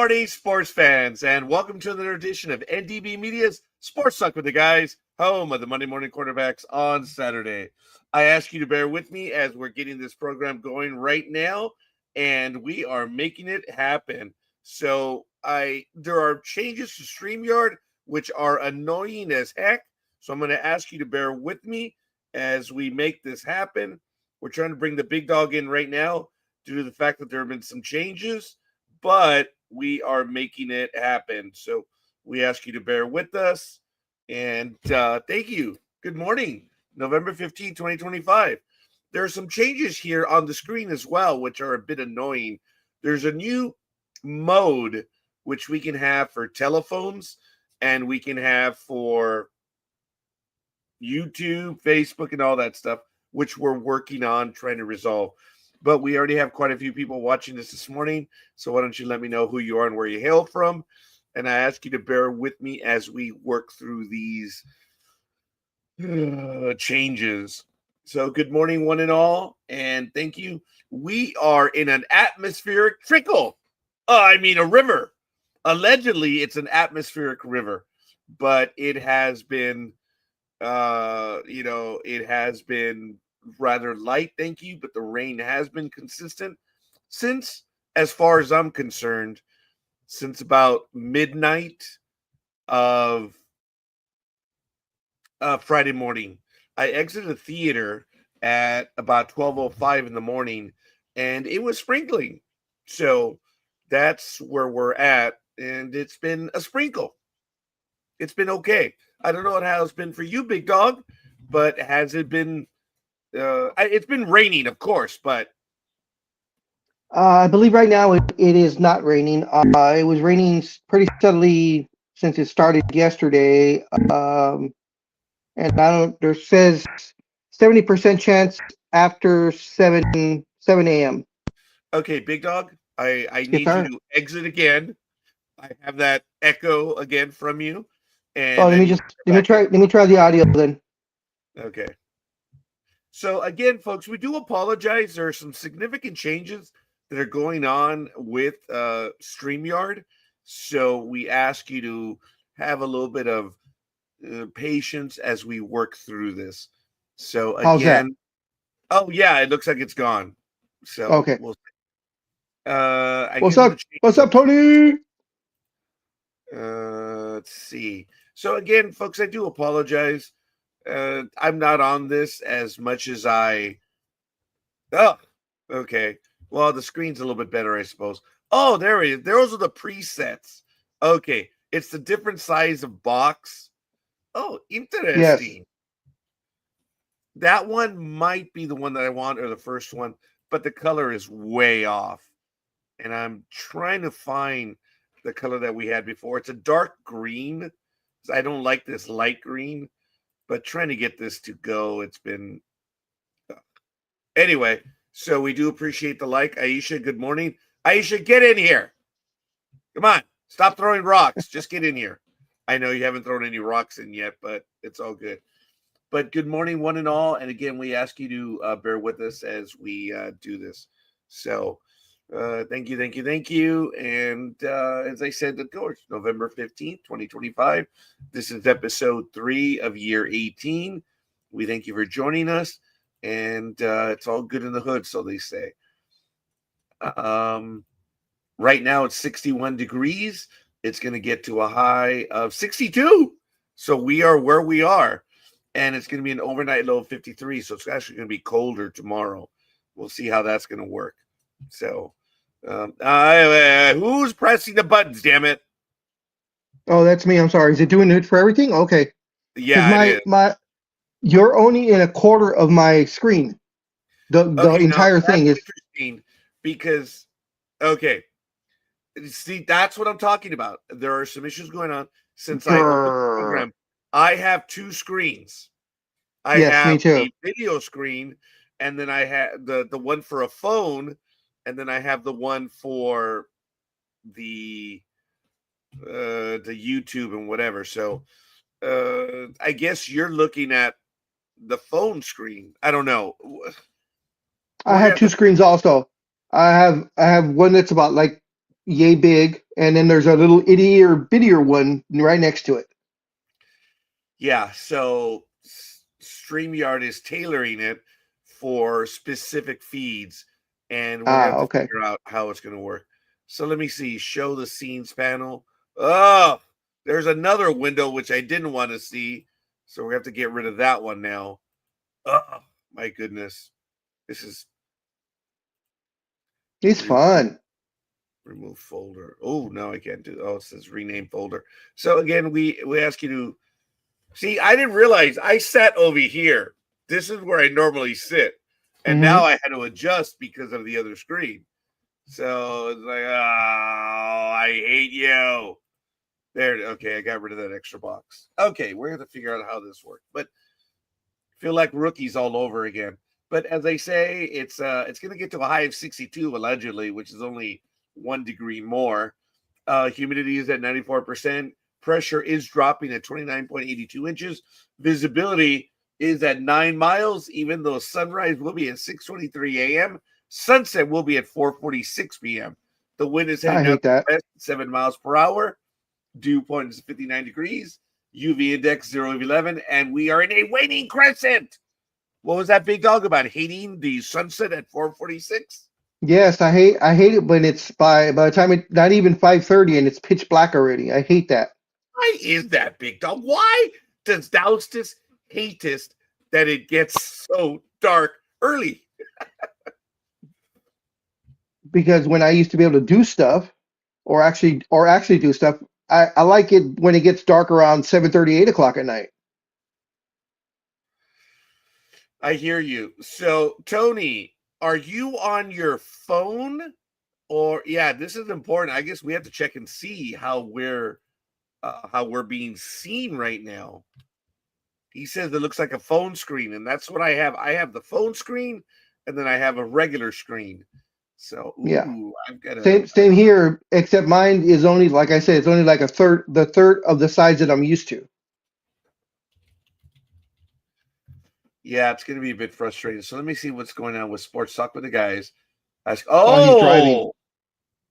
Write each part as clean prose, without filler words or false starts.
morning, sports fans, and welcome to another edition of NDB Media's Sports Talk with the Guys, home of the Monday Morning Quarterbacks on Saturday. I ask you to bear with me as we're getting this program going right now, and we are making it happen. So there are changes to StreamYard, which are annoying as heck. So I'm going to ask you to bear with me as we make this happen. We're trying to bring the big dog in right now due to the fact that there have been some changes, but we are making it happen. So we ask you to bear with us. And thank you. Good morning, November 15, 2025. There are some changes here on the screen as well, which are a bit annoying. There's a new mode which we can have for telephones and we can have for YouTube, Facebook, and all that stuff, which we're working on trying to resolve. But we already have quite a few people watching this morning. So why don't you let me know who you are and where you hail from? And I ask you to bear with me as we work through these changes. So good morning, one and all. And thank you. We are in an atmospheric trickle. A river. Allegedly, it's an atmospheric river. But it has been, it has been rather light, thank you, but the rain has been consistent since, as far as I'm concerned, since about midnight of Friday morning. I exited the theater at about 12:05 in the morning, and it was sprinkling. So that's where we're at, and it's been a sprinkle. It's been okay. I don't know how it's been for you, big dog, but has it been it's been raining, of course, but I believe right now it is not raining. It was raining pretty steadily since it started yesterday. And there says 70% chance after 7 a.m. Okay, big dog, I Yes, need sir. you to exit again. I have that echo again from you, Oh, and then you let me try the audio then. okay. So again, folks, we do apologize. There are some significant changes that are going on with StreamYard. So we ask you to have a little bit of patience as we work through this. So How's that? again, oh yeah, it looks like it's gone. So Okay. we'll I What's give it a up? What's up, Tony? let's see. So again, folks, I do apologize. I'm not on this as much as I. Oh, okay. Well, the screen's a little bit better, I suppose. Oh, there it is. Those are the presets. Okay, it's the different size of box. Oh, Yes. interesting. That one might be the one that I want, or the first one, but the color is way off. And I'm trying to find the color that we had before. It's a dark green. I don't like this light green, but trying to get this to go, it's been anyway. So we do appreciate the like. Aisha, good morning. Aisha, get in here. Come on, stop throwing rocks. Just get in here. I know you haven't thrown any rocks in yet, but it's all good. But good morning, one and all. And again, we ask you to bear with us as we do this. So thank you, thank you, thank you. And as I said, of course, November 15th, 2025. This is episode 3 of year 18. We thank you for joining us. And it's all good in the hood, so they say. Right now, it's 61 degrees. It's going to get to a high of 62. So we are where we are. And it's going to be an overnight low of 53. So it's actually going to be colder tomorrow. We'll see how that's going to work. So who's pressing the buttons, damn it? Oh, that's me. I'm sorry. Is it doing it for everything? Okay. Yeah, it is. You're only in a quarter of my screen. The Okay, now entire that's thing is. interesting because, okay, see, that's what I'm talking about. There are some issues going on since I opened the Grrr. program. I have 2 screens. I Yes, me have too. a video screen, and then I have the one for a phone, and then I have the one for the YouTube and whatever. So I guess you're looking at the phone screen. I don't know. I We're gonna have have two to. screens also. I have one that's about like yay big, and then there's a little ittier bittier one right next to it. Yeah, so StreamYard is tailoring it for specific feeds, and we're gonna have to Okay. figure out how it's gonna work. So let me see. Show the scenes panel. Oh, there's another window which I didn't want to see, so we have to get rid of that one now. Oh my goodness, this is It's fun. remove folder. Oh no, I can't do. Oh, it says rename folder. So again, we ask you to see. I didn't realize I sat over here. This is where I normally sit, and now I had to adjust because of the other screen. So it's like, oh, I hate you. There. Okay, I got rid of that extra box. Okay, we're gonna figure out how this works, but feel like rookies all over again. But as I say, it's gonna get to a high of 62 allegedly, which is only 1 degree more. Humidity is at 94%. Pressure is dropping at 29.82 inches. Visibility is at 9 miles, even though sunrise will be at 6:23 a.m. Sunset will be at 4:46 p.m. The wind is heading out to west, 7 miles per hour. Dew point is 59 degrees. UV index 0 of 11, and we are in a waning crescent. What was that big dog about hating the sunset at 4:46? Yes, I hate it when it's by the time it's not even 5:30 and it's pitch black already. I hate that. Why is that, big dog? Why does Doustis hatest that it gets so dark early? Because when I used to be able to do stuff, or actually do stuff, I like it when it gets dark around 7:30, 8 o'clock at night. I hear you. So, Tony, are you on your phone? Or yeah, this is important. I guess we have to check and see how we're being seen right now. He says it looks like a phone screen, and that's what I have. I have the phone screen, and then I have a regular screen. So Yeah, I've got a same here, except mine is only, like I said, it's only like the third of the size that I'm used to. Yeah, it's going to be a bit frustrating. So let me see what's going on with Sports Talk with the guys. He's driving.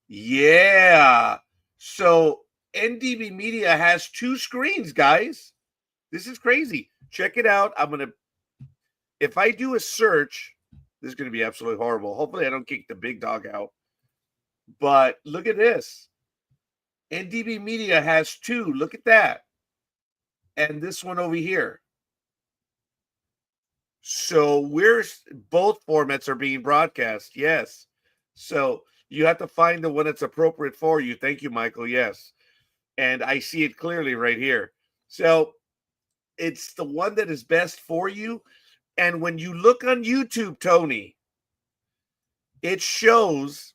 Yeah. So NDB Media has 2 screens, guys. This is crazy. Check it out. If I do a search, this is going to be absolutely horrible. Hopefully I don't kick the big dog out. But look at this. NDB Media has 2. Look at that. And this one over here. So both formats are being broadcast. Yes. So you have to find the one that's appropriate for you. Thank you, Michael. Yes. And I see it clearly right here. So it's the one that is best for you. And when you look on YouTube, Tony, it shows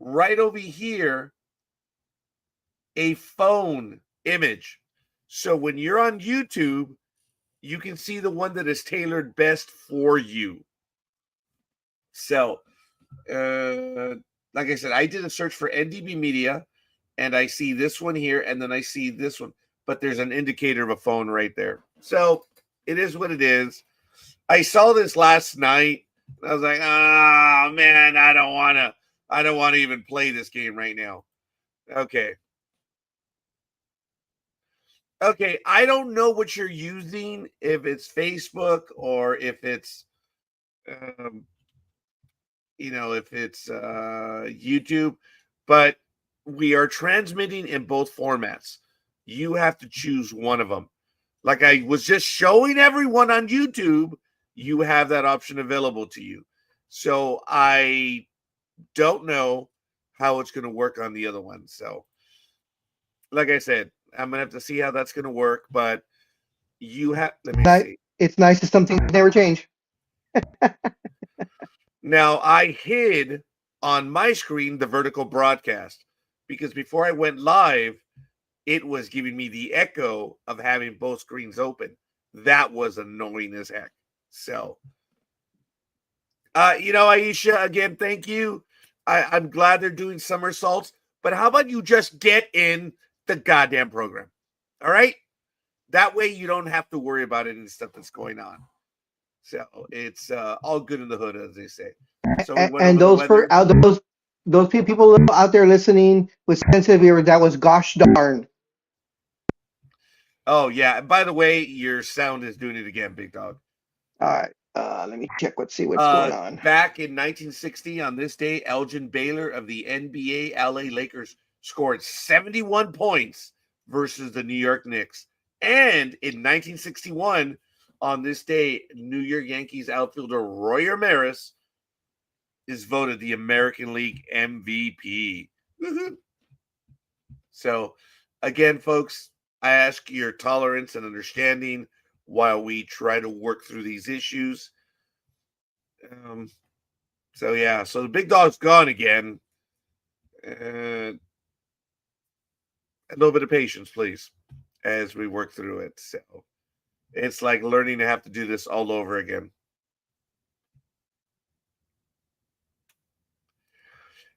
right over here a phone image. So when you're on YouTube, you can see the one that is tailored best for you. So, like I said, I did a search for NDB Media, and I see this one here, and then I see this one, but there's an indicator of a phone right there. So it is what it is. I saw this last night. I was like, oh man, I don't want to even play this game right now. Okay. Okay, I don't know what you're using, if it's Facebook or if it's if it's YouTube, but we are transmitting in both formats. You have to choose one of them. Like I was just showing everyone on YouTube, you have that option available to you. So I don't know how it's going to work on the other one. So like I said, I'm going to have to see how that's going to work, but let me see. It's nice that some things never change. Now, I hid on my screen the vertical broadcast because before I went live, it was giving me the echo of having both screens open. That was annoying as heck. So, Aisha, again, thank you. I'm glad they're doing somersaults, but how about you just get in the goddamn program? All right? That way you don't have to worry about any stuff that's going on. So it's all good in the hood, as they say. So and those those people out there listening with sensitive ears, that was gosh darn. Oh yeah. By the way, your sound is doing it again, big dog. All right. Let me check. Let's see what's going on. Back in 1960, on this day, Elgin Baylor of the NBA LA Lakers scored 71 points versus the New York Knicks. And in 1961, on this day, New York Yankees outfielder Roy Ramirez is voted the American League MVP. So, again, folks, I ask your tolerance and understanding while we try to work through these issues. So the big dog's gone again. A little bit of patience, please, as we work through it. So it's like learning to have to do this all over again.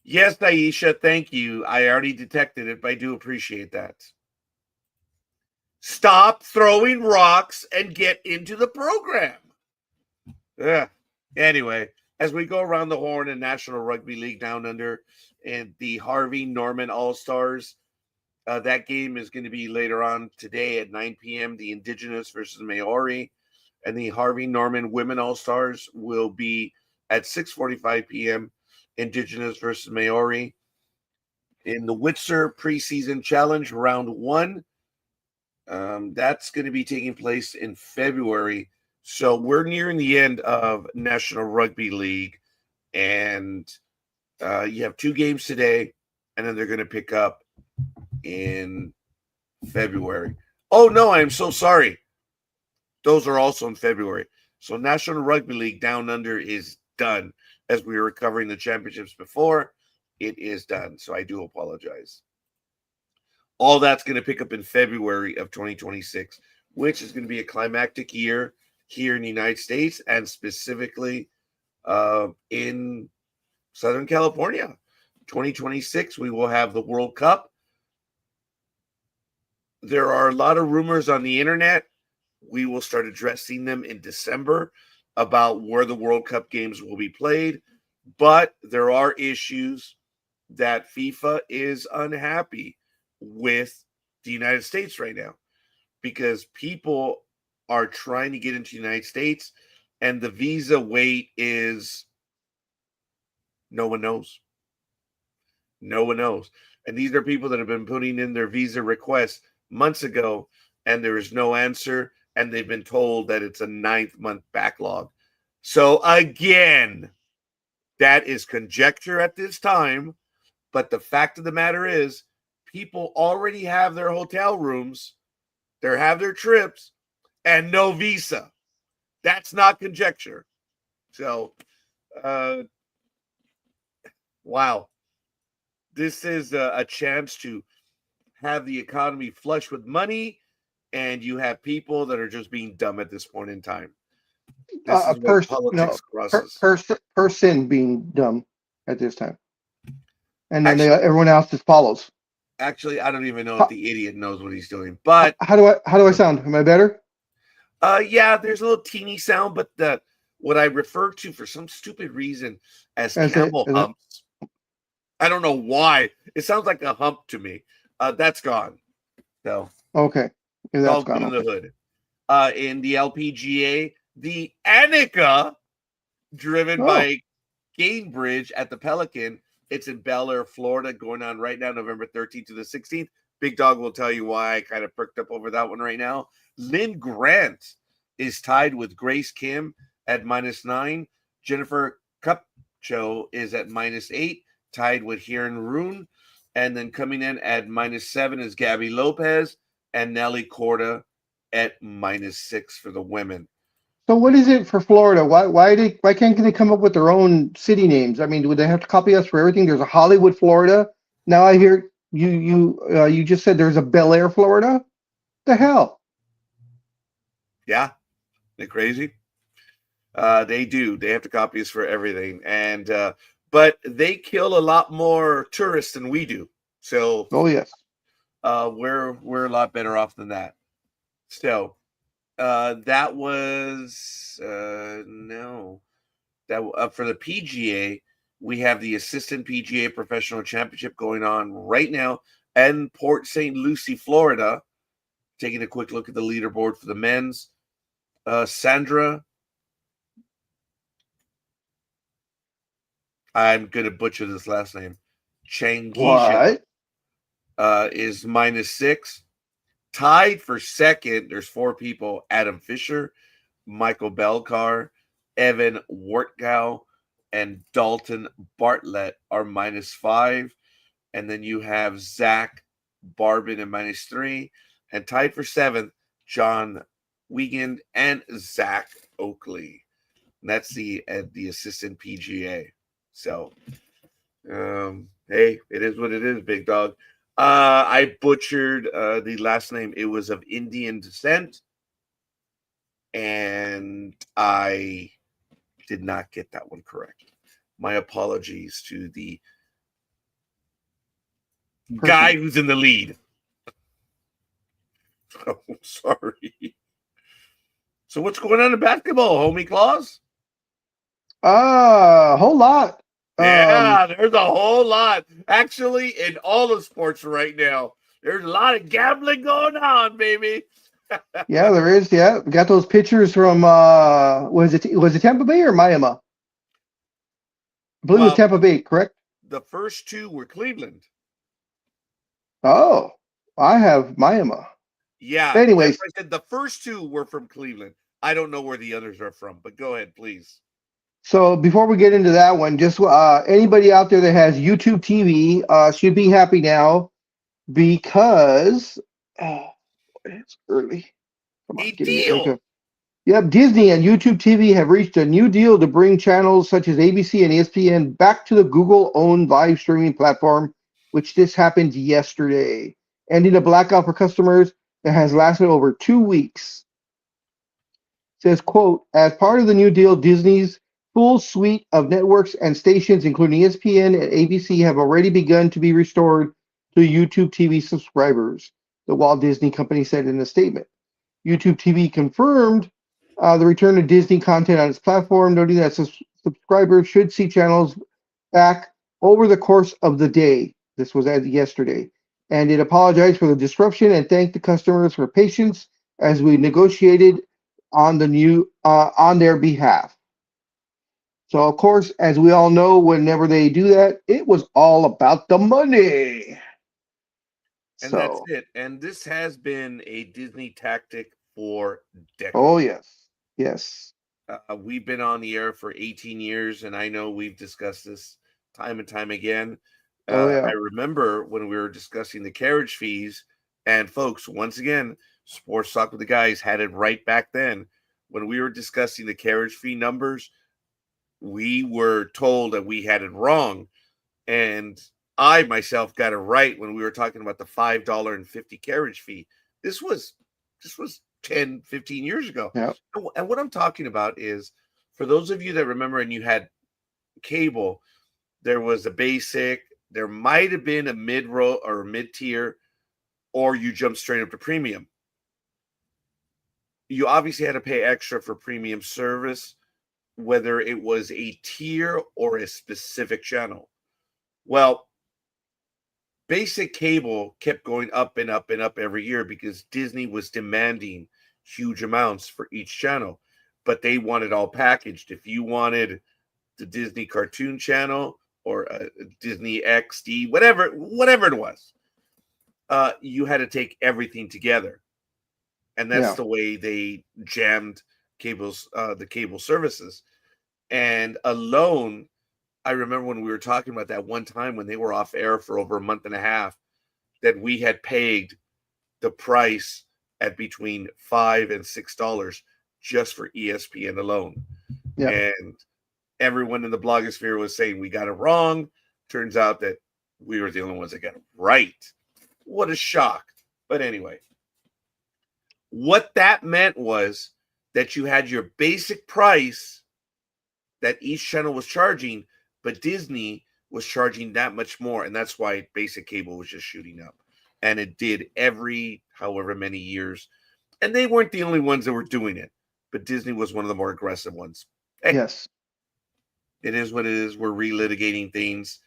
Yes, Aisha, thank you. I already detected it, but I do appreciate that. Stop throwing rocks and get into the program. Yeah. Anyway, as we go around the horn in National Rugby League Down Under and the Harvey Norman All-Stars, that game is going to be later on today at 9 p.m. The Indigenous versus Maori, and the Harvey Norman Women All-Stars will be at 6:45 p.m. Indigenous versus Maori. In the Witzer preseason challenge, round 1, that's going to be taking place in February. So we're nearing the end of National Rugby League, and you have 2 games today, and then they're going to pick up in February. Oh, no, I'm so sorry. Those are also in February. So National Rugby League Down Under is done. As we were covering the championships before, it is done. So I do apologize. All that's going to pick up in February of 2026, which is going to be a climactic year here in the United States and specifically in Southern California. 2026, we will have the World Cup. There are a lot of rumors on the internet. We will start addressing them in December about where the World Cup games will be played. But there are issues that FIFA is unhappy with the United States right now because people are trying to get into the United States and the visa wait is no one knows. No one knows. And these are people that have been putting in their visa requests months ago and there is no answer and they've been told that it's a 9th-month backlog. So again, that is conjecture at this time, but the fact of the matter is people already have their hotel rooms, they have their trips, and no visa. That's not conjecture. So, wow. This is a chance to have the economy flush with money, and you have people that are just being dumb at this point in time. This is where politics crosses. Person being dumb at this time. And then Actually, everyone else just follows. Actually, I don't even know if the idiot knows what he's doing. But how do I sound? Am I better? Yeah, there's a little teeny sound, but what I refer to for some stupid reason as camel humps. I don't know why. It sounds like a hump to me. That's gone. So okay, yeah, that's all gone. In the hood. In the LPGA, the Annika, driven by Gainbridge at the Pelican. It's in Bel Air, Florida, going on right now, November 13th to the 16th. Big Dog will tell you why I kind of perked up over that one right now. Lynn Grant is tied with Grace Kim at -9. Jennifer Kupcho is at -8, tied with Hiren Rune. And then coming in at -7 is Gabby Lopez and Nelly Corda at -6 for the women. So what is it for Florida? Why can't they come up with their own city names? I mean, would they have to copy us for everything? There's a Hollywood, Florida. Now I hear you just said there's a Bel Air, Florida. The hell? Yeah, they're crazy. They do. They have to copy us for everything, and but they kill a lot more tourists than we do. So, yes, we're a lot better off than that. So. That was no. That for the PGA, We have the Assistant PGA Professional Championship going on right now in Port St. Lucie, Florida. Taking a quick look at the leaderboard for the men's. Sandra, I'm going to butcher this last name, Changisha, is -6. Tied for second, there's 4 people: Adam Fisher, Michael Belcar, Evan Wortgau, and Dalton Bartlett are -5. And then you have Zach Barbin at -3. And tied for 7th, John Wiegand and Zach Oakley. And that's the assistant PGA. So, hey, it is what it is, big dog. I butchered the last name. It was of Indian descent. And I did not get that one correct. My apologies to the guy who's in the lead. Oh, sorry. So what's going on in basketball, homie Claus? A whole lot. Yeah, there's a whole lot. Actually, in all the sports right now, there's a lot of gambling going on, baby. Yeah, there is. Yeah, we got those pictures from was it Tampa Bay or Miami? I believe it was Tampa Bay, correct? The first 2 were Cleveland. Oh, I have Miami. Yeah. But anyways, I said the first 2 were from Cleveland. I don't know where the others are from, but go ahead, please. So before we get into that one, just anybody out there that has YouTube TV should be happy now because it's early. Come on, give me a second. Yep, Disney and YouTube TV have reached a new deal to bring channels such as ABC and ESPN back to the Google-owned live streaming platform, which this happened yesterday, ending a blackout for customers that has lasted over 2 weeks. It says, quote, as part of the new deal, Disney's full suite of networks and stations, including ESPN and ABC, have already begun to be restored to YouTube TV subscribers, the Walt Disney Company said in a statement. YouTube TV confirmed the return of Disney content on its platform, noting that subscribers should see channels back over the course of the day. This was as yesterday. And it apologized for the disruption and thanked the customers for patience as we negotiated on the new on their behalf. So, of course, as we all know, whenever they do that, it was all about the money. And that's it. And this has been a Disney tactic for decades. Oh, yes. Yes. We've been on the air for 18 years, and I know we've discussed this time and time again. I remember when we were discussing the carriage fees, and folks, once again, Sports Talk with the Guys had it right back then. When we were discussing the carriage fee numbers, we were told that we had it wrong. And I myself got it right when we were talking about the $5.50 carriage fee. This was 10, 15 years ago. Yeah. And what I'm talking about is, for those of you that remember and you had cable, there was a basic, there might have been a mid-row or a mid-tier, or you jumped straight up to premium. You obviously had to pay extra for premium service, whether it was a tier or a specific channel. Well, basic cable kept going up and up and up every year because Disney was demanding huge amounts for each channel, but they wanted all packaged. If you wanted the Disney Cartoon Channel or Disney XD, whatever it was, you had to take everything together. And that's the way they jammed the cable services. And alone, I remember when we were talking about that one time when they were off air for over a month and a half, that we had paid the price at between $5 and $6 just for ESPN alone. Yeah. And everyone in the blogosphere was saying we got it wrong. Turns out that we were the only ones that got it right. What a shock. But anyway, what that meant was that you had your basic price that each channel was charging, but Disney was charging that much more. And that's why basic cable was just shooting up. And it did every however many years. And they weren't the only ones that were doing it, but Disney was one of the more aggressive ones. Hey, yes. It is what it is. We're relitigating things,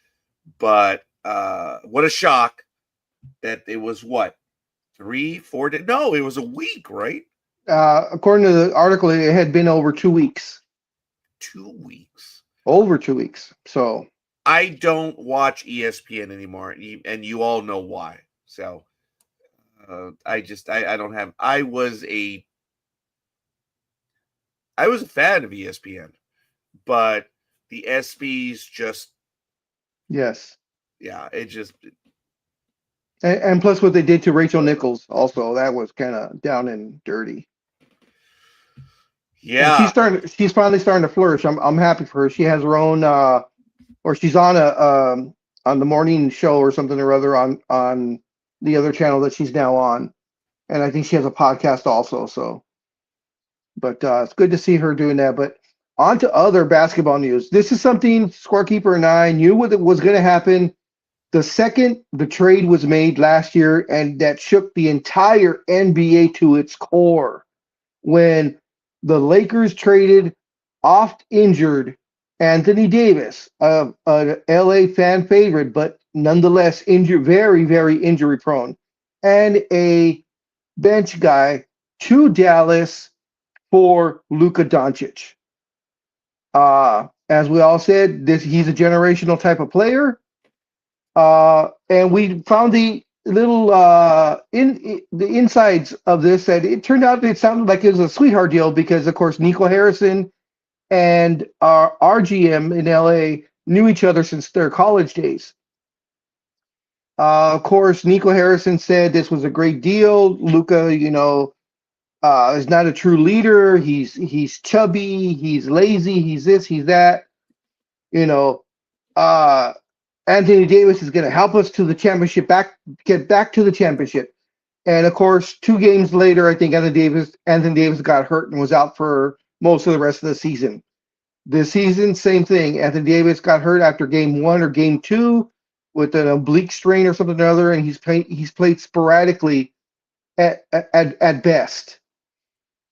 but what a shock that it was what 3-4 days. No, it was a week, right? According to the article, it had been over 2 weeks. 2 weeks. Over 2 weeks. So I don't watch ESPN anymore, and you all know why. So I don't have. I was a fan of ESPN, but the ESPYs just yes, yeah, it just and plus what they did to Rachel Nichols also, that was kind of down and dirty. And yeah. she's finally starting to flourish. I'm happy for her. She has her own or she's on the morning show or something or other on the other channel that she's now on. And I think she has a podcast also. So, but it's good to see her doing that. But on to other basketball news. This is something Scorekeeper and I knew what was going to happen the second the trade was made last year, and that shook the entire NBA to its core when the Lakers traded oft injured Anthony Davis, a LA fan favorite, but nonetheless injured, very, very injury prone, and a bench guy to Dallas for Luka Doncic. As we all said, he's a generational type of player. And we found the little the insides of this, that it turned out it sounded like it was a sweetheart deal because, of course, Nico Harrison and our GM in LA knew each other since their college days. Of course, Nico Harrison said this was a great deal. Luka, is not a true leader. He's chubby. He's lazy. He's this. He's that. You know, uh, Anthony Davis is going to help us to the championship, get back to the championship. And of course, 2 games later, I think Anthony Davis got hurt and was out for most of the rest of the season. This season, same thing. Anthony Davis got hurt after game 1 or game 2 with an oblique strain or something or other, and he's played sporadically at best.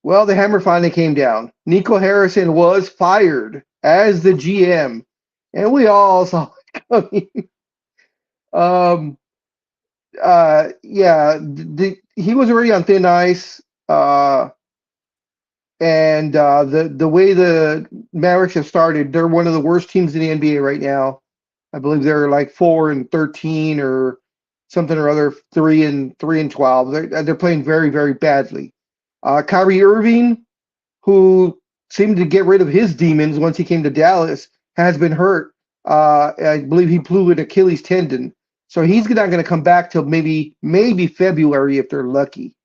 Well, the hammer finally came down. Nico Harrison was fired as the GM, and we all saw it coming. Yeah, he was already on thin ice. And the way the Mavericks have started, they're one of the worst teams in the NBA right now. I believe they're like 4-13 or something or other, 3-12. They're playing very, very badly. Kyrie Irving, who seemed to get rid of his demons once he came to Dallas, has been hurt. I believe he blew an Achilles tendon, so he's not going to come back till maybe February if they're lucky.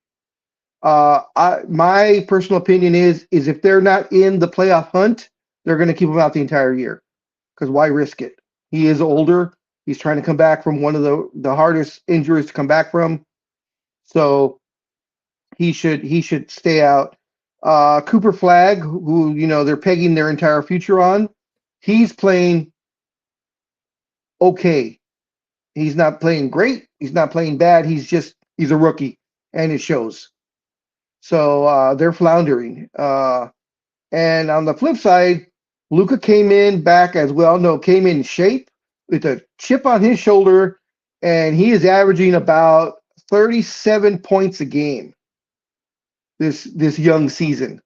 My personal opinion is if they're not in the playoff hunt, they're going to keep him out the entire year. Because why risk it? He is older. He's trying to come back from one of the hardest injuries to come back from. So he should stay out. Cooper Flagg, who they're pegging their entire future on, he's playing okay. He's not playing great. He's not playing bad. He's a rookie, and it shows. So they're floundering. And on the flip side, Luka came in back, as we all know, came in shape with a chip on his shoulder, and he is averaging about 37 points a game this young season.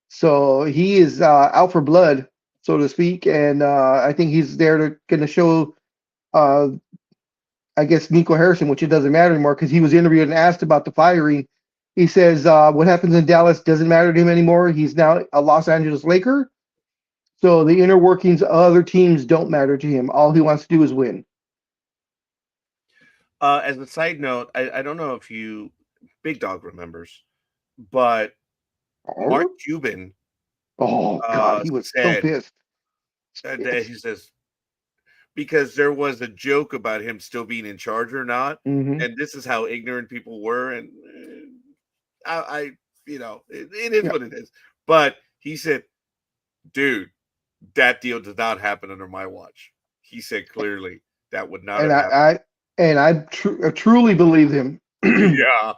So he is out for blood, so to speak, and I think he's going to show, I guess, Nico Harrison, which it doesn't matter anymore because he was interviewed and asked about the firing. He says what happens in Dallas doesn't matter to him anymore. He's now a Los Angeles Laker. So the inner workings of other teams don't matter to him. All he wants to do is win. As a side note, I don't know if Big Dog remembers, but Mark Cuban. Oh God, he was so pissed. He says because there was a joke about him still being in charge or not, and this is how ignorant people were, and it is what it is. But he said, "Dude, that deal did not happen under my watch." He said clearly that would not have happened. I truly believe him. Yeah.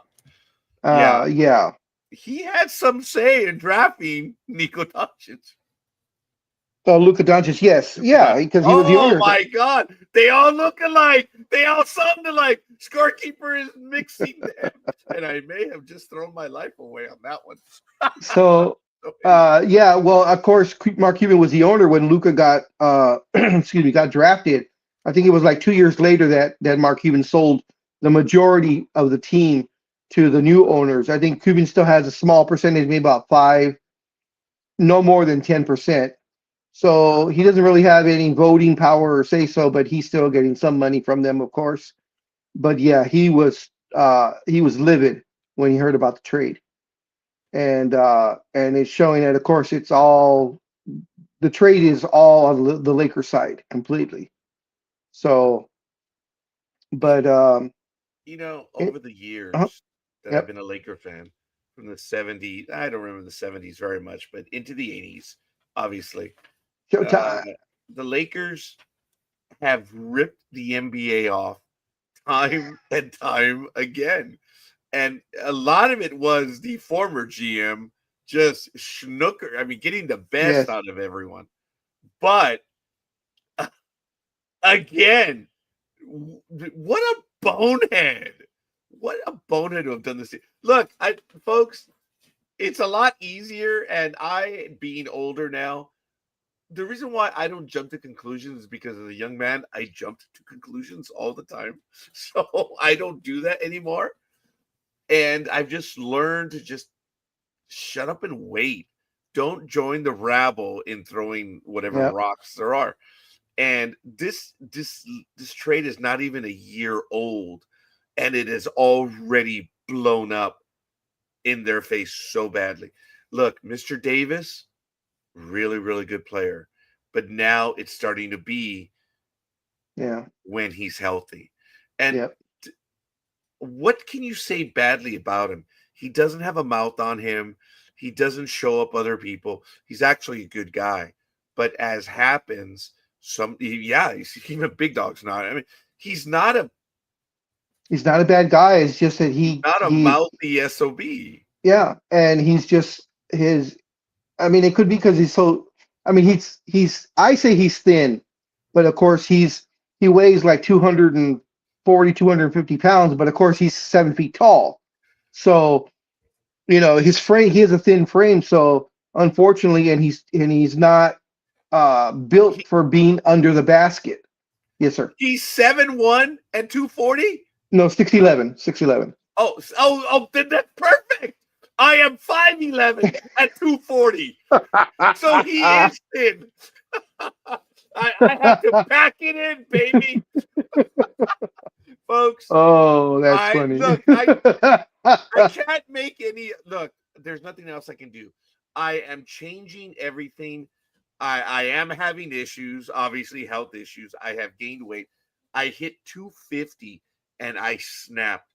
Yeah. He had some say in drafting Nico Doncic. Oh, Luka Doncic, yes, Luka Doncic. yeah, because he was the Oh owner. my God, they all look alike. They all sound alike. Scorekeeper is mixing them, and I may have just thrown my life away on that one. So, So anyway, yeah, well, of course, Mark Cuban was the owner when Luka got, excuse me, got drafted. I think it was like 2 years later that Mark Cuban sold the majority of the team to the new owners. I think Cuban still has a small percentage, maybe about five, no more than 10%. So he doesn't really have any voting power or say so, but he's still getting some money from them, of course. But yeah, he was livid when he heard about the trade. And it's showing that of course it's all the trade is all on the Lakers side completely. So, but over the uh, years that I've yep, been a Laker fan from the 70s, I don't remember the 70s very much, but into the 80s, obviously, uh, Showtime. the Lakers have ripped the NBA off time and time again. And a lot of it was the former GM just snooker. I mean, getting the best Yes, out of everyone. But again, what a bonehead. What a bonehead to have done this. Look, folks, it's a lot easier. And I, being older now, the reason why I don't jump to conclusions is because as a young man, I jumped to conclusions all the time. So I don't do that anymore. And I've just learned to just shut up and wait. Don't join the rabble in throwing whatever yep, rocks there are. And this trade is not even a year old, and it is already blown up in their face so badly. Look, Mr. Davis, really, really good player, but now it's starting to be yeah, when he's healthy. And yep, what can you say badly about him? He doesn't have a mouth on him. He doesn't show up other people. He's actually a good guy. But as happens, he's even big dog's not. I mean, he's not a he's not a bad guy. It's just that he's not a he mouthy SOB. yeah, and he's just his. I mean, it could be because he's so. I mean, he's. I say he's thin, but of course he weighs like 240, 250 pounds. But of course he's 7 feet tall. So his frame. He has a thin frame. So unfortunately, and he's not built He, for being under the basket. Yes, sir. he's 7'1" and 240. No, 6'11", 6'11". Oh, then that's perfect. I am 5'11" at 240. So he is thin. I have to pack it in, baby. Folks, Oh, that's I funny. look, I can't make any look, there's nothing else I can do. I am changing everything. I am having issues, obviously health issues. I have gained weight. I hit 250 and I snapped.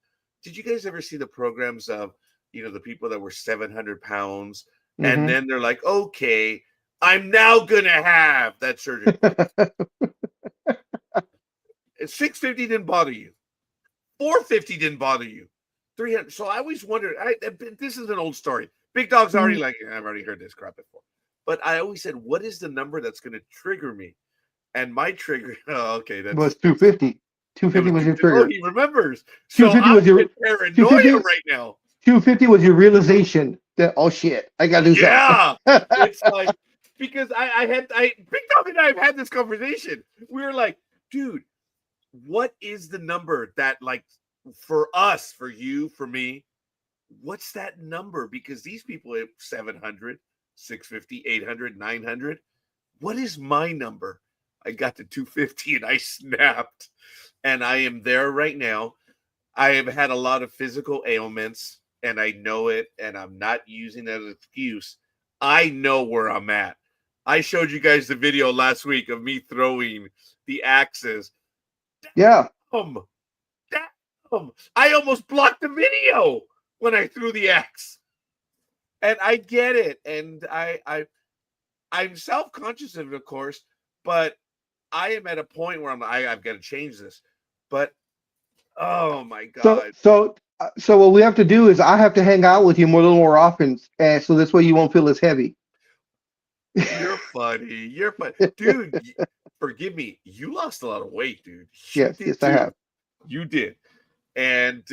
Did you guys ever see the programs of, the people that were 700 pounds and hmm then they're like, okay, I'm now gonna have that surgery. 650 didn't bother you. 450 didn't bother you. 300. So I always wondered. This is an old story. Big Dog's already like, I've already heard this crap before. But I always said, what is the number that's going to trigger me? And my trigger, oh, okay, was that's 250. it 250 was was your 250. Oh, trigger. he remembers. So 250 I'm was your in paranoia 250. right now. 250 was your realization that oh shit, I gotta do something. Yeah, it's like because I Big Dog and I have had this conversation. We were like, dude, what is the number that like for us, for you, for me? What's that number? Because these people have 700, 650, 800, 900. What is my number? I got to 250 and I snapped. And I am there right now. I have had a lot of physical ailments and I know it. And I'm not using that as an excuse. I know where I'm at. I showed you guys the video last week of me throwing the axes. Yeah. Damn, damn. I almost blocked the video when I threw the axe. And I get it. And I'm self-conscious of it, of course, but I am at a point where I've got to change this. But oh my So God. so so what we have to do is I have to hang out with you more, a little more often, and so this way you won't feel as heavy. You're funny. You're funny. Dude, forgive me. You lost a lot of weight, dude. You Yes, did yes, I have. too. You did. And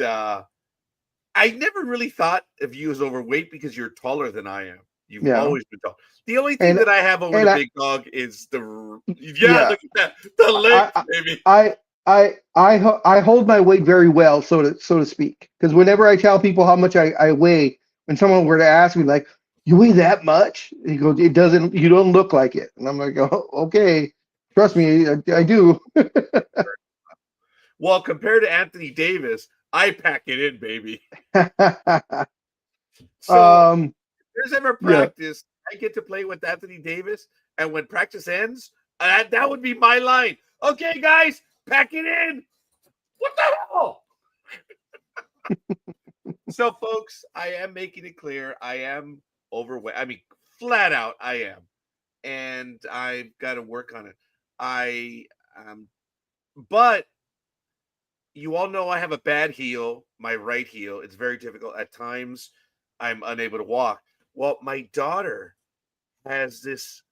I never really thought of you as overweight because you're taller than I am. You've Yeah, always been tall. The only thing and that I have over and the I big dog is the yeah. yeah Look at that, the I length, baby. I hold my weight very well, so to speak. Because whenever I tell people how much I weigh, when someone were to ask me like, "You weigh that much?" He goes, "It doesn't. You don't look like it." And I'm like, "Oh, okay. Trust me, I do." Well, compared to Anthony Davis, I pack it in, baby. So um, if there's ever yeah. practice, I get to play with Anthony Davis, and when practice ends, that would be my line. Okay, guys, pack it in. What the hell? So, folks, I am making it clear I am overweight. I mean, flat out, I am, and I've got to work on it. I, but you all know I have a bad heel, my right heel. It's very difficult. At times, I'm unable to walk. Well, my daughter has this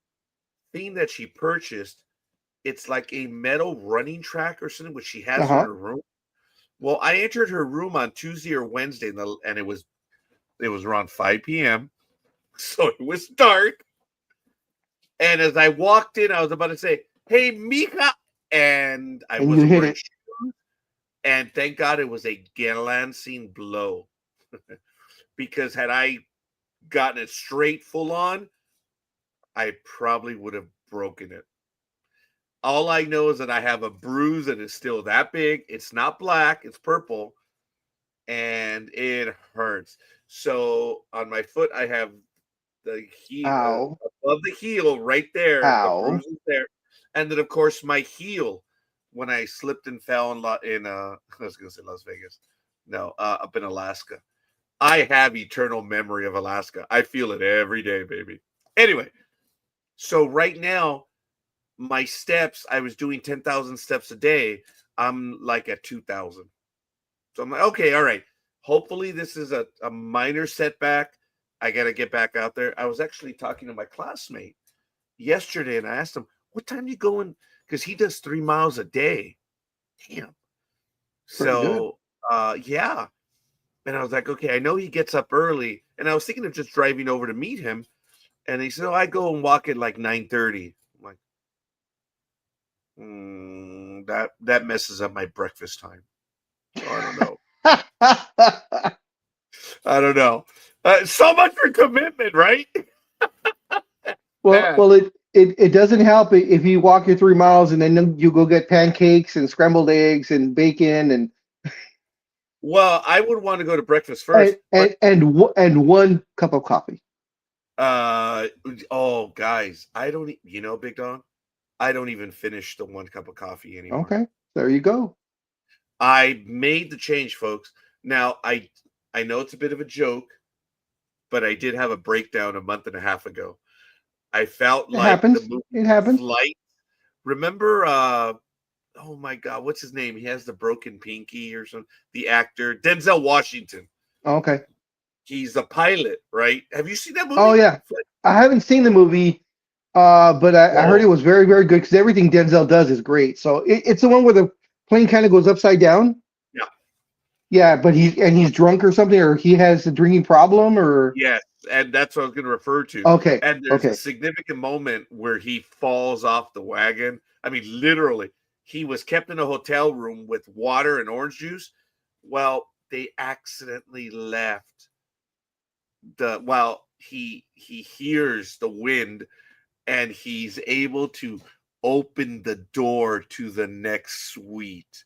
thing that she purchased. It's like a metal running track or something, which she has in Uh-huh. her room. Well, I entered her room on Tuesday or Wednesday, and it was around 5 p.m. So it was dark. And as I walked in, I was about to say, "Hey, Mika," and I And you wasn't hit wearing it. shoes. And thank God it was a glancing blow, because had I gotten it straight full on, I probably would have broken it. All I know is that I have a bruise that is still that big. It's not black, it's purple, and it hurts. So on my foot, I have the heel Ow. above the heel right there. The Ow. bruise is there, and then of course my heel when I slipped and fell in I was going to say Las Vegas, no, up in Alaska. I have eternal memory of Alaska. I feel it every day, baby. Anyway, so right now my steps, I was doing 10,000 steps a day. I'm like at 2,000. So I'm like, okay, all right. Hopefully, this is a minor setback. I got to get back out there. I was actually talking to my classmate yesterday and I asked him, what time you going? Because he does 3 miles a day. Damn. Pretty good. So, yeah. And I was like, okay, I know he gets up early. And I was thinking of just driving over to meet him. And he said, oh, I go and walk at like 9:30. I'm like, that messes up my breakfast time. So I don't know. I don't know. So much for commitment, right? Well, Man. well, it doesn't help if you walk your 3 miles and then you go get pancakes and scrambled eggs and bacon Well, I would want to go to breakfast and first, but and and, and one cup of coffee. uh oh guys, I don't Big Dog, I don't even finish the one cup of coffee anymore. Okay, there you go. I made the change, folks. Now I know it's a bit of a joke, but I did have a breakdown a month and a half ago. I felt It like the happens. movie It happens. Flight. Remember oh my god, what's his name? He has the broken pinky or something. The actor Denzel Washington. Okay. He's a pilot, right? Have you seen that Oh movie? yeah, I haven't seen the movie, but I heard it Whoa. was very, very good because everything Denzel does is great. So it's the one where the plane kind of goes upside down. Yeah. Yeah, but he's drunk or something, or he has a drinking problem, or Yes. And that's what I was going to refer to. okay, And there's a okay. significant moment where he falls off the wagon. I mean, literally, he was kept in a hotel room with water and orange juice. Well, they accidentally left he hears the wind and he's able to open the door to the next suite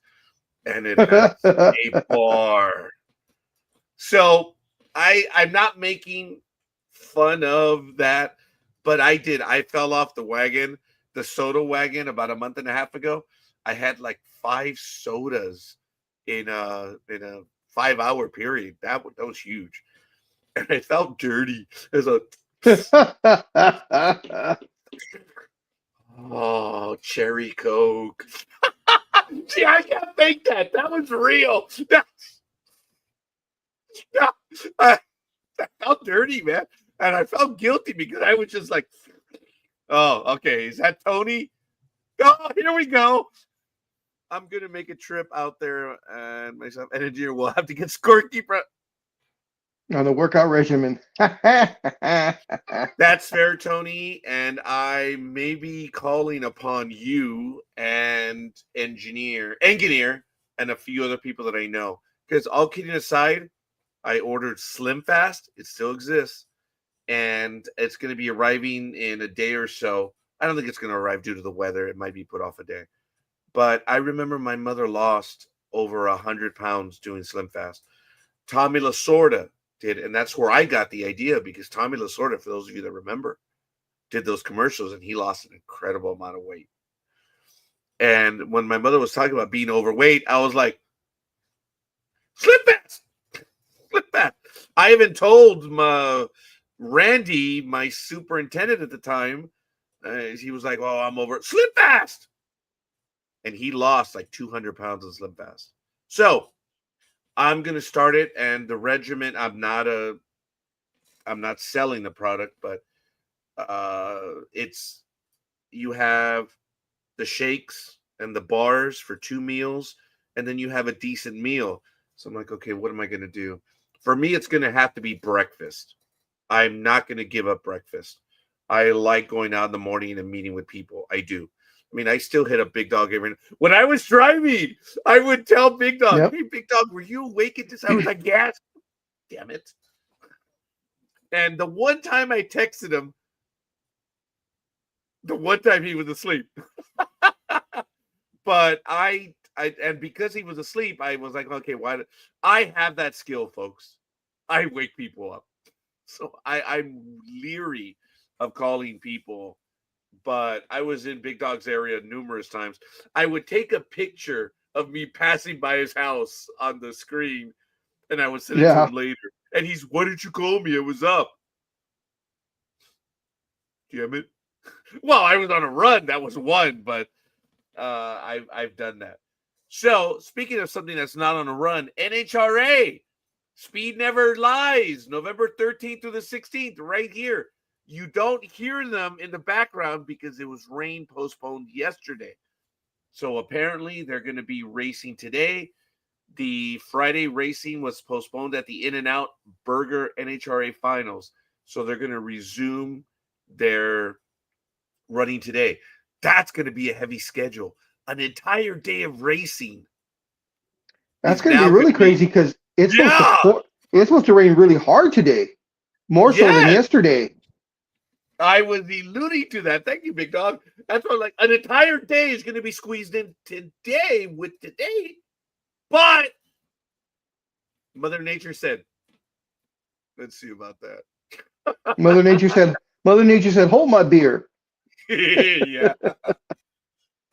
and it has a bar. So I'm not making fun of that, but I fell off the wagon, the soda wagon, about a month and a half ago. I had like 5 sodas in a 5 hour period. That was huge. And I felt dirty as a oh, cherry Coke. See, I can't make that. That was real. I, I felt dirty, man. And I felt guilty because I was just like, Oh, okay. Is that Tony? Oh, here we go. I'm gonna make a trip out there, and myself and engineer will have to get scorekeeper. On the workout regimen. That's fair, Tony. And I may be calling upon you and engineer, and a few other people that I know. Because all kidding aside, I ordered Slim Fast. It still exists, and it's going to be arriving in a day or so. I don't think it's going to arrive due to the weather. It might be put off a day. But I remember my mother lost over 100 pounds doing Slim Fast. Tommy Lasorda did, and that's where I got the idea, because Tommy Lasorda, for those of you that remember, did those commercials, and he lost an incredible amount of weight. And when my mother was talking about being overweight, I was like, Slim Fast! Slim Fast! I even told Randy, my superintendent at the time, he was like, oh, I'm over it. Slim Fast! And he lost like 200 pounds of Slim Fast. So I'm going to start it, and the regimen, I'm not selling the product, but you have the shakes and the bars for 2 meals, and then you have a decent meal. So I'm like, okay, what am I going to do? For me, it's going to have to be breakfast. I'm not going to give up breakfast. I like going out in the morning and meeting with people. I do. I mean, I still hit up Big Dog every night. When I was driving, I would tell Big Dog, Hey, Big Dog, were you awake at this? I was like, yes. Damn it. And the one time I texted him, the one time he was asleep. But and because he was asleep, I was like, okay, why? I have that skill, folks. I wake people up. So I'm leery of calling people. But I was in Big Dog's area numerous times. I would take a picture of me passing by his house on the screen, and I would send it to him later. And he's, why didn't you call me? It was up. Damn it. Well, I was on a run. That was one, but I've done that. So, speaking of something that's not on a run, NHRA, Speed Never Lies, November 13th through the 16th, right here. You don't hear them in the background because it was rain postponed yesterday. So apparently they're going to be racing today. The Friday racing was postponed at the In-N-Out Burger NHRA Finals. So they're going to resume their running today. That's going to be a heavy schedule. An entire day of racing. That's going to be really crazy because it's supposed to rain really hard today. More so than yesterday. I was alluding to that. Thank you, Big Dog. That's what, like, an entire day is going to be squeezed in today with today. But Mother Nature said, let's see about that. Mother Nature said, hold my beer. Yeah.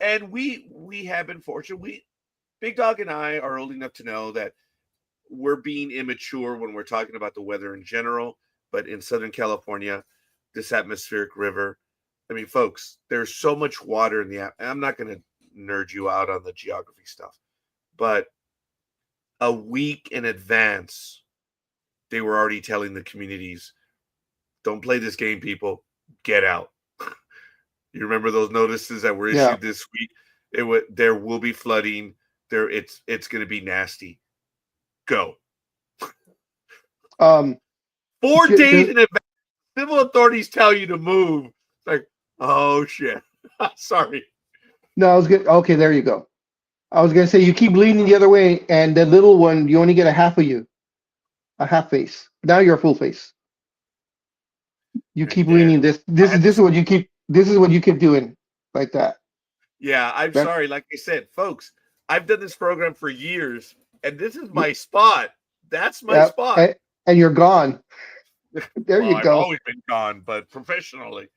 And we have been fortunate. Big Dog and I are old enough to know that we're being immature when we're talking about the weather in general. But in Southern California, this atmospheric river, I mean, folks, there's so much water in the app. I'm not going to nerd you out on the geography stuff, but a week in advance, they were already telling the communities, don't play this game, people. Get out. You remember those notices that were issued this week? There will be flooding. It's going to be nasty. Go. 4 days in advance, civil authorities tell you to move. Like, oh shit. Sorry. No, I was good. Okay, there you go. I was gonna say you keep leaning the other way, and the little one, you only get a half face. Now you're a full face. You keep leaning this. This is what you keep. This is what you keep doing, like that. Yeah, I'm sorry. Like I said, folks, I've done this program for years, and this is my spot. That's my spot. And you're gone. There you go. I've always been gone, but professionally.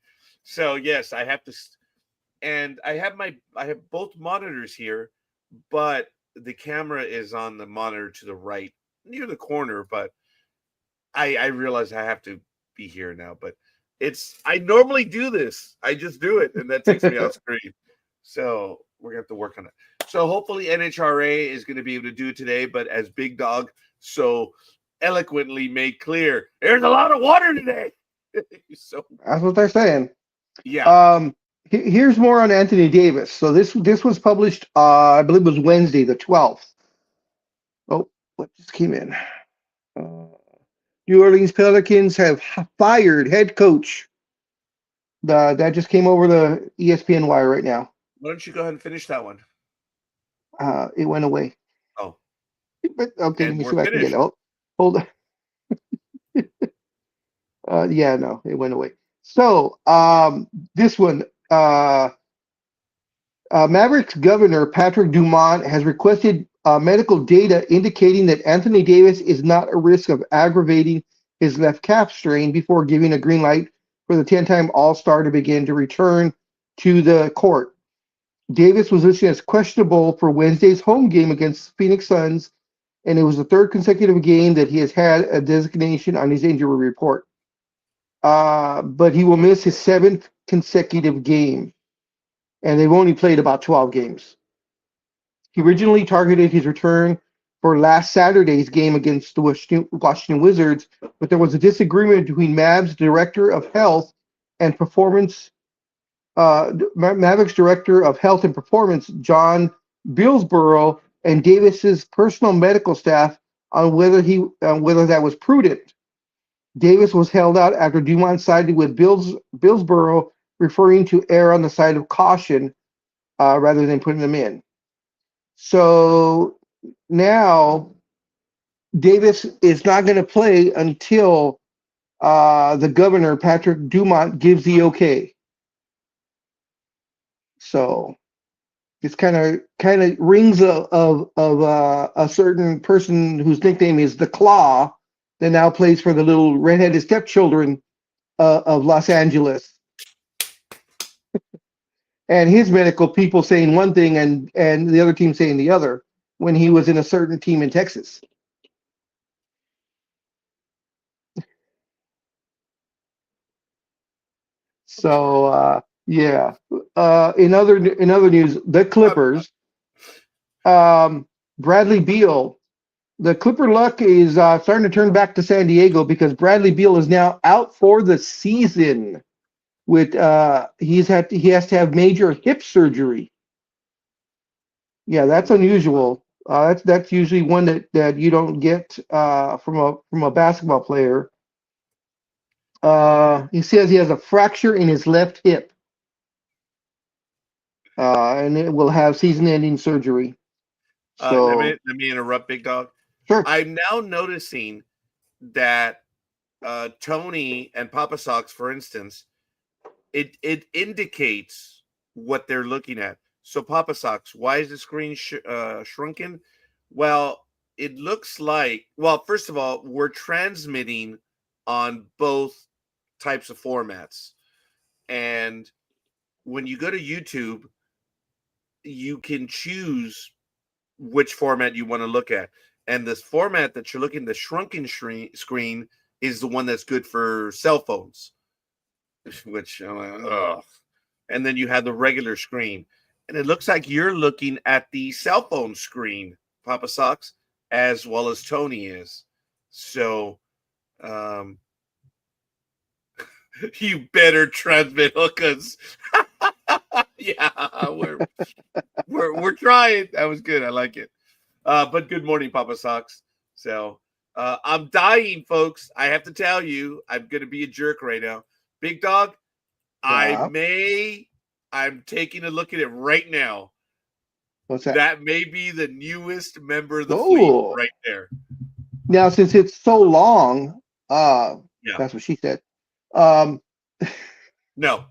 So yes, I have to, and I have both monitors here, but the camera is on the monitor to the right, near the corner. But I realize I have to be here now. But I normally do this. I just do it, and that takes me off screen. So we're gonna have to work on it. So hopefully NHRA is going to be able to do it today. But as Big Dog so eloquently made clear, there's a lot of water today. So that's what they're saying. Yeah. Here's more on Anthony Davis. So this was published, I believe it was Wednesday, the 12th. Oh, what just came in? New Orleans Pelicans have fired head coach. That just came over the ESPN wire right now. Why don't you go ahead and finish that one? It went away. Oh, But okay, let and me see we're if I can get finished. it. Oh, hold on. Yeah, no, it went away. So this one, Mavericks governor Patrick Dumont has requested medical data indicating that Anthony Davis is not at risk of aggravating his left calf strain before giving a green light for the 10-time All-Star to begin to return to the court. Davis was listed as questionable for Wednesday's home game against Phoenix Suns, and it was the third consecutive game that he has had a designation on his injury report. But he will miss his seventh consecutive game, and they've only played about 12 games. He originally targeted his return for last Saturday's game against the Washington Wizards, but there was a disagreement between Mavs Director of Health and Performance, Mavericks Director of Health and Performance, John Billsborough, and Davis's personal medical staff on whether that was prudent. Davis was held out after Dumont sided with Billsborough, referring to err on the side of caution rather than putting them in. So now Davis is not going to play until the governor, Patrick Dumont, gives the okay. So this kind of rings of a certain person whose nickname is the Claw, that now plays for the little redheaded stepchildren of Los Angeles. And his medical people saying one thing and the other team saying the other when he was in a certain team in Texas. So yeah. In other news, the Clippers, Bradley Beal, the Clipper luck is starting to turn back to San Diego because Bradley Beal is now out for the season. With he has to have major hip surgery. Yeah, that's unusual. That's usually one that you don't get from a basketball player. He says he has a fracture in his left hip, and it will have season-ending surgery. So Let me interrupt, Big Dog. sure. I'm now noticing that Tony and Papa Sox, for instance, it indicates what they're looking at. So Papa Sox, why is the screen shrunken? Well, it looks like, well, first of all, we're transmitting on both types of formats. And when you go to YouTube, you can choose which format you want to look at. And this format that you're looking, the shrunken screen, is the one that's good for cell phones, which I'm like, ugh. And then you have the regular screen. And it looks like you're looking at the cell phone screen, Papa Sox, as well as Tony is. So you better transmit hookers. Yeah, we're trying. That was good. I like it. But good morning, Papa Sox. So I'm dying, folks. I have to tell you, I'm gonna be a jerk right now. Big Dog, Yeah. I'm taking a look at it right now. What's that? That may be the newest member of the fleet Oh, right there. now since it's so long, Yeah. that's what she said. Um, No.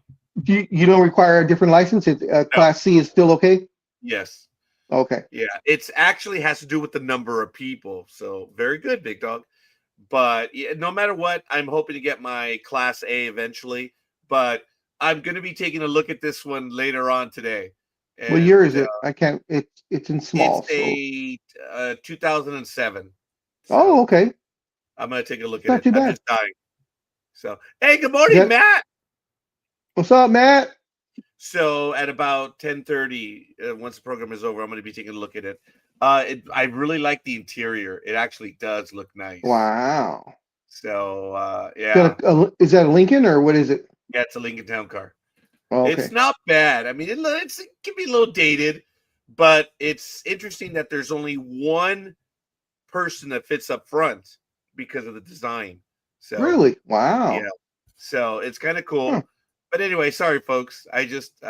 you don't require a different license. Class C is still okay. Yes. Okay. Yeah. It's actually has to do with the number of people. So very good, Big Dog. But yeah, no matter what, I'm hoping to get my Class A eventually. But I'm going to be taking a look at this one later on today. What year And is it? I can't. It's in it's small. So. a 2007. Oh, So okay. I'm going to take a look It's at not it. too I'm bad. just dying. So, hey, good Is morning, that, Matt. what's up, Matt? So at about 10:30, once the program is over, I'm going to be taking a look at it. I really like the interior. It actually does look nice. Wow. So yeah, Is that a Lincoln or what is it? yeah, it's a Lincoln Town car. Oh, It's okay. not bad. I mean, it can be a little dated, but it's interesting that there's only one person that fits up front because of the design. So Really? yeah, Wow. so it's kind of Huh. cool. But anyway, sorry folks. I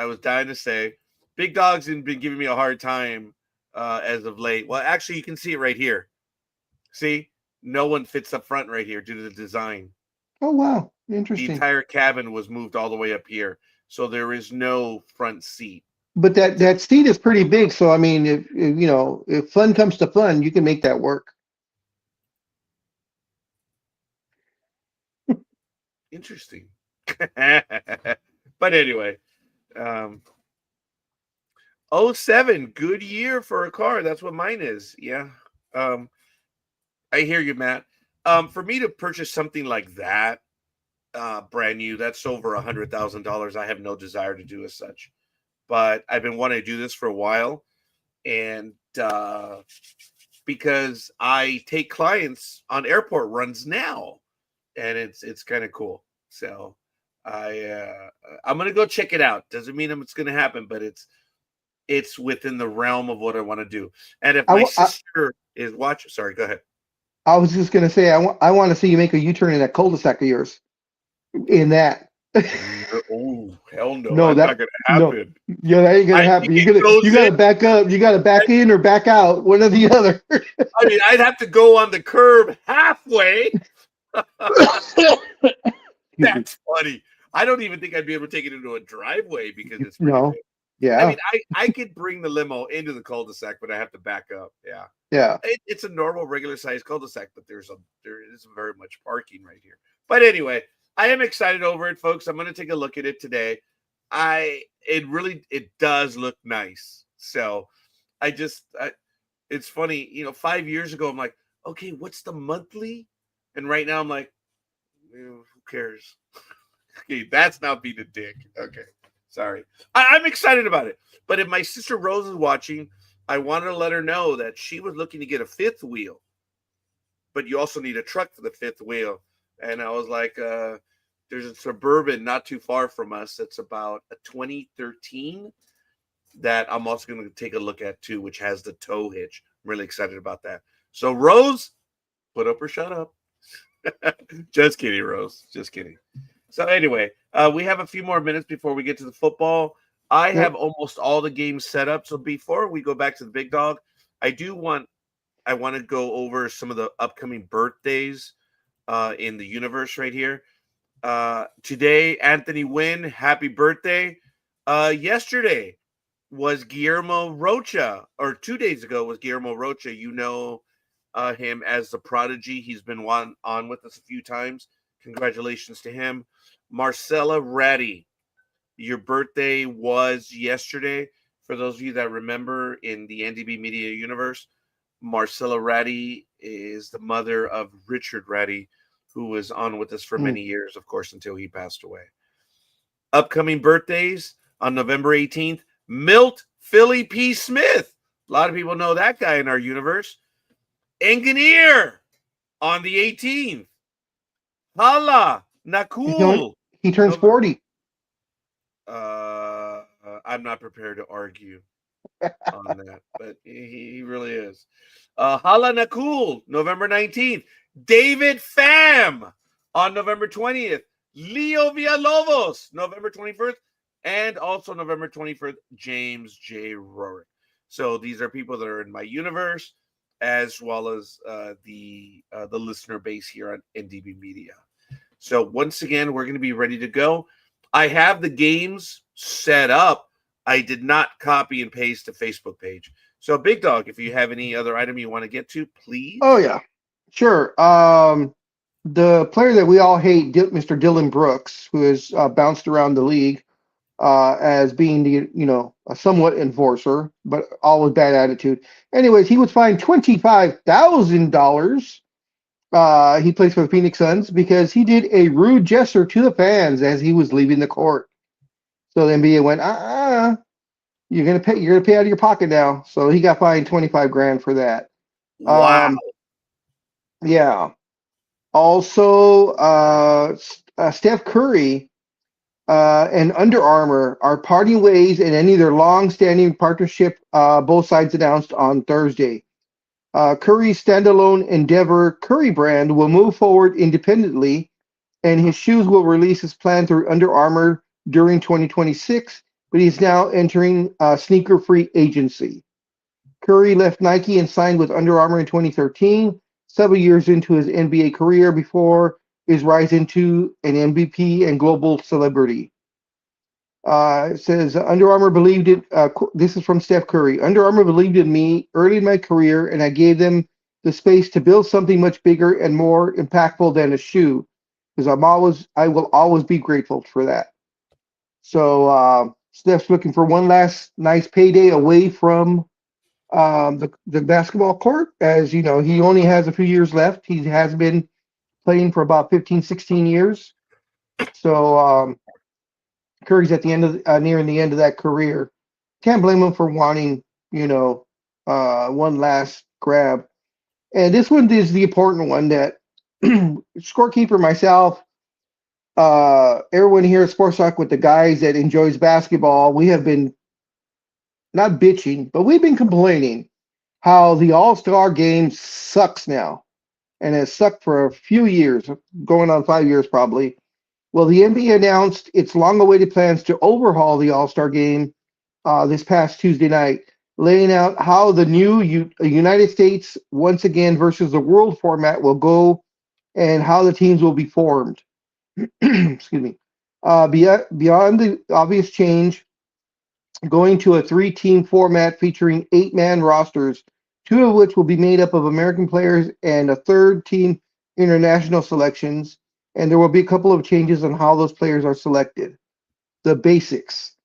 was dying to say, Big Dog's been giving me a hard time as of late. Well, actually, you can see it right here. See, no one fits up front right here due to the design. Oh, wow. The Interesting. entire cabin was moved all the way up here, so there is no front seat. But that seat is pretty big, so I mean, if you know, if fun comes to fun, you can make that work. Interesting. But anyway, um, '07, good year for a car. That's what mine is. Yeah. Um, I hear you, Matt. For me to purchase something like that, brand new, that's over $100,000. I have no desire to do as such. But I've been wanting to do this for a while, and because I take clients on airport runs now, and it's kind of cool. So I'm gonna go check it out. Doesn't mean it's gonna happen, but it's within the realm of what I want to do. And if I, my wa- I, sister is watching, sorry, go ahead. I was just gonna say, I want to see you make a U-turn in that cul-de-sac of yours. In that. No, oh hell no, No, that's not that gonna no. happen. Yeah, that ain't I gonna happen. think it goes You in. gotta back up. You gotta back in or back out, one or the other. I mean, I'd have to go on the curb halfway. Excuse me. That's funny. I don't even think I'd be able to take it into a driveway because it's pretty No. big. I Yeah. mean, I could bring the limo into the cul-de-sac, but I have to back up. Yeah. Yeah. It's a normal, regular sized cul-de-sac, but there isn't very much parking right here. But anyway, I am excited over it, folks. I'm going to take a look at it today. It does look nice. So it's funny, 5 years ago, I'm like, okay, what's the monthly? And right now I'm like, who cares? Okay, that's not being a dick. Okay, sorry. I'm excited about it. But if my sister Rose is watching, I wanted to let her know that she was looking to get a fifth wheel, but you also need a truck for the fifth wheel. And I was like, there's a Suburban not too far from us that's about a 2013 that I'm also going to take a look at too, which has the tow hitch. I'm really excited about that. So, Rose, put up or shut up. Just kidding, Rose. Just kidding. So anyway, we have a few more minutes before we get to the football. I have Yep. almost all the games set up. So before we go back to the big dog, I want to go over some of the upcoming birthdays in the universe right here. Today, Anthony Wynn, happy birthday. Yesterday was Guillermo Rocha, or 2 days ago was Guillermo Rocha. You know him as the prodigy. He's been on with us a few times. Congratulations to him. Marcella Ratty, your birthday was yesterday. For those of you that remember in the NDB Media universe, Marcella Ratty is the mother of Richard Ratty, who was on with us for Mm. many years, of course, until he passed away. Upcoming birthdays on November 18th, Milt Philly P. Smith. A lot of people know that guy in our universe. Engineer on the 18th. Hala He's going, Nakul. he turns November. 40. I'm not prepared to argue on that, but he really is. Hala Nakul, November 19th. David Pham on November 20th. Leo Villalobos, November 21st. And also November 21st, James J. Rorick. So these are people that are in my universe, as well as the listener base here on NDB Media. So once again, we're going to be ready to go. I have the games set up. I did not copy and paste the Facebook page. So Big Dog, if you have any other item you want to get to, please. Oh yeah. Sure. The player that we all hate, Mr. Dylan Brooks, who has bounced around the league as being the a somewhat enforcer, but all with bad attitude. Anyways, he was fined $25,000. He plays for the Phoenix Suns because he did a rude gesture to the fans as he was leaving the court. So the NBA went, you're gonna pay. You're gonna pay out of your pocket now. So he got fined 25 grand for that. Wow. Yeah. Also, Steph Curry and Under Armour are parting ways and ending their long-standing partnership. Both sides announced on Thursday. Curry's standalone Endeavor Curry brand will move forward independently, and his shoes will release his plan through Under Armour during 2026, but he's now entering sneaker free agency. Curry left Nike and signed with Under Armour in 2013, several years into his NBA career before his rise into an MVP and global celebrity. It says Under Armour believed it. This is from Steph Curry. Under Armour believed in me early in my career, and I gave them the space to build something much bigger and more impactful than a shoe. Because I will always be grateful for that. So Steph's looking for one last nice payday away from the basketball court. As you know, he only has a few years left. He has been playing for about 15, 16 years. So Curry's at the end of nearing the end of that career. Can't blame him for wanting, one last grab. And this one is the important one that scorekeeper myself, everyone here at Sports Talk with the guys that enjoys basketball, we have been not bitching, but we've been complaining how the All-Star game sucks now and has sucked for a few years, going on 5 years probably. Well, the NBA announced its long-awaited plans to overhaul the All-Star game this past Tuesday night, laying out how the new United States once again versus the world format will go and how the teams will be formed. Excuse me. Beyond the obvious change, going to a three-team format featuring eight-man rosters, two of which will be made up of American players and a third team international selections. And there will be a couple of changes on how those players are selected. The basics: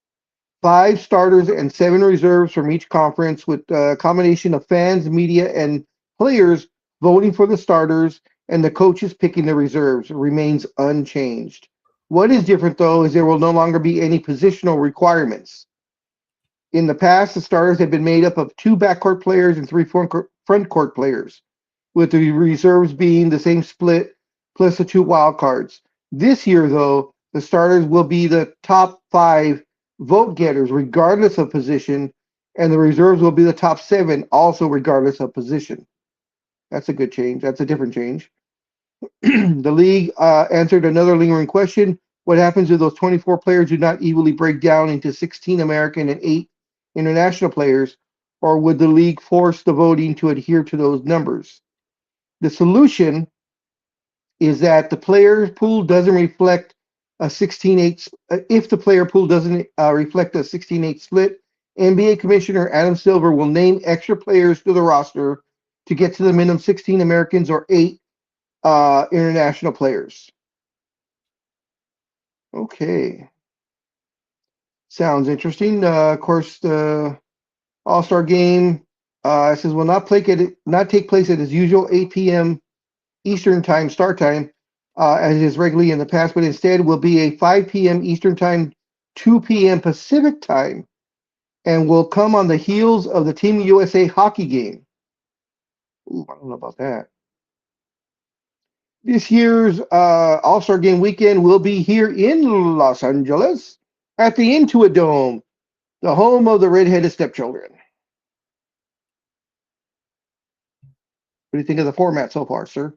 5 starters and 7 reserves from each conference, with a combination of fans, media, and players voting for the starters and the coaches picking the reserves remains unchanged. What is different, though, is there will no longer be any positional requirements. In the past, the starters have been made up of 2 backcourt players and 3 front court players, with the reserves being the same split plus the 2 wild cards. This year, though, the starters will be the top 5 vote getters, regardless of position, and the reserves will be the top 7, also regardless of position. That's a good change. That's a different change. The league answered another lingering question: what happens if those 24 players do not evenly break down into 16 American and 8 international players, or would the league force the voting to adhere to those numbers? The solution is that the player pool doesn't reflect a 16-8. If the player pool doesn't reflect a 16-8 split, NBA Commissioner Adam Silver will name extra players to the roster to get to the minimum 16 Americans or 8 international players. Okay. Sounds interesting. Of course, the All-Star game says will not take place at its usual 8 p.m. Eastern time start time, as it is regularly in the past, but instead will be a 5 p.m. Eastern time, 2 p.m. Pacific time, and will come on the heels of the Team USA hockey game. Ooh, I don't know about that. This year's All-Star Game weekend will be here in Los Angeles at the Intuit Dome, the home of the redheaded stepchildren. What do you think of the format so far, sir?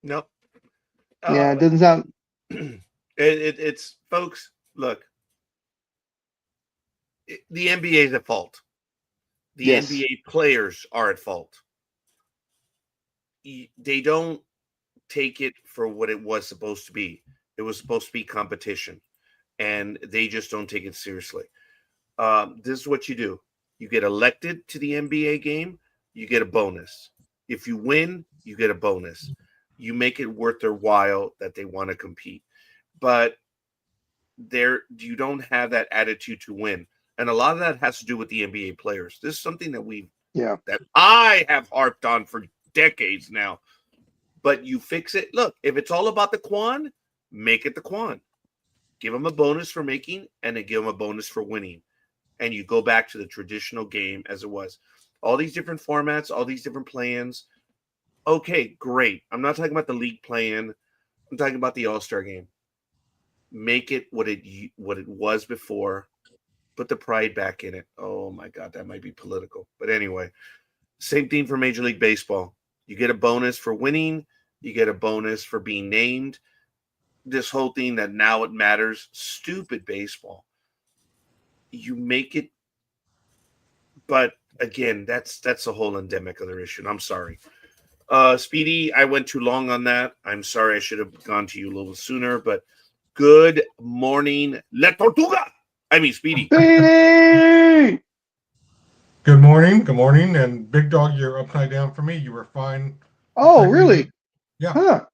Nope. Yeah, it doesn't sound. It's folks. Look, the NBA is at fault. The Yes. NBA players are at fault. They don't take it for what it was supposed to be. It was supposed to be competition, and they just don't take it seriously. This is what you do: you get elected to the NBA game, you get a bonus. If you win, you get a bonus. You make it worth their while that they want to compete. But you don't have that attitude to win. And a lot of that has to do with the NBA players. This is something that I have harped on for decades now. But you fix it. Look, if it's all about the Quan, make it the Quan. Give them a bonus for making, and then give them a bonus for winning. And you go back to the traditional game as it was. All these different formats, all these different plans. Okay, great. I'm not talking about the league plan. I'm talking about the All-Star game. Make it what it was before. Put the pride back in it. Oh my God, that might be political. But anyway, same thing for Major League Baseball. You get a bonus for winning. You get a bonus for being named. This whole thing that now it matters. Stupid baseball. You make it, but again, that's a whole endemic other issue. And I'm sorry. Speedy, I went too long on that. I'm sorry. I should have gone to you a little sooner, but good morning, La Tortuga. I mean, Speedy. Speedy! Good morning, and Big Dog, you're upside down for me. You were fine. Oh, really? Yeah. Huh.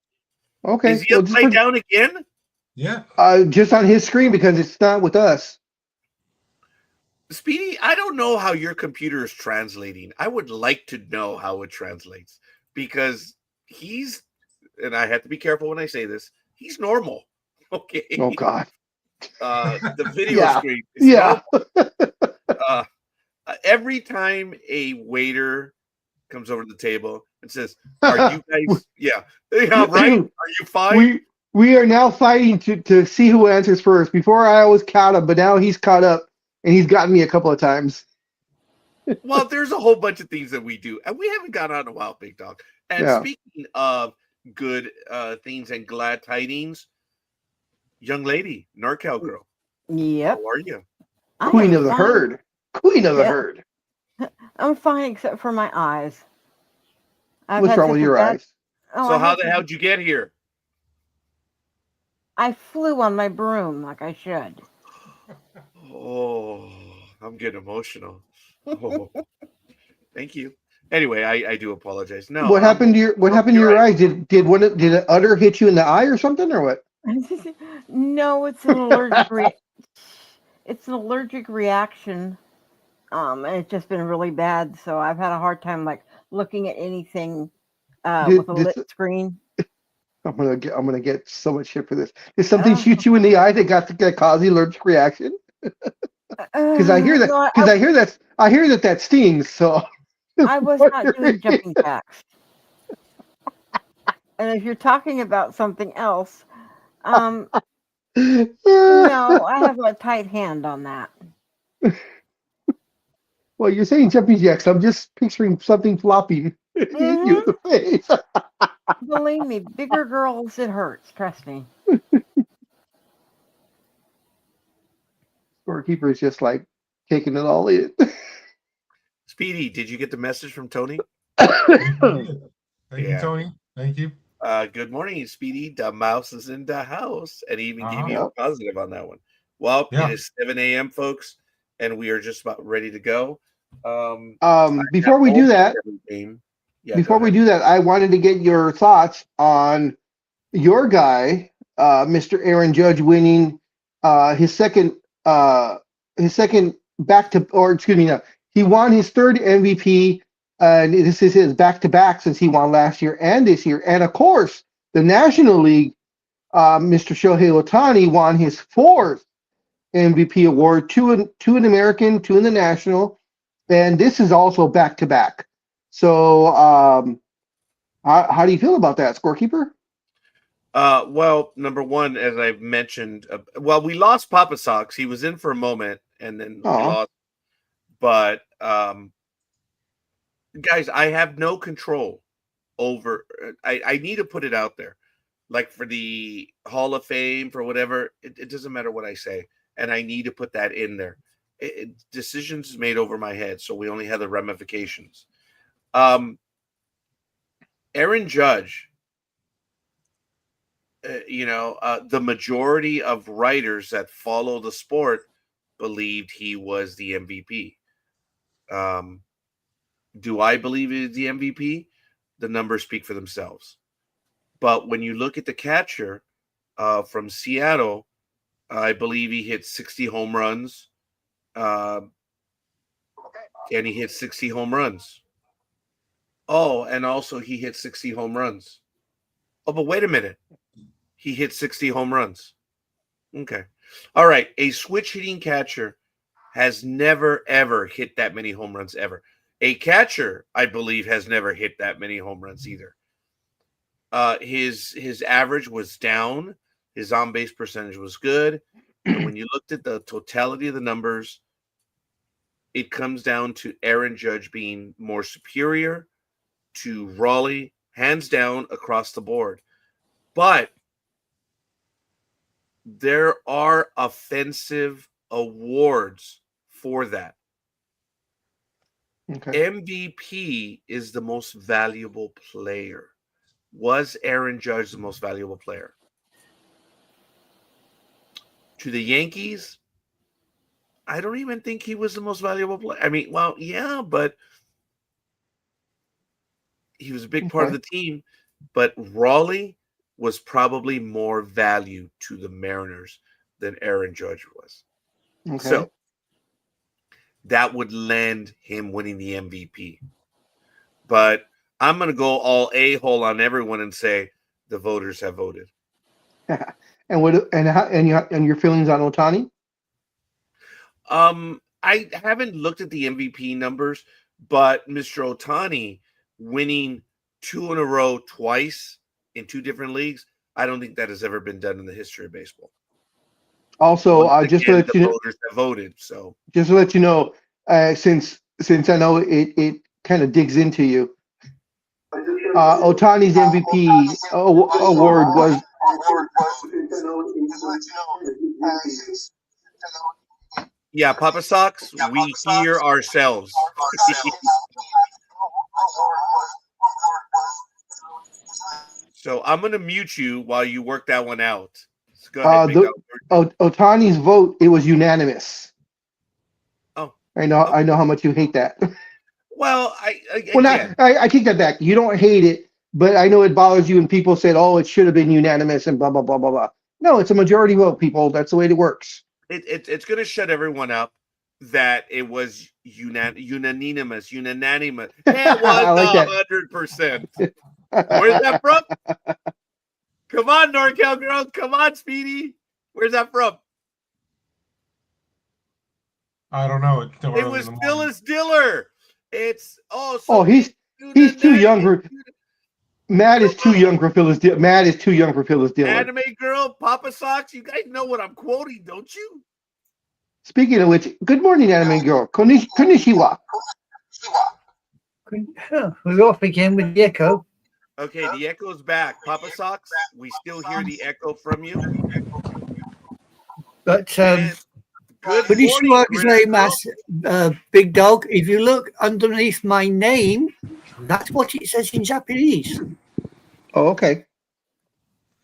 Okay. Is he upside down again? Yeah. Just on his screen because it's not with us. Speedy, I don't know how your computer is translating. I would like to know how it translates because he's, and I have to be careful when I say this, he's normal. Okay. Oh, God. The video Yeah. screen is normal. Every time a waiter comes over to the table and says, "Are you guys? Yeah, right? Are you fine?" We are now fighting to see who answers first. Before I always caught him, but now he's caught up and he's gotten me a couple of times. Well, there's a whole bunch of things that we do, and we haven't got on in a while, Big Dog. And speaking of good things and glad tidings, young lady, NorCal girl. Yep. How are you? Queen of the herd. Queen of the herd. I'm fine except for my eyes. What's wrong with your eyes? Oh, so how the hell did you get here? I flew on my broom like I should. Oh, I'm getting emotional. Oh, thank you. Anyway, I do apologize. No. What happened to your eyes? Did an udder hit you in the eye or something or what? No, it's an allergic it's an allergic reaction. And it's just been really bad, so I've had a hard time like looking at anything with a lit screen. I'm gonna get so much shit for this. Did something shoot you in the eye that caused the allergic reaction? Because I hear that. Because I hear that stings. So I was not doing jumping jacks. And if you're talking about something else, no, I have a tight hand on that. Well, you're saying jumping jacks. I'm just picturing something floppy hit you in the face. Believe me, bigger girls, it hurts. Trust me. Scorekeeper is just like taking it all in. Speedy, did you get the message from Tony? Thank you, Tony. Thank you. Good morning, Speedy. The mouse is in the house, and he even gave you Yep. a positive on that one. Well, it is 7 a.m., folks, and we are just about ready to go. Before we do that, I wanted to get your thoughts on your guy, Mr. Aaron Judge, winning his second back to, or excuse me, no, he won his third MVP, and this is his back-to-back since he won last year and this year. And of course, the National League, Mr. Shohei Ohtani won his fourth MVP award, two in American, two in the National, and this is also back-to-back. So, how do you feel about that, Scorekeeper? Well, number one, as I've mentioned, we lost Papa Sox. He was in for a moment, and then we lost. But guys, I have no control over. I need to put it out there, like for the Hall of Fame, for whatever. It doesn't matter what I say, and I need to put that in there. Decisions made over my head, so we only have the ramifications. Aaron Judge. The majority of writers that follow the sport believed he was the MVP. Do I believe he's the MVP? The numbers speak for themselves. But when you look at the catcher from Seattle, I believe he hit 60 home runs. And he hit 60 home runs. Oh, and also he hit 60 home runs. Oh, but wait a minute. He hit 60 home runs. Okay. All right. A switch hitting catcher has never, ever hit that many home runs ever. A catcher, I believe, has never hit that many home runs either. His average was down. His on-base percentage was good. But when you looked at the totality of the numbers, it comes down to Aaron Judge being more superior to Raleigh, hands down across the board. But there are offensive awards for that. Okay. MVP is the most valuable player. Was Aaron Judge the most valuable player? To the Yankees, I don't even think he was the most valuable player. I mean, well, yeah, but he was a big part of the team. But Raleigh was probably more value to the Mariners than Aaron Judge was. Okay. So that would lend him winning the MVP. But I'm going to go all a-hole on everyone and say the voters have voted. And your feelings on Ohtani? I haven't looked at the MVP numbers, but Mr. Ohtani winning 2 in a row twice in 2 different leagues, I don't think that has ever been done in the history of baseball. Also, just to let you know, voters have voted. So just to let you know, since I know it kind of digs into you, Ohtani's MVP award was. Yeah, Papa Sox, we hear ourselves. So I'm going to mute you while you work that one out. So go ahead, Big Dog. Ohtani's vote, it was unanimous. Oh, I know how much you hate that. Well, I take that back. You don't hate it, but I know it bothers you when people said, "Oh, it should have been unanimous," and blah blah blah blah blah. No, it's a majority vote, people. That's the way it works. It's going to shut everyone up that it was unanimous. Yeah, it was 100%. Where's that from? Come on, NorCal girl. Come on, Speedy. Where's that from? I don't know. It was Phyllis Diller. It's he's too young for. Matt is too young for Phyllis Diller. Matt is too young for Phyllis Diller. Anime girl, Papa Sox. You guys know what I'm quoting, don't you? Speaking of which, good morning, anime girl. Konnichiwa. We're off again with the echo. Okay, the echo's back. Papa Sox, we still hear the echo from you. But Konnichiwa gozaimasu, Big Dog. If you look underneath my name, that's what it says in Japanese. Oh, okay.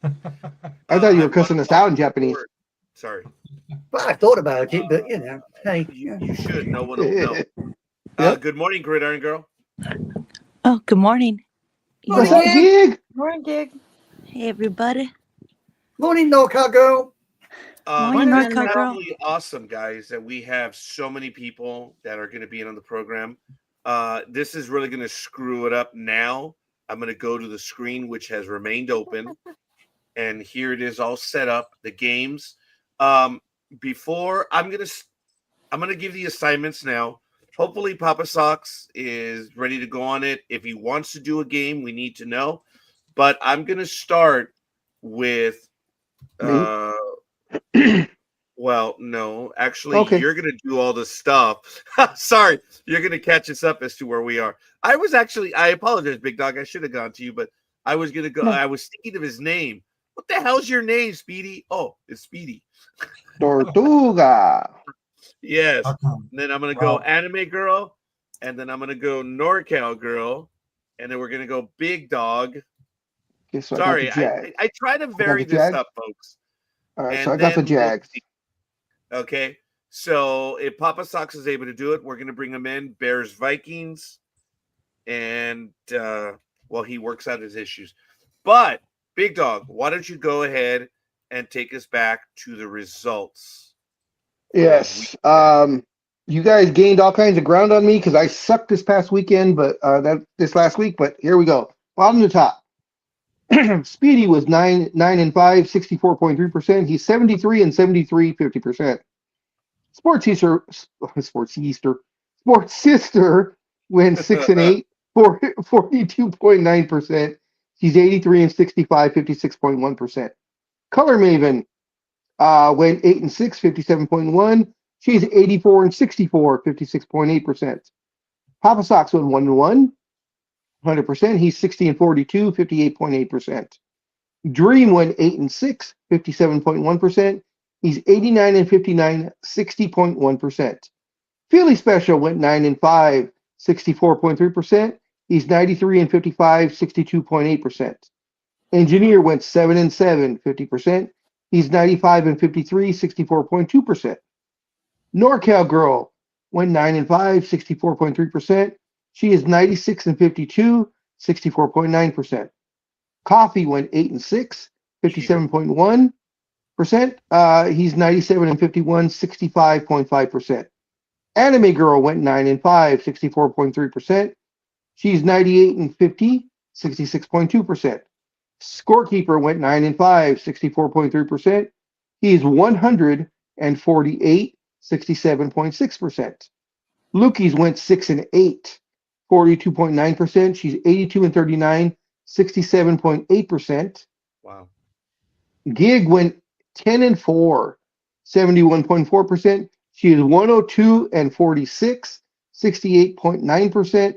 I thought you were cussing us out in Japanese. Sorry. Well, I thought about it, but hey. You should. No one will know. Good morning, Gridiron Girl. Oh, good morning. What's up, Gig? Morning, Gig. Hey, everybody. Morning, NorCal girl. Morning, it's NorCal girl. absolutely awesome, guys, that we have so many people that are going to be in on the program. This is really going to screw it up now. I'm going to go to the screen, which has remained open. And here it is all set up, the games. Before I'm going to give the assignments now. Hopefully Papa Sox is ready to go on it. If he wants to do a game, we need to know. But I'm going to start with well, no. Actually, Okay. You're going to do all the stuff. Sorry. You're going to catch us up as to where we are. I apologize, Big Dog. I should have gone to you, but I was going to go. No. I was thinking of his name. What the hell's your name, Speedy? Oh, it's Speedy. Tortuga. Yes. Okay. And then I'm going to go Anime Girl. And then I'm going to go NorCal Girl. And then we're going to go Big Dog. Okay, so Sorry. I try to vary this up, folks. All right, And so I got the then Jags. Okay. So if Papa Sox is able to do it, we're going to bring him in. Bears, Vikings. And while he works out his issues. But Big Dog, why don't you go ahead and take us back to the results? Yes. You guys gained all kinds of ground on me because I sucked this past weekend, but this last week. But here we go. Bottom to top. Speedy was 9-5, 64.3%. He's 73 and 73, 50%. Sports Sister went 6-8, 42.9%. She's 83 and 65, 56.1%. Color Maven went 8-6, 57.1. She's 84-64, 56.8%. Papa Sox went 1-1, 100%. He's 60-42, 58.8%. Dream went 8-6, 57.1%. He's 89-59, 60.1%. Philly Special went 9-5, 64.3%. He's 93-55, 62.8%. Engineer went 7-7, 50%. He's 95-53, 64.2%. NorCal Girl went 9-5, 64.3%. She is 96-52, 64.9%. Coffee went 8-6, 57.1%. He's 97-51, 65.5%. Anime Girl went 9-5, 64.3%. She's 98-50, 66.2%. Scorekeeper went 9-5, 64.3%. He's 148, 67.6%. Lukey's went 6-8, 42.9%. She's 82-39, 67.8%. Wow. Gig went 10-4, 71.4%. She is 102-46, 68.9%.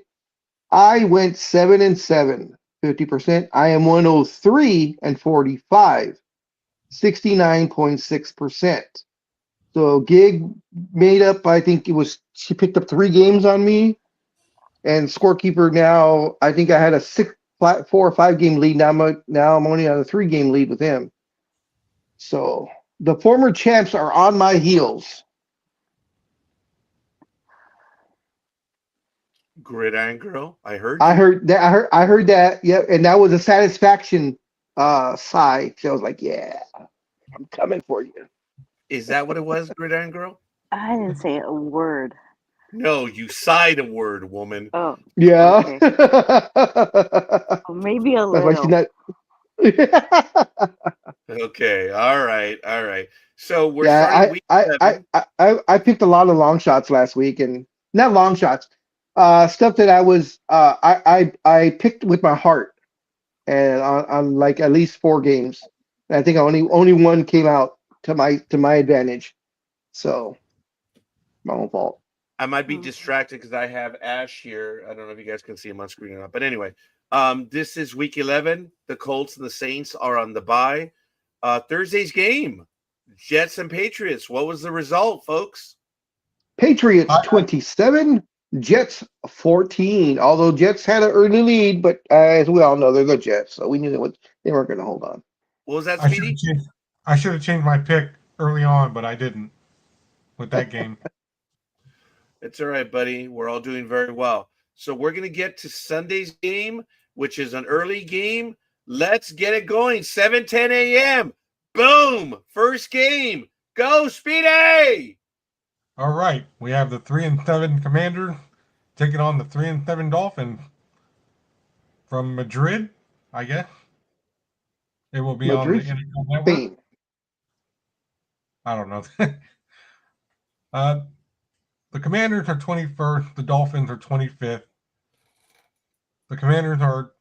I went 7-7, 50%. I am 103-45, 69.6%. So Gig made up, I think she picked up 3 games on me. And Scorekeeper now, I think I had a 4 or 5 game lead. Now I'm only on a 3 game lead with him. So the former champs are on my heels. Gridiron Girl, I heard. I heard that. Yep, and that was a satisfaction sigh. So I was like, yeah, I'm coming for you. Is that what it was, Gridiron Girl? I didn't say a word. No, you sighed a word, woman. Oh, Yeah. okay. Maybe a That's why she's little. not. Okay, all right. So we're Yeah, starting week 7. I picked a lot of long shots last week, and not long shots, stuff that I was I picked with my heart, and on like at least 4 games. And I think only one came out to my advantage, so my own fault. I might be distracted because I have Ash here. I don't know if you guys can see him on screen or not. But anyway, this is week 11. The Colts and the Saints are on the bye. Thursday's game, Jets and Patriots. What was the result, folks? Patriots 27, Jets 14. Although Jets had an early lead, but as we all know, they're the Jets, so we knew they weren't going to hold on. What was that, I Speedy? should have changed my pick early on, but I didn't with that game. It's all right, buddy. We're all doing very well. So we're going to get to Sunday's game, which is an early game. Let's get it going. 7:10 a.m. Boom. First game. Go, Speedy. All right, we have the 3-7 Commander taking on the 3-7 Dolphin from Madrid, I guess. It will be Madrid, on the NFL Network. Spain. I don't know. The Commanders are 21st. The Dolphins are 25th. The Commanders are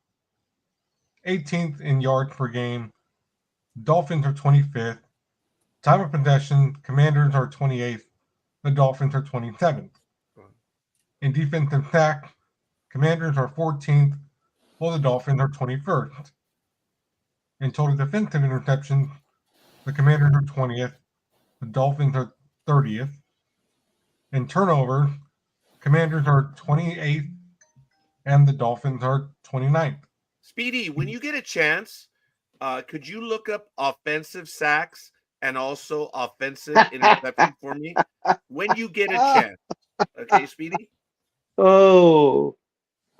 18th in yards per game. Dolphins are 25th. Time of possession, Commanders are 28th. The Dolphins are 27th. In defensive sack, Commanders are 14th, while the Dolphins are 21st. In total defensive interceptions, the Commanders are 20th. The Dolphins are 30th. In turnovers, Commanders are 28th, and the Dolphins are 29th. Speedy, when you get a chance, could you look up offensive sacks and also offensive interception for me? When you get a chance. Okay, Speedy? Oh.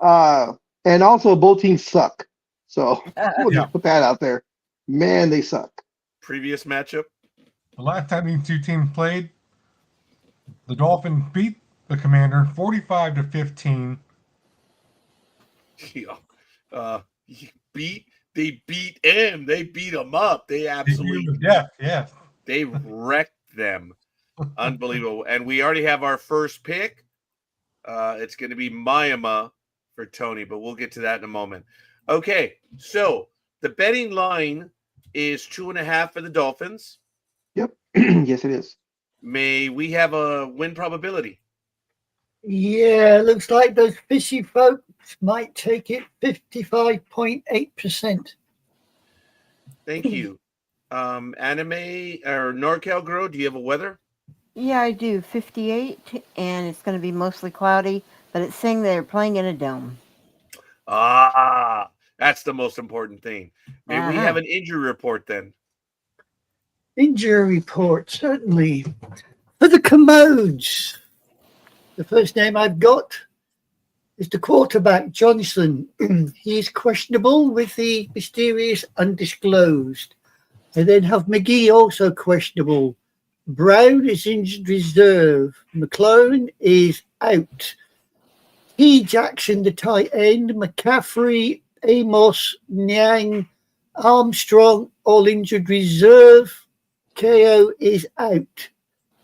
And also both teams suck. So we'll just put that out there. Man, they suck. Previous matchup? The last time these two teams played, the Dolphins beat the Commanders 45-15. Yeah. They beat him. They beat him up. They absolutely Yes. They wrecked them. Unbelievable. And we already have our first pick. It's going to be Miami for Tony, but we'll get to that in a moment. Okay, so the betting line is 2.5 for the Dolphins. Yep. Yes, it is. May we have a win probability? Yeah, looks like those fishy folks might take it 55.8%. Thank you. Anime or NorCal Grow, do you have a weather? Yeah, I do. 58, and it's going to be mostly cloudy, but it's saying they're playing in a dome. Ah, that's the most important thing. May we have Uh-huh. an injury report then? Injury report, certainly. For the Commodes, the first name I've got is the quarterback, Johnson. He is questionable with the mysterious undisclosed. I then have McGee also questionable. Brown is injured reserve. McClone is out. T. Jackson, the tight end. McCaffrey, Amos, Nyang, Armstrong, all injured reserve. KO is out.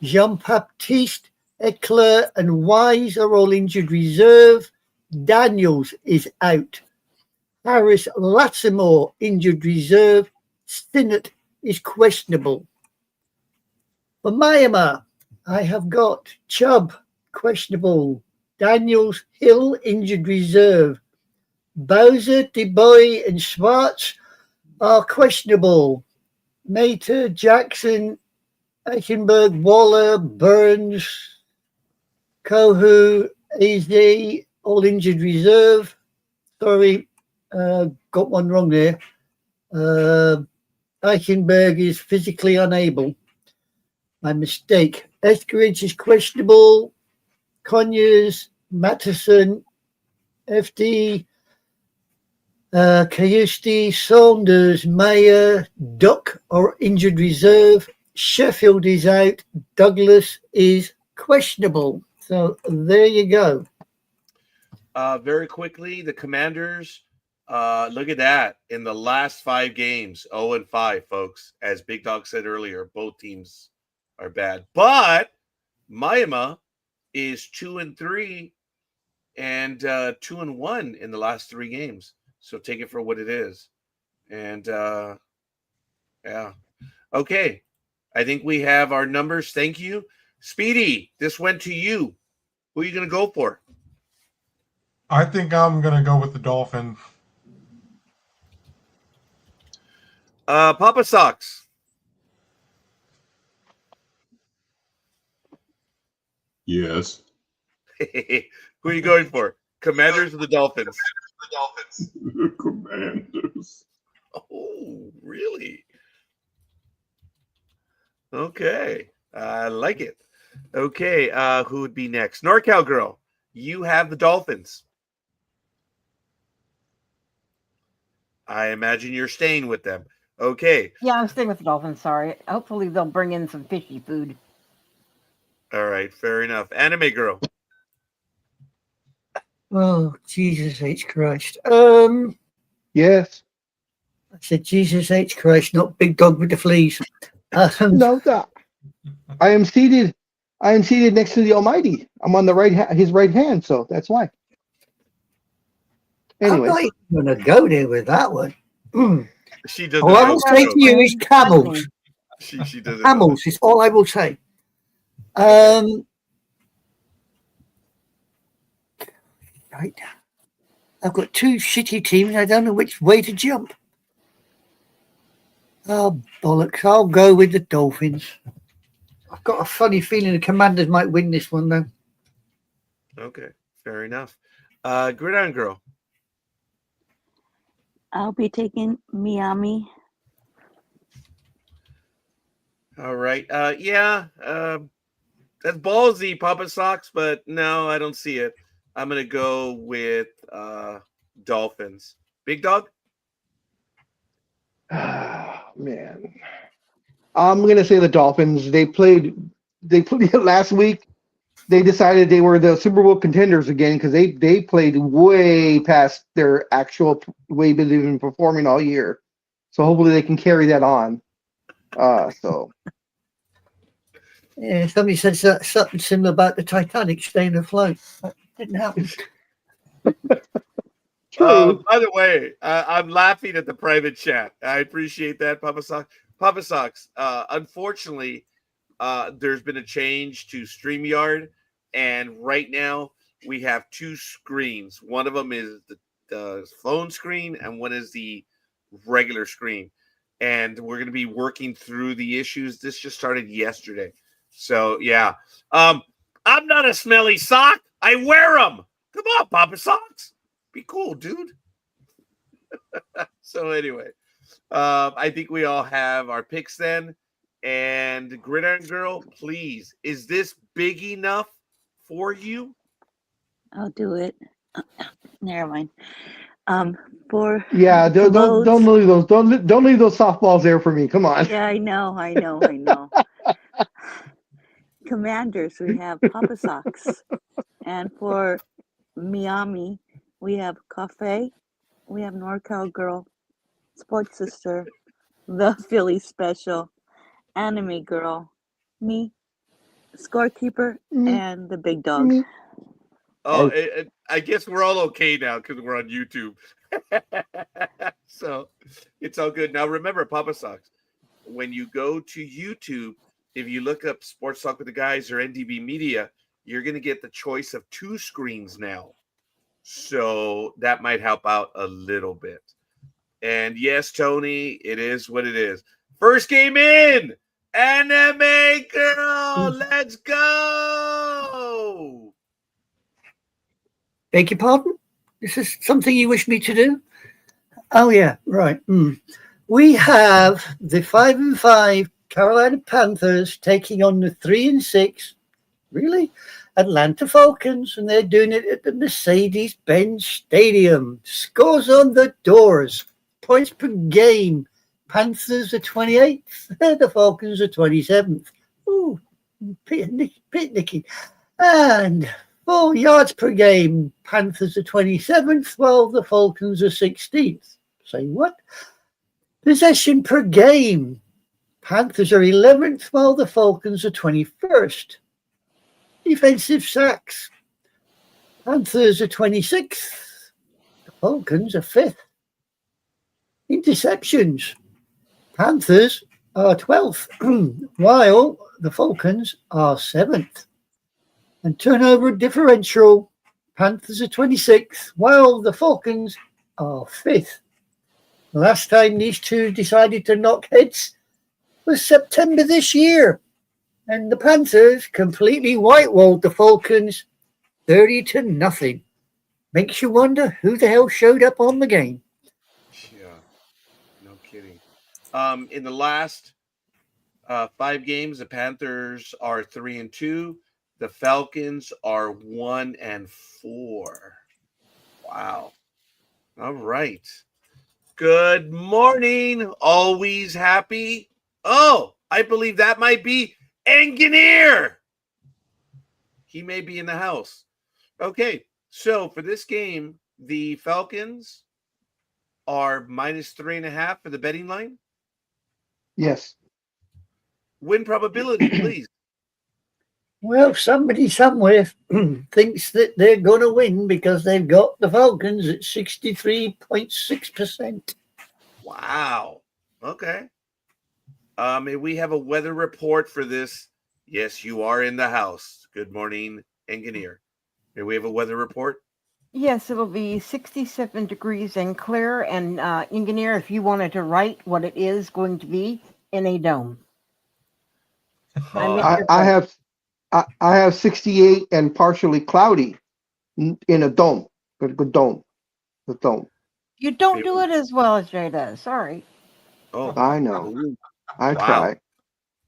Jean-Baptiste, Eckler, and Wise are all injured reserve. Daniels is out. Harris Lattimore, injured reserve. Stinnett is questionable. For Myanmar, I have got Chubb, questionable. Daniels, Hill, injured reserve. Bowser, DeBoy, and Schwartz are questionable. Mater, Jackson, Eichenberg, Waller, Burns, Kohu, AZ, all injured reserve. Sorry, got one wrong there. Eichenberg is physically unable. My mistake. Eskridge is questionable. Conyers, Matteson, FD, Cayusti, Saunders, Mayer, Duck are injured reserve. Sheffield is out. Douglas is questionable. So there you go. Very quickly, the Commanders, look at that. In the last 5 games, 0-5, folks. As Big Dog said earlier, both teams are bad. But Miami is 2-3 and 2-1 in the last 3 games. So take it for what it is. And yeah. Okay. I think we have our numbers. Thank you. Speedy, this went to you. Who are you going to go for? I think I'm going to go with the Dolphins. Papa Sox. Yes. Who are you going for? Commanders or the Dolphins? The Commanders. Oh, really? Okay. I like it. Okay. Who would be next? NorCal Girl, you have the Dolphins. I imagine you're staying with them. Okay. Yeah, I'm staying with the Dolphins. Sorry. Hopefully they'll bring in some fishy food. All right. Fair enough. Anime Girl. Oh, Jesus H. Christ. Yes. I said Jesus H. Christ, not Big Dog with the fleas. No, I am seated. I am seated next to the Almighty. I'm on the his right hand, so that's why. Anyway, I'm not even going to go there with that one. She doesn't All I know. will say to you is camels. She doesn't know. Camels is all I will say. Right. I've got 2 shitty teams. I don't know which way to jump. Oh, bollocks. I'll go with the Dolphins. I've got a funny feeling the Commanders might win this one, though. Okay. Fair enough. Gridiron Girl. I'll be taking Miami. All right. Yeah. That's ballsy, Papa Sox, but no, I don't see it. I'm gonna go with Dolphins. Big Dog. Man, I'm gonna say the Dolphins. They played last week. They decided they were the Super Bowl contenders again because they played way past their actual way they've been performing all year. So hopefully they can carry that on. Yeah, somebody said something similar about the Titanic staying afloat. That didn't happen. True. By the way, I'm laughing at the private chat. I appreciate that, Papa Sox. Papa Sox, unfortunately, there's been a change to StreamYard, and right now we have two screens. One of them is the phone screen, and one is the regular screen. And we're going to be working through the issues. This just started yesterday. So, yeah. I'm not a smelly sock. I wear them. Come on, Papa Sox. Be cool, dude. So anyway, I think we all have our picks then. And Gridiron Girl, please, is this big enough for you? I'll do it. Never mind. For Yeah, don't votes. leave those don't leave those softballs there for me. Come on. Yeah, I know. Commanders, we have Papa Sox. And for Miami, we have Cafe, we have NorCal Girl, Sports Sister, the Philly Special, Anime Girl, me, Scorekeeper, Me, and the Big Dog. me. Oh, I guess we're all okay now because we're on YouTube. So it's all good. Now remember, Papa Sox, when you go to YouTube, if you look up Sports Talk with the Guys or NDB Media, you're going to get the choice of two screens now. So that might help out a little bit. And yes, Tony, it is what it is. First game in. Anime Girl, let's go. Beg your pardon? This is something you wish me to do? Oh, yeah, right. We have the 5-5 Carolina Panthers taking on the 3-6, really, Atlanta Falcons, and they're doing it at the Mercedes-Benz Stadium. Scores on the doors, points per game. Panthers are 28th, the Falcons are 27th. Ooh, picnicking. And 4 yards per game, Panthers are 27th, while the Falcons are 16th. Say what? Possession per game, Panthers are 11th, while the Falcons are 21st. Defensive sacks, Panthers are 26th, the Falcons are 5th. Interceptions, Panthers are 12th, while the Falcons are 7th. And turnover differential, Panthers are 26th, while the Falcons are 5th. Last time these two decided to knock heads was September this year, and the Panthers completely whitewalled the Falcons 30-0. Makes you wonder who the hell showed up on the game. Yeah, no kidding. In the last 5 games, the Panthers are 3-2. The Falcons are 1-4. Wow. All right. Good morning. Always happy. Oh, I believe that might be Engineer. He may be in the house. Okay. So for this game, the Falcons are -3.5 for the betting line. Yes. Win probability, please. Well, somebody somewhere thinks that they're going to win because they've got the Falcons at 63.6%. Wow. Okay. May we have a weather report for this? Yes, you are in the house. Good morning, Engineer. May we have a weather report? Yes, it'll be 67 degrees and clear. And Engineer, if you wanted to write what it is going to be in a dome. I have 68 and partially cloudy in a dome. Good dome. The dome. You don't do it as well as Jay does. Sorry. Oh, I know. I try.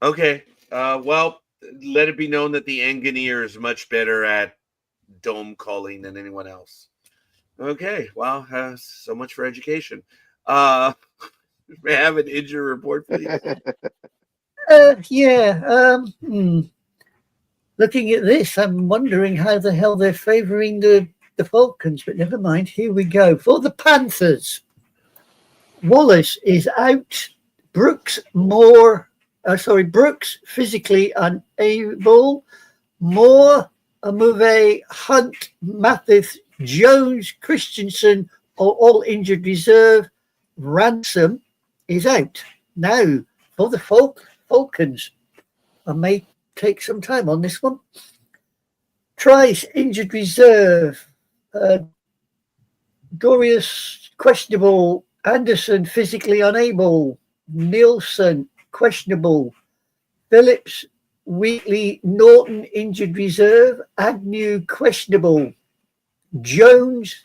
Okay. Well, let it be known that the Engineer is much better at dome calling than anyone else. Okay. Well, so much for education. May I have an injury report, please? Looking at this, I'm wondering how the hell they're favoring the Falcons, but never mind. Here we go. For the Panthers, Wallace is out. Brooks physically unable. Moore, Amuve, Hunt, Mathis, Jones, Christensen, all injured reserve. Ransom is out. Now, for the Falcons, I may take some time on this one. Trice, injured reserve. Dorius, questionable. Anderson, physically unable. Nielsen, questionable. Phillips, Wheatley, Norton, injured reserve. Agnew, questionable. Jones,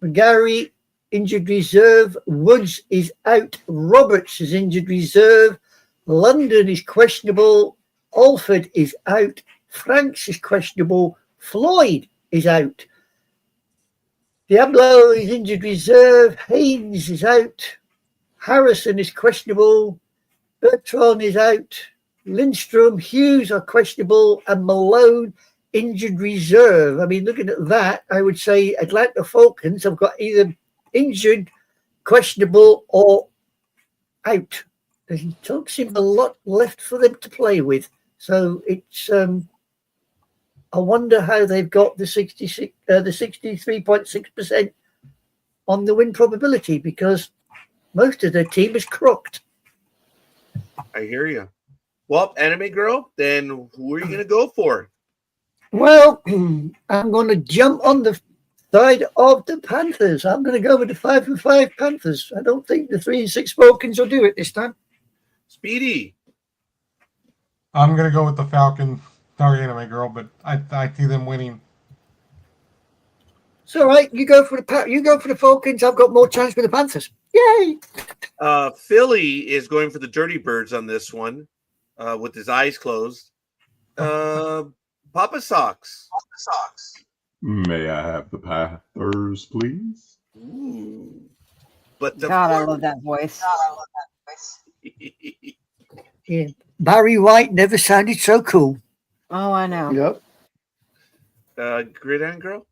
McGarry, injured reserve. Woods is out. Roberts is injured reserve. London is questionable. Alford is out. Franks is questionable. Floyd is out. Diablo is injured reserve. Haynes is out. Harrison is questionable. Bertrand is out. Lindstrom, Hughes are questionable, and Malone injured reserve. I mean, looking at that, I would say Atlanta Falcons have got either injured, questionable, or out. There don't seem a lot left for them to play with. So it's I wonder how they've got the 63.6% on the win probability, because most of their team is crocked. I hear you. Well, Anime Girl, then who are you going to go for? Well, I'm going to jump on the side of the Panthers. I'm going to go with the 5-5 Panthers. I don't think the 3-6 Falcons will do it this time. Speedy. I'm going to go with the Falcons. Sorry, Anime Girl, but I see them winning. It's all right. You go for the Falcons. I've got more chance with the Panthers. Yay! Philly is going for the Dirty Birds on this one, with his eyes closed. Papa Sox. May I have the Panthers, please? Ooh. But the God, I love that voice. Yeah. Barry White never sounded so cool. Oh, I know. Yep. Gridiron Girl.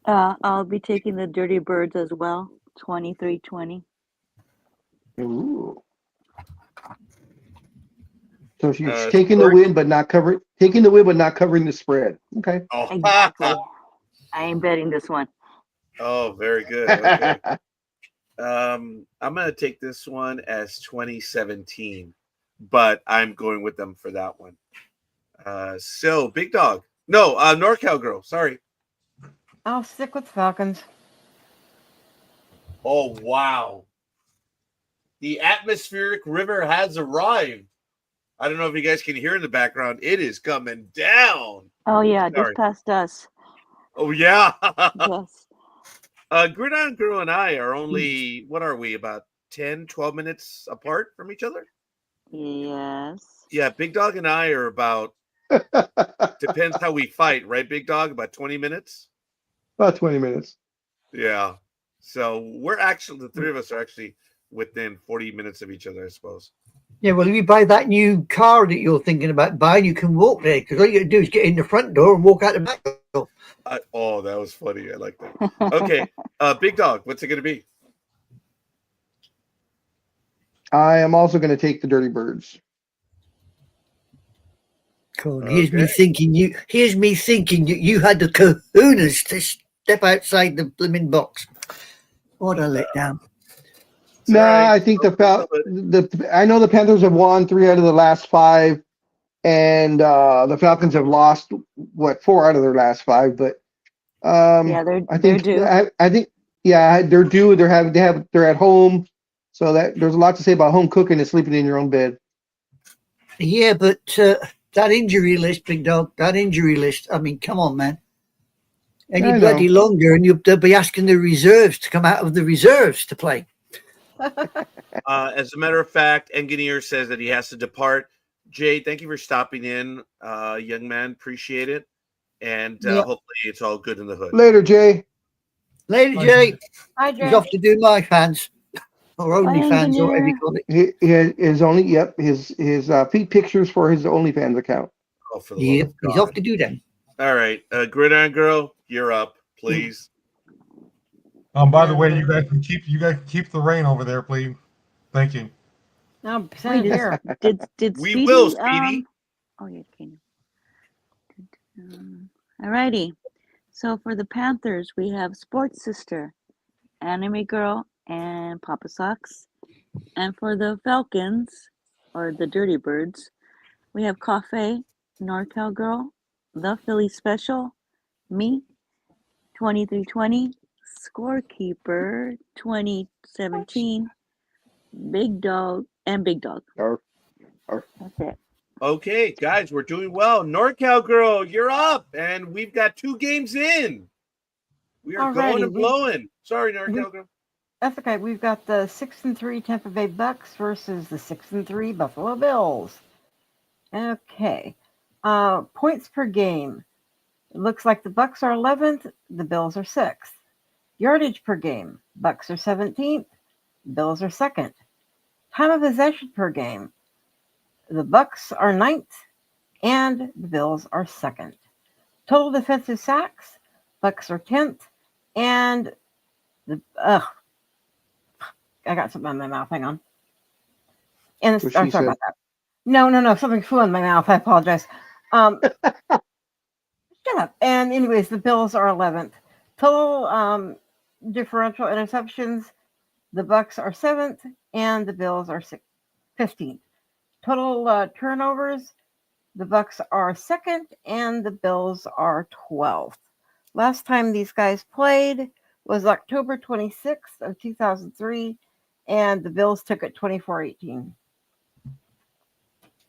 I'll be taking the Dirty Birds as well. 23-20. Ooh. So she's taking the win, but not covering. Taking the win, but not covering the spread. Okay. Oh, Exactly. I ain't betting this one. oh, very good. Okay. I'm gonna take this one as 2017, but I'm going with them for that one. So Big Dog. No, NorCal Girl. Sorry. I'll stick with Falcons. Oh wow. The atmospheric river has arrived. I don't know if you guys can hear in the background. It is coming down. Oh, yeah, Sorry. just past us. Oh yeah. Yes. Gridiron Girl and I are only, what are we, about 10, 12 minutes apart from each other? Yes. Yeah, Big Dog and I are about, depends how we fight, right, Big Dog? About 20 minutes? About 20 minutes. Yeah. So we're actually, the three of us are actually within 40 minutes of each other, I suppose. Yeah, well, if you buy that new car that you're thinking about buying, you can walk there, because all you got to do is get in the front door and walk out the back door. Oh, that was funny. I like that. Okay. Big Dog, what's it going to be? I am also going to take the Dirty Birds. Cool. Here's me thinking you had the kahunas to step outside the blooming box. What a letdown. Nah, right. I think I know the Panthers have won 3 out of the last 5, and the Falcons have lost 4 out of their last 5. But Yeah, they're due. I think they're due. They're at home, so that there's a lot to say about home cooking and sleeping in your own bed. Yeah, but that injury list, Big Dog, that injury list. I mean, come on, man. Any bloody longer, and they'll be asking the reserves to come out of the reserves to play. As a matter of fact, Engineer says that he has to depart. Jay, thank you for stopping in, young man. Appreciate it. And hopefully it's all good in the hood. Later, Jay. Later, Jay. Hi, Jay. He's off to do my fans. Or only fans, or whatever you call it. His feet pictures for his OnlyFans account. Oh, for the love of He's God. off to do them. All right. Gridiron Girl, you're up, please. By the way, you guys can keep the rain over there, please. Thank you. No, send it here. Did We Speedy, will, Speedy. oh, yeah, okay. All righty. So for the Panthers, we have Sports Sister, Anime Girl, and Papa Socks. And for the Falcons, or the Dirty Birds, we have Cafe, NorCal Girl, The Philly Special, me, 2320, Scorekeeper, 2017, Big Dog, and Big Dog. Arf. That's it. Okay, guys, we're doing well. NorCal Girl, you're up, and we've got 2 games in. We are going Alrighty, and blowing. Sorry, NorCal Girl. That's okay. We've got the 6-3 Tampa Bay Bucks versus the 6-3 Buffalo Bills. Okay. Points per game. It looks like the Bucks are 11th, the Bills are 6th. Yardage per game. Bucks are 17th, Bills are 2nd. Time of possession per game. The Bucks are 9th, and the Bills are 2nd. Total defensive sacks. Bucks are 10th, and the I got something in my mouth. Hang on. And What sorry she said. about that. No, something flew in my mouth. I apologize. Shut up. And anyways, the Bills are 11th. Total differential interceptions. The Bucks are 7th, and the Bills are 15th. Total turnovers. The Bucks are 2nd, and the Bills are 12th. Last time these guys played was October 26th of 2003, and the Bills took it 24-18.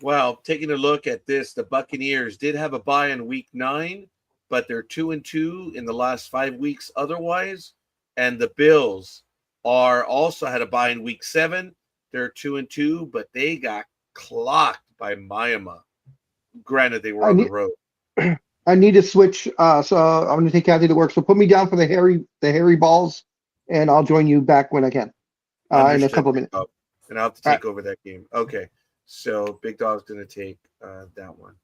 Well, taking a look at this, the Buccaneers did have a bye in week 9, but they're 2-2 in the last 5 weeks otherwise. And the Bills are also had a bye in week 7. They're 2-2, but they got clocked by Miami. Granted, they were on the road. I need to switch, so I'm going to take Kathy to work. So put me down for the hairy balls, and I'll join you back when I can in a couple of minutes. And I'll have to take over that game. Okay, so Big Dog's going to take that one.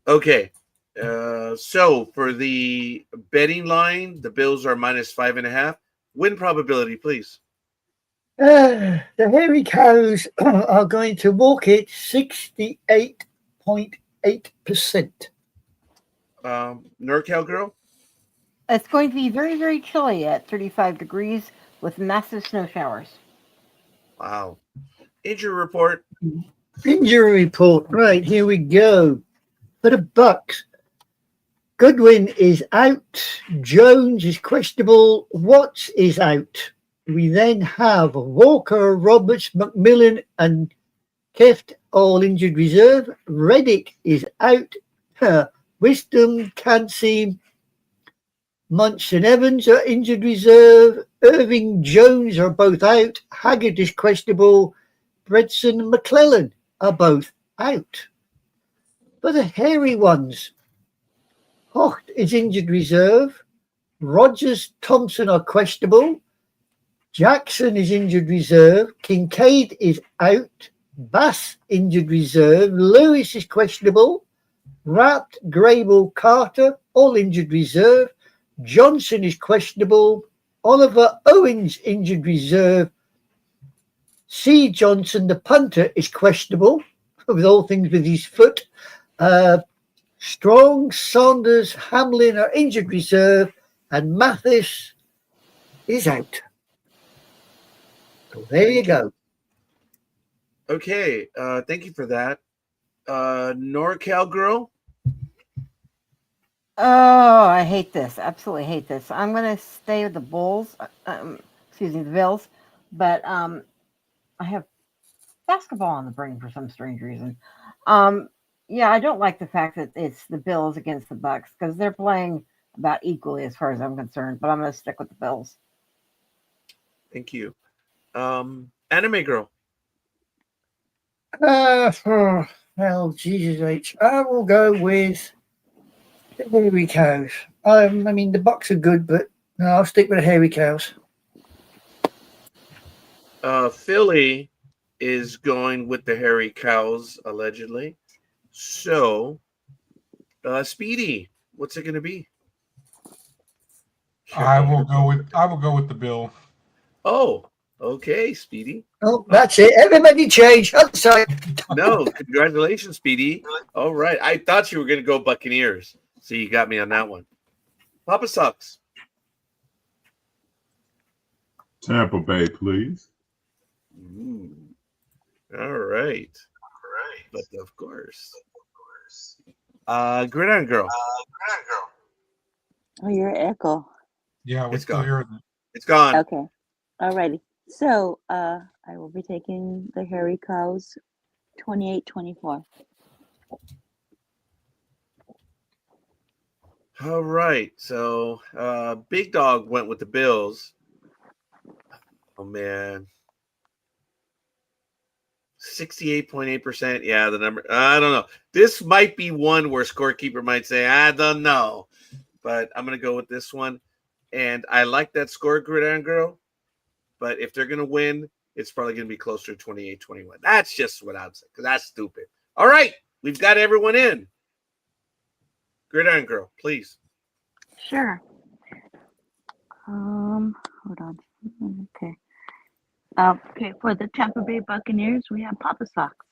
Okay, so for the betting line, the Bills are -5.5. Win probability, please. The Hairy Cows are going to walk it 68.8%. NorCal Girl? It's going to be very, very chilly at 35 degrees with massive snow showers. Wow. Injury report. Injury report. Right, here we go. For the Bucks, Goodwin is out. Jones is questionable. Watts is out. We then have Walker, Roberts, McMillan, and Keft all injured reserve. Reddick is out. Wisdom, Cansey, Munch and Evans are injured reserve. Irving, Jones are both out. Haggard is questionable. Bredson and McClellan are both out. For the hairy ones, Hocht is injured reserve. Rogers, Thompson are questionable. Jackson is injured reserve. Kincaid is out. Bass injured reserve. Lewis is questionable. Rapt, Grable, Carter all injured reserve. Johnson is questionable. Oliver Owens injured reserve. C. Johnson, the punter, is questionable with all things with his foot. Strong, Saunders, Hamlin are injured reserve, and Mathis is out. So there you go. Okay, thank you for that. NorCal Girl? Oh, I hate this. Absolutely hate this. I'm going to stay with the Bulls. The Bills. But I have basketball on the brain for some strange reason. Yeah, I don't like the fact that it's the Bills against the Bucks because they're playing about equally as far as I'm concerned. But I'm going to stick with the Bills. Thank you. Anime Girl? Well, Jesus H. I will go with the Hairy Cows. I mean, the Bucks are good, but no, I'll stick with the Hairy Cows. Philly is going with the Hairy Cows, allegedly. So, Speedy, what's it going to be? I will go with the Bill. Oh, Okay, Speedy. Oh, that's it. Everybody change. Outside. No, congratulations, Speedy. All right. I thought you were going to go Buccaneers. So you got me on that one. Papa Sucks. Tampa Bay, please. Ooh. All right. But of course. Gridiron Girl. Oh, you're echo. Yeah, we It's still gone. hear it. It's gone. Okay. Alrighty. So I will be taking the Hairy Cows 28-24. All right. So Big Dog went with the Bills. Oh, man. 68.8%. Yeah, the number. I don't know. This might be one where scorekeeper might say, I don't know. But I'm going to go with this one. And I like that score, Gridiron Girl. But if they're going to win, it's probably going to be closer to 28-21. That's just what I'd say, because that's stupid. All right. We've got everyone in. Gridiron Girl, please. Sure. Hold on. Okay. Okay, for the Tampa Bay Buccaneers, we have Papa Socks.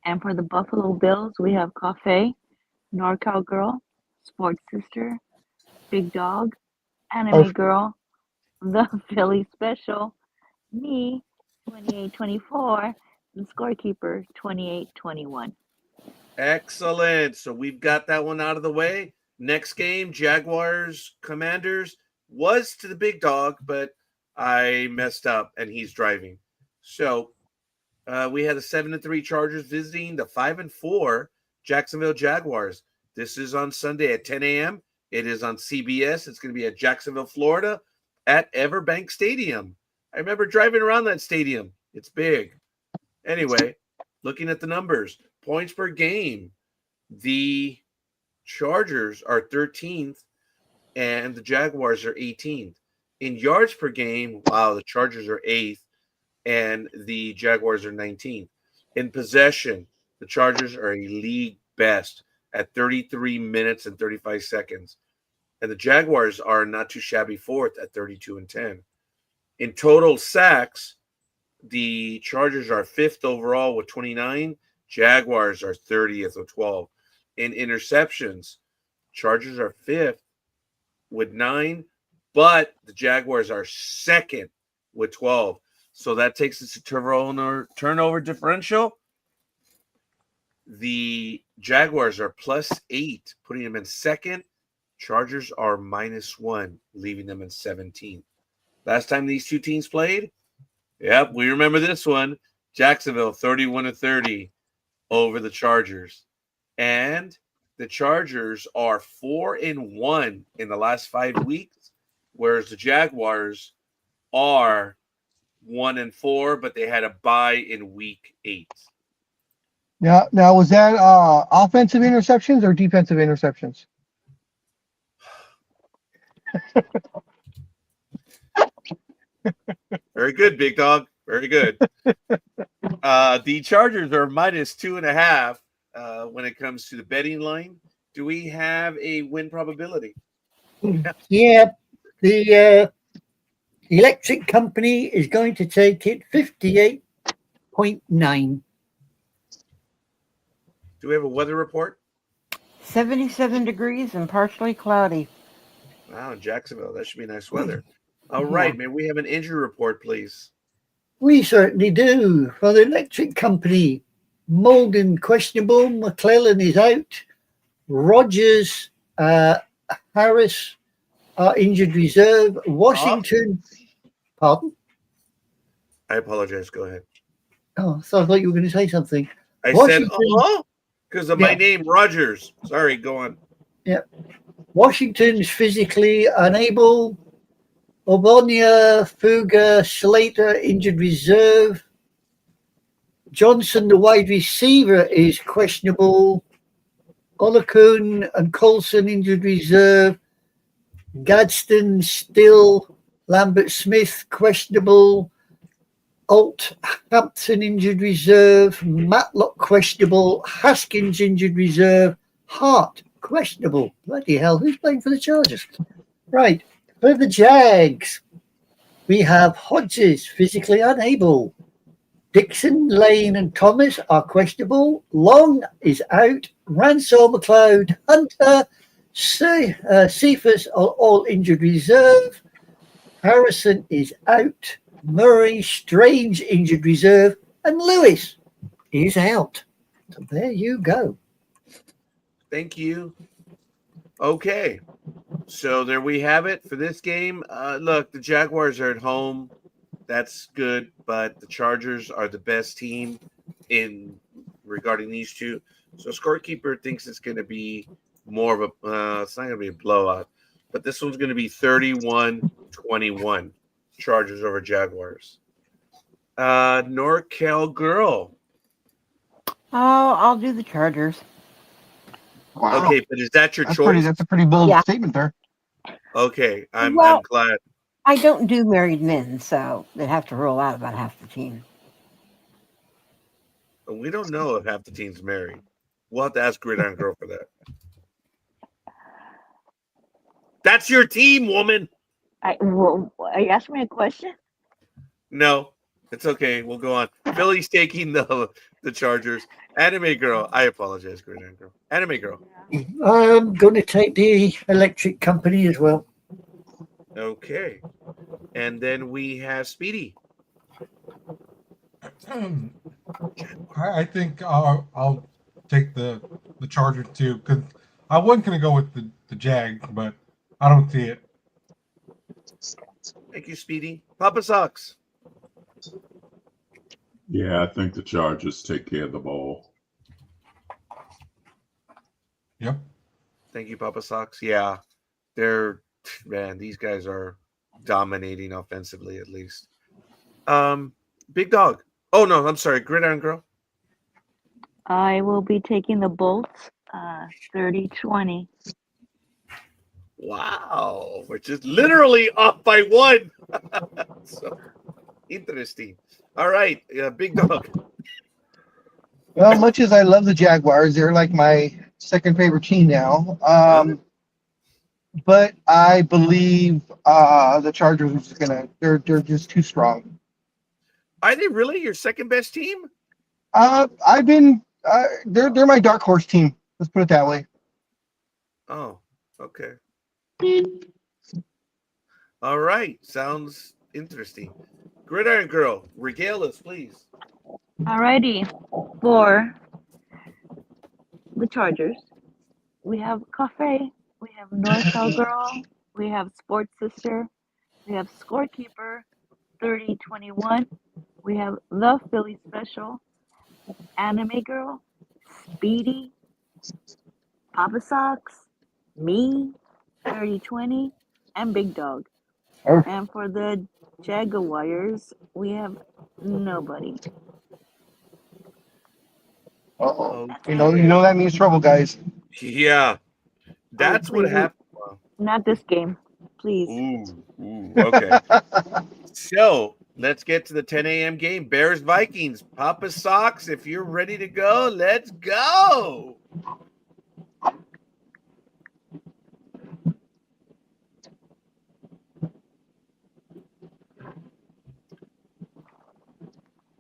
And for the Buffalo Bills, we have Cafe, NorCal Girl, Sports Sister, Big Dog, Anime Girl, the Philly Special, me, 28-24, and Scorekeeper, 28-21. Excellent. So we've got that one out of the way. Next game, Jaguars Commanders was to the Big Dog, but I messed up and he's driving. So we had the 7-3 Chargers visiting the 5-4 Jacksonville Jaguars. This is on Sunday at 10 a.m. It is on CBS. It's going to be at Jacksonville, Florida at Everbank Stadium. I remember driving around that stadium. It's big. Anyway, looking at the numbers, points per game, the Chargers are 13th and the Jaguars are 18th. In yards per game, wow, the Chargers are 8th and the Jaguars are 19th. In possession, the Chargers are a league best at 33 minutes and 35 seconds. And the Jaguars are not too shabby fourth at 32-10. In total sacks, the Chargers are 5th overall with 29. Jaguars are 30th with 12. In interceptions, Chargers are 5th with 9, but the Jaguars are 2nd with 12. So that takes us to turnover differential. The Jaguars are +8, putting them in 2nd. Chargers are -1, leaving them in 17th. Last time these two teams played, yep, we remember this one. Jacksonville 31-30 over the Chargers. And the Chargers are 4-1 in the last 5 weeks, whereas the Jaguars are 1-4, but they had a bye in week 8. Now, was that offensive interceptions or defensive interceptions? Very good, Big Dog. Very good. The Chargers are -2.5 when it comes to the betting line. Do we have a win probability? Yeah, the electric company is going to take it 58.9. Do we have a weather report? 77 degrees and partially cloudy. Wow, in Jacksonville. That should be nice weather. All right, may we have an injury report, please? We certainly do. For the electric company, Morgan questionable, McClellan is out, Rogers, Harris are injured reserve, Washington. Pardon? I apologize. Go ahead. Oh, so I thought you were going to say something. I Washington, said, because of my name, Rogers. Sorry, go on. Yeah. Washington's physically unable. Obonia, Fuga, Slater, injured reserve. Johnson, the wide receiver, is questionable. Olakun and Colson, injured reserve. Gadsden, still. Lambert Smith, questionable. Alt, Hampton, injured reserve. Matlock, questionable. Haskins, injured reserve. Hart, questionable. Bloody hell, who's playing for the Chargers? Right. For the Jags, We have Hodges, physically unable. Dixon, Lane, and Thomas are questionable. Long is out. Ransell, McLeod, Hunter, Cephas are all injured reserve. Harrison is out. Murray, Strange, injured reserve. And Lewis is out. So there you go. Thank you. Okay. So there we have it for this game. Look, the Jaguars are at home. That's good, but the Chargers are the best team in regarding these two. So scorekeeper thinks it's going to be more of a it's not going to be a blowout, but this one's going to be 31-21 Chargers over Jaguars. NorCal girl. Oh, I'll do the Chargers. Wow. Okay, but is that your That's choice? that's a pretty bold Yeah. statement there. Okay, I'm Well- glad. I don't do married men, so they have to rule out about half the team. We don't know if half the team's married. We'll have to ask Gridiron Girl for that. That's your team, woman. Are you asking me a question? No, it's okay. We'll go on. Philly's taking the Chargers. Anime Girl. I apologize, Gridiron Girl. Anime Girl. I'm going to take the electric company as well. Okay. And then we have Speedy. I think I'll take the Chargers too, because I wasn't going to go with the Jag, but I don't see it. Thank you, Speedy. Papa Sox. Yeah, I think the Chargers take care of the ball. Yep. Thank you, Papa Sox. Yeah. These guys are dominating offensively at least. Big Dog. Oh no, I'm sorry, Gridiron Girl. I will be taking the Bolts, 30-20. Wow, which is literally off by one. So interesting. All right, Big Dog. Well, much as I love the Jaguars, they're like my second favorite team now. But I believe the Chargers are just they're just too strong. Are they really your second best team? I've been they're my dark horse team. Let's put it that way. Oh, okay. All right, sounds interesting. Gridiron Girl, regale us, please. Alrighty, for the Chargers, we have Cafe, we have NorCal Girl, we have Sports Sister, we have Scorekeeper, 30-21, we have The Philly Special, Anime Girl, Speedy, Papa Sox, me, 30-20, and Big Dog. Oh. And for the Jaguars, we have nobody. Uh-oh. Okay. You know that means trouble, guys. Yeah, that's what please. happened. Not this game, please. Ooh, okay. So let's get to the 10 a.m. game. Bears Vikings. Papa Sox, if you're ready to go, let's go.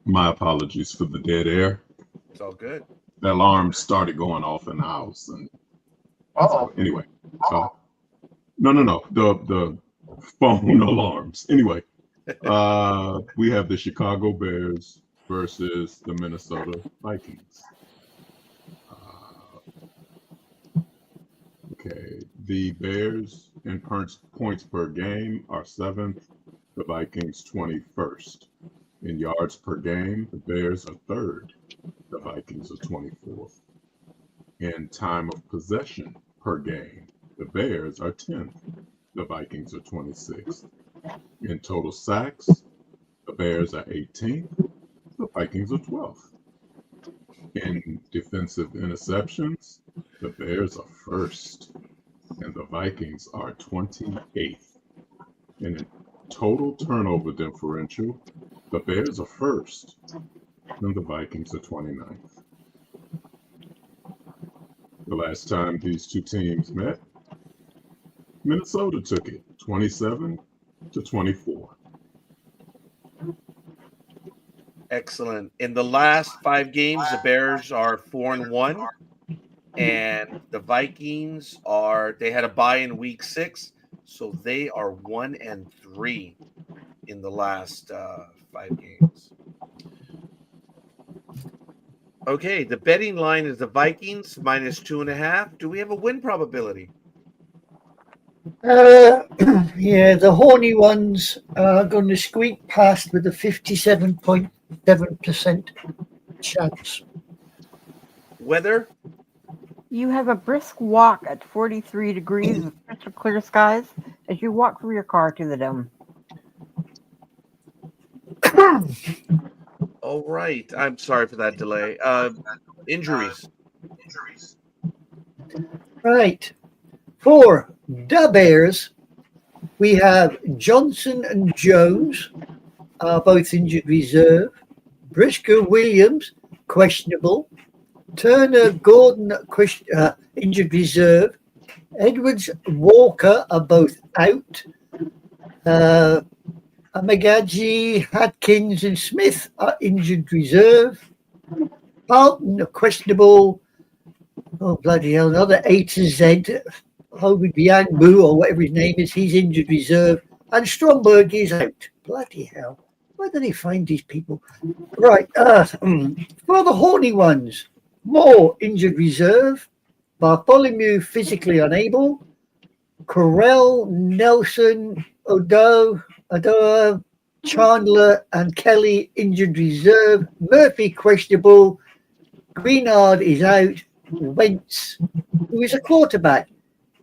My apologies for the dead air. It's all good. The alarm started going off in the house, and Uh-oh. anyway, no, the phone alarms. Anyway, we have the Chicago Bears versus the Minnesota Vikings. Okay, the Bears in points per game are 7th, the Vikings 21st. In yards per game, the Bears are 3rd, the Vikings are 24th. In time of possession per game, the Bears are 10th, the Vikings are 26th. In total sacks, the Bears are 18th, the Vikings are 12th. In defensive interceptions, the Bears are 1st, and the Vikings are 28th. And in total turnover differential, the Bears are 1st, and the Vikings are 29th. The last time these two teams met, Minnesota took it 27-24. Excellent. In the last 5 games, the Bears are 4-1, and the Vikings they had a bye in week 6, so they are 1-3 in the last 5 games. Okay, the betting line is the Vikings -2.5. Do we have a win probability? Yeah, the horny ones are going to squeak past with a 57.7% chance. Weather? You have a brisk walk at 43 degrees with crystal clear skies as you walk from your car to the dome. All right. I'm sorry for that delay. Injuries. Right. For the Bears, we have Johnson and Jones are both injured reserve. Briscoe Williams, questionable. Turner Gordon, injured reserve. Edwards Walker are both out. Amagaji, Hatkins, and Smith are injured reserve. Carlton, questionable. Oh, bloody hell, another A to Z. Hobie Biangbu, or whatever his name is, he's injured reserve. And Stromberg is out. Bloody hell. Where do they find these people? Right. For the horny ones, Moore injured reserve. Bartholomew physically unable. Corell, Nelson, Odoa, Chandler, and Kelly injured reserve. Murphy questionable. Greenard is out. Wentz, who is a quarterback,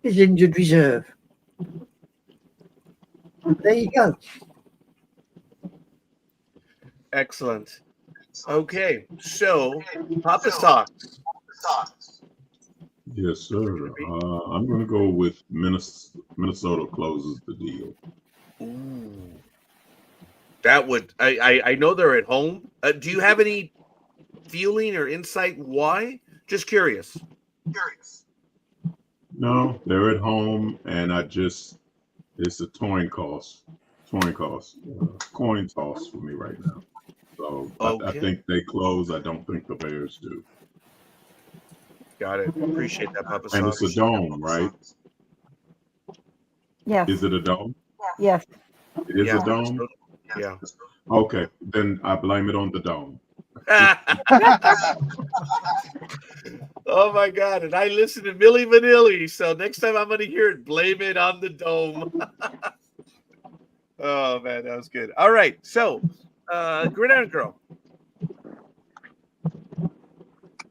is injured reserve. There you go. Excellent. Okay, so Papa Socks. Yes, sir. I'm going to go with Minnesota closes the deal. Ooh. That would I know they're at home. Do you have any feeling or insight why? Just curious. No, they're at home, and it's a coin toss for me right now. So Okay. I think they close. I don't think the Bears do. Got it. Appreciate that, Papa And it's Socks. a dome, right? Yes. Is it a dome? Yes. It is a dome? Yeah. Okay, then I blame it on the dome. Oh my God! And I listen to Milli Vanilli, so next time I'm going to hear it, blame it on the dome. Oh man, that was good. All right, so Gridiron Girl.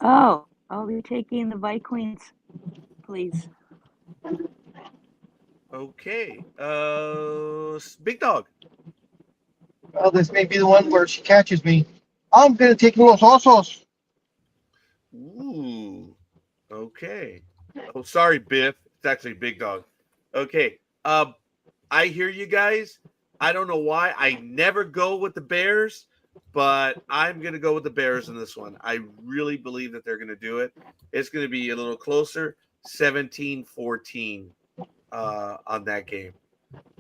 Oh, I'll be taking the Vikings, please. Okay, Big Dog. Well, this may be the one where she catches me. I'm going to take Los Osos. Ooh. Okay. Oh, sorry, Biff. It's actually Big Dog. Okay. I hear you guys. I don't know why. I never go with the Bears, but I'm going to go with the Bears in this one. I really believe that they're going to do it. It's going to be a little closer, 17-14 on that game.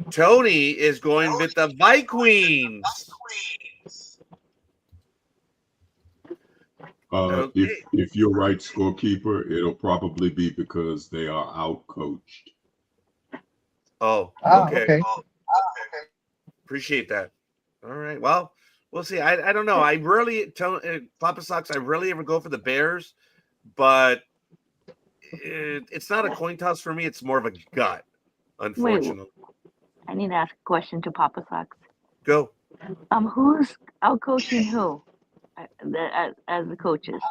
Tony is going with the Vikings. Okay. If you're right, scorekeeper, it'll probably be because they are out-coached. Oh, okay. Okay. Appreciate that. All right. Well, we'll see. I don't know. I rarely tell Papa Sox. I rarely ever go for the Bears, but it's not a coin toss for me. It's more of a gut, unfortunately. I need to ask a question to Papa Sox. Go. Who's out coaching who? As the coaches.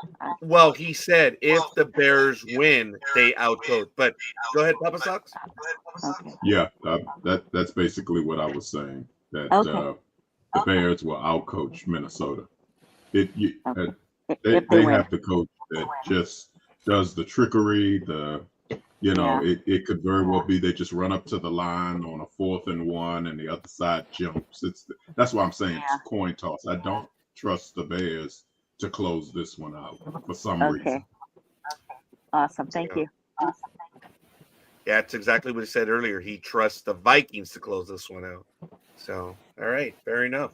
Well, he said if the Bears win, they outcoach. But go ahead, Papa Sox. Okay. Yeah, that's basically what I was saying. That the Bears will outcoach Minnesota. They have the coach that just does the trickery. It could very well be they just run up to the line on a 4th and 1, and the other side jumps. That's why I'm saying it's a coin toss. I don't trust the Bears to close this one out for some reason. Awesome. Thank you. Yeah, that's exactly what he said earlier. He trusts the Vikings to close this one out. So, all right, fair enough.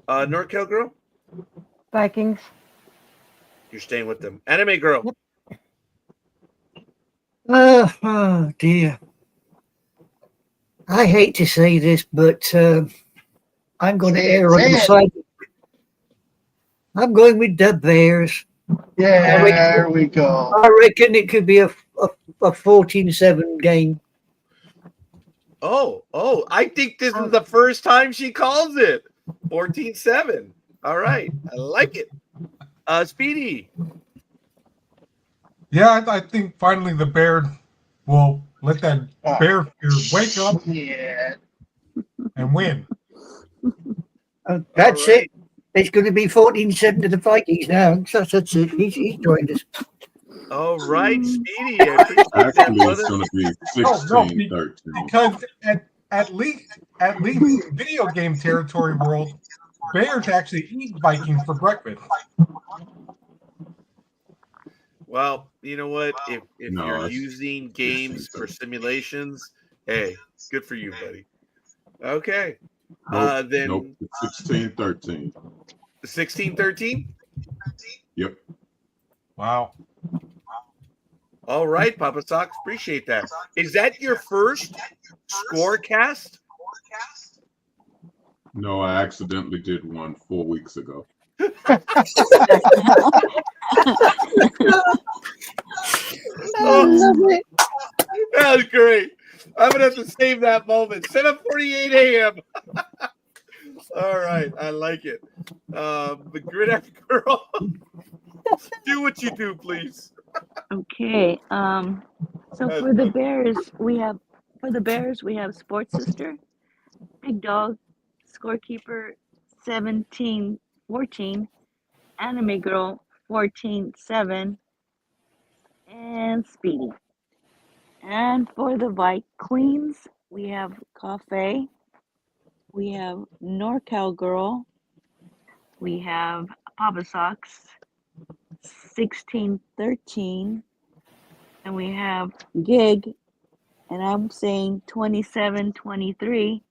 NorCal Girl? Vikings. You're staying with them. Anime girl. Oh dear. I hate to say this, but I'm going to err on the side. I'm going with the Bears. Yeah, there we go. I reckon it could be a 14-7 game. Oh, I think this is the first time she calls it. 14-7. All right. I like it. Speedy. Yeah, I think finally the Bears will let that Bear fear wake up and win. That's it. It's going to be 14-7 to the Vikings now. That's it. He's joined us. All right, Speedy. I appreciate that, Actually, brother. it's going to be 16-13. Because at least in video game territory world, Bears actually eat Vikings for breakfast. Well, you know what? If No, you're it's using games for simulations, hey, good for you, buddy. Okay. Then Nope. It's 16-13. 16-13? Yep. Wow. All right, Papa Sox. Appreciate that. Is that your first scorecast? No, I accidentally did one 4 weeks ago. Oh, that was great. I'm gonna have to save that moment. 7:48 a.m. All right, I like it. The Gridiron Girl, do what you do, please. Okay. So for the Bears, we have Sports Sister, Big Dog, Scorekeeper 17-14, Anime Girl 14-7, and Speedy. And for the Queens, we have Cafe, we have NorCal Girl, we have Papa Sox 16-13, and we have Gig, and I'm saying 27-23.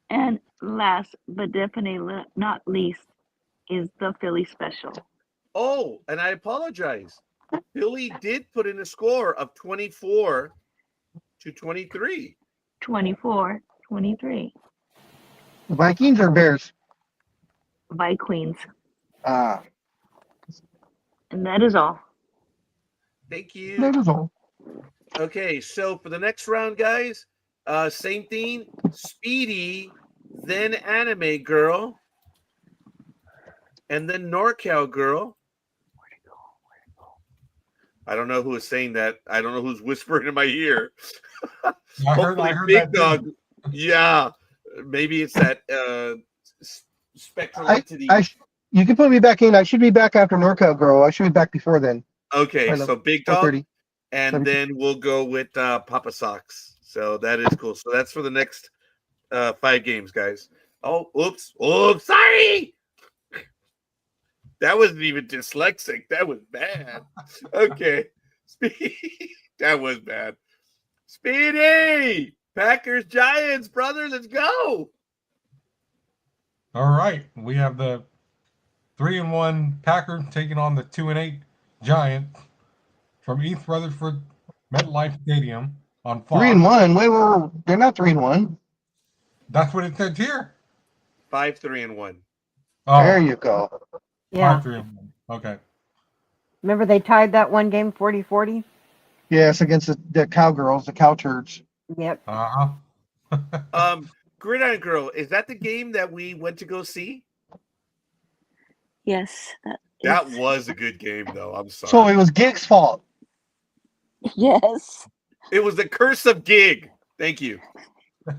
And last but definitely not least is the Philly special. Oh, and I apologize. Billy did put in a score of 24-23. 24-23. Vikings or Bears? Queens. Ah, And that is all. Thank you. that is all. Okay, so for the next round, guys, same thing. Speedy, then Anime Girl, and then NorCal Girl. I don't know who is saying that. I don't know who's whispering in my ear. I heard Big that Dog. too. Yeah, maybe it's that spectral entity. You can put me back in. I should be back after NorCal Girl. I should be back before then. Okay, so Big Dog, 4:30. and then we'll go with Papa Sox. So that is cool. So that's for the next 5 games, guys. Oh, oops, sorry. That wasn't even dyslexic. That was bad. Okay. That was bad. Speedy! Packers, Giants, brother. Let's go. All right. We have the 3-1 Packers taking on the 2-8 Giants from East Rutherford MetLife Stadium on Fox. 3-1. Wait. They're not 3-1. That's what it says here. 5-3-1. Oh, There you go. Yeah. 5-3-1. Okay. Remember they tied that one game 40-40? Yes, against the Cowgirls, the Cow Turds. Yep. Uh-huh. Gridiron Girl, is that the game that we went to go see? Yes. That was a good game, though. I'm sorry. So it was Gig's fault. Yes. It was the curse of Gig. Thank you. Go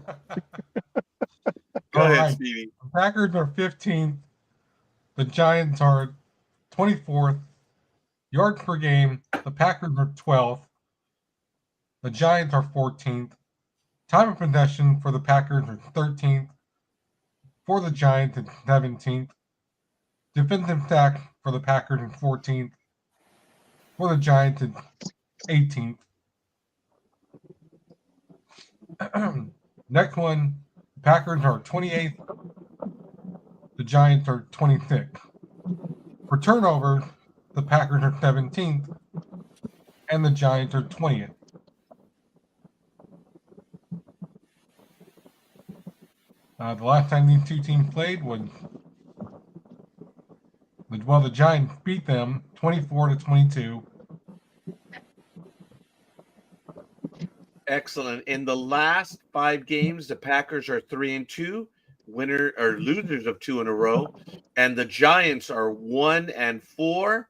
All ahead, right. Speedy. The Packers are 15th. The Giants are 24th. Yards per game, the Packers are 12th. The Giants are 14th. Time of possession for the Packers are 13th. For the Giants, it's 17th. Defensive sack for the Packers is 14th. For the Giants, it's 18th. Next one, the Packers are 28th. The Giants are 26th. For turnover, the Packers are 17th and the Giants are 20th. The last time these two teams played was, the Giants beat them 24-22. Excellent. In the last 5 games, the Packers are 3-2, winner or losers of 2 in a row, and the Giants are 1-4,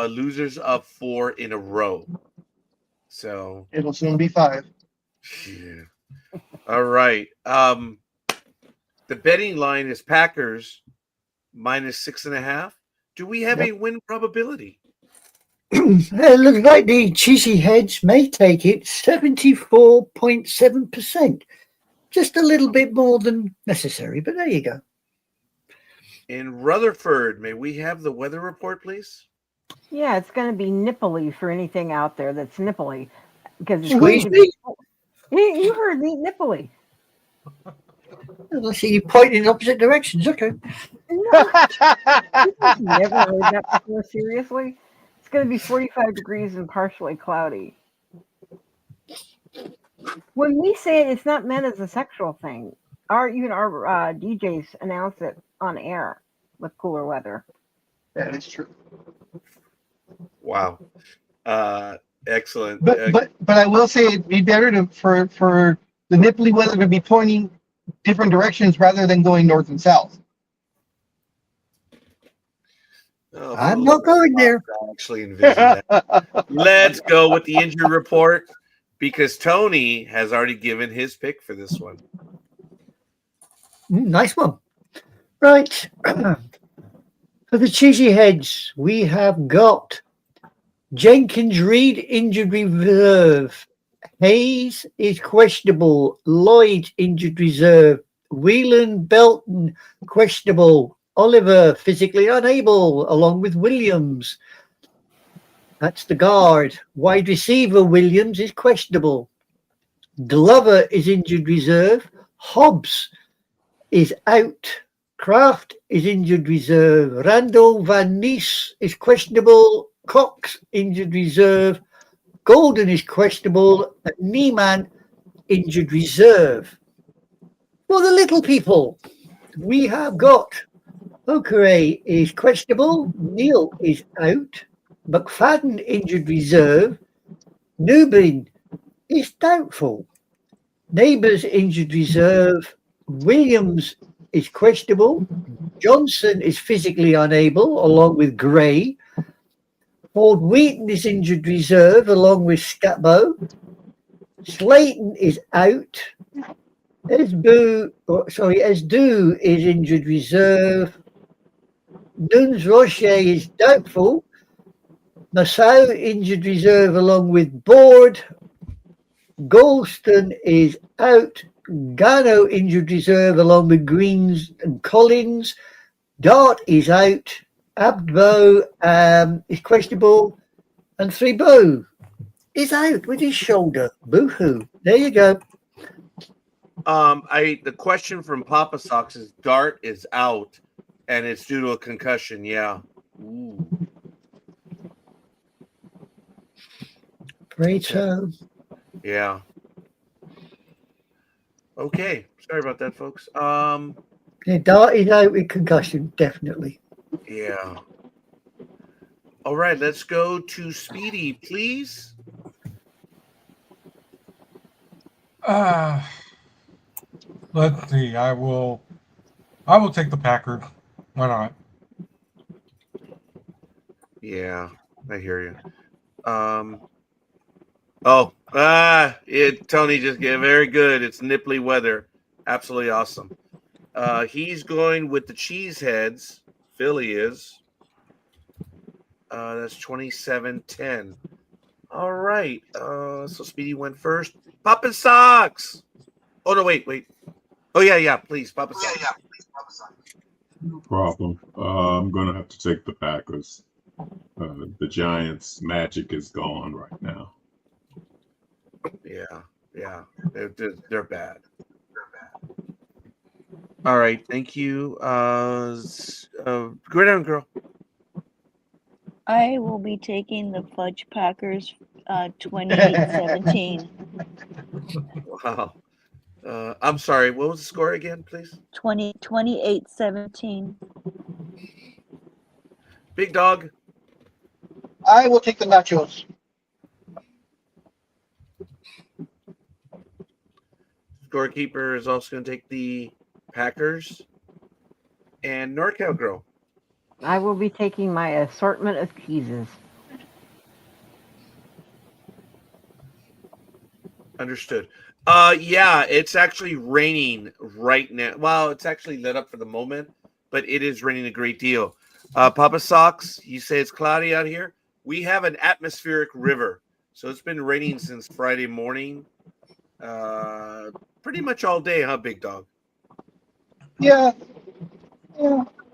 losers of 4 in a row. So It'll soon be 5. yeah. All right. The betting line is Packers -6.5. Do we have a win probability? It looks like the cheesy heads may take it 74.7%. Just a little bit more than necessary, but there you go. In Rutherford, may we have the weather report, please? Yeah, it's going to be nipply for anything out there that's nipply. Because it's Squeeze going to me. be, you heard me, nipply. I see you pointing in opposite directions. Okay. You've never heard that before, seriously? It's going to be 45 degrees and partially cloudy. When we say it, it's not meant as a sexual thing. Even our DJs announce it on air with cooler weather. That is true. Wow. Excellent. But I will say it'd be better for the nipply weather to be pointing different directions rather than going north and south. I'm not going there. I actually envision that. Let's go with the injury report because Tony has already given his pick for this one. Nice one. Right. For the cheesy heads, we have got Jenkins Reed injured reserve. Hayes is questionable. Lloyd injured reserve. Whelan Belton questionable. Oliver physically unable, along with Williams. That's the guard. Wide receiver Williams is questionable. Glover is injured reserve. Hobbs is out. Kraft is injured reserve. Randall Van Nies is questionable. Cox injured reserve. Golden is questionable. And Niemann injured reserve. For the little people, we have got Okere is questionable. Neal is out. McFadden injured reserve. Newbin is doubtful. Neighbours injured reserve. Williams is questionable. Johnson is physically unable, along with Gray. Ford Wheaton is injured reserve, along with Scatbo. Slayton is out. Esdu is injured reserve. Nunes Rocher is doubtful. Nassau injured reserve, along with Board. Golston is out. Gano injured reserve, along with Greens and Collins. Dart is out. Abbo is questionable. And Thribo is out with his shoulder. Boo-hoo. There you go. The question from Papa Sox is Dart is out and it's due to a concussion. Yeah. Ooh. Great. So. Yeah. Okay. Sorry about that, folks. Yeah, Dart is out with concussion, definitely. Yeah. All right, let's go to Speedy, please. Let's see. I will take the Packers. Why not? Yeah, I hear you. Tony just gave very good. It's nipply weather. Absolutely awesome. He's going with the Cheeseheads. Philly is. That's 27-10. All right. So Speedy went first. Papa Sox. Oh no, wait. Oh yeah, please, Papa Sox. No problem. I'm gonna have to take the Packers. The Giants' magic is gone right now. Yeah. They're bad. All right, thank you. Go down, girl. I will be taking the Fudge Packers 28-17. Wow. I'm sorry. What was the score again, please? 28-17. Big Dog. I will take the nachos. Scorekeeper is also going to take the Packers. And NorCal Girl. I will be taking my assortment of cheeses. Understood. Yeah, it's actually raining right now. Well, it's actually lit up for the moment, but it is raining a great deal. Papa Socks, you say it's cloudy out here. We have an atmospheric river, so it's been raining since Friday morning. Pretty much all day, huh, Big Dog? Yeah.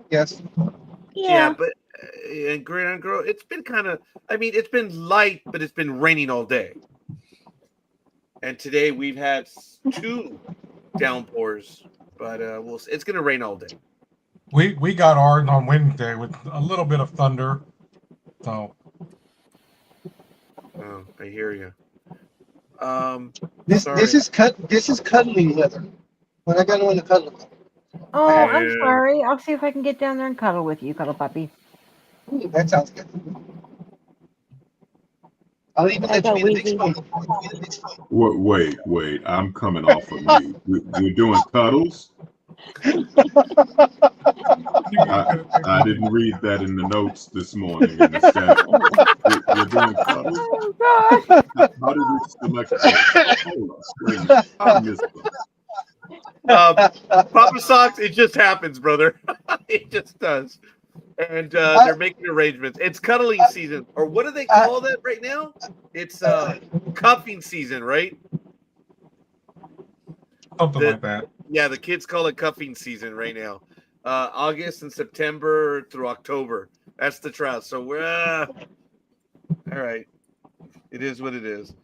Yes. Yeah, but and Great Aunt Girl, it's been kind of. I mean, it's been light, but it's been raining all day. And today we've had 2 downpours, but it's going to rain all day. We got ours on Wednesday with a little bit of thunder. So Oh, I hear you. This is cuddling weather. When I got on the cuddling. Oh, I'm Yeah. sorry. I'll see if I can get down there and cuddle with you, cuddle puppy. Ooh, that sounds good. I'll even let you be the big spoon. Wait. I'm coming off of mute. You're doing cuddles? I didn't read that in the notes this morning in the chat. You're doing cuddles? Oh, gosh. How did we select that? Hold on, wait a minute. I missed it. Papa Socks, it just happens, brother. It just does. And they're making arrangements. It's cuddling season, or what do they call that right now? It's cuffing season, right? something like that. Yeah, the kids call it cuffing season right now. August and September through October. That's the trial. So we're all right. It is what it is.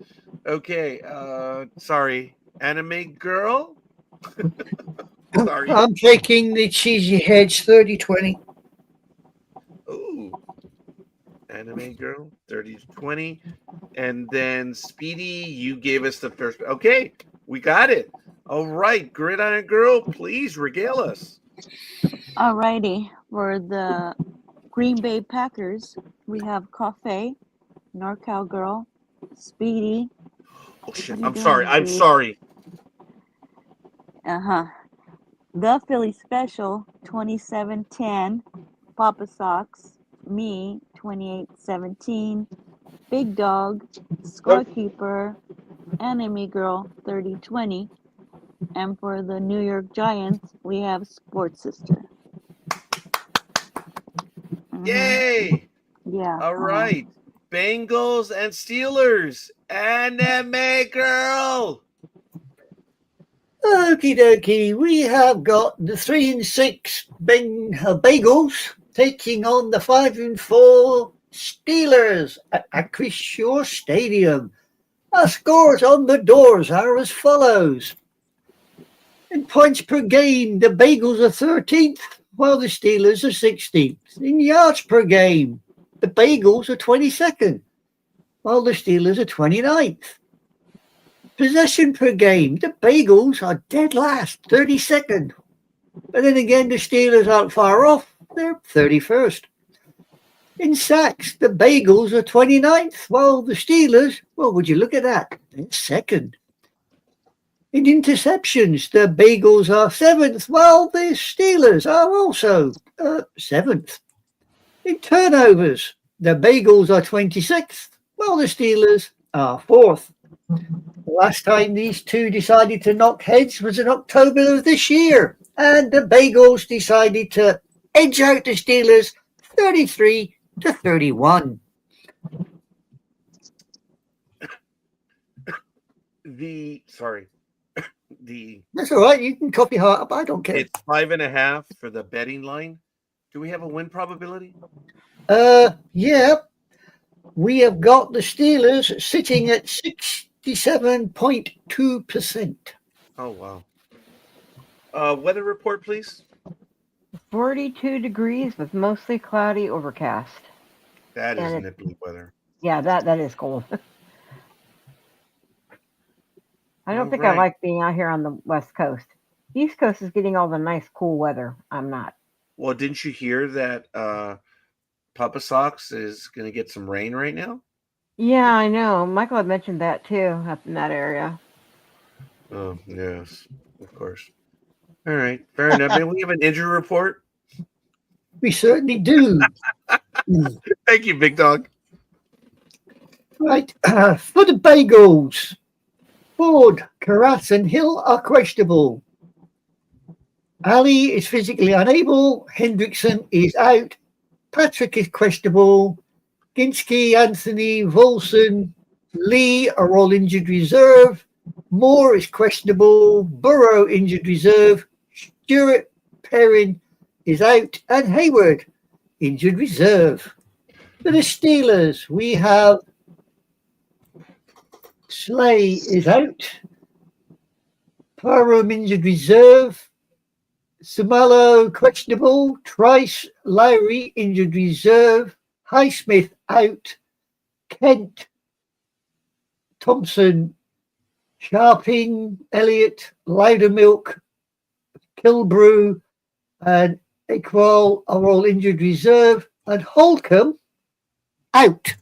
Okay. Sorry, Anime Girl. Sorry. I'm taking the Cheesy Hedge 30-20. Ooh. Anime Girl, 30-20. And then Speedy, you gave us the first. Okay, we got it. All right, Gridiron Girl, please regale us. Alrighty, for the Green Bay Packers, we have Coffee, NorCal Girl, Speedy. Oh shit! What are you I'm sorry. doing, I'm dude? sorry. The Philly Special, 27-10. Papa Socks, me, 28-17. Big Dog, Scorekeeper, Enemy Girl, 30-20. And for the New York Giants, we have Sports Sister. Yay! Yeah. All right. Bengals and Steelers. Anime Girl. Okie dokie, we have got the 3-6 Bagels taking on the 5-4 Steelers at Chris Shaw Stadium. Our scores on the doors are as follows. In points per game, the Bagels are 13th, while the Steelers are 16th. In yards per game, the Bagels are 22nd, while the Steelers are 29th. Possession per game, the Bagels are dead last, 32nd. But then again, the Steelers aren't far off, they're 31st. In sacks, the Bagels are 29th, while the Steelers, well, would you look at that, they're second. In interceptions, the Bagels are 7th, while the Steelers are also 7th. In turnovers, the Bagels are 26th, while the Steelers are 4th. The last time these two decided to knock heads was in October of this year, and the Bagels decided to edge out the Steelers 33-31. That's all right. You can copy heart up. I don't care. It's 5.5 for the betting line. Do we have a win probability? Yeah. We have got the Steelers sitting at 67.2%. Oh, wow. Weather report, please. 42 degrees with mostly cloudy overcast. That is And nippy weather. yeah, that is cold. I don't All think I right. like being out here on the West Coast. East Coast is getting all the nice, cool weather. I'm not. Well, didn't you hear that Papa Socks is going to get some rain right now? Yeah, I know. Michael had mentioned that too up in that area. Oh, yes, of course. All right, fair enough. Maybe we have an injury report. We certainly do. Thank you, Big Dog. Right. For the Bagels, Ford, Karat, and Hill are questionable. Ali is physically unable. Hendrickson is out. Patrick is questionable. Ginsky, Anthony, Volson, Lee are all injured reserve. Moore is questionable. Burrow injured reserve. Stewart, Perrin is out. And Hayward injured reserve. For the Steelers, we have Slay is out. Parham injured reserve. Sumalo questionable. Trice, Lowry injured reserve. Highsmith out. Kent, Thompson, Sharping, Elliott, Loudermilk, Kilbrew, and Iqbal are all injured reserve. And Holcomb out.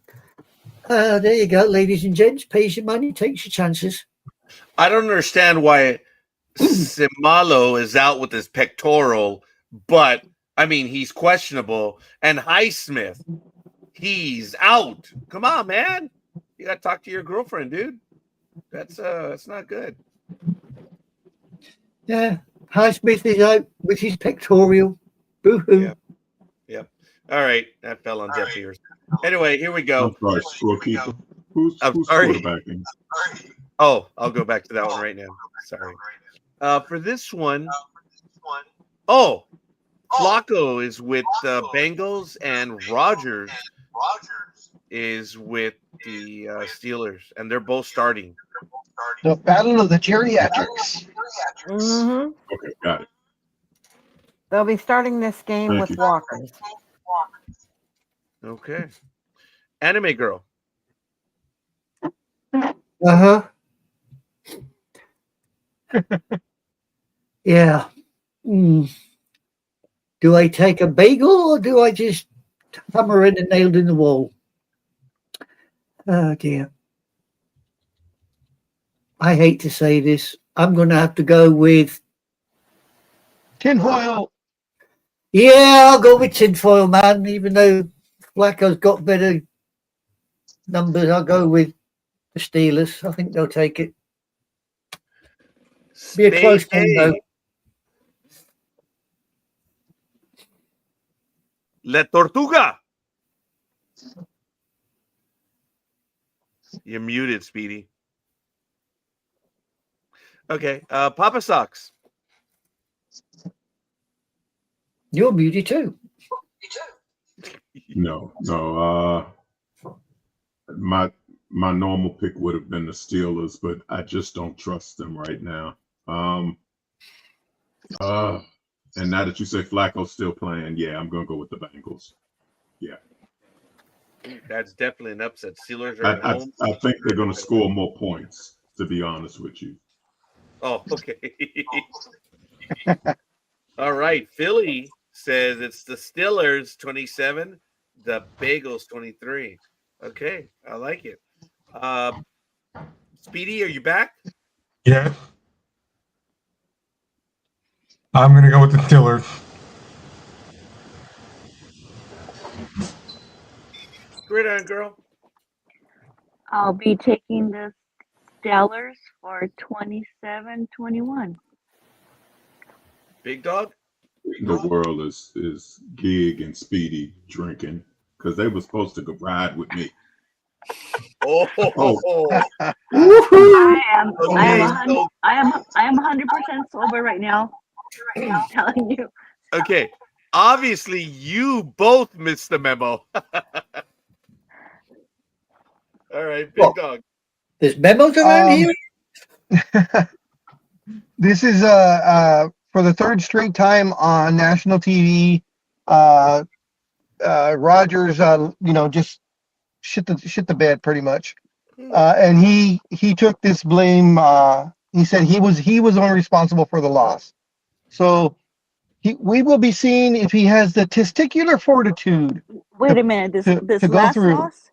There you go, ladies and gents. Pays your money, takes your chances. I don't understand why Simalo is out with his pectoral, but I mean he's questionable, and Highsmith, he's out. Come on, man. You gotta talk to your girlfriend, dude. That's not good. Yeah, Highsmith is out with his pectoral. Boo-hoo. Yep. Yep. All right, that fell on deaf ears. Anyway, here we go. I'm sorry, scorekeeper. Who's sorry. quarterbacking? Oh, I'll go back to that one right now. Sorry. For this one, Flacco is with the Bengals, and Rogers is with the Steelers, and they're both starting. The battle of the geriatrics. Mm-hmm. Okay, got it. They'll be starting this game Thank with you. walkers. Okay. Anime Girl. Uh-huh. Yeah. Do I take a bagel or do I just hammer in and nailed in the wall? Oh, dear. I hate to say this. I'm going to have to go with... Tinfoil. Yeah, I'll go with tinfoil, man. Even though Flacco's got better numbers, I'll go with the Steelers. I think they'll take it. Be a close one, though. La Tortuga. You're muted, Speedy. Okay. Papa Socks. You're muted too. No. My normal pick would have been the Steelers, but I just don't trust them right now. And now that you say Flacco's still playing, yeah, I'm gonna go with the Bengals. Yeah. That's definitely an upset. Steelers are at home. I think they're gonna score more points, to be honest with you. Oh, okay. All right. Philly says it's the Steelers 27, the Bagels 23. Okay, I like it. Speedy, are you back? Yeah. I'm going to go with the Steelers. Gridiron Girl. I'll be taking the Steelers for 27-21. Big Dog. The world is Gig and Speedy drinking because they were supposed to go ride with me. Oh. I am 100% sober right now. I'm telling you. Okay. Obviously, you both missed the memo. All right, Big Dog. There's memos around here. This is for the third straight time on national TV. Rogers, just shit the bed pretty much. And he took this blame. He said he was only responsible for the loss. So we will be seeing if he has the testicular fortitude Wait a minute. This to go last through. loss?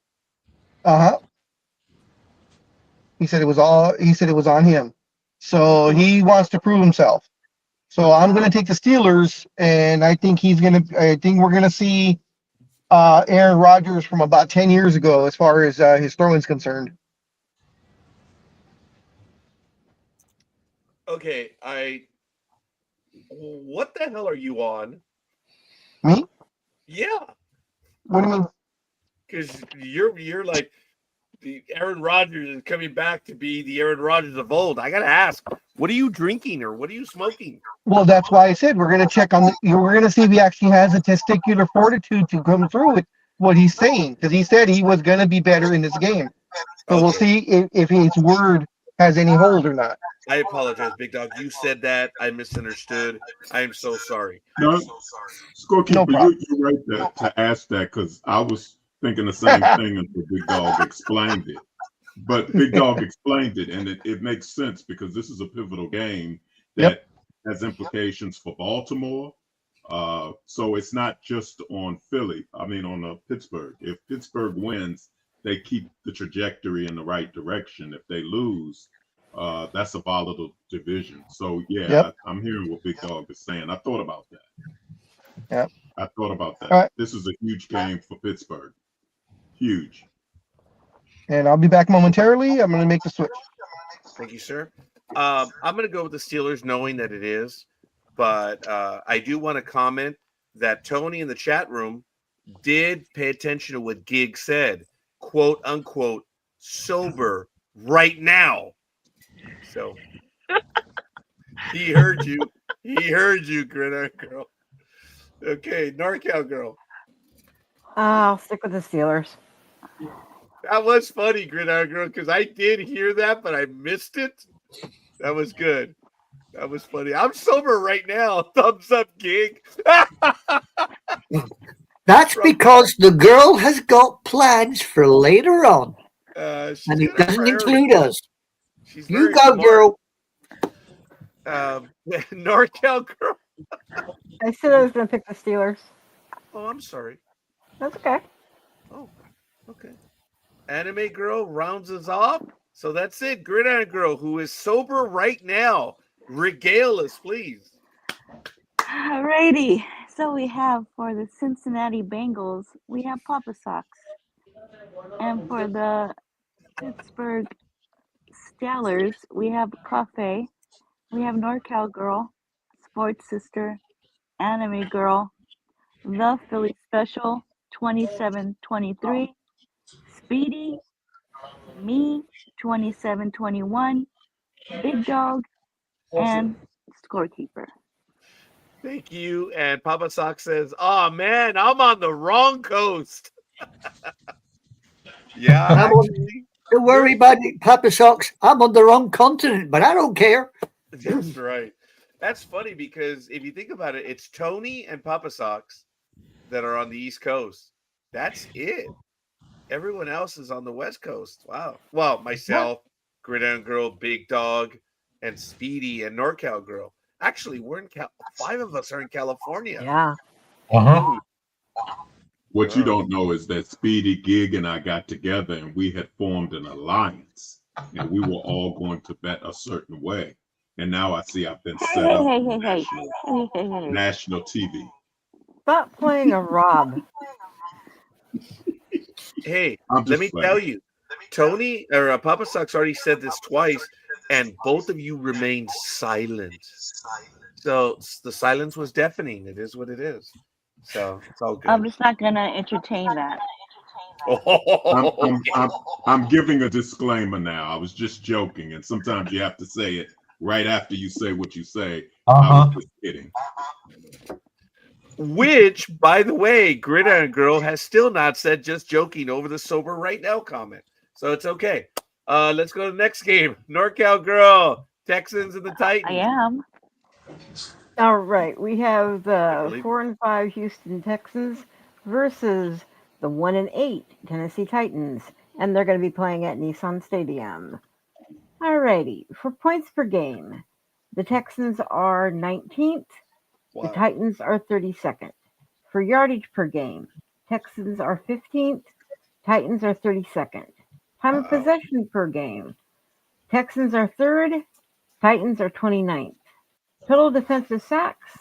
He said it was on him. So he wants to prove himself. So I'm going to take the Steelers, and I think we're going to see Aaron Rodgers from about 10 years ago as far as his throwing's concerned. Okay, what the hell are you on? Me? Yeah, What do you mean? because you're like the Aaron Rodgers is coming back to be the Aaron Rodgers of old. I gotta ask, what are you drinking or what are you smoking? Well, that's why I said we're going to check on we're going to see if he actually has the testicular fortitude to come through with what he's saying, because he said he was going to be better in this game. So we'll see if his word has any hold or not. I apologize, Big Dog. You said that. I misunderstood. I am so sorry. No, Scorekeeper, No problem. you're right to ask that, because I was thinking the same thing until Big Dog explained it. But Big Dog explained it, and it makes sense because this is a pivotal game that has implications for Baltimore. So it's not just on Pittsburgh. If Pittsburgh wins, they keep the trajectory in the right direction. If they lose, that's a volatile division. So I'm hearing what Big Dog is saying. I thought about that. Yep. I thought about that. Right. This is a huge game for Pittsburgh. Huge. And I'll be back momentarily. I'm going to make the switch. Thank you, sir. I'm going to go with the Steelers, knowing that it is. But I do want to comment that Tony in the chat room did pay attention to what Gig said, quote unquote, sober right now. So he heard you. He heard you, Gridiron Girl. Okay, NorCal Girl. I'll stick with the Steelers. That was funny, Gridiron Girl, because I did hear that, but I missed it. That was good. That was funny. I'm sober right now. Thumbs up, Gig. That's because the girl has got plans for later on. And it doesn't include us. You go, smart. girl. NorCal Girl. I said I was going to pick the Steelers. Oh, I'm sorry. That's okay. Oh, okay. Anime Girl rounds us off. So that's it. Gridiron Girl, who is sober right now. Regale us, please. Alrighty. So we have for the Cincinnati Bengals, we have Papa Socks. And for the Pittsburgh Steelers, we have Cafe. We have NorCal Girl, Sports Sister, Anime Girl, The Philly Special, 2723, Speedy, me, 2721, Big Dog, and Scorekeeper. Thank you. And Papa Sock says, "Oh man, I'm on the wrong coast." Yeah, don't worry about it, Papa Socks. I'm on the wrong continent, but I don't care. That's right. That's funny because if you think about it, it's Tony and Papa Socks that are on the East Coast. That's it. Everyone else is on the West Coast. Wow. Well, myself, Gridiron Girl, Big Dog, and Speedy and NorCal Girl. Actually, we're in 5 of us are in California. Yeah. What you don't know is that Speedy, Gig, and I got together and we had formed an alliance, and we were all going to bet a certain way. And now I see I've been set up on national TV. Stop playing a Rob. Hey, let me tell you, Tony or Papa Sock's already said this twice, and both of you remained silent. So the silence was deafening. It is what it is. So it's all good. I'm just not gonna entertain that. I'm giving a disclaimer now. I was just joking, and sometimes you have to say it right after you say what you say. I was just kidding. Which, by the way, Gridiron Girl has still not said just joking over the sober right now comment. So it's okay. Let's go to the next game. NorCal Girl, Texans and the Titans. I am. All right. We have the 4-5 Houston Texans versus the 1-8 Tennessee Titans, and they're going to be playing at Nissan Stadium. Alrighty, for points per game, the Texans are 19th, the Titans are 32nd. For yardage per game, Texans are 15th, Titans are 32nd. Time of possession per game, Texans are 3rd, Titans are 29th. Total defensive sacks,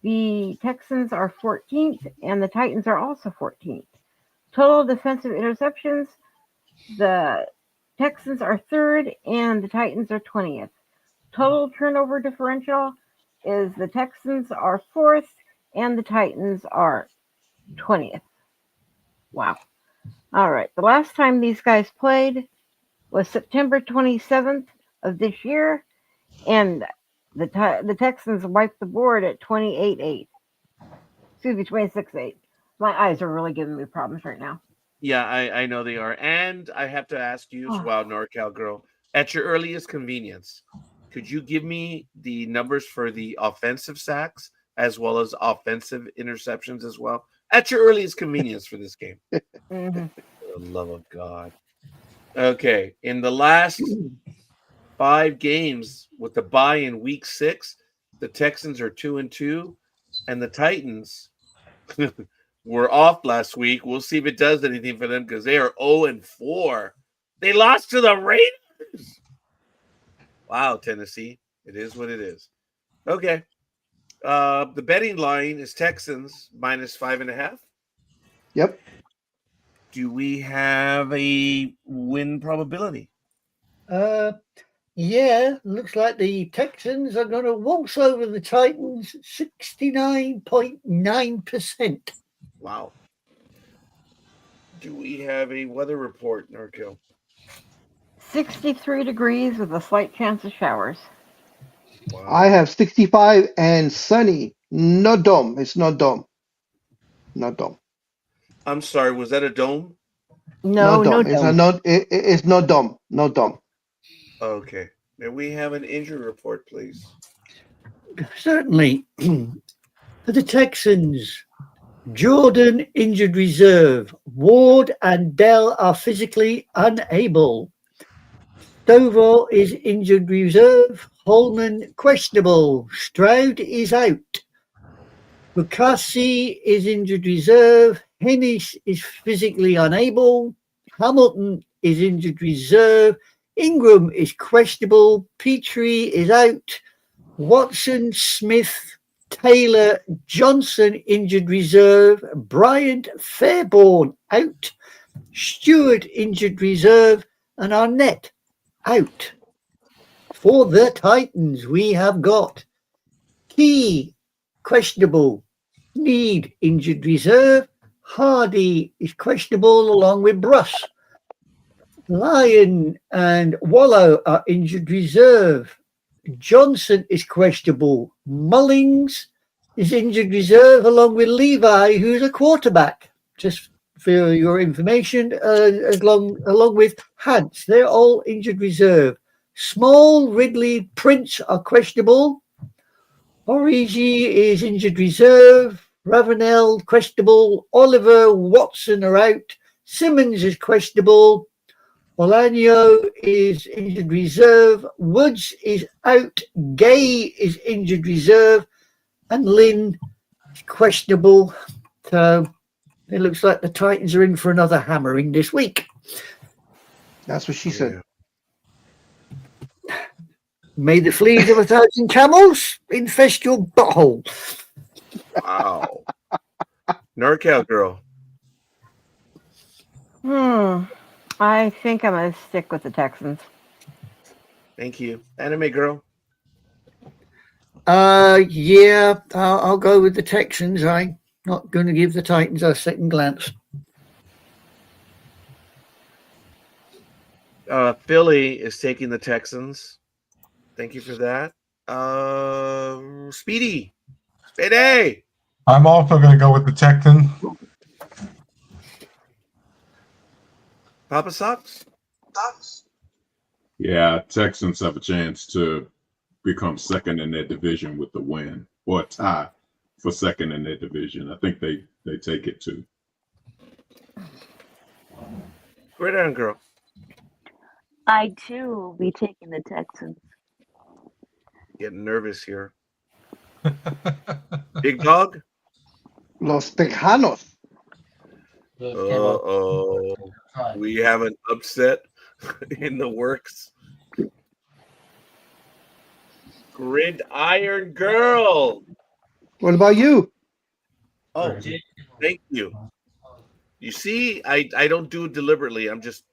the Texans are 14th and the Titans are also 14th. Total defensive interceptions, the Texans are 3rd and the Titans are 20th. Total turnover differential is the Texans are 4th and the Titans are 20th. Wow. All right. The last time these guys played was September 27th of this year, and the Texans wiped the board at 28-8. Excuse me, 26-8. My eyes are really giving me problems right now. Yeah, I know they are. And I have to ask you as well, NorCal girl, at your earliest convenience, could you give me the numbers for the offensive sacks as well as offensive interceptions as well? At your earliest convenience for this game. Mhm. For the love of God. Okay, in the last 5 games with the bye in week 6, the Texans are 2-2, and the Titans were off last week. We'll see if it does anything for them because they are 0-4. They lost to the Raiders. Wow, Tennessee. It is what it is. Okay. The betting line is Texans -5.5. Yep. Do we have a win probability? Yeah, looks like the Texans are going to waltz over the Titans 69.9%. Wow. Do we have a weather report, Norco? 63 degrees with a slight chance of showers. Wow. I have 65 and sunny. No dome. It's not dome. Not dome. I'm sorry, was that a dome? No, no It's dome. it's no dome. No dome. Okay. May we have an injury report, please? Certainly. For the Texans, Jordan injured reserve. Ward and Dell are physically unable. Stovall is injured reserve. Holman questionable. Stroud is out. Bukasi is injured reserve. Hennis is physically unable. Hamilton is injured reserve. Ingram is questionable. Petrie is out. Watson, Smith, Taylor, Johnson injured reserve. Bryant, Fairborn out. Stewart injured reserve. And Arnett out. For the Titans, we have got Key questionable. Need injured reserve. Hardy is questionable along with Bruss. Lyon and Wallow are injured reserve. Johnson is questionable. Mullings is injured reserve along with Levi, who's a quarterback. Just for your information, along with Hance. They're all injured reserve. Small, Ridley, Prince are questionable. Origi is injured reserve. Ravenel questionable. Oliver, Watson are out. Simmons is questionable. Olanio is injured reserve. Woods is out. Gay is injured reserve. And Lynn is questionable. So it looks like the Titans are in for another hammering this week. That's what she said. May the fleas of 1,000 camels infest your butthole. Wow. NorCal girl. I think I'm going to stick with the Texans. Thank you. Anime girl. Yeah, I'll go with the Texans. I'm not going to give the Titans a second glance. Philly is taking the Texans. Thank you for that. Speedy. I'm also going to go with the Texans. Papa Sox? Yeah, Texans have a chance to become second in their division with the win, or tie for second in their division. I think they They take it too. Gridiron girl. I too will be taking the Texans. Getting nervous here. Big dog. Los Tejanos. Uh-oh. We have an upset in the works. Gridiron girl. What about you? Oh, thank you. You see, I don't do it deliberately. I'm just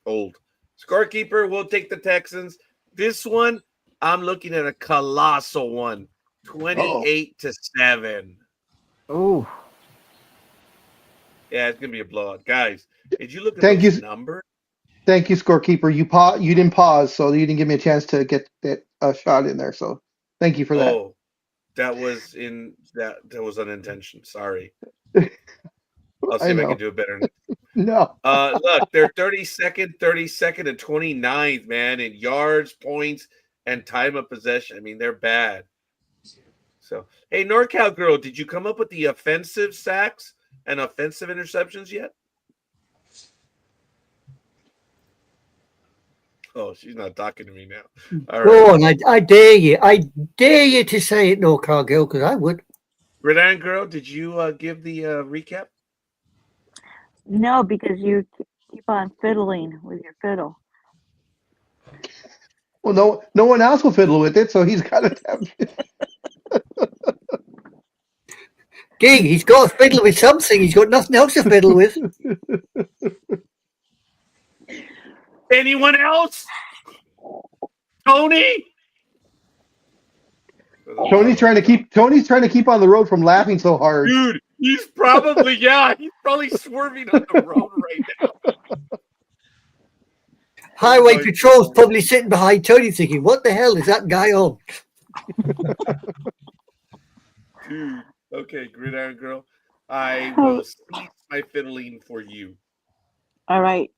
old. Scorekeeper, we'll take the Texans. This one, I'm looking at a colossal one. 28-7. Ooh. Yeah, it's gonna be a blowout. Guys, did you look at Thank those you. numbers? Thank you, scorekeeper. You didn't pause, so you didn't give me a chance to get that shot in there. So thank you for that. Oh, that was unintentional. Sorry. I'll see I if I know. can do it better. No. Look, they're 32nd, and 29th, man, in yards, points, and time of possession. I mean, they're bad. So, hey, NorCal girl, did you come up with the offensive sacks and offensive interceptions yet? Oh, she's not talking to me now. All Go right. on, I dare you. I dare you to say it, no, Cargill, because I would. Gridiron girl, did you give the recap? No, because you keep on fiddling with your fiddle. Well, no one else will fiddle with it, so he's got to have. Gee, he's got to fiddle with something. He's got nothing else to fiddle with. Anyone else? Tony? Tony's trying to keep on the road from laughing so hard. Dude, he's probably swerving on the road right now. Highway Patrol's probably sitting behind Tony thinking, what the hell is that guy on? Dude, okay, Gridiron girl. I will cease my fiddling for you. All right.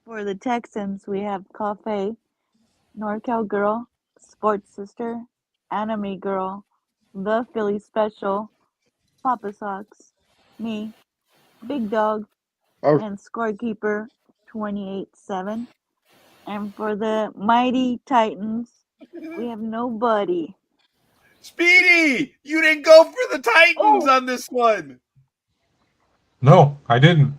For the Texans, we have Cafe, NorCal Girl, Sports Sister, Anime Girl, The Philly Special, Papa Socks, me, Big Dog, and Scorekeeper 28-7. And for the Mighty Titans, we have nobody. Speedy, you didn't go for the Titans on this one. No, I didn't.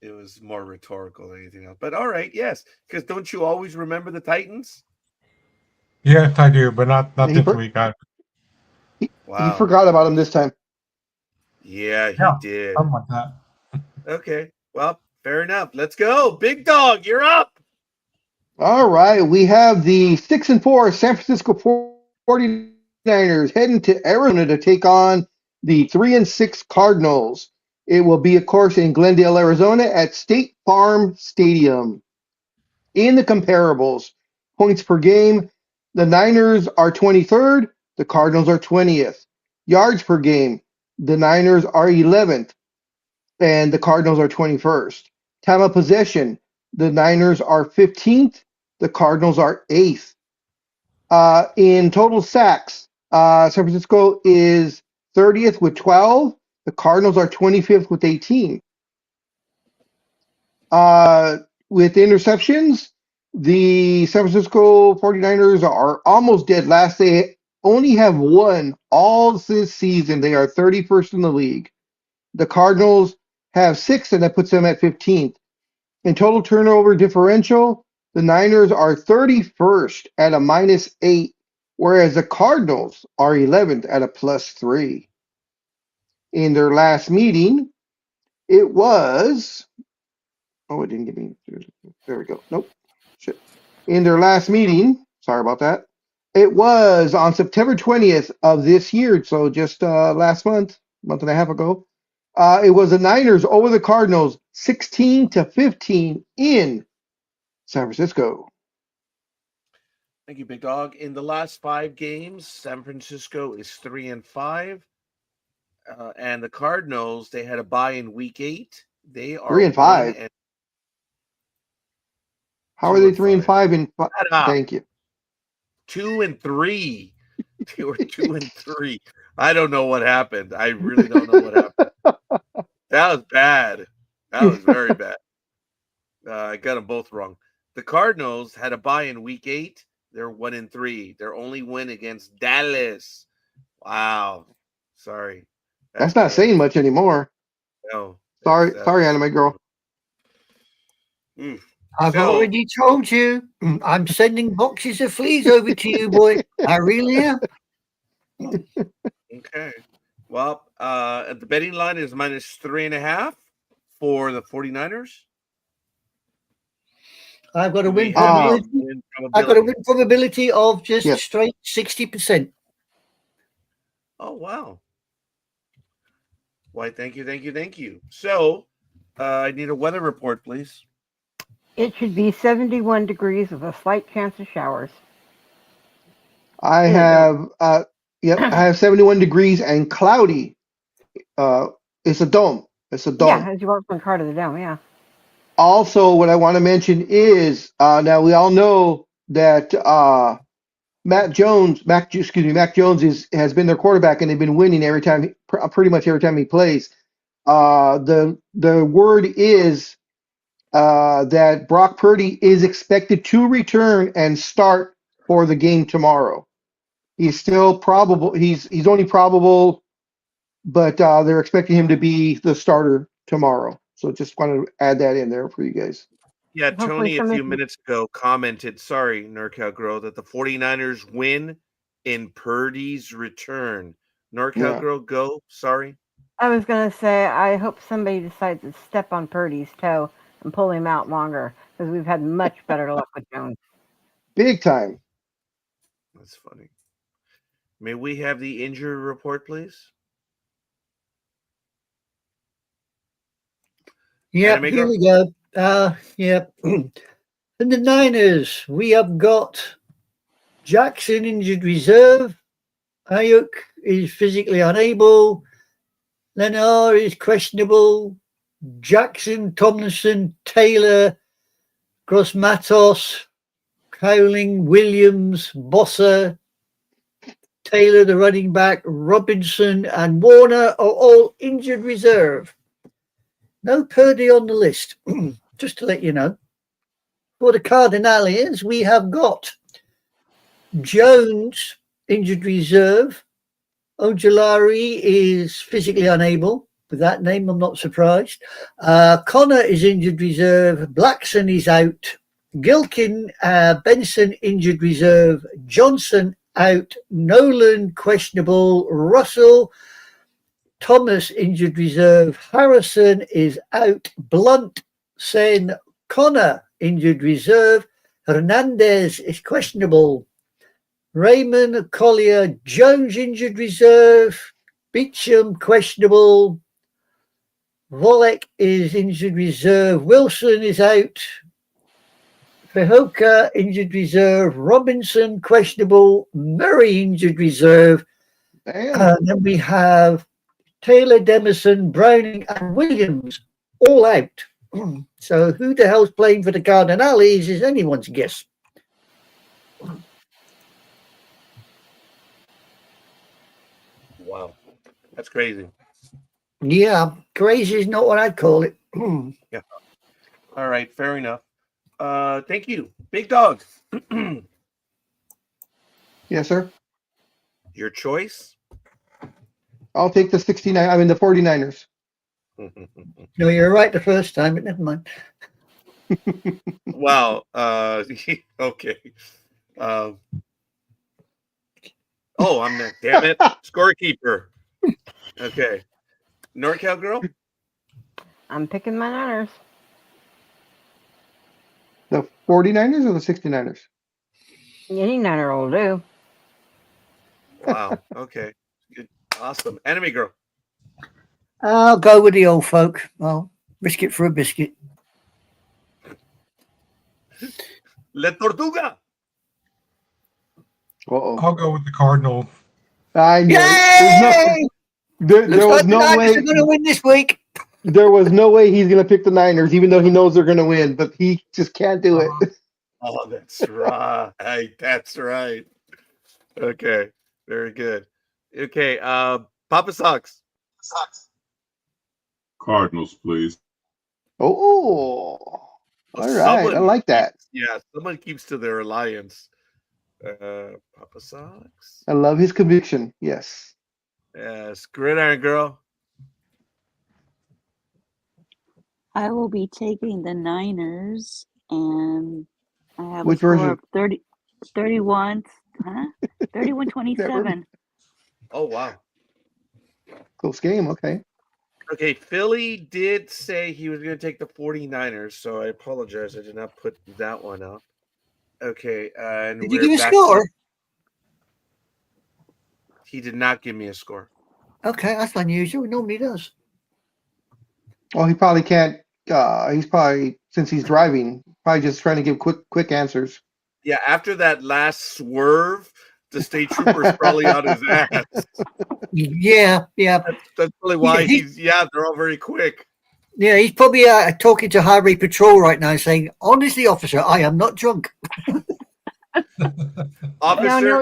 It was more rhetorical than anything else. But all right, yes, because don't you always remember the Titans? Yes, I do, but not this week. He forgot about him this time. Yeah, he did. Something like that. Okay, well, fair enough. Let's go. Big Dog, you're up. All right, we have the 6-4 San Francisco 49ers heading to Arizona to take on the 3-6 Cardinals. It will be, of course, in Glendale, Arizona at State Farm Stadium. In the comparables, points per game, the Niners are 23rd, the Cardinals are 20th. Yards per game, the Niners are 11th, and the Cardinals are 21st. Time of possession, the Niners are 15th, the Cardinals are 8th. In total sacks, San Francisco is 30th with 12. The Cardinals are 25th with 18. With interceptions, the San Francisco 49ers are almost dead last. They only have one all this season. They are 31st in the league. The Cardinals have 6, and that puts them at 15th. In total turnover differential, the Niners are 31st at a -8, whereas the Cardinals are 11th at a +3. In their last meeting, it was. Oh, it didn't give me. There we go. Nope. Shit. In their last meeting, sorry about that. It was on September 20th of this year, so just last month and a half ago. It was the Niners over the Cardinals, 16-15 in San Francisco. Thank you, Big Dog. In the last 5 games, San Francisco is 3-5. And the Cardinals, they had a bye in week 8. They are 3-5. How are they 3-5 in? Thank you. 2-3. They were 2-3. I don't know what happened. I really don't know what happened. That was bad. That was very bad. I got them both wrong. The Cardinals had a bye in week 8. They're 1-3. Their only win against Dallas. Wow. Sorry. That's not saying much anymore. No. Sorry, anime girl. I've already told you. I'm sending boxes of fleas over to you, boy. I really am. Okay. Well, the betting line is -3.5 for the 49ers. I've got a win probability. probability. I've got a win probability of just straight 60%. Oh, wow. Why, thank you. So, I need a weather report, please. It should be 71 degrees with a slight chance of showers. I have I have 71 degrees and cloudy. It's a dome. Yeah, as you walk from car to the dome, yeah. Also, what I want to mention is now we all know that Mac Jones has been their quarterback and they've been winning pretty much every time he plays. The word is that Brock Purdy is expected to return and start for the game tomorrow. He's still probable. He's only probable, but they're expecting him to be the starter tomorrow. So just want to add that in there for you guys. Yeah, Tony a few minutes ago commented, sorry, NorCal Girl, that the 49ers win in Purdy's return. NorCal Girl, go. Sorry. I was going to say, I hope somebody decides to step on Purdy's toe and pull him out longer, because we've had much better luck with Jones. Big time. That's funny. May we have the injury report, please? Yep, here we go. Yep. In the Niners, we have got Jackson injured reserve. Ayuk is physically unable. Leonard is questionable. Jackson, Tomlinson, Taylor, Gross-Matos, Cowling, Williams, Bossa, Taylor, the running back, Robinson, and Warner are all injured reserve. No Purdy on the list, just to let you know. For the Cardinalians, we have got Jones, injured reserve. Ojolari is physically unable. With that name, I'm not surprised. Connor is injured reserve. Blackson is out. Gilkin, Benson injured reserve. Johnson out. Nolan questionable. Russell, Thomas injured reserve. Harrison is out. Blunt, Sen, Connor injured reserve. Hernandez is questionable. Raymond, Collier, Jones injured reserve. Beecham questionable. Volek is injured reserve. Wilson is out. Fehoka injured reserve. Robinson questionable. Murray injured reserve. And then we have Taylor, Demerson, Browning, and Williams all out. So who the hell's playing for the Cardinals is anyone's guess. Wow. That's crazy. Yeah, crazy is not what I'd call it. Yeah. All right, fair enough. Thank you. Big Dog. Yes, sir. Your choice? I'll take the 49ers. No, you're right the first time, but never mind. Wow. Okay. Oh, I'm not. Damn it. Scorekeeper. Okay. NorCal Girl? I'm picking my Niners. The 49ers or the 69ers? Any Niner will do. Wow. Okay. Good. Awesome. Enemy Girl. I'll go with the old folk. I'll risk it for a biscuit. La Tortuga. I'll go with the Cardinals. I know. Yay! There was no way. They're going to win this week. There was no way he's going to pick the Niners, even though he knows they're going to win, but he just can't do it. Oh, that's right. That's right. Okay. Very good. Okay, Papa Sox. Cardinals, please. Oh, all right. I like that. Someone keeps to their alliance. Papa Sox. I love his conviction. Yes. Yes, Gridiron Girl. I will be taking the Niners, and I have Which a score version? of 31, 31-27. Oh, wow. Close game. Okay. Okay, Philly did say he was going to take the 49ers, so I apologize. I did not put that one up. Okay, and Did you we're give a back score? He did not give me a score. Okay, that's unusual. He normally does. Well, he probably can't. He's probably, since he's driving, probably just trying to give quick answers. Yeah, after that last swerve, the state trooper's probably on his ass. Yeah. That's probably why they're all very quick. Yeah, he's probably talking to Highway Patrol right now, saying, "Honestly, officer, I am not drunk." Officer, No,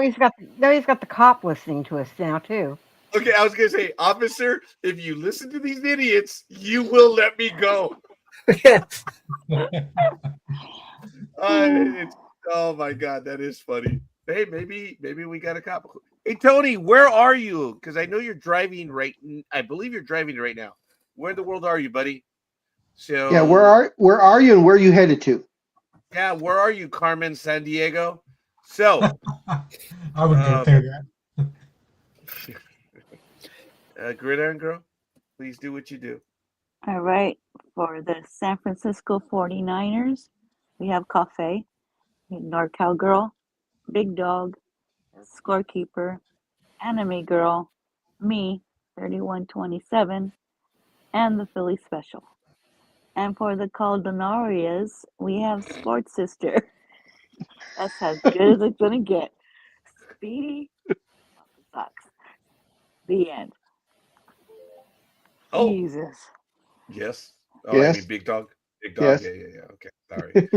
he's got the cop listening to us now too. Okay, I was gonna say, officer, if you listen to these idiots, you will let me go. Yeah. Oh my god, that is funny. Hey, maybe we got a cop. Hey Tony, where are you? Because I know you're driving I believe you're driving right now. Where in the world are you, buddy? So Yeah, where are you and where are you headed to? Yeah, where are you, Carmen San Diego? So I would go say that. Gridiron Girl, please do what you do. All right. For the San Francisco 49ers, we have Cafe, NorCal Girl, Big Dog, Scorekeeper, Anime Girl, me, 31-27, and the Philly Special. And for the Caldonarias, we have Sports Sister. That's as good as it's going to get. Speedy sucks. The end. Oh. Jesus. Yes. Oh, Yes. I mean Big Dog. Big Dog. Yes. Yeah. Okay. Sorry.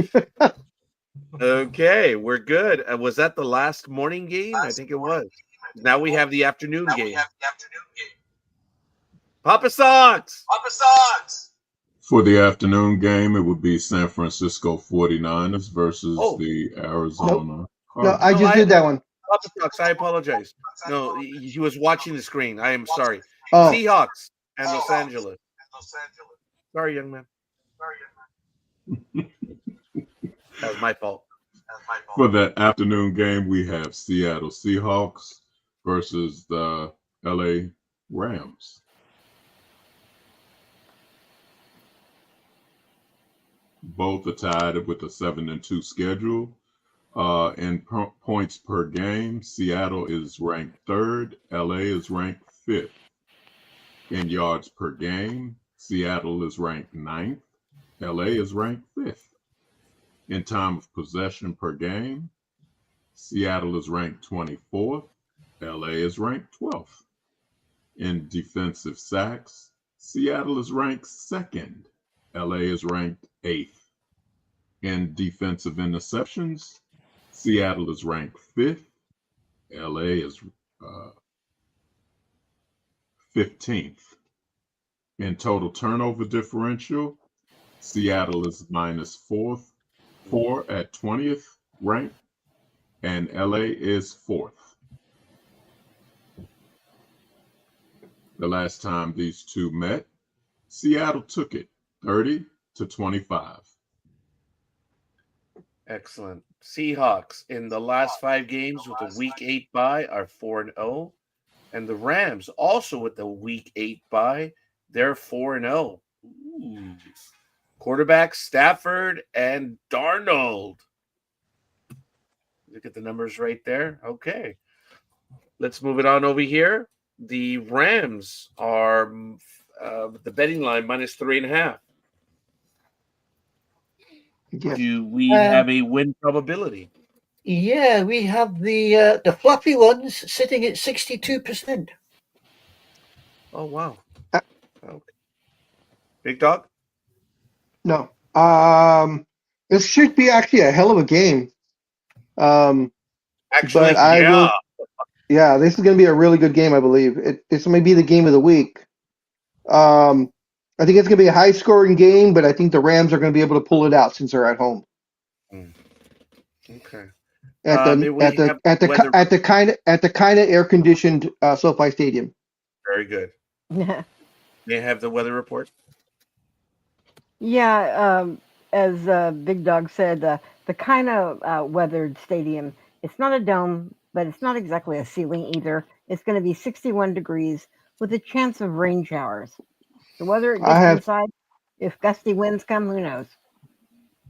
Okay, we're good. Was that the last morning game? I think it was. Now we have the afternoon game. Papa Sox! For the afternoon game, it would be San Francisco 49ers versus the Arizona No, Cardinals. I just did that one. Papa Sox, I apologize. No, he was watching the screen. I am sorry. Oh. Seahawks and Los Angeles. Sorry, young man. That was my fault. For the afternoon game, we have Seattle Seahawks versus the LA Rams. Both are tied with a 7-2 schedule. In points per game, Seattle is ranked 3rd. LA is ranked 5th. In yards per game, Seattle is ranked 9th. LA is ranked 5th. In time of possession per game, Seattle is ranked 24th. LA is ranked 12th. In defensive sacks, Seattle is ranked 2nd. LA is ranked 8th. In defensive interceptions, Seattle is ranked 5th. LA is 15th. In total turnover differential, Seattle is -4 at 20th rank, and LA is 4th. The last time these two met, Seattle took it 30-25. Excellent. Seahawks in the last 5 games with a Week 8 bye are 4-0, and the Rams also with the Week 8 bye, they're 4-0. Ooh. Quarterbacks Stafford and Darnold. Look at the numbers right there. Okay. Let's move it on over here. The Rams are the betting line -3.5. Yes. Do we have a win probability? Yeah, we have the fluffy ones sitting at 62%. Oh, wow. Okay. Big Dog? No. This should be actually a hell of a game. Actually, But I yeah. Yeah, this is going to be a really good game, I believe. This may be the game of the week. I think it's going to be a high-scoring game, but I think the Rams are going to be able to pull it out since they're at home. Okay. At the Maybe we at the have at the weather. at the kind of air-conditioned SoFi Stadium. Very good. Yeah. May I have the weather report? Yeah, as Big Dog said, the kind of weathered stadium, it's not a dome, but it's not exactly a ceiling either. It's going to be 61 degrees with a chance of rain showers. So whether it I gets have inside, if gusty winds come, who knows?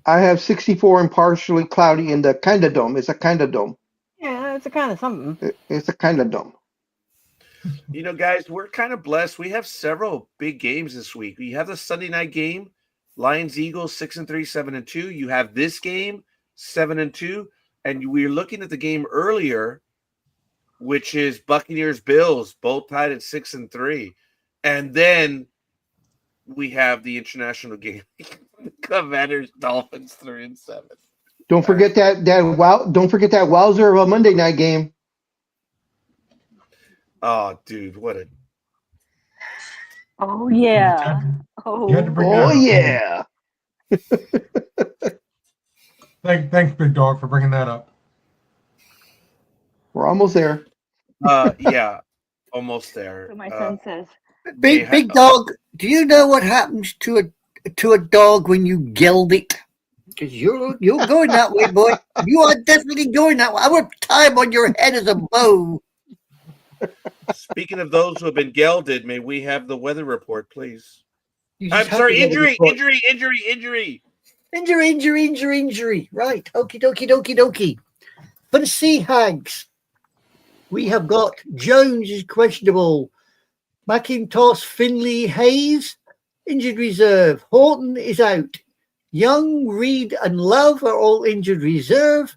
I have 64 and partially cloudy in the kind of dome. It's a kind of dome. Yeah, it's a kind of something. It's a kind of dome. You know, guys, we're kind of blessed. We have several big games this week. We have the Sunday night game, Lions Eagles 6-3, 7-2. You have this game 7-2, and we're looking at the game earlier, which is Buccaneers Bills, both tied at 6-3, and then we have the international game, Commanders Dolphins 3-7. Don't forget Don't forget that wowzer of a Monday night game. Oh, dude, what a Oh yeah. You had to bring that Oh up, didn't you? yeah. Thanks, Big Dog, for bringing that up. We're almost there. yeah, almost there. So my son says. Big Dog, do you know what happens to a dog when you geld it? Because you're going that way, boy. You are definitely going that way. I would tie him on your head as a bow. Speaking of those who have been gelded, may we have the weather report, please? You I'm just have sorry, to get a injury. report. Injury. Right. Okie dokie. For the Sea Hags, we have got Jones is questionable. McIntosh, Finley, Hayes, injured reserve. Horton is out. Young, Reed, and Love are all injured reserve.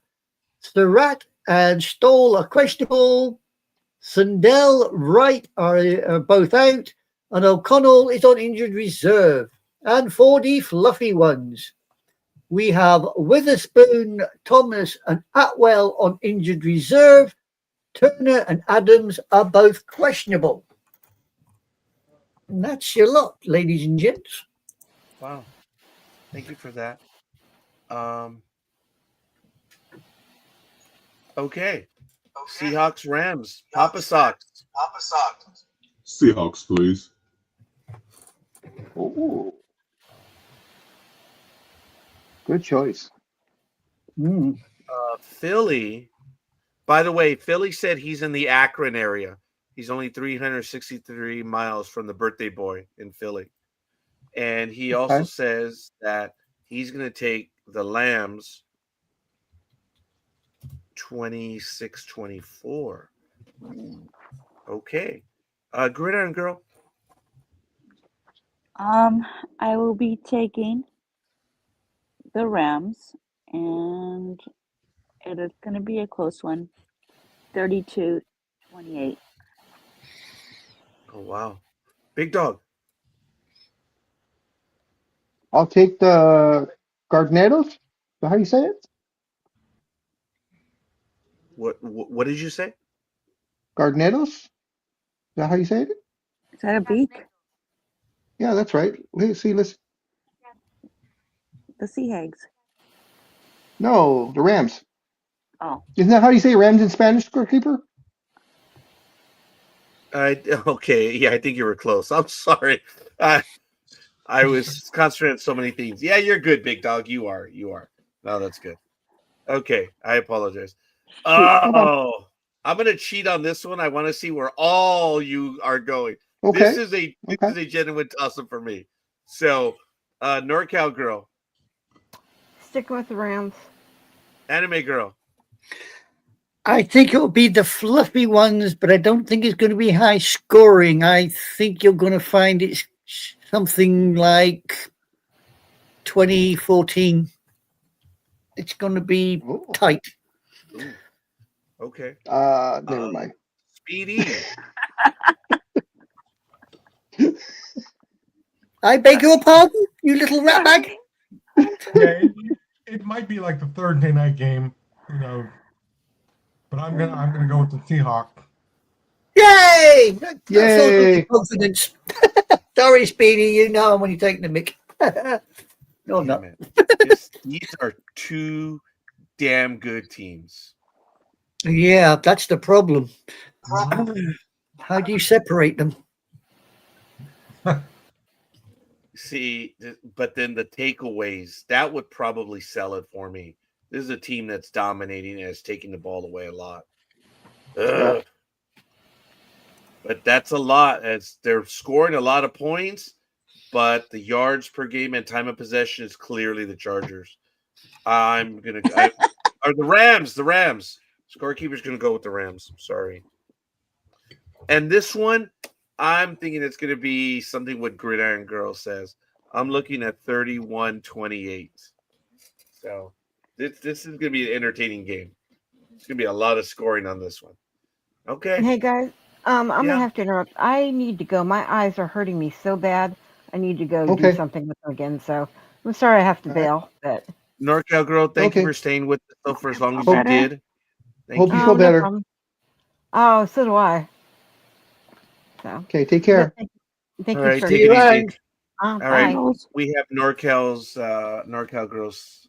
Surratt and Stoll are questionable. Sundell, Wright are both out. And O'Connell is on injured reserve. And 4D fluffy ones. We have Witherspoon, Thomas, and Atwell on injured reserve. Turner and Adams are both questionable. And that's your lot, ladies and gents. Wow. Thank you for that. Okay. Seahawks, Rams, Papa Sox. Seahawks, please. Ooh. Good choice. Philly. By the way, Philly said he's in the Akron area. He's only 363 miles from the birthday boy in Philly. And he also says that he's going to take the Lambs 26-24. Okay. Gridiron Girl. I will be taking the Rams, and it is going to be a close one, 32-28. Oh, wow. Big Dog. I'll take the Gardneros. Is that how you say it? What did you say? Gardneros? Is that how you say it? Is that a beak? Yeah, that's right. Listen. The Sea Hags. No, the Rams. Oh. Isn't that how you say Rams in Spanish, Scorekeeper? Okay, yeah, I think you were close. I'm sorry. I was concentrating on so many things. Yeah, you're good, Big Dog. You are. No, that's good. Okay, I apologize. Oh, I'm gonna cheat on this one. I want to see where all you are going. Okay. This is a genuine toss-up for me. So, NorCal Girl, Sticking with the Rams. Anime Girl. I think it'll be the fluffy ones, but I don't think it's going to be high scoring. I think you're going to find it's something like 2014. It's going to be tight. Ooh. Okay. Never mind. Speedy. I beg your pardon, you little ratbag. Yeah, it might be like the Thursday night game, but I'm gonna go with the Seahawks. Yay! That's all the Yay! confidence. Sorry, Speedy, you know when you're taking the mic. No, I'm not. Damn it. These are two damn good teams. Yeah, that's the problem. How do you separate them? See, but then the takeaways, that would probably sell it for me. This is a team that's dominating and is taking the ball away a lot. Yeah. But that's a lot, as they're scoring a lot of points, but the yards per game and time of possession is clearly the Chargers. Or the Rams. The Rams. Scorekeeper's going to go with the Rams. Sorry. And this one, I'm thinking it's going to be something what Gridiron Girl says. I'm looking at 31-28. So this is going to be an entertaining game. It's going to be a lot of scoring on this one. Okay. Hey guys, I'm gonna have to interrupt. I need to go. My eyes are hurting me so bad. I need to go Okay. do something with them again. So I'm sorry I have to bail. But NorCal Girl, thank you Okay. for staying with us for as long as Feel you better? did. Thank Hope you. you feel no better. problem. Oh, so do I. So Okay, take care. thank All you right, for take See you it easy. around. All right. bye. We have NorCal Girls.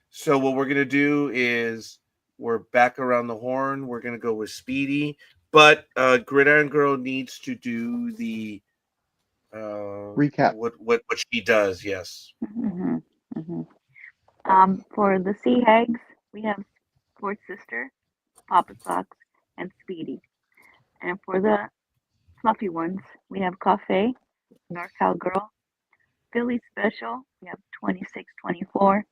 So what we're gonna do is we're back around the horn. We're gonna go with Speedy, but Gridiron Girl needs to do the Recap. what she does. Yes. Mm-hmm. Mm-hmm. For the Sea Hags, we have Sports Sister, Papa Socks, and Speedy. And for the fluffy ones, we have Cafe, NorCal Girl, Philly Special, we have 2624,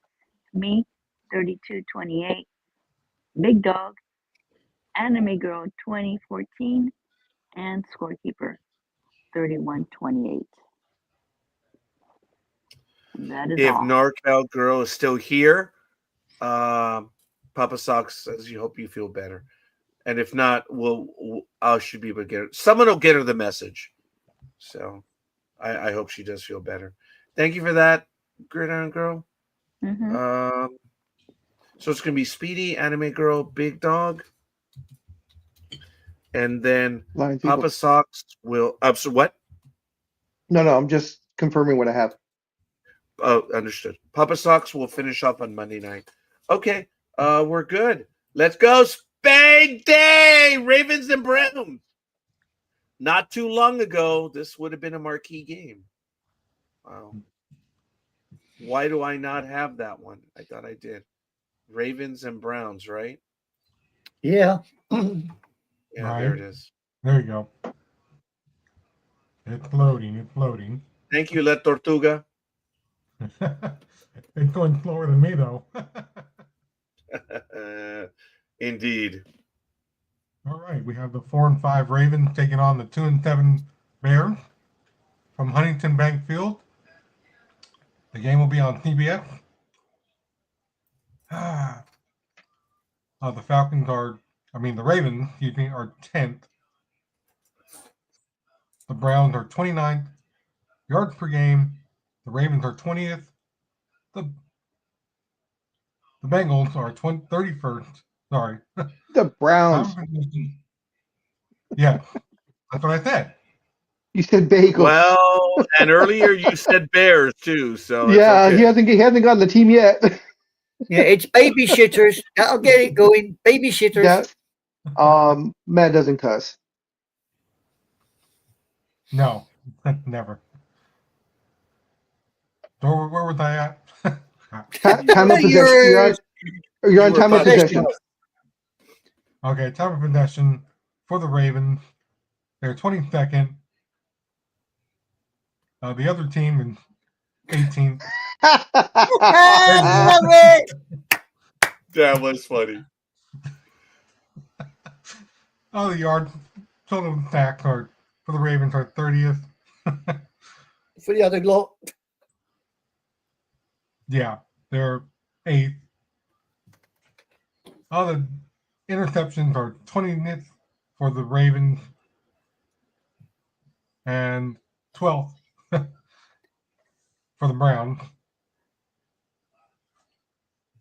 me, 3228, Big Dog, Anime Girl, 2014, and Scorekeeper, 3128. And that is If all. NorCal Girl is still here, Papa Socks says you hope you feel better. And if not, I should be able to get her. Someone will get her the message. So I hope she does feel better. Thank you for that, Gridiron Girl. Mm-hmm. So it's gonna be Speedy, Anime Girl, Big Dog, and then Lions people. Papa Socks will. So what? No, I'm just confirming what I have. Oh, understood. Papa Socks will finish up on Monday night. Okay, we're good. Let's go, Spade Day, Ravens and Browns. Not too long ago, this would have been a marquee game. Wow. Why do I not have that one? I thought I did. Ravens and Browns, right? Yeah. Yeah, Right. there it is. There you go. It's loading. It's loading. Thank you, La Tortuga. It's going slower than me, though. Indeed. All right. We have the 4-5 Ravens taking on the 2-7 Bears from Huntington Bank Field. The game will be on CBS. The Ravens, are 10th. The Browns are 29th. Yards per game, the Ravens are 20th. The Bengals are 31st. Sorry. The Browns. Yeah, that's what I said. You said bagels. Well, and earlier you said Bears too, so yeah, it's okay. he hasn't gotten the team yet. Yeah, it's babyshitters. That'll get it going. Babyshitters. Matt doesn't cuss. No, never. So where was I at? Time of possession. You're on time of possession. Okay, time of possession for the Ravens. They're 22nd. The other team is 18th. That was funny. The yards total sacks are for the Ravens are 30th. For the other lot. Yeah, they're 8th. All the interceptions are 20th for the Ravens and 12th for the Browns.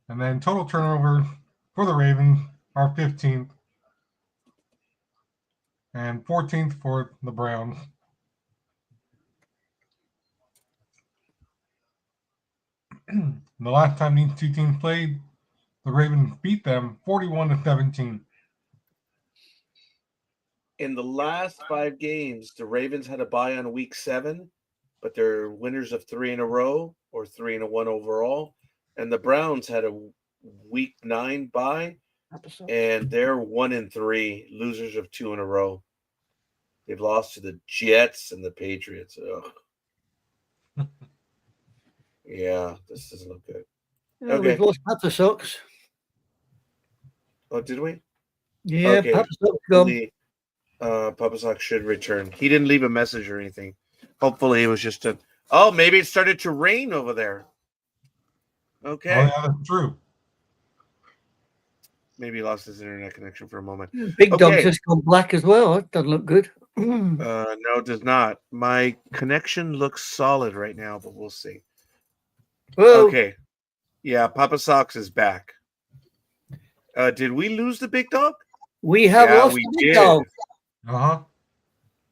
And then total turnovers for the Ravens are 15th. and 14th for the Browns. The last time these two teams played, the Ravens beat them 41-17. In the last 5 games, the Ravens had a bye on week 7, but they're winners of 3 in a row or 3-1 overall. And the Browns had a week 9 bye, and they're 1-3, losers of 2 in a row. They've lost to the Jets and the Patriots. Ugh. Yeah, this doesn't look good. Yeah, Okay. we've lost Papa Socks. Oh, did we? Yeah, Okay. Papa Socks gone. Papa Sock should return. He didn't leave a message or anything. Hopefully, it was just a. Oh, maybe it started to rain over there. Okay. Oh, yeah, that's true. Maybe he lost his internet connection for a moment. Big Dog's Okay. just gone black as well. That doesn't look good. No, it does not. My connection looks solid right now, but we'll see. Whoa. Okay. Yeah, Papa Socks is back. Did we lose the big dog? We have Yeah, lost we the Big did. Dog. Uh-huh.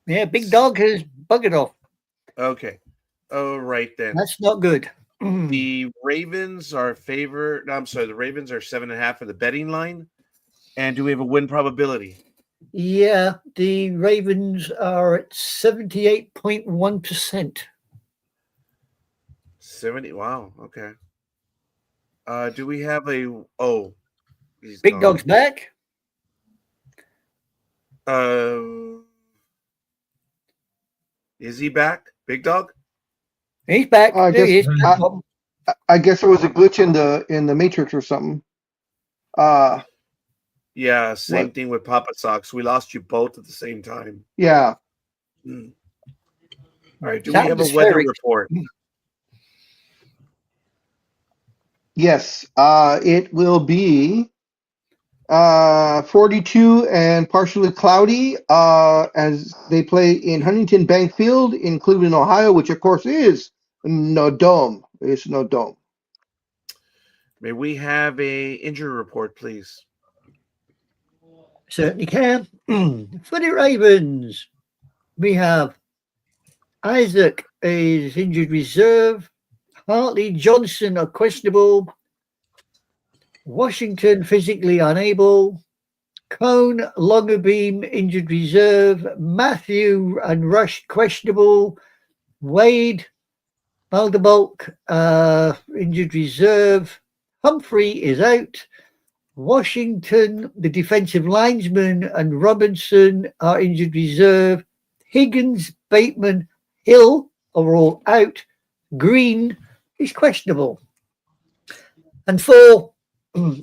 Yeah, Big Dog has buggered off. Okay. All right then. That's not good. The Ravens are favored. No, I'm sorry. The Ravens are 7.5 for the betting line. And do we have a win probability? Yeah, the Ravens are at 78.1%. 70. Wow. Okay. Do we have a? Oh, he's Big gone. Dog's back. Is he back? Big Dog? He's back. I There he is. guess I guess it was a glitch in the matrix or something. Yeah, same What? thing with Papa Socks. We lost you both at the same time. Yeah. All right. Do we Sound have a is weather very- report? Yes. It will be 42 and partially cloudy as they play in Huntington Bank Field in Cleveland, Ohio, which of course is no dome. It's no dome. May we have a injury report, please? Certainly can. For the Ravens, we have Isaac is injured reserve. Hartley Johnson are questionable. Washington physically unable. Cone Longerbeam injured reserve. Matthew and Rush questionable. Wade Balderbalk injured reserve. Humphrey is out. Washington, the defensive linesman, and Robinson are injured reserve. Higgins, Bateman, Hill are all out. Green is questionable. And for,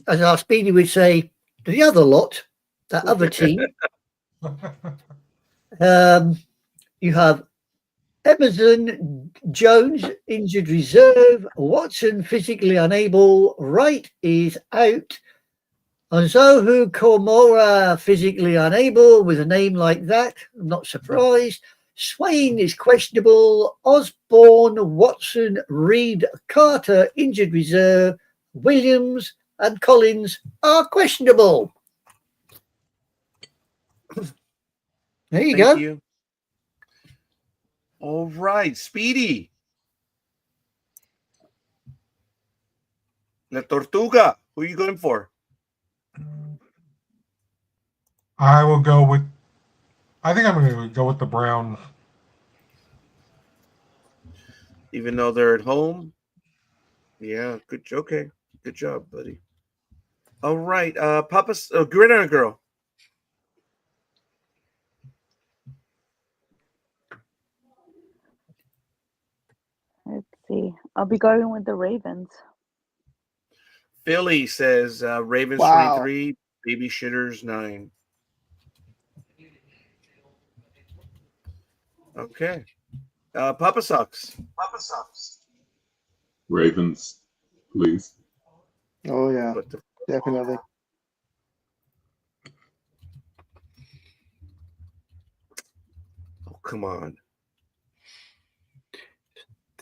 as our Speedy would say, the other lot, that other team, you have Emerson Jones, injured reserve. Watson, physically unable. Wright is out. Onzohu Komora, physically unable. With a name like that, I'm not surprised. Swain is questionable. Osborne, Watson, Reed, Carter, injured reserve. Williams and Collins are questionable. There you go. Thank you. All right, Speedy. La Tortuga. Who are you going for? I will go with. I think I'm going to go with the Browns. Even though they're at home? Yeah, good. Okay, good job, buddy. All right, Papa's Gridiron Girl. Let's see. I'll be going with the Ravens. Philly says Ravens Wow. 23, Baby Shitters 9. Okay. Papa Socks. Ravens, please. Oh yeah, What the definitely. Oh, come on.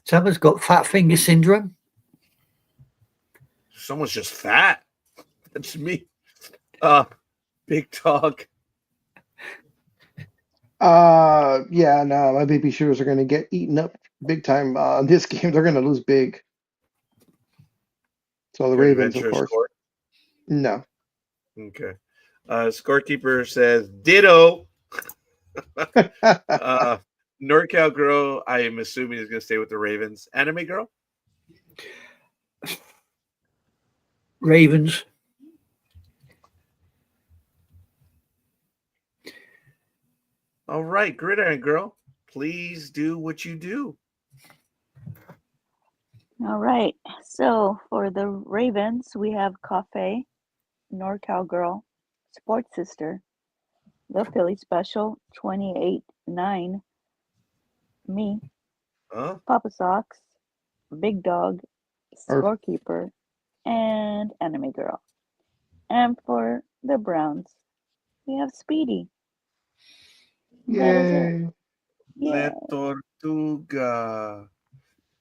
Someone's got fat finger syndrome. Someone's just fat. That's me. Big Dog. Yeah, no, my baby shooters are going to get eaten up big time in this game. They're going to lose big. So the Care to Ravens, of venture a course. score? No. Okay. Scorekeeper says ditto. NorCal girl, I am assuming is going to stay with the Ravens. Anime girl? Ravens. All right, Gridiron girl, please do what you do. All right. So for the Ravens, we have Cafe, NorCal Girl, Sports Sister, The Philly Special, 28-9, me, Huh? Papa Socks, Big Dog, Or- Scorekeeper, and Anime Girl. And for the Browns, we have Speedy. That is it. Yay. Le Tortuga.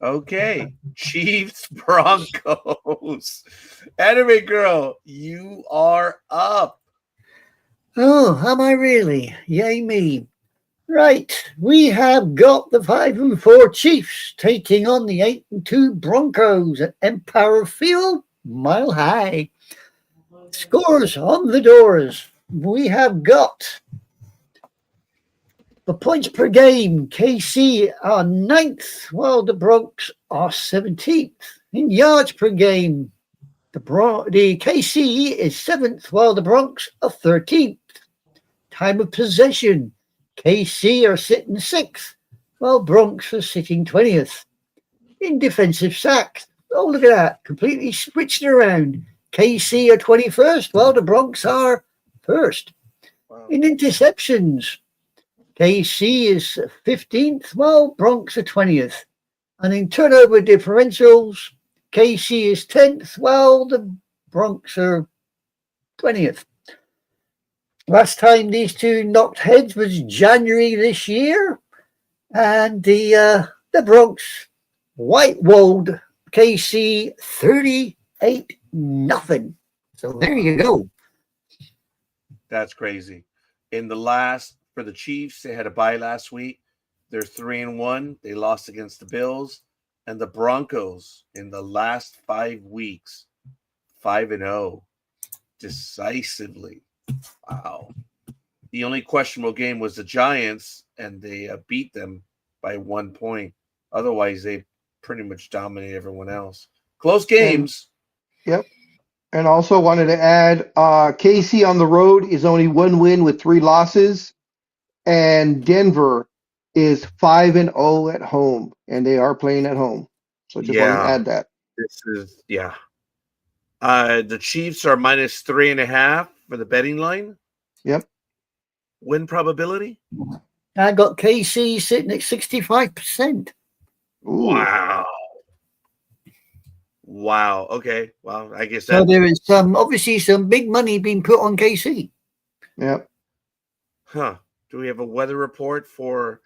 Okay. Chiefs Broncos. Anime girl, you are up. Oh, am I really? Yay me. Right, we have got the 5-4 Chiefs taking on the 8-2 Broncos at Empower Field, Mile High. Scores on the doors. We have got the points per game. KC are 9th, while the Bronx are 17th. In yards per game, the KC is 7th, while the Bronx are 13th. Time of possession, KC are sitting 6th, while Bronx are sitting 20th. In defensive sacks, oh, look at that, completely switched around. KC are 21st, while the Bronx are 1st. Wow. In interceptions, KC is 15th, while Bronx are 20th. And in turnover differentials, KC is 10th, while the Bronx are 20th. Last time these two knocked heads was January this year, and the Bronx white-walled KC 38-0. So there you go. That's crazy. In the last for the Chiefs, they had a bye last week. They're 3-1. They lost against the Bills, and the Broncos in the last 5 weeks, 5-0, decisively. Wow. The only questionable game was the Giants, and they beat them by 1 point. Otherwise, they pretty much dominate everyone else. Close games. Yep. And also wanted to add, KC on the road is only 1 win with 3 losses, and Denver is 5-0 at home, and they are playing at home. So just wanted to add that. This is the Chiefs are minus 3.5 for the betting line. Yep. Win probability. I got KC sitting at 65%. Ooh. Wow. Okay. Well, I guess So there is obviously some big money being put on KC. Yep. Huh. Do we have a weather report for?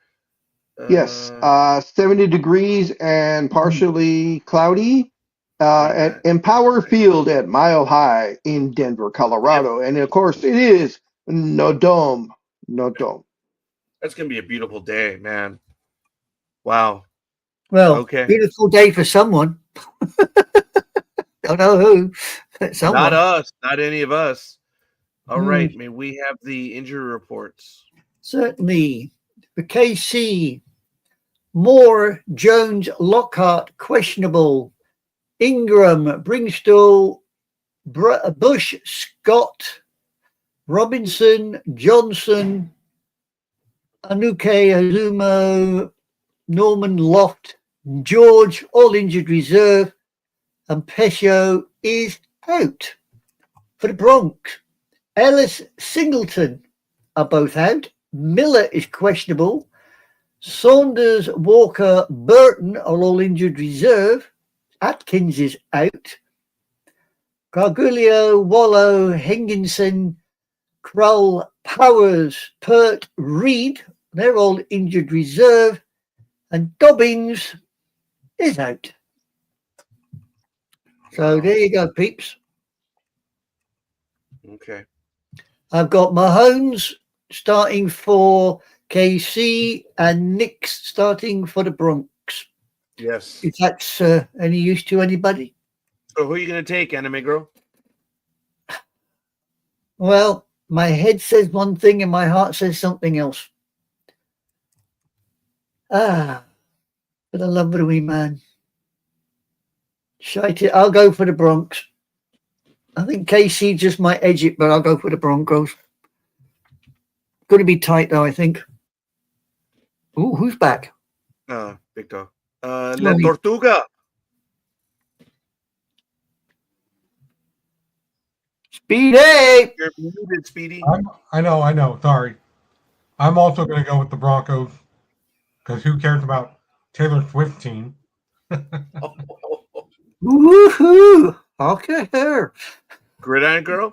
Yes. 70 degrees and partially cloudy at Empower Field at Mile High in Denver, Colorado. And of course, it is no dome. No dome. That's gonna be a beautiful day, man. Wow. Well, Okay. beautiful day for someone. Don't know who. Someone. Not us. Not any of us. All right. May we have the injury reports? Certainly. For KC, Moore, Jones, Lockhart, questionable. Ingram, Bringstall, Bush, Scott, Robinson, Johnson, Anuke, Azumo, Norman Loft, George, all injured reserve, and Pescio is out. For the Bronx, Ellis, Singleton are both out. Miller is questionable. Saunders, Walker, Burton are all injured reserve. Atkins is out. Gargulio, Wallow, Higginson, Kroll, Powers, Pert, Reed, they're all injured reserve. And Dobbins is out. So there you go, peeps. Okay. I've got Mahomes starting for KC and Nick's starting for the Bronx. Yes. If that's any use to anybody. So who are you going to take, Anime Girl? Well, my head says one thing and my heart says something else. But I love the wee man. Shite it. I'll go for the Bronx. I think KC just might edge it, but I'll go for the Broncos. Going to be tight, though, I think. Ooh, who's back? Big dog. La Tortuga. Speedy! You're muted, Speedy. I know. Sorry. I'm also going to go with the Broncos because who cares about Taylor Swift's team? Woohoo! Okay, here. Gridiron Girl?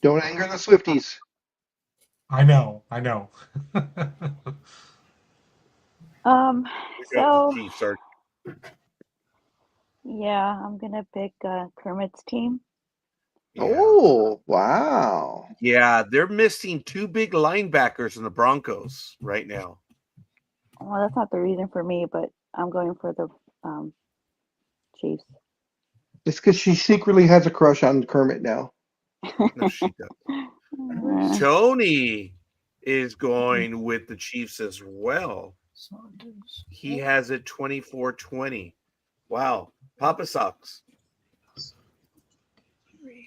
Don't anger the Swifties. I know. So Chiefs are... yeah, I'm gonna pick Kermit's team. Yeah. Oh, wow. Yeah, they're missing two big linebackers in the Broncos right now. Well, that's not the reason for me, but I'm going for the Chiefs. It's because she secretly has a crush on Kermit now. No, she doesn't. Tony is going with the Chiefs as well. He has it 24-20. Wow. Papa Sox.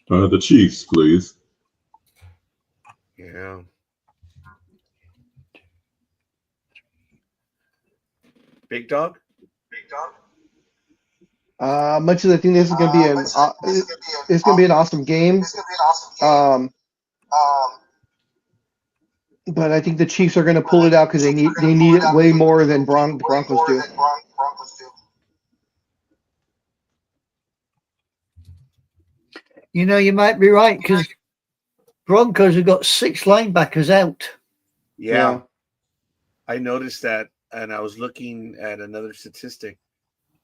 The Chiefs, please. Yeah. Big dog? Much as I think this is going to be it's going to be an awesome game. But I think the Chiefs are going to pull it out because they need it way more than the Broncos do. You know, you might be right because Broncos have got 6 linebackers out. Yeah. I noticed that, and I was looking at another statistic.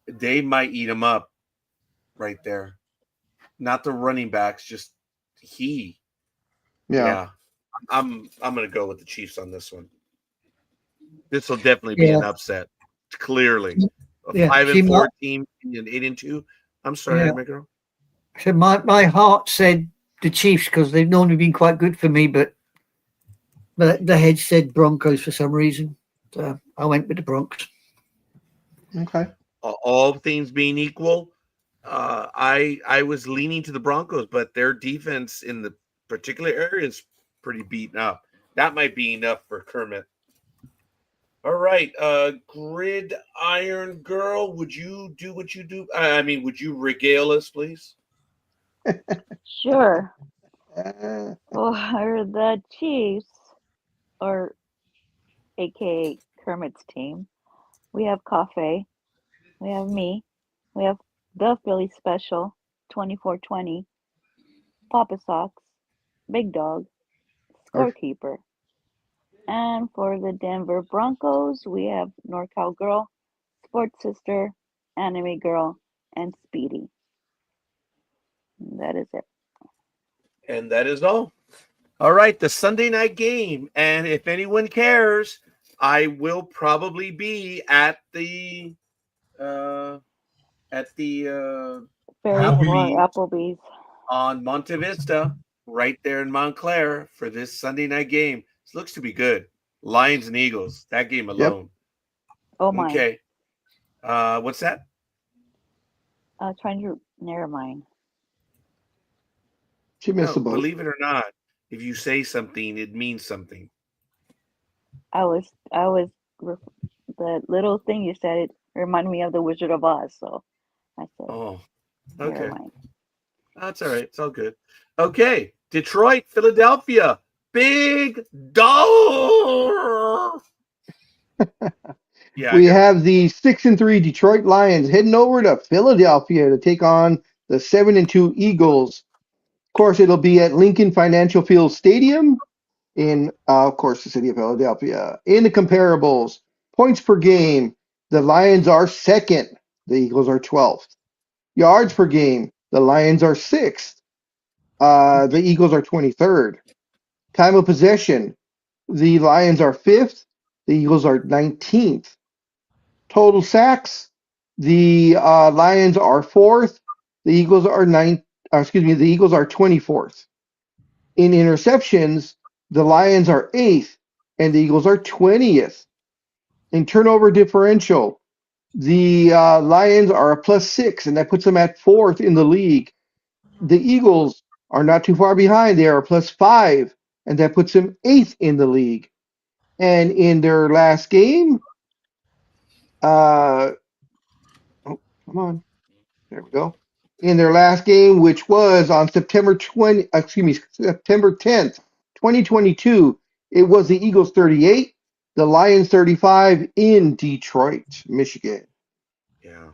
They might eat him up right there. Not the running backs, just he. Yeah. I'm going to go with the Chiefs on this one. This will definitely be an upset. Clearly. A 5-4 team and 8-2. I'm sorry, my girl. So my heart said the Chiefs because they've normally been quite good for me, but the head said Broncos for some reason. So I went with the Broncos. Okay. All things being equal, I was leaning to the Broncos, but their defense in the particular area is pretty beaten up. That might be enough for Kermit. All right, Gridiron Girl, would you do what you do? I mean, would you regale us, please? Sure. For the Chiefs, or aka Kermit's team, we have Coffee, we have me, we have the Philly Special, 24-20, Papa Sox, Big Dog, Scorekeeper. And for the Denver Broncos, we have NorCal Girl, Sports Sister, Anime Girl, and Speedy. And that is it. And that is all. All right, the Sunday night game. And if anyone cares, I will probably be at the Applebee's on Monte Vista, right there in Montclair for this Sunday night game. This looks to be good. Lions and Eagles, that game alone. Yep. Oh my. Okay. What's that? Trying to narrow mine. She missed the boat. Believe it or not, if you say something, it means something. I was the little thing you said, it reminded me of the Wizard of Oz, so I said, oh, okay. Never mind. That's all right. It's all good. Okay. Detroit, Philadelphia. Big dog. We have the 6-3 Detroit Lions heading over to Philadelphia to take on the 7-2 Eagles. Of course, it'll be at Lincoln Financial Field Stadium in, of course, the city of Philadelphia. In the comparables, points per game, the Lions are 2nd. The Eagles are 12th. Yards per game, the Lions are 6th. The Eagles are 23rd. Time of possession, the Lions are 5th. The Eagles are 19th. Total sacks, the Lions are 4th. The Eagles are the Eagles are 24th. In interceptions, the Lions are 8th and the Eagles are 20th. In turnover differential, the Lions are a +6, and that puts them at 4th in the league. The Eagles are not too far behind. They are a +5, and that puts them 8th in the league. And in their last game, oh, come on, there we go. In their last game, which was on September 10th, 2022, it was the Eagles 38, the Lions 35 in Detroit, Michigan. Yeah.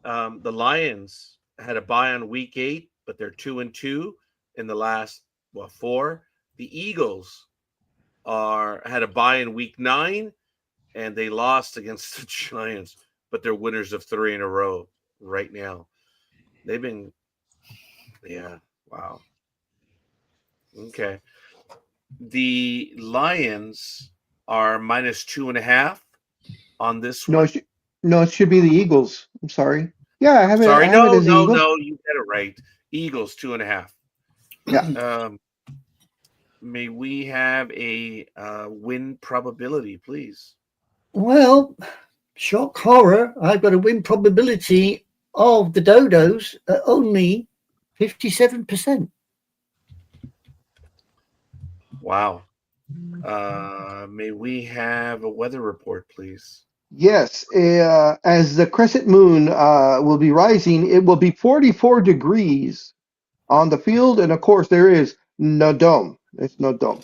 The Lions had a bye on week 8, but they're 2-2 in the last 4. The Eagles had a bye in week 9, and they lost against the Giants, but they're winners of 3 in a row right now. They've been, yeah, wow. Okay. The Lions are -2.5 on this one. No, it should be the Eagles. I'm sorry. Yeah, I have it. Sorry, I have it as the no, Eagles. you get it right. Eagles 2.5. Yeah. May we have a win probability, please? Well, shock horror, I've got a win probability of the Dodos at only 57%. Wow. May we have a weather report, please? Yes, as the crescent moon will be rising, it will be 44 degrees on the field, and of course there is no dome. It's no dome.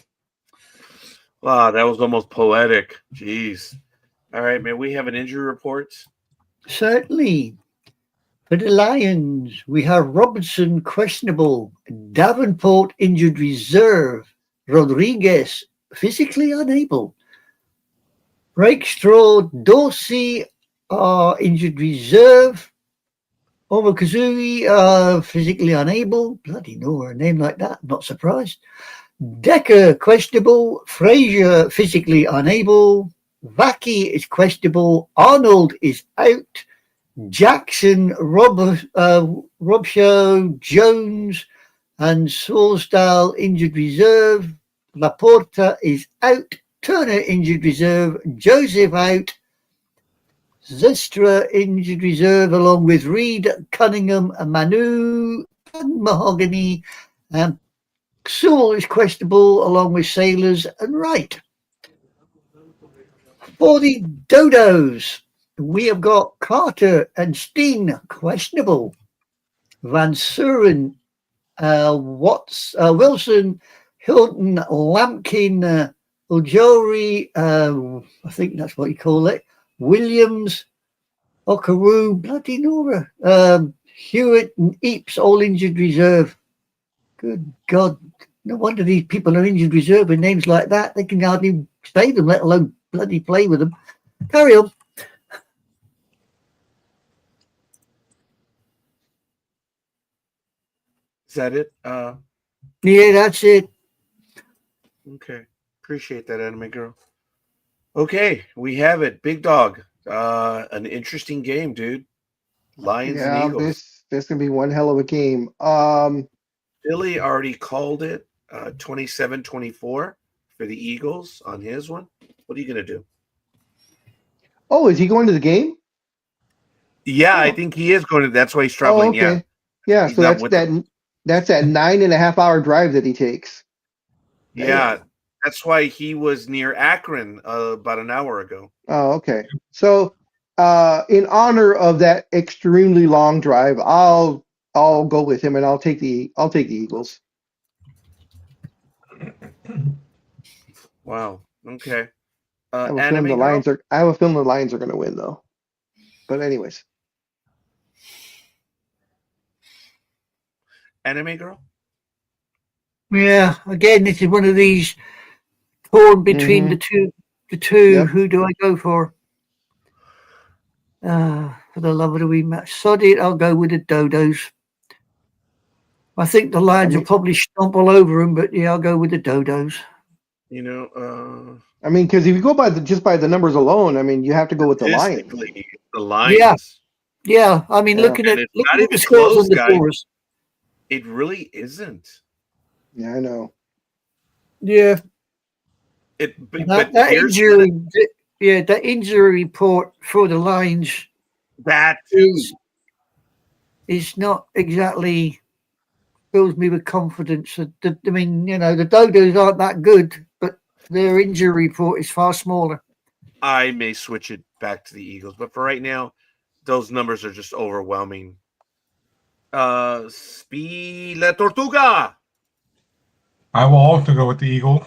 Wow, that was almost poetic. Jeez. All right, may we have an injury report? Certainly. For the Lions, we have Robertson questionable, Davenport injured reserve, Rodriguez physically unable, Rakestraw, Dorsey injured reserve, Omokazui physically unable. Bloody no, a name like that, not surprised. Decker questionable, Frazier physically unable, Vaki is questionable, Arnold is out, Jackson, Robshaw, Jones, and Swarsdale injured reserve. Laporta is out. Turner injured reserve. Joseph out. Zestra injured reserve, along with Reed, Cunningham, and Manu, and Mahogany. And Sewell is questionable, along with Sailors and Wright. For the Dodos, we have got Carter and Steen questionable, Van Suren, Wilson, Hilton, Lampkin, Ujori, I think that's what you call it, Williams, Okaru, bloody Nora, Hewitt and Eaps, all injured reserve. Good God, no wonder these people are injured reserve with names like that. They can hardly stay them, let alone bloody play with them. Carry on. Is that it? Yeah, that's it. Okay. Appreciate that, anime girl. Okay, we have it. Big dog. An interesting game, dude. Lions and Eagles. This gonna be one hell of a game. Billy already called it 27-24 for the Eagles on his one. What are you gonna do? Oh, is he going to the game? Yeah, I think he is going to. That's why he's traveling. Oh, okay. Yeah, He's so not that's that 9.5-hour drive that he takes. Yeah, that's why he was near Akron about an hour ago. Oh, okay. So, in honor of that extremely long drive, I'll go with him and I'll take the Eagles. Wow. Okay. I have a feeling the Lions are going to win though. But anyways, anime girl. Yeah, again, this is one of these torn between the two. Yep. Who do I go for? For the love of the wee match, sod it, I'll go with the Dodos. I think the Lions will probably stomp all over them, but yeah, I'll go with the Dodos. You know, I mean, because if you go by just by the numbers alone, I mean, you have to go with the Lions. Statistically, the Lions. Yeah. I mean, Yeah. looking And at it's not even the scores close, on the guys. fours. It really isn't. Yeah, I know. Yeah. But That here's injury, that injury report for the Lions that too. is not exactly fills me with confidence. I mean, the Dodos aren't that good, but their injury report is far smaller. I may switch it back to the Eagles, but for right now, those numbers are just overwhelming. La Tortuga. I will also go with the Eagles.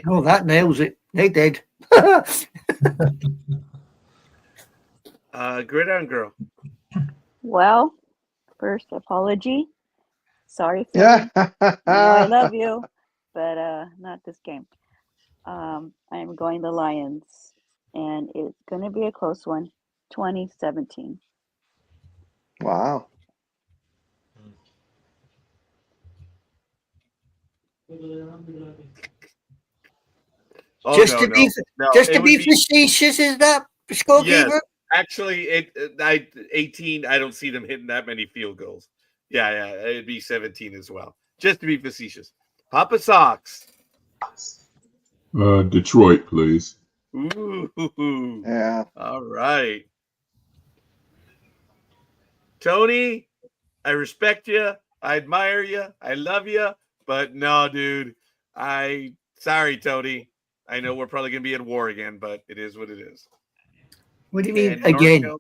Oh, that nails it. They did. Gridiron Girl. Well, first apology. Sorry, Philly. Yeah. You know I love you, but not this game. I'm going the Lions, and it's going to be a close one, 2017. Wow. Oh, just no, to no. be No, just it to would be facetious, is that scorekeeper? Yes, actually, 18. I don't see them hitting that many field goals. Yeah, it'd be 17 as well. Just to be facetious. Papa Sox. Detroit, please. Ooh. Yeah. All right. Tony, I respect you. I admire you. I love you. But no, dude. Sorry, Tony. I know we're probably going to be at war again, but it is what it is. What do you mean And again?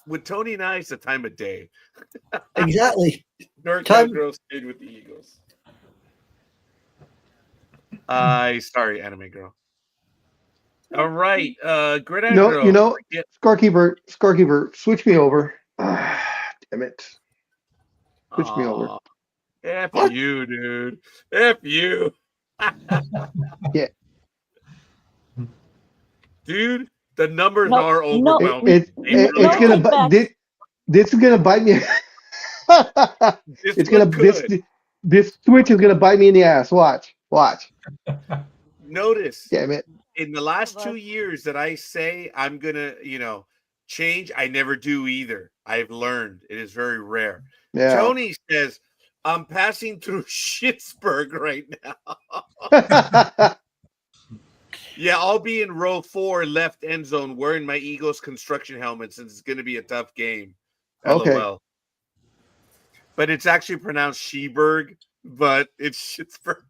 With Tony and I, it's the time of day. Exactly. NorCal girl stayed with the Eagles. Sorry, anime girl. All right, Gridiron Girl. Scorekeeper, switch me over. Damn it. Switch me over. F What? you, dude. F you. Yeah. Dude, the numbers are no, overwhelming. It's gonna this is gonna bite me. This switch is gonna bite me in the ass. Watch. Notice. Damn it. In the last 2 years that I say I'm gonna, change, I never do either. I've learned it is very rare. Yeah. Tony says, I'm passing through Schittsburg right now. Yeah, I'll be in row 4, left end zone, wearing my Eagles construction helmet since it's going to be a tough game. Okay. LOL. But it's actually pronounced Sheberg, but it's Schittsburg.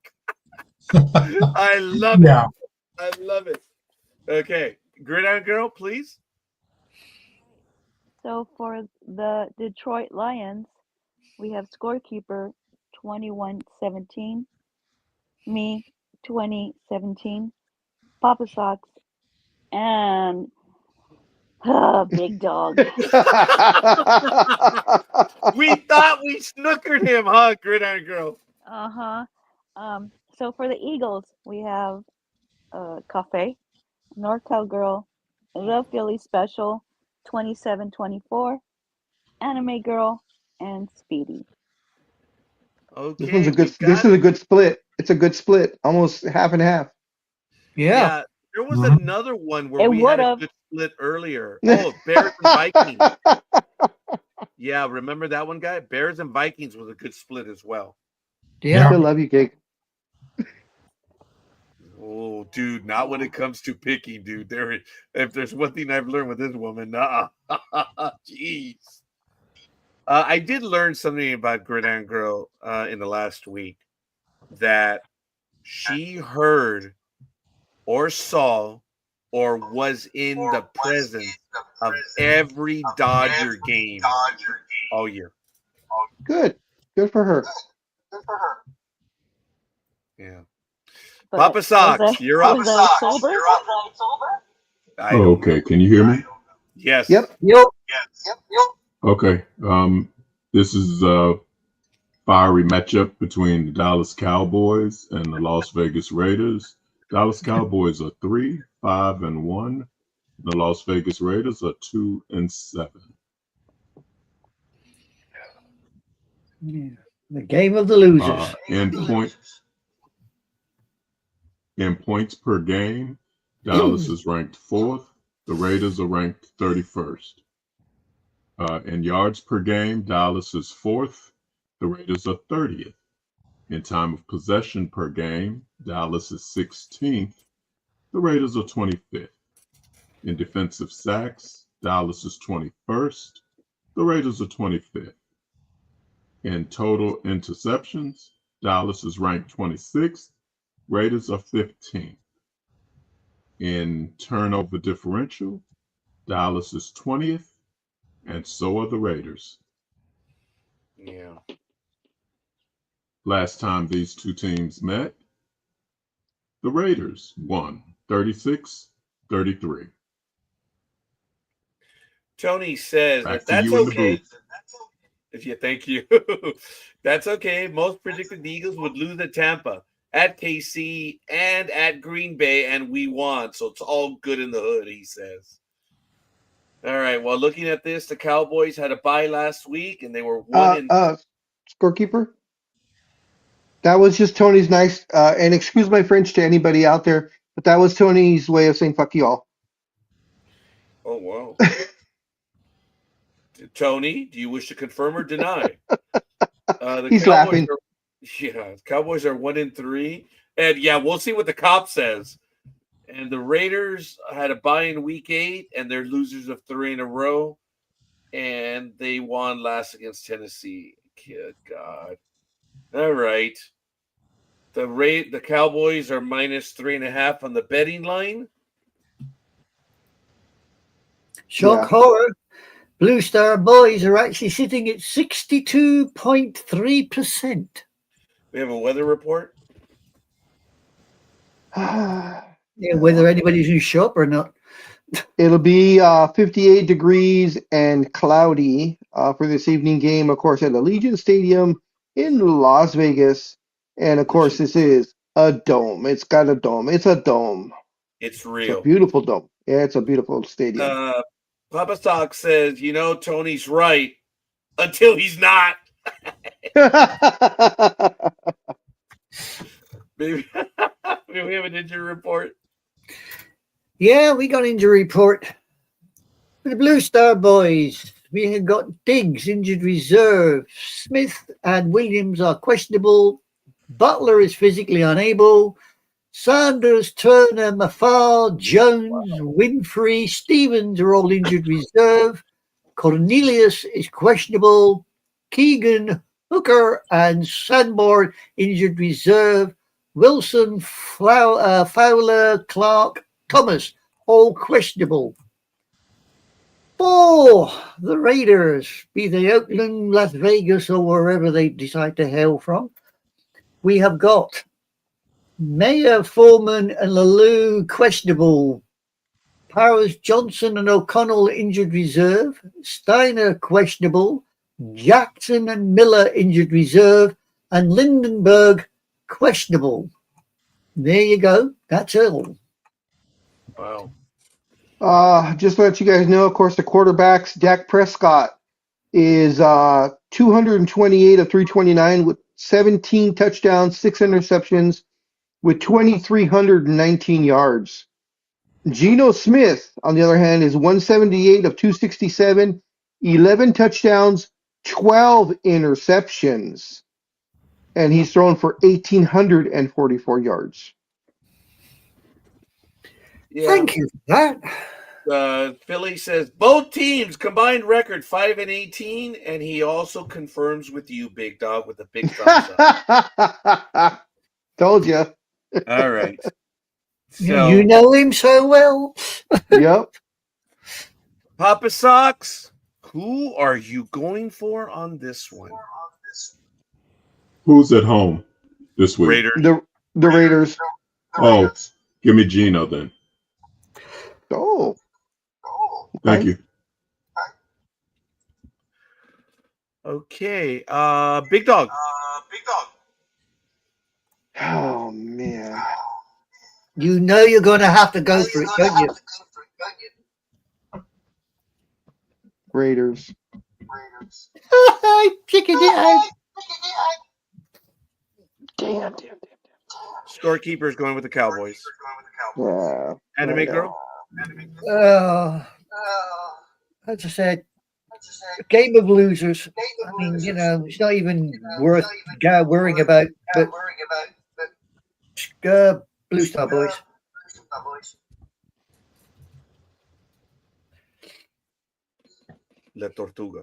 I love it. I love it. Okay, Gridiron Girl, please. So for the Detroit Lions, we have scorekeeper 21-17, me 2017, Papa Sox, and Big Dog. We thought we snookered him, huh, Gridiron Girl? So for the Eagles, we have Cafe, NorCal Girl, The Philly Special, 27-24, Anime Girl, and Speedy. Okay, this is a good split. It's a good split. Almost half and half. Yeah. There was another one where we had a good split earlier. Oh, Bears and Vikings. Yeah, remember that one, guy? Bears and Vikings was a good split as well. Yeah. I still love you, Cake. Oh, dude, not when it comes to picking, dude. If there's one thing I've learned with this woman, jeez. I did learn something about Gridiron Girl in the last week, that she heard or saw or was in the presence of every Dodger game all year. Good for her. Yeah. Papa Sox, you're up. Okay, can you hear me? Yes. Yep. Okay. This is a fiery matchup between the Dallas Cowboys and the Las Vegas Raiders. Dallas Cowboys are 3-5-1. The Las Vegas Raiders are 2-7. Yeah. The game of the losers. In points per game, Dallas is ranked 4th. The Raiders are ranked 31st. In yards per game, Dallas is 4th. The Raiders are 30th. In time of possession per game, Dallas is 16th. The Raiders are 25th. In defensive sacks, Dallas is 21st. The Raiders are 25th. In total interceptions, Dallas is ranked 26th. Raiders are 15th. In turnover differential, Dallas is 20th, and so are the Raiders. Yeah. Last time these two teams met, the Raiders won 36-33. Tony says Back that to that's you in the okay. booth. Yeah, thank you. That's okay. Most predicted the Eagles would lose at Tampa, at KC, and at Green Bay, and we won. So it's all good in the hood, he says. All right. Well, looking at this, the Cowboys had a bye last week, and they were Scorekeeper. That was just Tony's nice, and excuse my French to anybody out there, but that was Tony's way of saying "fuck you all." Oh wow. Tony, do you wish to confirm or deny? He's laughing. The Cowboys are 1-3, and yeah, we'll see what the cop says. And the Raiders had a bye in week 8, and they're losers of 3 in a row, and they won last against Tennessee. Good God! All right, the Cowboys are -3.5 on the betting line. Shock horror. Blue Star Boys are actually sitting at 62.3%. We have a weather report. Yeah, whether anybody's in shop or not. It'll be 58 degrees and cloudy for this evening game, of course, at Allegiant Stadium in Las Vegas. And of course, this is a dome. It's got a dome. It's a dome. It's real. It's a beautiful dome. Yeah, it's a beautiful stadium. Papa Sock says, Tony's right until he's not. Maybe we have an injury report. Yeah, we got injury report. For the Blue Star Boys, we have got Diggs, injured reserve. Smith and Williams are questionable. Butler is physically unable. Sanders, Turner, Mafar, Jones, Winfrey, Stevens are all injured reserve. Cornelius is questionable. Keegan, Hooker, and Sanborn injured reserve. Wilson, Fowler, Clark, Thomas, all questionable. For the Raiders, be they Oakland, Las Vegas, or wherever they decide to hail from, we have got Mayer, Foreman, and Lalou questionable. Powers, Johnson, and O'Connell injured reserve. Steiner questionable. Jackson and Miller injured reserve. And Lindenberg questionable. There you go. That's all. Wow. Just to let you guys know, of course, the quarterbacks, Dak Prescott is 228 of 329 with 17 touchdowns, 6 interceptions, with 2,319 yards. Geno Smith, on the other hand, is 178 of 267, 11 touchdowns, 12 interceptions. And he's thrown for 1,844 yards. Yeah. Thank you for that. Philly says both teams combined record 5-18, and he also confirms with you, Big Dog, with a big thumbs up. Told you. All right. So, you know him so well. Yep. Papa Sox, who are you going for on this one? Who's at home this week? Raiders. The Raiders. Oh, give me Geno then. Oh. Thank you. Okay. Big Dog. Oh, man. You know you're going to have to go for it, don't you? Raiders. I figured it out. Damn. Scorekeeper is going with the Cowboys. Yeah. Anime I know. girl. As I said, a game of losers. I mean, you know, it's not even worth worrying about. But Blue Star Boys. La Tortuga.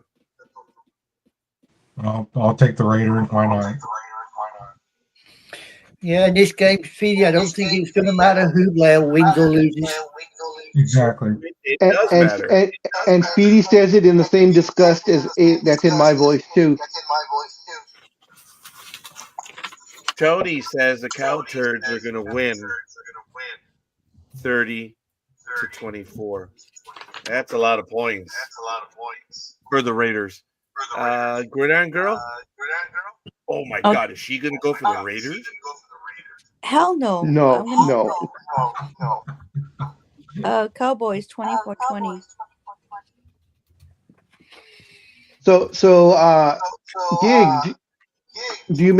I'll take the Raiders. Why not? Yeah, in this game, Speedy, I don't think it's going to matter who Blair wins or loses. Exactly. It does matter. And Speedy says it in the same disgust as that's in my voice too. Tony says the Cow Turds are going to win 30-24. That's a lot of points for the Raiders. Gridiron Girl? Oh my God, is she going to go for the Raiders? Hell no. No. Cowboys 24-20. So Gig, do you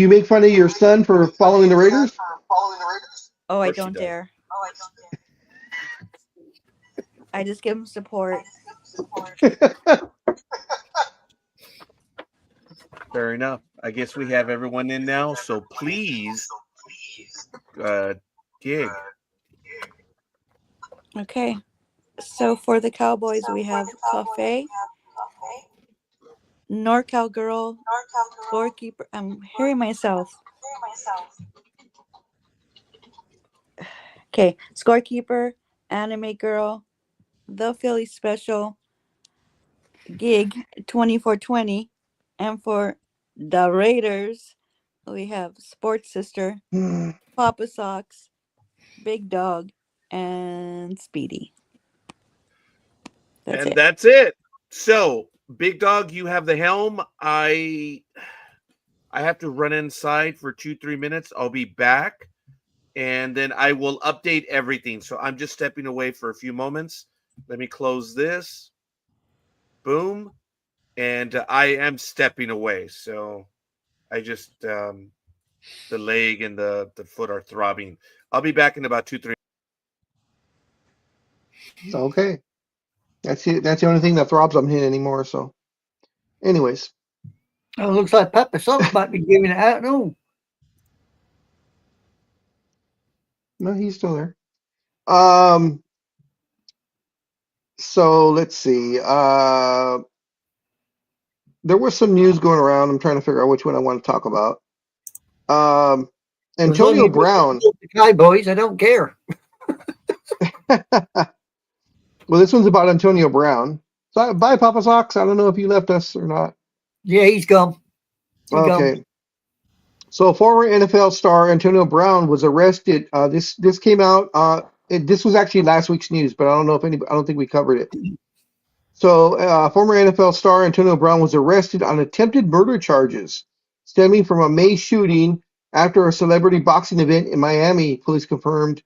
make fun of your son for following the Raiders? Oh, I course she don't does. dare. I just give him support. Fair enough. I guess we have everyone in now. So please, Gig. Okay. So for the Cowboys, we have Cafe, NorCal Girl, Scorekeeper. I'm hearing myself. Okay. Scorekeeper, Anime Girl, The Philly Special, Gig 24-20. And for the Raiders, we have Sports Sister, Papa Socks, Big Dog, and Speedy. That's it. So, Big Dog, you have the helm. I have to run inside for 2-3 minutes. I'll be back, and then I will update everything. So I'm just stepping away for a few moments. Let me close this. Boom. And I am stepping away. So I just the leg and the foot are throbbing. I'll be back in about 2-3. Okay. That's it. That's the only thing that throbs I'm hitting anymore. So, anyways. Oh, looks like Papa Socks might be giving it out. No. No, he's still there. So let's see. There was some news going around. I'm trying to figure out which one I want to talk about. Antonio Brown. The Cowboys, I don't care. Well, this one's about Antonio Brown. So, bye, Papa Socks. I don't know if you left us or not. Yeah, he's gone. Okay. So, former NFL star Antonio Brown was arrested. This came out. This was actually last week's news, but I don't think we covered it. So, former NFL star Antonio Brown was arrested on attempted murder charges stemming from a May shooting after a celebrity boxing event in Miami. Police confirmed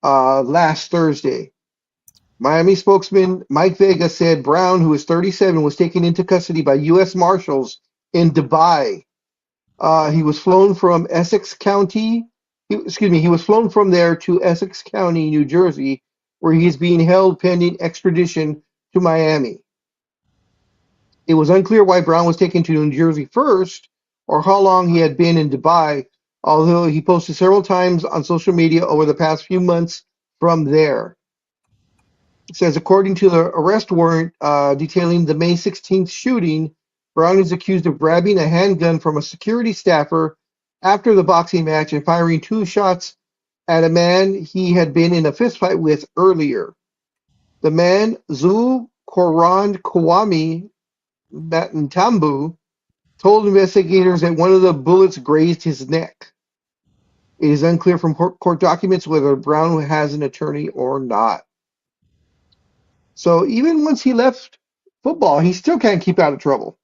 last Thursday. Miami spokesman Mike Vega said Brown, who is 37, was taken into custody by U.S. Marshals in Dubai. He was flown from Essex County. He was flown from there to Essex County, New Jersey, where he is being held pending extradition to Miami. It was unclear why Brown was taken to New Jersey first or how long he had been in Dubai, although he posted several times on social media over the past few months from there. It says, according to the arrest warrant detailing the May 16th shooting, Brown is accused of grabbing a handgun from a security staffer after the boxing match and firing 2 shots at a man he had been in a fistfight with earlier. The man, Zul Koran Kwame Ntambu, told investigators that one of the bullets grazed his neck. It is unclear from court documents whether Brown has an attorney or not. So even once he left football, he still can't keep out of trouble.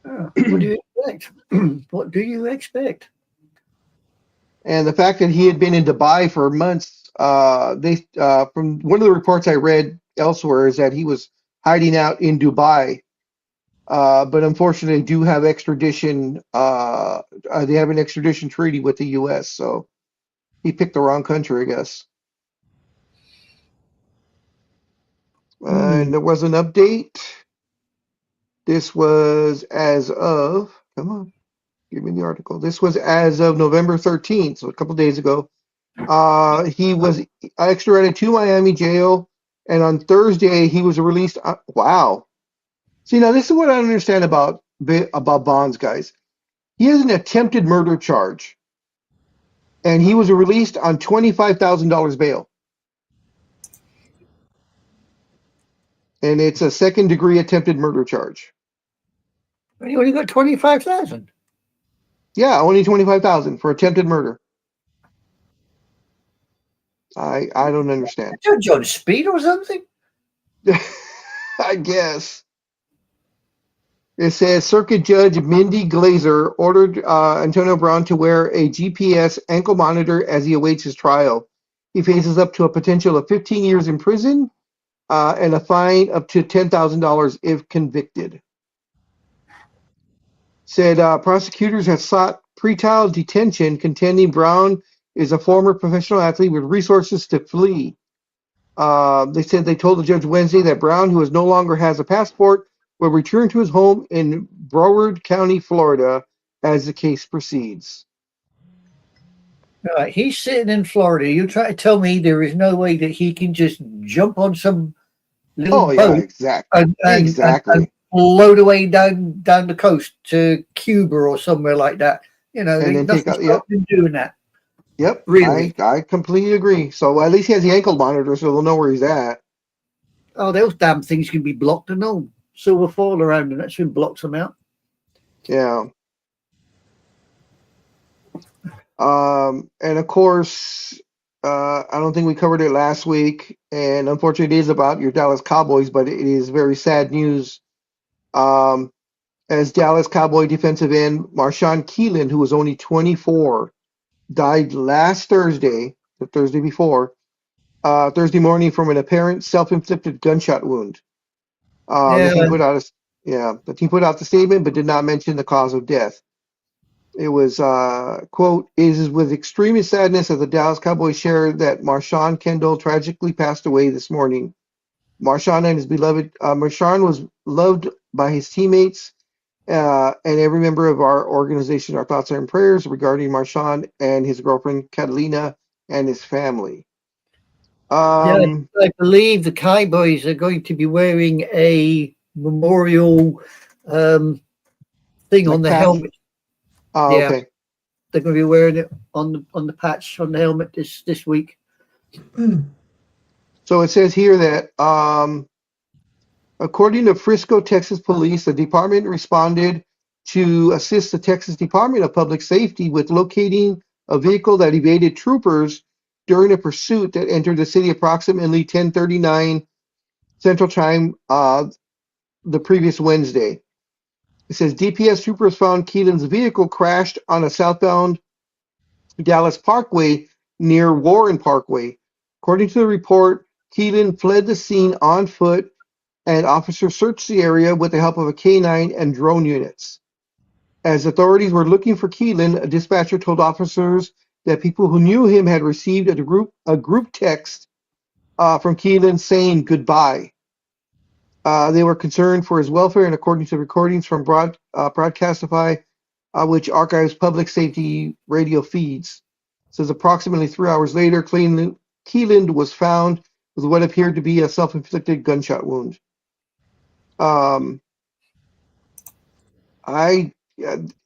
What do you expect? What do you expect? And the fact that he had been in Dubai for months, from one of the reports I read elsewhere, is that he was hiding out in Dubai But unfortunately, they do have extradition. They have an extradition treaty with the U.S., so he picked the wrong country, I guess. And there was an update. This was as of, come on, give me the article. This was as of November 13th, so a couple days ago. He was extradited to Miami jail, and on Thursday he was released. Wow. See, now this is what I don't understand about bonds, guys. He has an attempted murder charge, and he was released on $25,000 bail. And it's a second-degree attempted murder charge. You only got 25,000. Yeah, only 25,000 for attempted murder. I don't understand. Judge on speed or something? I guess. It says Circuit Judge Mindy Glazer ordered Antonio Brown to wear a GPS ankle monitor as he awaits his trial. He faces up to a potential of 15 years in prison and a fine up to $10,000 if convicted. Said prosecutors have sought pretrial detention, contending Brown is a former professional athlete with resources to flee. They said they told the judge Wednesday that Brown, who no longer has a passport, will return to his home in Broward County, Florida, as the case proceeds. Right, he's sitting in Florida. You try to tell me there is no way that he can just jump on some little boat exactly. and float away down the coast to Cuba or somewhere like that. You know, and then nothing stops him doing that. Yep, really. I completely agree. So at least he has the ankle monitor, so they'll know where he's at. Oh, those damn things can be blocked and all. Silver foil around and that soon blocks them out. Yeah. And of course, I don't think we covered it last week, and unfortunately, it is about your Dallas Cowboys, but it is very sad news. As Dallas Cowboy defensive end Marshawn Keelan, who was only 24, died last Thursday, the Thursday before, Thursday morning from an apparent self-inflicted gunshot wound. The team put out the statement, but did not mention the cause of death. It was, quote, "It is with extreme sadness that the Dallas Cowboys share that Marshawn Kendall tragically passed away this morning. Marshawn and his beloved, Marshawn was loved by his teammates and every member of our organization. Our thoughts are in prayers regarding Marshawn and his girlfriend, Catalina, and his family." I believe the Cowboys are going to be wearing a memorial thing on the helmet. Oh, yeah, okay. They're going to be wearing it on the patch on the helmet this week. So it says here that according to Frisco, Texas police, the department responded to assist the Texas Department of Public Safety with locating a vehicle that evaded troopers during a pursuit that entered the city approximately 10:39 Central Time the previous Wednesday. It says DPS troopers found Keelan's vehicle crashed on a southbound Dallas Parkway near Warren Parkway. According to the report, Keelan fled the scene on foot, and officers searched the area with the help of a K9 and drone units. As authorities were looking for Keelan, a dispatcher told officers that people who knew him had received a group text from Keelan saying goodbye. They were concerned for his welfare, and according to recordings from Broadcastify, which archives public safety radio feeds, says approximately 3 hours later, Keelan was found with what appeared to be a self-inflicted gunshot wound. I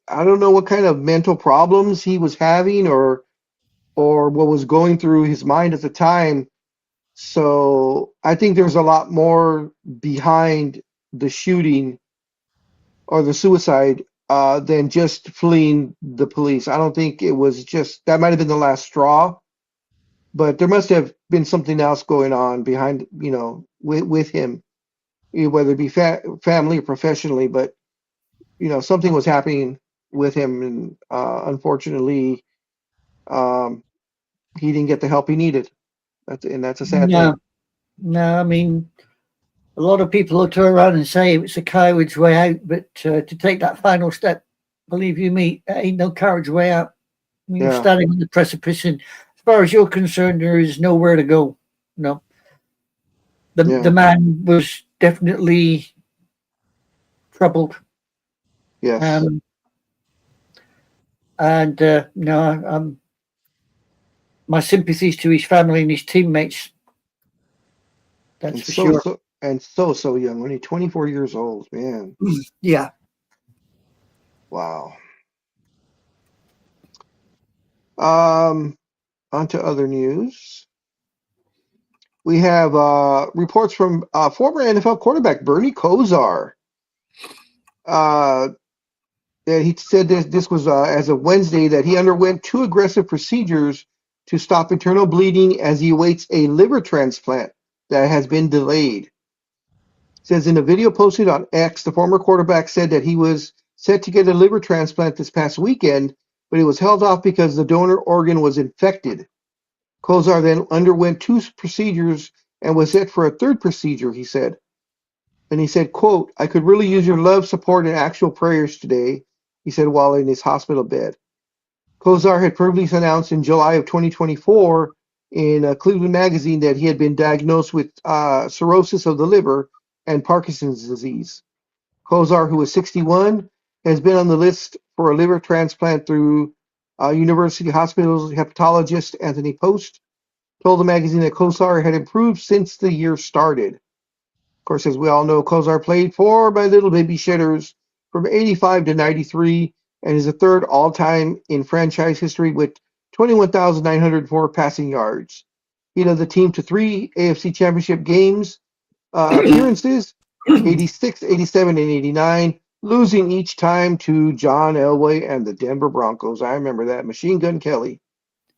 don't know what kind of mental problems he was having or what was going through his mind at the time. So I think there's a lot more behind the shooting or the suicide than just fleeing the police. I don't think it was just that might have been the last straw, but there must have been something else going on behind, with him, whether it be family or professionally. But something was happening with him, and unfortunately, he didn't get the help he needed. That's a sad thing. No, I mean, A lot of people will turn around and say it's a coward's way out, but to take that final step, believe you me, ain't no coward's way out. You're standing on the precipice, and as far as you're concerned, there is nowhere to go. No. The man was definitely troubled. Yes. No, my sympathies to his family and his teammates. That's for sure. So young, only 24 years old, man. Yeah. Wow. On to other news. We have reports from former NFL quarterback Bernie Kosar. He said this was as of Wednesday that he underwent 2 aggressive procedures to stop internal bleeding as he awaits a liver transplant that has been delayed. It says in a video posted on X, the former quarterback said that he was set to get a liver transplant this past weekend, but it was held off because the donor organ was infected. Kosar then underwent 2 procedures and was set for a 3rd procedure, he said. And he said, quote, "I could really use your love, support, and actual prayers today," he said while in his hospital bed. Kosar had previously announced in July of 2024 in Cleveland Magazine that he had been diagnosed with cirrhosis of the liver and Parkinson's disease. Kosar, who is 61, has been on the list for a liver transplant through University Hospital's hepatologist Anthony Post told the magazine that Kosar had improved since the year started. Of course, as we all know, Kosar played for my little baby shitters from 85 to 93 and is the 3rd all-time in franchise history with 21,904 passing yards. He led the team to 3 AFC Championship games appearances, 86, 87, and 89, losing each time to John Elway and the Denver Broncos. I remember that. Machine Gun Kelly.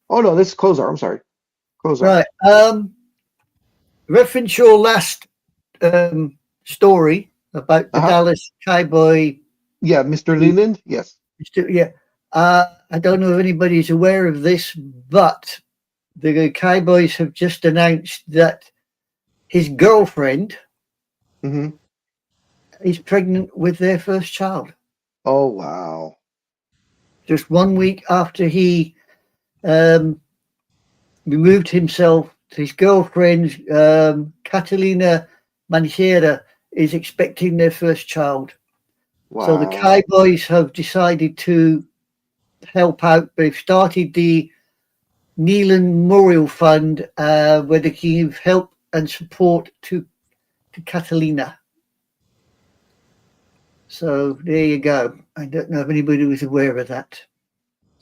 Oh, no, this is Kosar. I'm sorry. Kosar. Right. Reference your last story about the Dallas Cowboy. Yeah, Mr. Leland. Yes. Yeah. I don't know if anybody's aware of this, but the Cowboys have just announced that his girlfriend is pregnant with their first child. Oh, wow. Just 1 week after he removed himself, his girlfriend, Catalina Manchera, is expecting their first child. Wow. So the Cowboys have decided to help out. They've started the Nealon Memorial Fund where they can give help and support to Catalina. So there you go. I don't know if anybody was aware of that.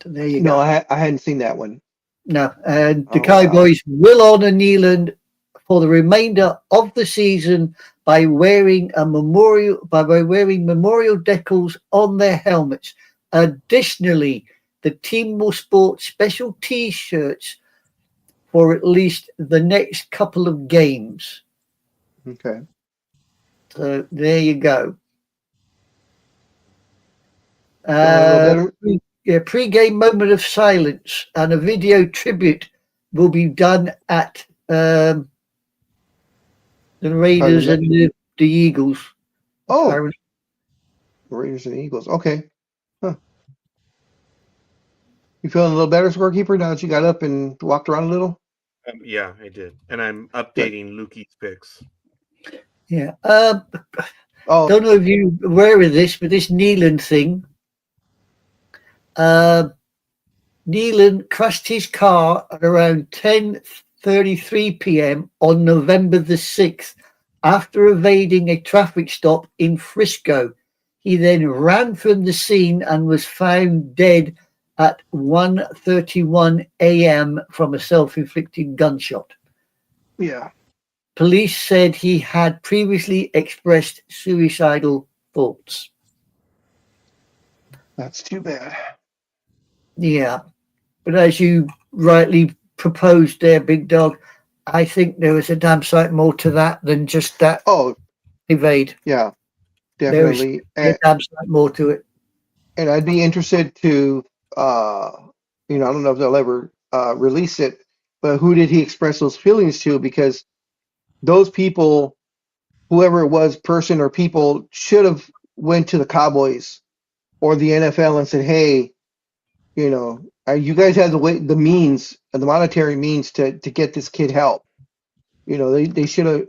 So there you go. No, I hadn't seen that one. No, and the Cowboys will honor Nealon for the remainder of the season by wearing memorial decals on their helmets. Additionally, the team will sport special T-shirts for at least the next couple of games. Okay. So there you go. Pre-game moment of silence and a video tribute will be done at the Raiders and the Eagles. Oh, apparently. Raiders and Eagles. Okay. Huh. You feeling a little better, scorekeeper, now that you got up and walked around a little? Yeah, I did. And I'm updating Lukey's picks. Yeah. Don't know if you're aware of this, but this Nealon thing. Nealon crashed his car at around 10:33 p.m. on November the 6th after evading a traffic stop in Frisco. He then ran from the scene and was found dead at 1:31 a.m. from a self-inflicted gunshot. Yeah. Police said he had previously expressed suicidal thoughts. That's too bad. Yeah. But as you rightly proposed there, Big Dog, I think there was a damn sight more to that than just that. Oh, evade. Yeah, definitely. There's a damn sight more to it. And I'd be interested to, I don't know if they'll ever release it, but who did he express those feelings to? Because those people whoever it was, person or people, should have went to the Cowboys or the NFL and said, "Hey, you know, you guys have the means, the monetary means to get this kid help." You know, they should have.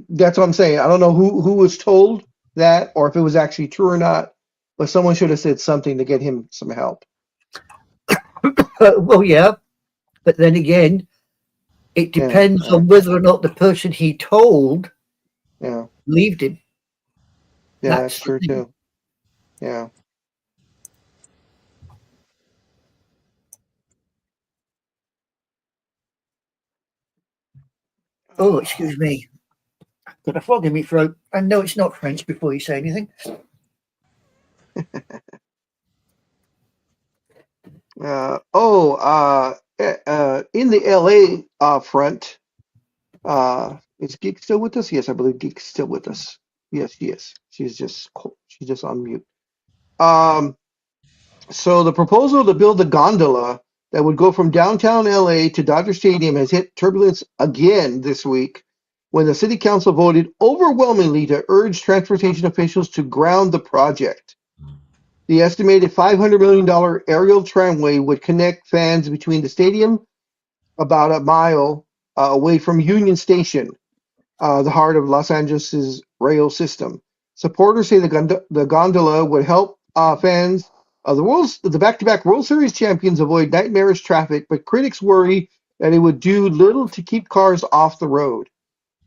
That's what I'm saying. I don't know who was told that or if it was actually true or not, but someone should have said something to get him some help. Well, yeah, but then again, it depends on whether or not the person he told believed him. Yeah, that's true too. Yeah. Oh, excuse me. Got a frog in my throat. I know it's not French before you say anything. In the LA front, is Geek still with us? Yes, I believe Geek's still with us. Yes, she is. She's just on mute. So the proposal to build a gondola that would go from downtown LA to Dodger Stadium has hit turbulence again this week when the city council voted overwhelmingly to urge transportation officials to ground the project. The estimated $500 million aerial tramway would connect fans between the stadium, about a mile away from Union Station, the heart of Los Angeles' rail system. Supporters say the gondola would help fans of the back-to-back World Series champions avoid nightmarish traffic, but critics worry that it would do little to keep cars off the road.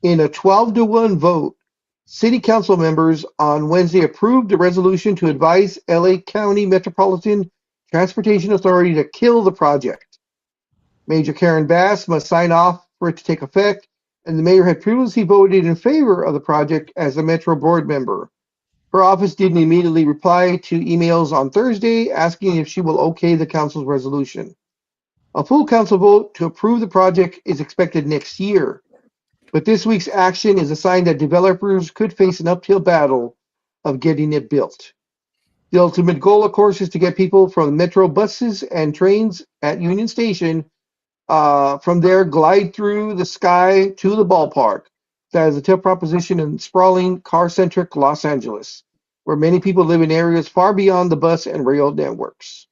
In a 12-1 vote, City Council members on Wednesday approved a resolution to advise LA County Metropolitan Transportation Authority to kill the project. Major Karen Bass must sign off for it to take effect, and the mayor had previously voted in favor of the project as a Metro board member. Her office didn't immediately reply to emails on Thursday asking if she will okay the council's resolution. A full council vote to approve the project is expected next year, but this week's action is a sign that developers could face an uphill battle of getting it built. The ultimate goal, of course, is to get people from Metro buses and trains at Union Station from there glide through the sky to the ballpark. That is a tough proposition in sprawling, car-centric Los Angeles, where many people live in areas far beyond the bus and rail networks.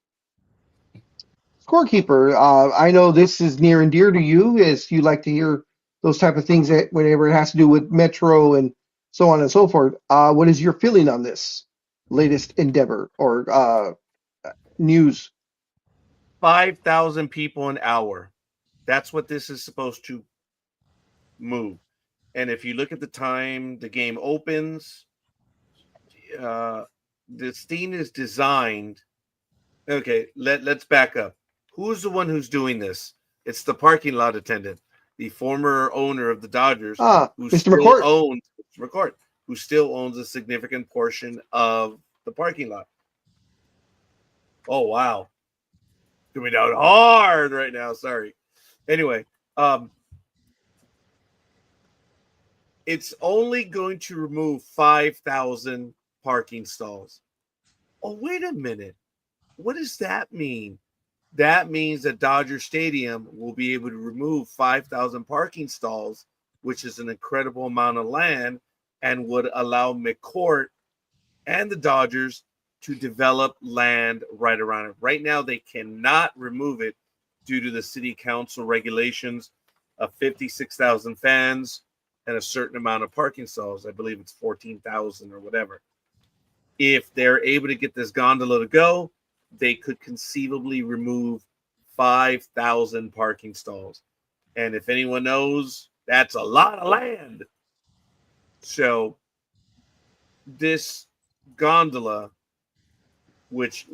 Scorekeeper, I know this is near and dear to you, as you like to hear those type of things that whenever it has to do with Metro and so on and so forth. What is your feeling on this latest endeavor or news? 5,000 people an hour. That's what this is supposed to move. And if you look at the time the game opens, this thing is designed. Okay, let's back up. Who's the one who's doing this? It's the parking lot attendant, the former owner of the Dodgers, who Mr. still McCourt. owns McCourt, who still owns a significant portion of the parking lot. Oh wow, coming down hard right now. Sorry. Anyway, it's only going to remove 5,000 parking stalls. Oh, wait a minute. What does that mean? That means that Dodger Stadium will be able to remove 5,000 parking stalls, which is an incredible amount of land, and would allow McCourt and the Dodgers to develop land right around it. Right now, they cannot remove it due to the city council regulations of 56,000 fans and a certain amount of parking stalls. I believe it's 14,000 or whatever. If they're able to get this gondola to go, they could conceivably remove 5,000 parking stalls. And if anyone knows, that's a lot of land. So this gondola, which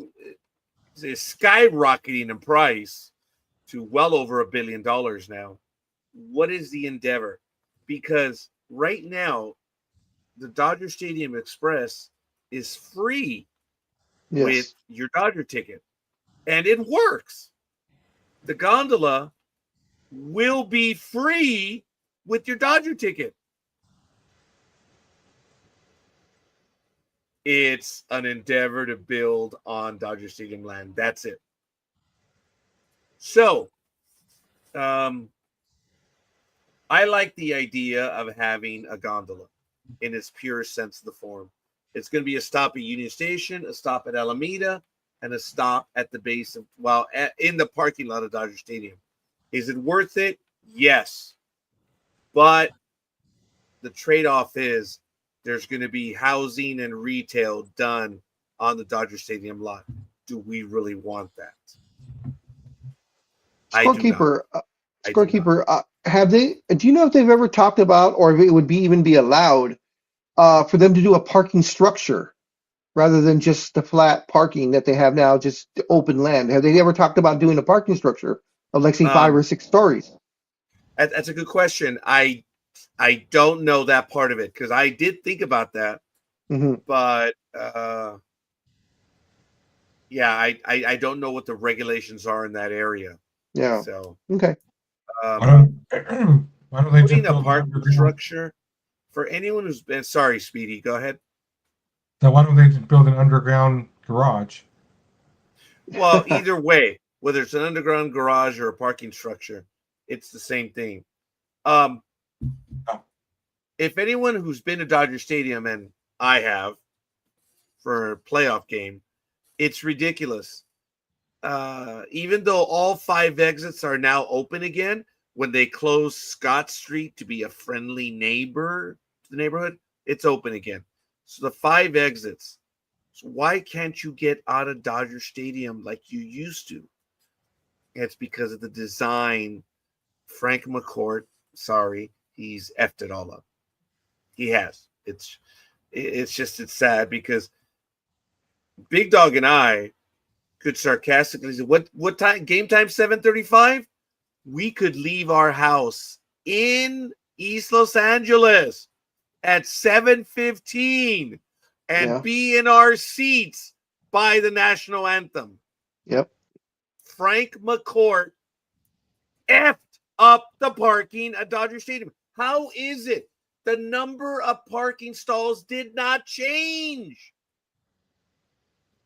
is skyrocketing in price to well over $1 billion now, what is the endeavor? Because right now, the Dodger Stadium Express is free with your Dodger ticket, and it works. The gondola will be free with your Dodger ticket. It's an endeavor to build on Dodger Stadium land. That's it. So, I like the idea of having a gondola. in its purest sense of the form. It's going to be a stop at Union Station, a stop at Alameda, and a stop at the base of, in the parking lot of Dodger Stadium. Is it worth it? Yes. But the trade-off is there's going to be housing and retail done on the Dodger Stadium lot. Do we really want that? Scorekeeper, do you know if they've ever talked about, or if it would even be allowed for them to do a parking structure rather than just the flat parking that they have now, just open land? Have they ever talked about doing a parking structure of like say 5 or 6 stories? That's a good question. I don't know that part of it because I did think about that, but yeah, I don't know what the regulations are in that area. Yeah. So okay. Why don't they just putting a build parking structure for anyone who's been sorry, Speedy, go ahead. So why don't they just build an underground garage? Well, either way, whether it's an underground garage or a parking structure, it's the same thing. If anyone who's been to Dodger Stadium, and I have, for a playoff game, it's ridiculous. Even though all 5 exits are now open again, when they close Scott Street to be a friendly neighbor to the neighborhood, it's open again. So the 5 exits. So why can't you get out of Dodger Stadium like you used to? It's because of the design. Frank McCourt, sorry, he's effed it all up. He has. It's sad because Big Dog and I could sarcastically say, what time? Game time 7:35? We could leave our house in East Los Angeles at 7:15 and be in our seats by the national anthem. Yep. Frank McCourt effed up the parking at Dodger Stadium. How is it the number of parking stalls did not change?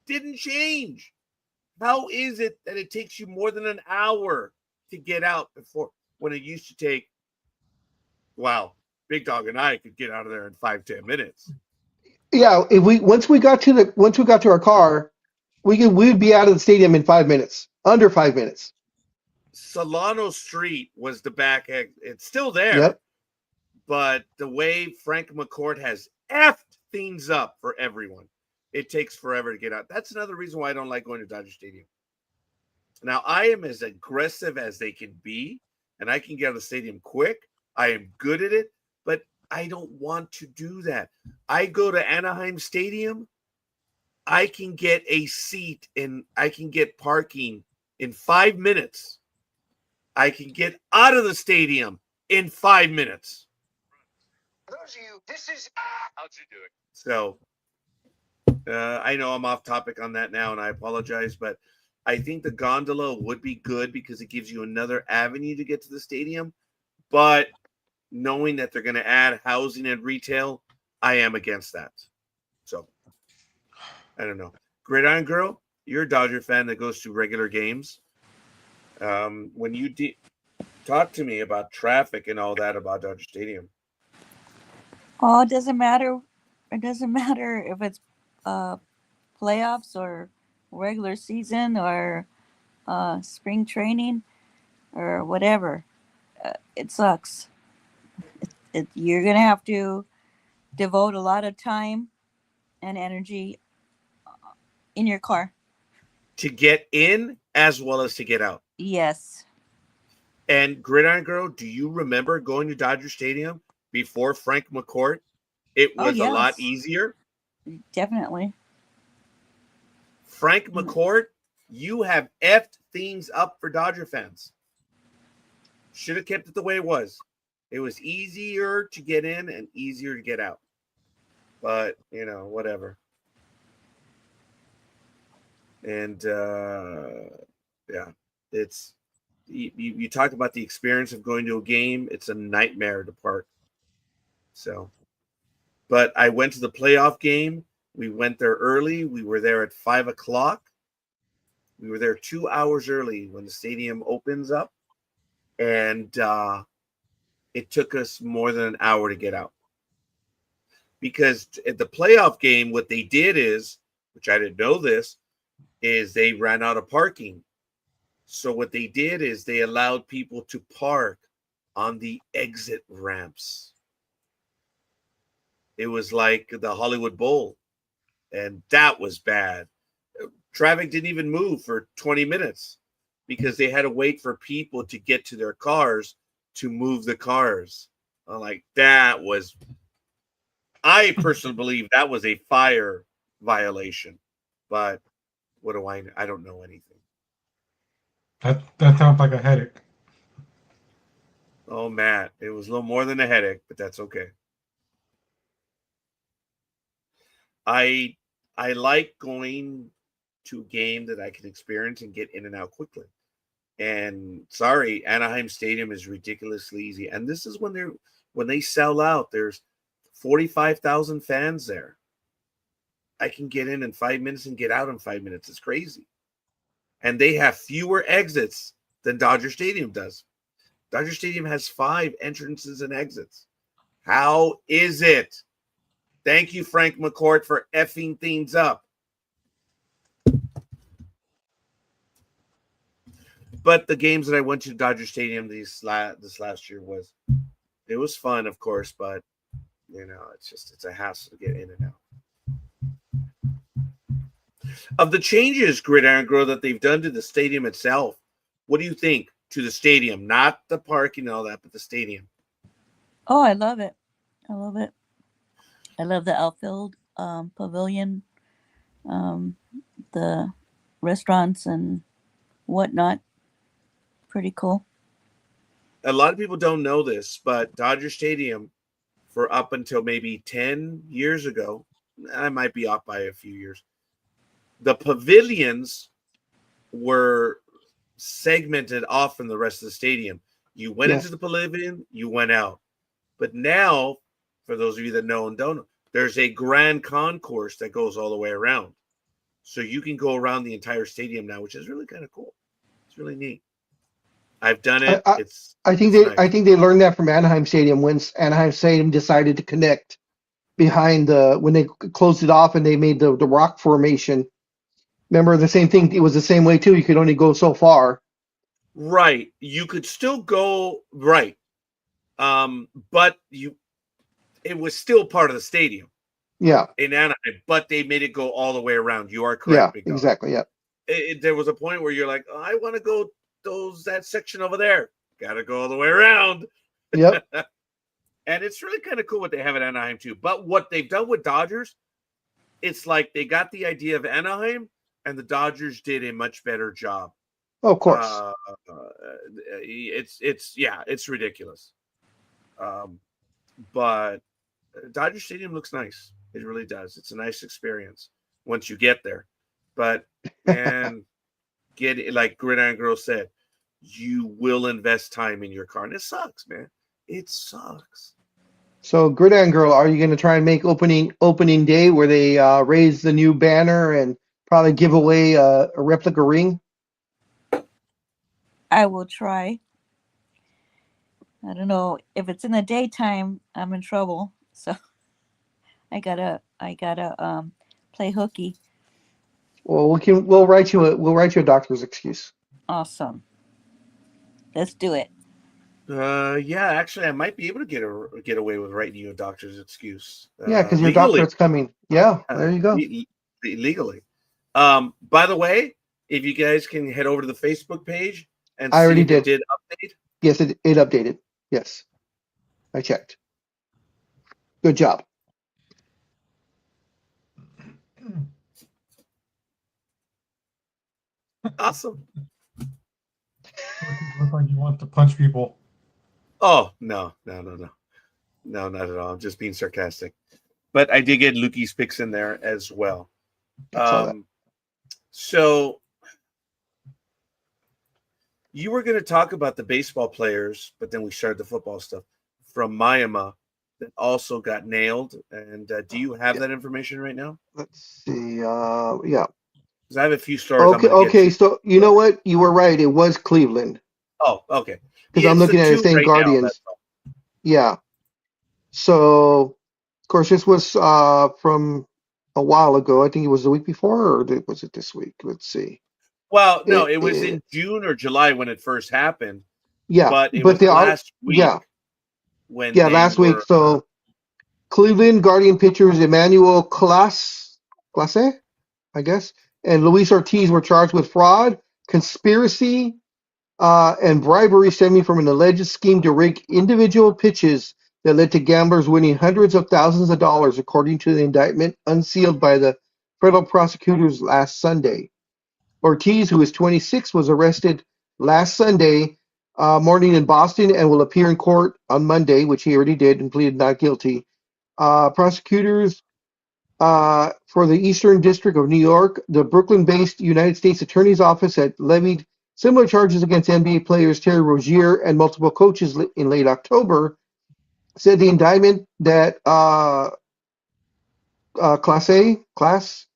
Didn't change. How is it that it takes you more than an hour to get out before, when it used to take, Big Dog and I could get out of there in 5-10 minutes. Yeah, if once we got to our car, we'd be out of the stadium in 5 minutes, under 5 minutes. Solano Street was the back end. It's still there. Yep. But the way Frank McCourt has effed things up for everyone, it takes forever to get out. That's another reason why I don't like going to Dodger Stadium. Now, I am as aggressive as they can be, and I can get out of the stadium quick. I am good at it, but I don't want to do that. I go to Anaheim Stadium, I can get a seat and I can get parking in 5 minutes. I can get out of the stadium in 5 minutes. For those of you, this is how'd you do it? So I know I'm off topic on that now, and I apologize, but I think the gondola would be good because it gives you another avenue to get to the stadium. But knowing that they're going to add housing and retail, I am against that. So I don't know. Gridiron Girl, you're a Dodger fan that goes to regular games. When you talk to me about traffic and all that about Dodger Stadium. Oh, it doesn't matter. It doesn't matter if it's playoffs or regular season or spring training or whatever. It sucks. You're going to have to devote a lot of time and energy in your car. To get in as well as to get out. Yes. And Gridiron Girl, do you remember going to Dodger Stadium before Frank McCourt? It was a lot easier. Definitely. Frank McCourt, you have effed things up for Dodger fans. Should have kept it the way it was. It was easier to get in and easier to get out. But, whatever. And, it's you talk about the experience of going to a game. It's a nightmare to park. So, but I went to the playoff game. We went there early. We were there at 5:00. We were there 2 hours early when the stadium opens up. And it took us more than an hour to get out. because at the playoff game, what they did is, which I didn't know this, is they ran out of parking. So what they did is they allowed people to park on the exit ramps. It was like the Hollywood Bowl, and that was bad. Traffic didn't even move for 20 minutes because they had to wait for people to get to their cars to move the cars. I'm like, that was, I personally believe that was a fire violation, but what do I know? I don't know anything. That sounds like a headache. Oh, Matt, it was a little more than a headache, but that's okay. I like going to a game that I can experience and get in and out quickly. And sorry, Anaheim Stadium is ridiculously easy. And this is when they sell out, there's 45,000 fans there. I can get in 5 minutes and get out in 5 minutes. It's crazy. And they have fewer exits than Dodger Stadium does. Dodger Stadium has 5 entrances and exits. How is it? Thank you, Frank McCourt, for effing things up. But the games that I went to Dodger Stadium this last year was fun, of course, but it's a hassle to get in and out. Of the changes, Gridiron Girl, that they've done to the stadium itself, what do you think to the stadium? Not the parking and all that, but the stadium. Oh, I love it. I love it. I love the outfield pavilion, the restaurants and whatnot. Pretty cool. A lot of people don't know this, but Dodger Stadium, for up until maybe 10 years ago, I might be off by a few years, the pavilions were segmented off from the rest of the stadium. You went into the pavilion, you went out. But now, for those of you that know and don't know, there's a grand concourse that goes all the way around. So you can go around the entire stadium now, which is really kind of cool. It's really neat. I've done it. I think they learned that from Anaheim Stadium when Anaheim Stadium decided to connect behind when they closed it off and they made the rock formation. Remember the same thing? It was the same way too. You could only go so far. Right. You could still go right. But it was still part of the stadium. Yeah. In Anaheim, but they made it go all the way around. You are correct. Yeah, exactly. Yeah. There was a point where you're like, oh, I want to go that section over there. Got to go all the way around. Yep. And it's really kind of cool what they have at Anaheim too. But what they've done with Dodgers, it's like they got the idea of Anaheim, and the Dodgers did a much better job. Oh, of course. It's ridiculous. But Dodger Stadium looks nice. It really does. It's a nice experience once you get there. But man, like Gridiron Girl said, you will invest time in your car, and it sucks, man. It sucks. So, Gridiron Girl, are you going to try and make opening day where they raise the new banner and probably give away a replica ring? I will try. I don't know if it's in the daytime. I'm in trouble, so I gotta play hooky. Well, we'll write you a doctor's excuse. Awesome. Let's do it. Yeah, actually, I might be able to get away with writing you a doctor's excuse. Yeah, because your doctorate's coming. Yeah, there you go. Legally. By the way, if you guys can head over to the Facebook page and I already see if did. it did update. Yes, it updated. Yes, I checked. Good job. Awesome. Looks like you want to punch people. Oh, no, not at all. I'm just being sarcastic. But I did get Lukey's picks in there as well. So you were going to talk about the baseball players, but then we started the football stuff from Miami that also got nailed. And do you have that information right now? Let's see. Yeah. Because I have a few stories. Okay. So you know what? You were right. It was Cleveland. Oh, okay. Because I'm looking at the same Guardians. Yeah. So Of course, this was from a while ago. I think it was the week before, or was it this week? Let's see. Well, no, it was in June or July when it first happened, Yeah, but it but was they are, last week yeah, when yeah, they last week. were. So Cleveland Guardian pitchers Emmanuel Clase, I guess, and Luis Ortiz were charged with fraud, conspiracy, and bribery stemming from an alleged scheme to rig individual pitches that led to gamblers winning hundreds of thousands of dollars, according to the indictment unsealed by the federal prosecutors last Sunday. Ortiz, who is 26, was arrested last Sunday morning in Boston and will appear in court on Monday, which he already did and pleaded not guilty. Prosecutors for the Eastern District of New York, the Brooklyn-based United States Attorney's Office had levied similar charges against NBA players Terry Rozier and multiple coaches in late October. Said the indictment that class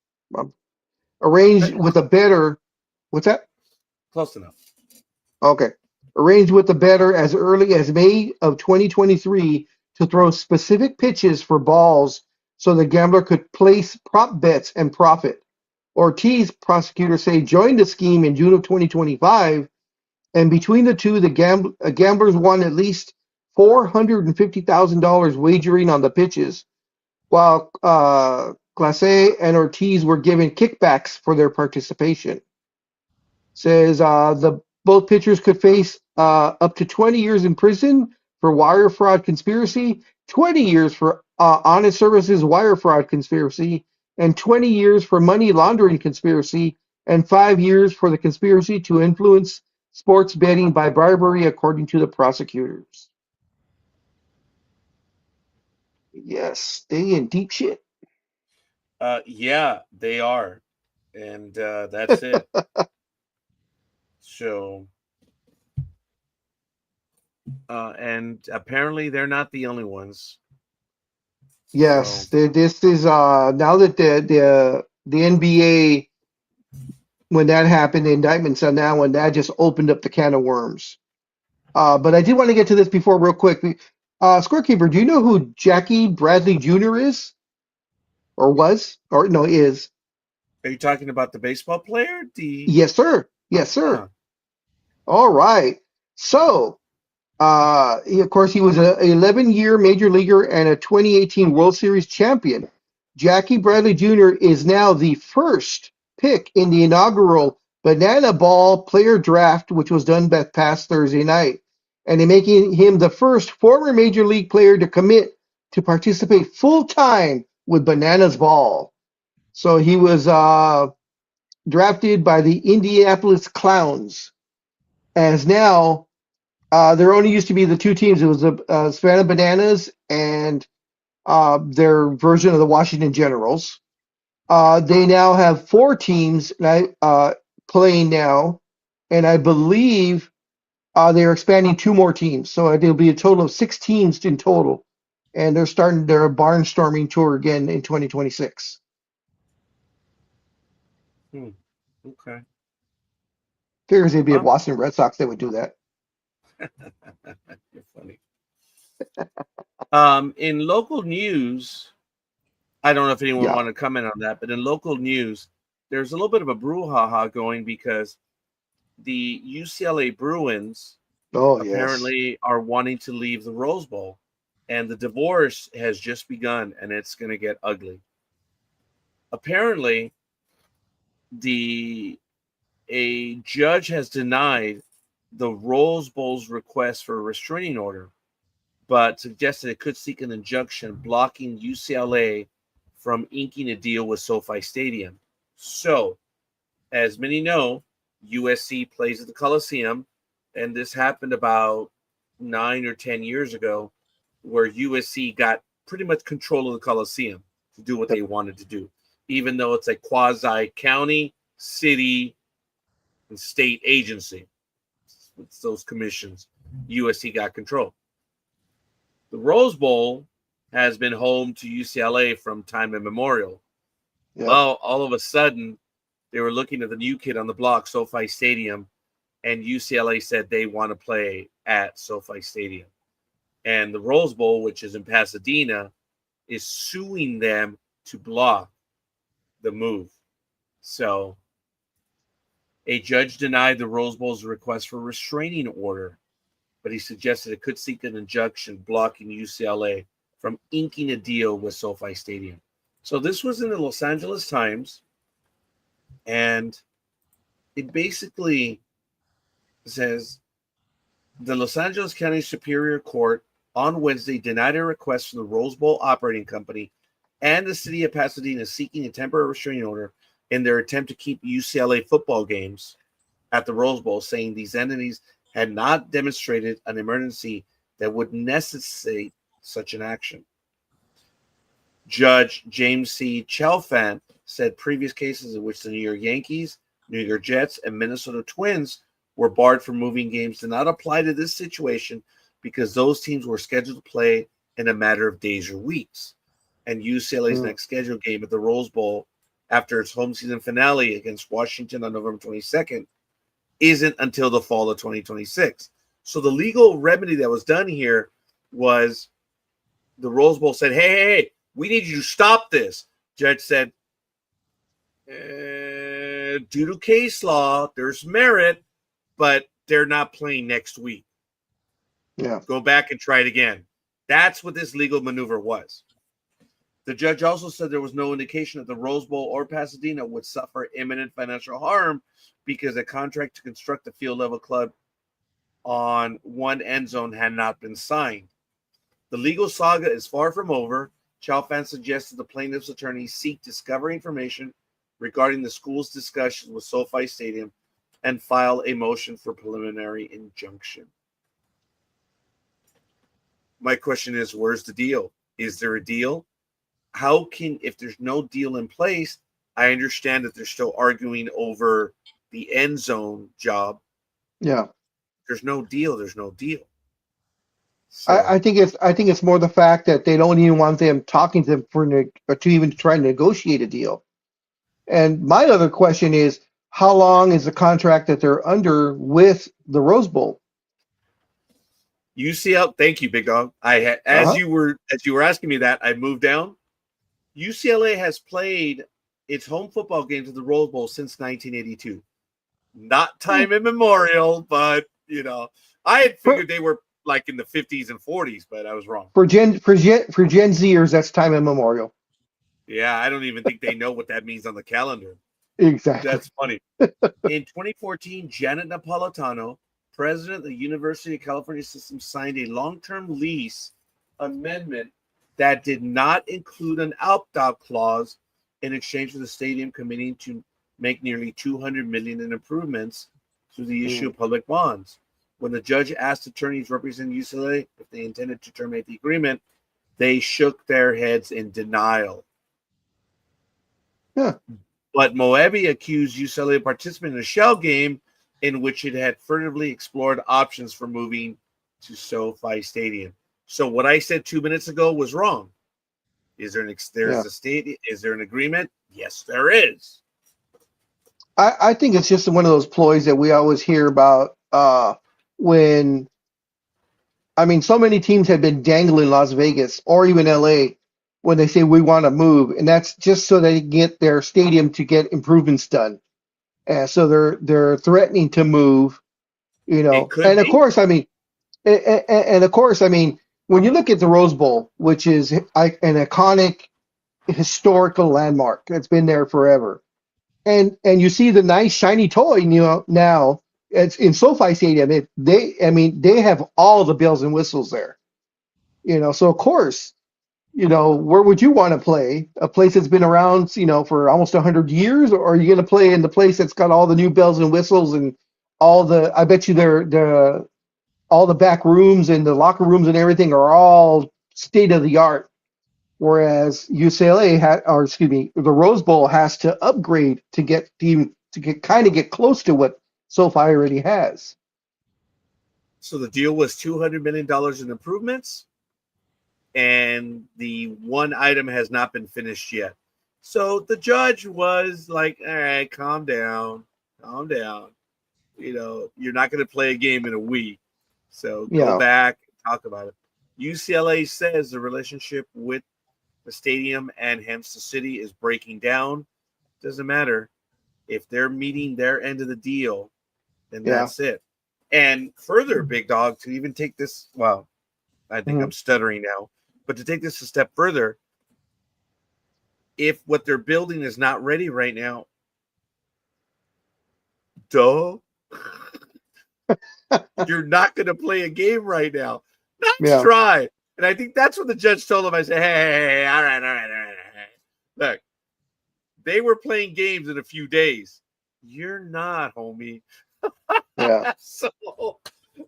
arranged with a bettor. What's that? Close enough. Okay. Arranged with the bettor as early as May of 2023 to throw specific pitches for balls so the gambler could place prop bets and profit. Ortiz, prosecutors say, joined the scheme in June of 2025, and between the two, the gamblers won at least $450,000 wagering on the pitches, while Clase and Ortiz were given kickbacks for their participation. Says the both pitchers could face up to 20 years in prison for wire fraud conspiracy, 20 years for honest services wire fraud conspiracy, and 20 years for money laundering conspiracy, and 5 years for the conspiracy to influence sports betting by bribery, according to the prosecutors. Yes, they in deep shit. Yeah, they are, and that's it. So, and apparently they're not the only ones. Yes, So, this is now that the NBA, when that happened, the indictments on that one, that just opened up the can of worms. But I did want to get to this before real quick. Scorekeeper, do you know who Jackie Bradley Jr. is? Or was? Or no, is. are you talking about the baseball player? Yes, sir. Yes, sir. Huh. All right. So, of course, he was an 11-year major leaguer and a 2018 World Series champion. Jackie Bradley Jr. is now the first pick in the inaugural Banana Ball player draft, which was done that past Thursday night, and in making him the first former major league player to commit to participate full time with Bananas Ball. So he was drafted by the Indianapolis Clowns, as now there only used to be the two teams. It was the Savannah Bananas and their version of the Washington Generals. They now have four teams playing now, and I believe they're expanding two more teams. So it'll be a total of 6 teams in total. And they're starting their barnstorming tour again in 2026. Okay. Figures it'd be the Well, Boston Red Sox that would do that. you're funny. In local news, I don't know if anyone Yeah. want to comment on that, but in local news, there's a little bit of a brouhaha going because the UCLA Bruins Oh, yes. apparently are wanting to leave the Rose Bowl, and the divorce has just begun, and it's going to get ugly. Apparently, a judge has denied the Rose Bowl's request for a restraining order, but suggested it could seek an injunction blocking UCLA from inking a deal with SoFi Stadium. So, as many know, USC plays at the Coliseum, and this happened about 9 or 10 years ago, where USC got pretty much control of the Coliseum to do what they wanted to do, even though it's a quasi county, city, and state agency. It's those commissions. USC got control. The Rose Bowl has been home to UCLA from time immemorial. Yep. Well, all of a sudden, they were looking at the new kid on the block, SoFi Stadium, and UCLA said they want to play at SoFi Stadium. And the Rose Bowl, which is in Pasadena, is suing them to block the move. So a judge denied the Rose Bowl's request for a restraining order, but he suggested it could seek an injunction blocking UCLA from inking a deal with SoFi Stadium. So this was in the Los Angeles Times, and it basically says the Los Angeles County Superior Court on Wednesday denied a request from the Rose Bowl operating company and the city of Pasadena seeking a temporary restraining order in their attempt to keep UCLA football games at the Rose Bowl, saying these entities had not demonstrated an emergency that would necessitate such an action. Judge James C. Chalfant said previous cases in which the New York Yankees, New York Jets, and Minnesota Twins were barred from moving games did not apply to this situation because those teams were scheduled to play in a matter of days or weeks. And UCLA's next scheduled game at the Rose Bowl after its home season finale against Washington on November 22nd isn't until the fall of 2026. So the legal remedy that was done here was the Rose Bowl said, hey, we need you to stop this. Judge said, due to case law, there's merit, but they're not playing next week. Yeah. Go back and try it again. That's what this legal maneuver was. The judge also said there was no indication that the Rose Bowl or Pasadena would suffer imminent financial harm because a contract to construct the field level club on one end zone had not been signed. The legal saga is far from over. Chalfant suggested the plaintiff's attorneys seek discovery information regarding the school's discussions with SoFi Stadium and file a motion for preliminary injunction. My question is, where's the deal? Is there a deal? How can, if there's no deal in place, I understand that they're still arguing over the end zone job. Yeah. There's no deal. There's no deal. So, I think it's more the fact that they don't even want them talking to them or to even try to negotiate a deal. And my other question is, how long is the contract that they're under with the Rose Bowl? UCLA, thank you, Big Dog. As you were asking me that, I moved down. UCLA has played its home football games at the Rose Bowl since 1982. Not time immemorial, but I had figured they were like in the 50s and 40s, but I was wrong. For Gen Zers, that's time immemorial. Yeah, I don't even think they know what that means on the calendar. Exactly. That's funny. In 2014, Janet Napolitano, president of the University of California System, signed a long-term lease amendment that did not include an opt-out clause in exchange for the stadium committing to make nearly $200 million in improvements through the issue of public bonds. When the judge asked attorneys representing UCLA if they intended to terminate the agreement, they shook their heads in denial. Yeah. But Moebi accused UCLA of participating in a shell game in which it had furtively explored options for moving to SoFi Stadium. So what I said 2 minutes ago was wrong. Is there is there an agreement? Yes, there is. I think it's just one of those ploys that we always hear about when, so many teams have been dangling Las Vegas or even LA when they say we want to move, and that's just so they get their stadium to get improvements done. And so they're threatening to move, and of course, when you look at the Rose Bowl, which is an iconic historical landmark that's been there forever, and you see the nice shiny toy, now it's in SoFi Stadium. They have all the bells and whistles there, so of course, where would you want to play? A place that's been around, for almost 100 years, or are you going to play in the place that's got all the new bells and whistles and I bet you all the back rooms and the locker rooms and everything are all state of the art. Whereas the Rose Bowl has to upgrade to get close to what SoFi already has. So the deal was $200 million in improvements, and the one item has not been finished yet. So the judge was like, all right, calm down. You're not going to play a game in a week. So go back and talk about it. UCLA says the relationship with the stadium and hence the city is breaking down. Doesn't matter. If they're meeting their end of the deal, then that's it. And further, big dog, to even take this, well, I think I'm stuttering now, but to take this a step further, if what they're building is not ready right now, you're not going to play a game right now. Nice try. And I think that's what the judge told him. I said, hey, all right. Look, they were playing games in a few days. You're not, homie. So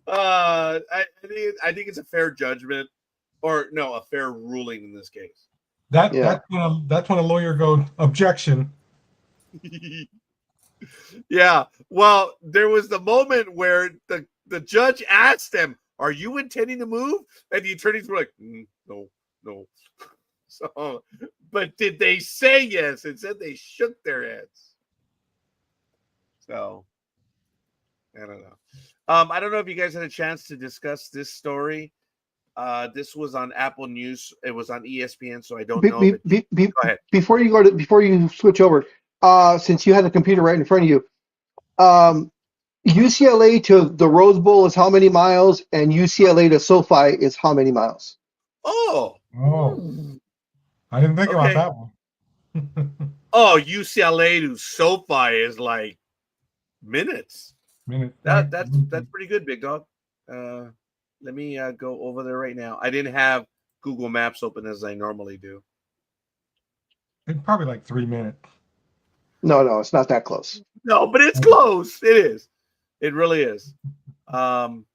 I think it's a fair judgment, or no, a fair ruling in this case. That's when a lawyer goes, objection. Yeah. Well, there was the moment where the judge asked him, "Are you intending to move?" And the attorneys were like, "No." So, but did they say yes? It said they shook their heads. So, I don't know. I don't know if you guys had a chance to discuss this story. This was on Apple News. It was on ESPN, so I don't know. Go ahead. Before you switch over, since you had the computer right in front of you, UCLA to the Rose Bowl is how many miles, and UCLA to SoFi is how many miles? Oh, I didn't think about that one. Oh, UCLA to SoFi is like minutes. That's pretty good, big dog. Let me go over there right now. I didn't have Google Maps open as I normally do. It's probably like 3 minutes. No, it's not that close. No, but it's close. It is. It really is. I'm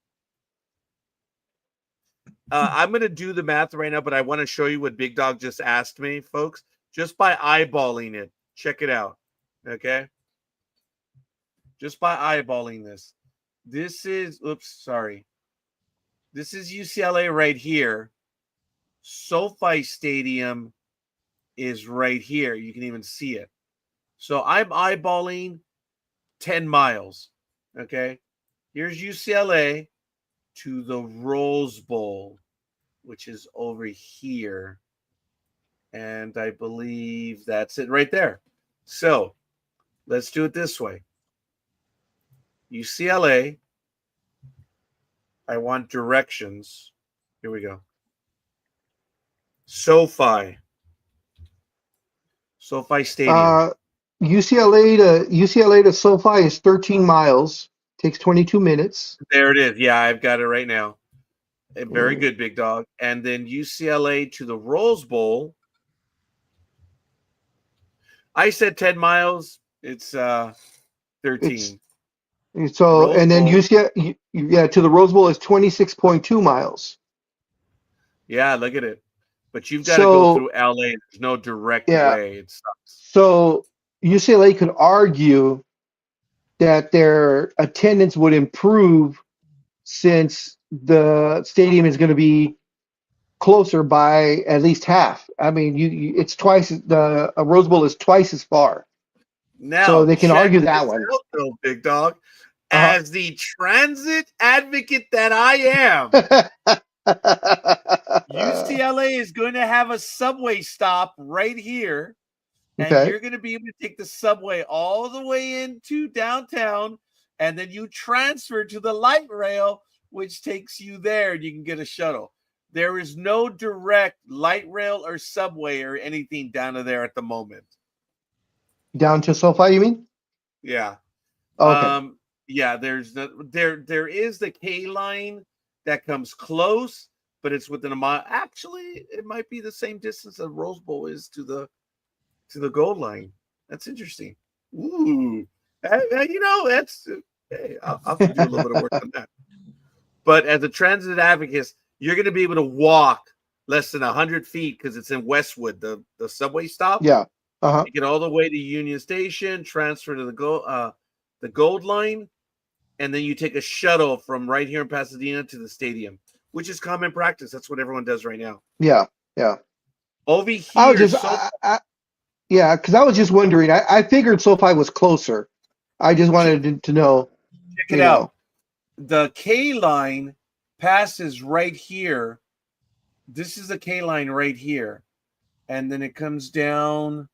going to do the math right now, but I want to show you what Big Dog just asked me, folks, just by eyeballing it. Check it out. Okay. Just by eyeballing this. This is, this is UCLA right here. SoFi Stadium is right here. You can even see it. So I'm eyeballing 10 miles. Okay. Here's UCLA to the Rose Bowl, which is over here. And I believe that's it right there. So let's do it this way. UCLA. I want directions. Here we go. SoFi Stadium. UCLA to SoFi is 13 miles. Takes 22 minutes. There it is. Yeah, I've got it right now. Very good, big dog. And then UCLA to the Rose Bowl. I said 10 miles. It's 13. So, and then UCLA, to the Rose Bowl is 26.2 miles. Yeah, look at it. But you've got to go through LA. There's no direct way. It sucks. So UCLA could argue that their attendance would improve since the stadium is going to be closer by at least half. I mean, it's twice. The Rose Bowl is twice as far. Now, so they can argue that one. Though, big dog, as the transit advocate that I am, UCLA is going to have a subway stop right here, and you're going to be able to take the subway all the way into downtown, and then you transfer to the light rail, which takes you there, and you can get a shuttle. There is no direct light rail or subway or anything down to there at the moment. Down to SoFi, you mean? Yeah. Okay. Yeah, there is the K line that comes close, but it's within a mile. Actually, it might be the same distance that Rose Bowl is to the goal line. That's interesting. Ooh. I'll have to do a little bit of work on that. But as a transit advocate, you're going to be able to walk less than 100 feet because it's in Westwood, the subway stop. Yeah. You get all the way to Union Station, transfer to the Gold Line, and then you take a shuttle from right here in Pasadena to the stadium, which is common practice. That's what everyone does right now. Yeah. Over here, because I was just wondering. I figured SoFi was closer. I just wanted to know. Check it out. The K line passes right here. This is the K line right here. and then it comes down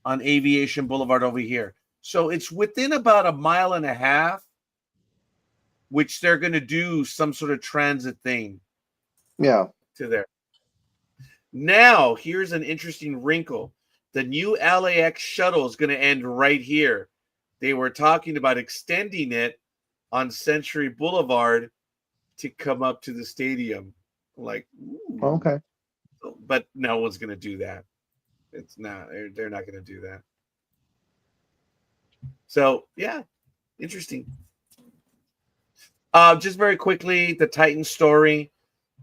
on Aviation Boulevard over here. So it's within about a mile and a half, which they're going to do some sort of transit thing. Yeah. To there. Now, here's an interesting wrinkle. The new LAX shuttle is going to end right here. They were talking about extending it on Century Boulevard to come up to the stadium. Like, ooh. Okay. But no one's going to do that. It's not. They're not going to do that. So, yeah, interesting. Just very quickly, the Titans story.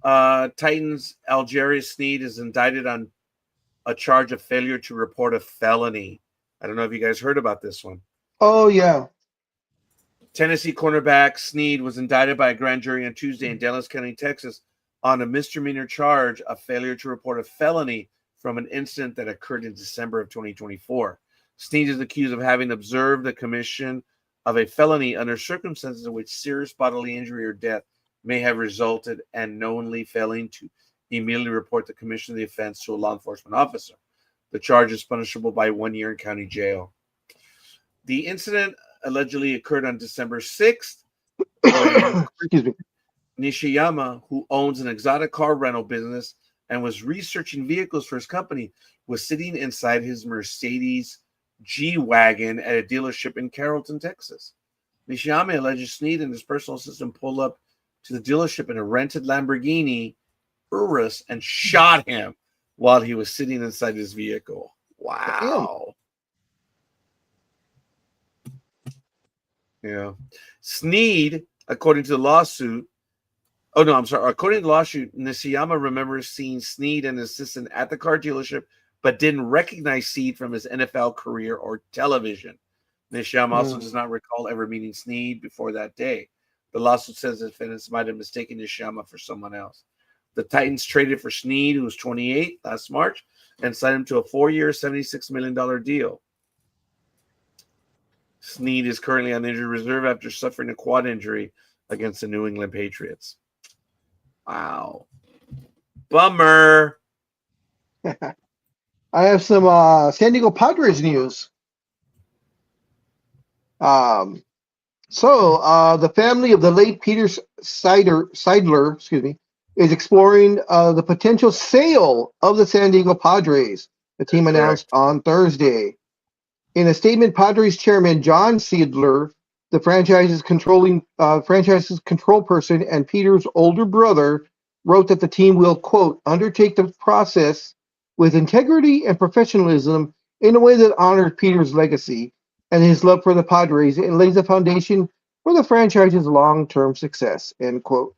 Titans Algerius Sneed is indicted on a charge of failure to report a felony. I don't know if you guys heard about this one. Oh, yeah. Tennessee cornerback Sneed was indicted by a grand jury on Tuesday in Dallas County, Texas, on a misdemeanor charge of failure to report a felony from an incident that occurred in December of 2024. Sneed is accused of having observed the commission of a felony under circumstances in which serious bodily injury or death may have resulted and knowingly failing to immediately report the commission of the offense to a law enforcement officer. The charge is punishable by 1 year in county jail. The incident allegedly occurred on December 6th when Excuse me. Nishiyama, who owns an exotic car rental business and was researching vehicles for his company, was sitting inside his Mercedes G-Wagon at a dealership in Carrollton, Texas. Nishiyama alleges Sneed and his personal assistant pulled up to the dealership in a rented Lamborghini Urus and shot him while he was sitting inside his vehicle. Wow. Yeah. Sneed, according to the lawsuit, according to the lawsuit, Nishiyama remembers seeing Sneed and his assistant at the car dealership, but didn't recognize Sneed from his NFL career or television. Nishiyama also does not recall ever meeting Sneed before that day. The lawsuit says the defendants might have mistaken Nishiyama for someone else. The Titans traded for Sneed, who was 28 last March, and signed him to a 4-year, $76 million deal. Sneed is currently on injured reserve after suffering a quad injury against the New England Patriots. Wow. Bummer. I have some San Diego Padres news. The family of the late Peter Seidler, is exploring the potential sale of the San Diego Padres. The team announced on Thursday. In a statement, Padres chairman John Seidler, the franchise's control person and Peter's older brother, wrote that the team will, quote, undertake the process with integrity and professionalism in a way that honors Peter's legacy and his love for the Padres and lays the foundation for the franchise's long-term success, end quote.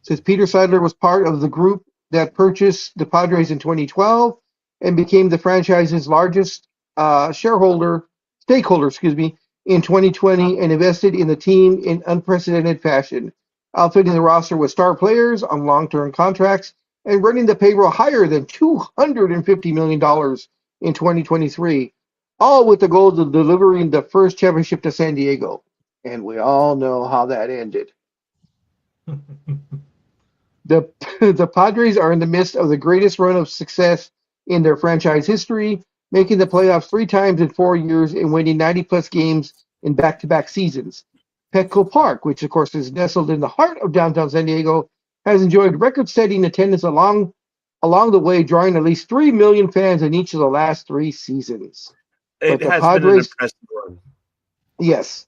Since Peter Seidler was part of the group that purchased the Padres in 2012 and became the franchise's largest stakeholder, in 2020 and invested in the team in unprecedented fashion, outfitting the roster with star players on long-term contracts and running the payroll higher than $250 million in 2023, all with the goal of delivering the first championship to San Diego. And we all know how that ended. The Padres are in the midst of the greatest run of success in their franchise history, making the playoffs 3 times in 4 years and winning 90-plus games in back-to-back seasons. Petco Park, which of course is nestled in the heart of downtown San Diego, has enjoyed record-setting attendance along the way, drawing at least 3 million fans in each of the last 3 seasons. It has been an impressive run. Yes,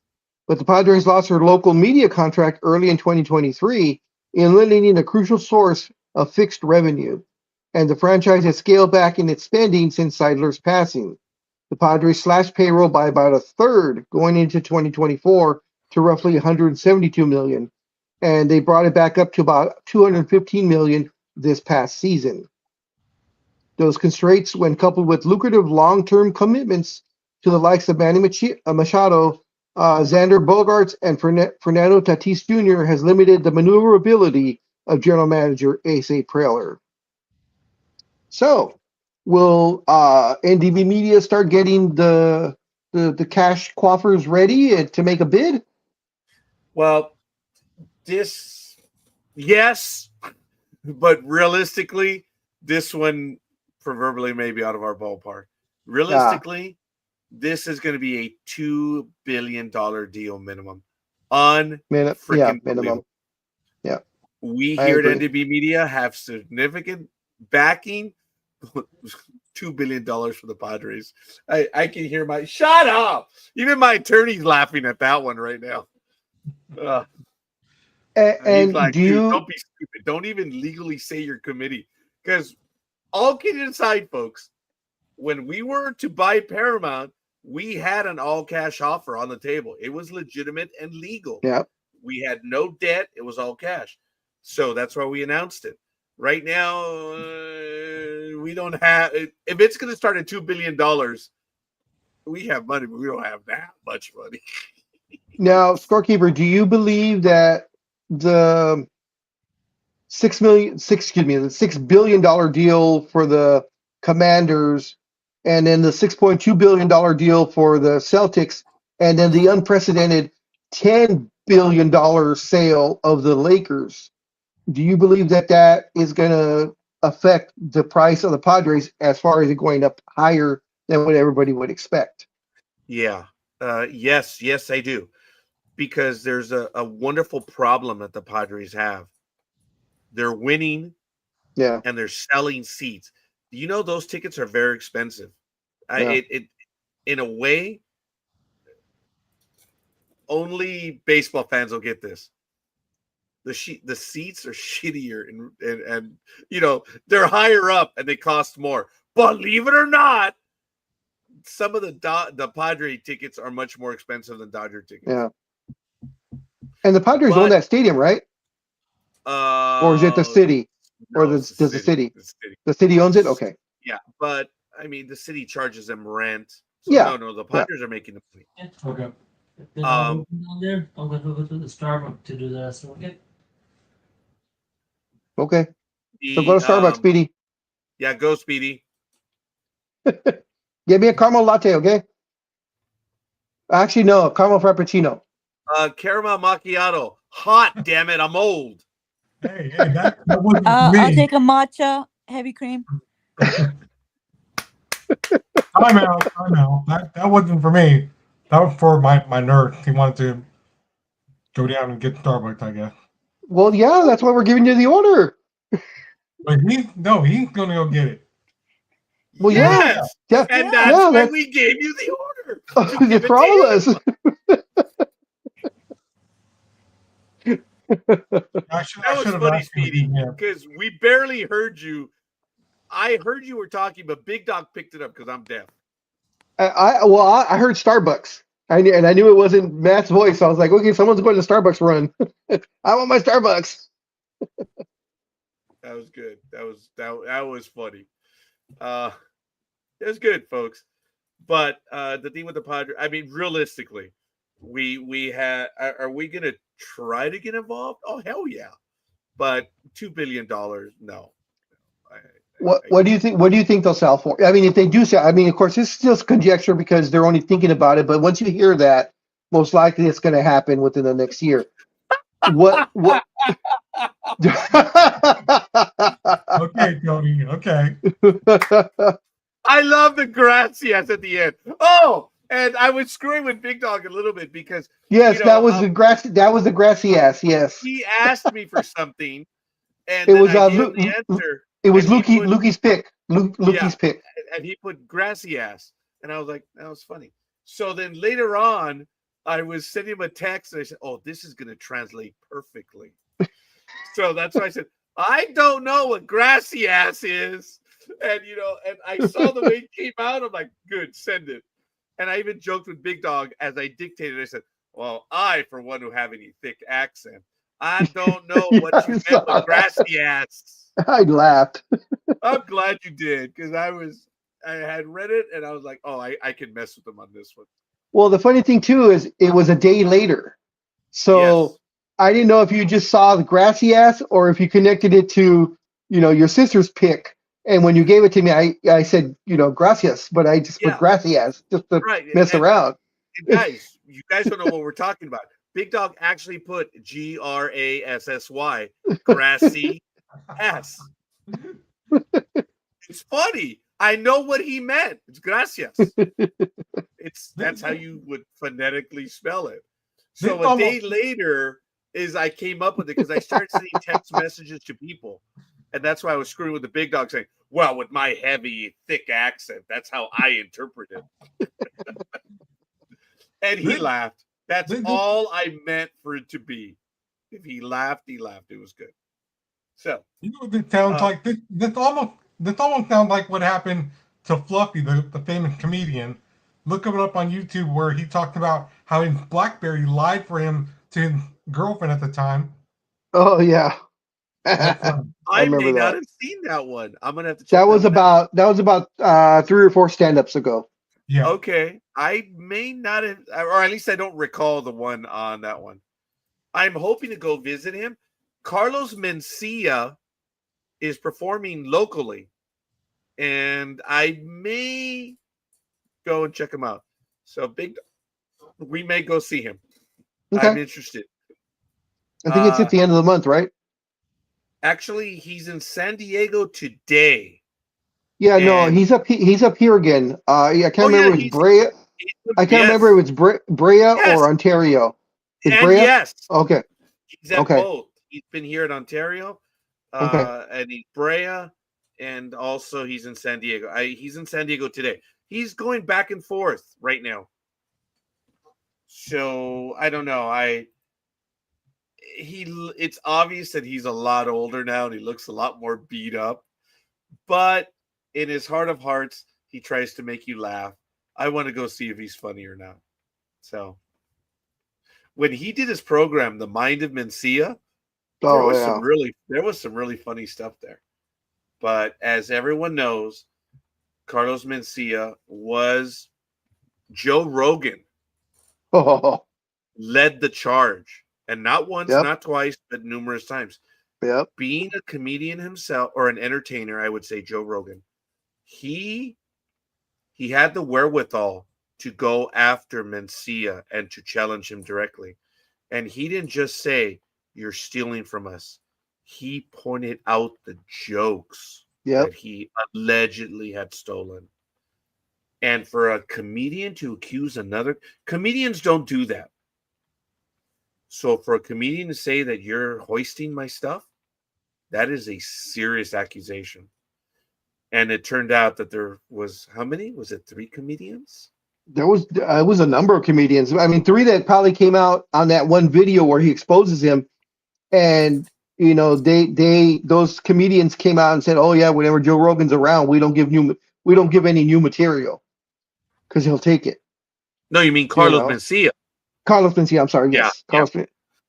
but the Padres lost their local media contract early in 2023, eliminating a crucial source of fixed revenue, and the franchise has scaled back in its spending since Seidler's passing. The Padres slashed payroll by about a third going into 2024 to roughly $172 million, and they brought it back up to about $215 million this past season. Those constraints, when coupled with lucrative long-term commitments to the likes of Manny Machado, Xander Bogaerts, and Fernando Tatis Jr., has limited the maneuverability of general manager Asa Preller. So, will NDB Media start getting the cash coffers ready to make a bid? Well, yes, but realistically, this one proverbially maybe out of our ballpark. Realistically, this is going to be a $2 billion deal minimum. Minimum. Yeah. We I here at agree. NDB Media have significant backing. $2 billion for the Padres. I can hear shut up. Even my attorney's laughing at that one right now. He's And like, do dude, you? don't be stupid. Don't even legally say your committee. Because all kidding aside, folks, when we were to buy Paramount, we had an all-cash offer on the table. It was legitimate and legal. Yeah. We had no debt. It was all cash. So that's why we announced it. Right now, we don't have – if it's going to start at $2 billion, we have money, but we don't have that much money. Now, Scorekeeper, do you believe that the $6 billion deal for the Commanders, and then the $6.2 billion deal for the Celtics, and then the unprecedented $10 billion sale of the Lakers, do you believe that that is going to affect the price of the Padres as far as it going up higher than what everybody would expect? Yeah. Yes, I do. Because there's a wonderful problem that the Padres have. They're winning, Yeah. and they're selling seats. You know, those tickets are very expensive. Yeah. In a way, only baseball fans will get this. The seats are shittier, and you know, they're higher up and they cost more. Believe it or not, some of the Padre tickets are much more expensive than Dodger tickets. Yeah. And the Padres own that stadium, right? Or is it the city? No, Or does the city? The city. The city owns it? Okay. Yeah, but I mean, the city charges them rent. So Yeah. no, the Padres are making the money. Okay. Then I'll go down there. I'm going to go to the Starbucks to do the rest. Okay. Okay. So go to Starbucks, Speedy. Yeah, go, Speedy. Give me a caramel latte, okay? Actually, no, a caramel frappuccino. Caramel macchiato. Hot, damn it, I'm old. Hey, that wasn't me. I'll take a matcha heavy cream. Time out. That wasn't for me. That was for my nurse. He wanted to go down and get Starbucks, I guess. Well, yeah, that's why we're giving you the order. But he's gonna go get it. Well, yes. Yeah. And that's why we gave you the order. It's for all of us. That was funny, Speedy, because we barely heard you. I heard you were talking, but Big Dog picked it up because I'm deaf. I heard Starbucks. I knew it wasn't Matt's voice. So I was like, okay, someone's going to Starbucks run. I want my Starbucks. That was good. That was funny. It was good, folks. But the thing with the Padres, I mean, realistically, we are we gonna try to get involved? Oh, hell yeah. But $2 billion, no. What do you think? What do you think they'll sell for? I mean, if they do sell, I mean, of course, this is still conjecture because they're only thinking about it. But once you hear that, most likely it's going to happen within the next year. What? Okay, Tony. Okay. I love the gracias at the end. Oh, and I was screwing with Big Dog a little bit because that was the grass. That was the grassy ass. Yes. He asked me for something, and it then was I gave him the answer. It was Lukey's pick. Lukey's pick. And he put grassy ass. And I was like, that was funny. So then later on, I was sending him a text and I said, oh, this is going to translate perfectly. So that's why I said, I don't know what grassy ass is. And, and I saw the way it came out. I'm like, good, send it. And I even joked with Big Dog as I dictated. I said, well, I, for one who have any thick accent, I don't know what you meant with grassy ass. I laughed. I'm glad you did because I had read it and I was like, oh, I can mess with them on this one. Well, the funny thing too is it was a day later, so I didn't know if you just saw the grassy ass or if you connected it to your sister's pick. And when you gave it to me, I said gracias, but I just put grassy ass just to mess around. And guys, you guys don't know what we're talking about. Big Dog actually put GRASSY, grassy ass. It's funny. I know what he meant. It's gracias. That's how you would phonetically spell it. So a day later is I came up with it because I started sending text messages to people. And that's why I was screwing with the big dog saying, well, with my heavy, thick accent, that's how I interpret it. And he laughed. That's all I meant for it to be. If he laughed, he laughed. It was good. So you know what this sounds like? This almost sounds like what happened to Fluffy, the famous comedian. Look it up on YouTube where he talked about how his BlackBerry lied for him to his girlfriend at the time. Oh yeah. I remember may not that. have seen that one. I'm gonna have to check That was one out. about 3 or 4 stand-ups ago. Yeah. Okay. I may not have, or at least I don't recall the one on that one. I'm hoping to go visit him. Carlos Mencia is performing locally, and I may go and check him out. So we may go see him. Okay. I'm interested. I think it's at the end of the month, right? Actually, he's in San Diego today. Yeah, no, he's up here again. I can't remember if it's Brea. I can't remember if it's Brea or Ontario. Is and Brea? Yes. Okay. He's at both. He's been here at Ontario, Okay. and he's Brea, and also he's in San Diego. He's in San Diego today. He's going back and forth right now. So I don't know. It's obvious that he's a lot older now and he looks a lot more beat up. But in his heart of hearts, he tries to make you laugh. I want to go see if he's funny or not. So when he did his program, The Mind of Mencia, there was some really funny stuff there. But as everyone knows, Carlos Mencia was Joe Rogan. Led the charge, and not once, not twice, but numerous times. Yep. Being a comedian himself or an entertainer, I would say Joe Rogan, he had the wherewithal to go after Mencia and to challenge him directly. And he didn't just say, "You're stealing from us." He pointed out the jokes that he allegedly had stolen. And for a comedian to accuse another, comedians don't do that. So for a comedian to say that you're hoisting my stuff, that is a serious accusation. And it turned out that there was, how many? Was it 3 comedians? There was a number of comedians. I mean, 3 that probably came out on that one video where he exposes him. And you know, those comedians came out and said, "Oh yeah, whenever Joe Rogan's around, we don't give any new material because he'll take it." No, you mean Carlos Mencia. Carlos Mencia, I'm sorry. Yes. Carlos Mencia.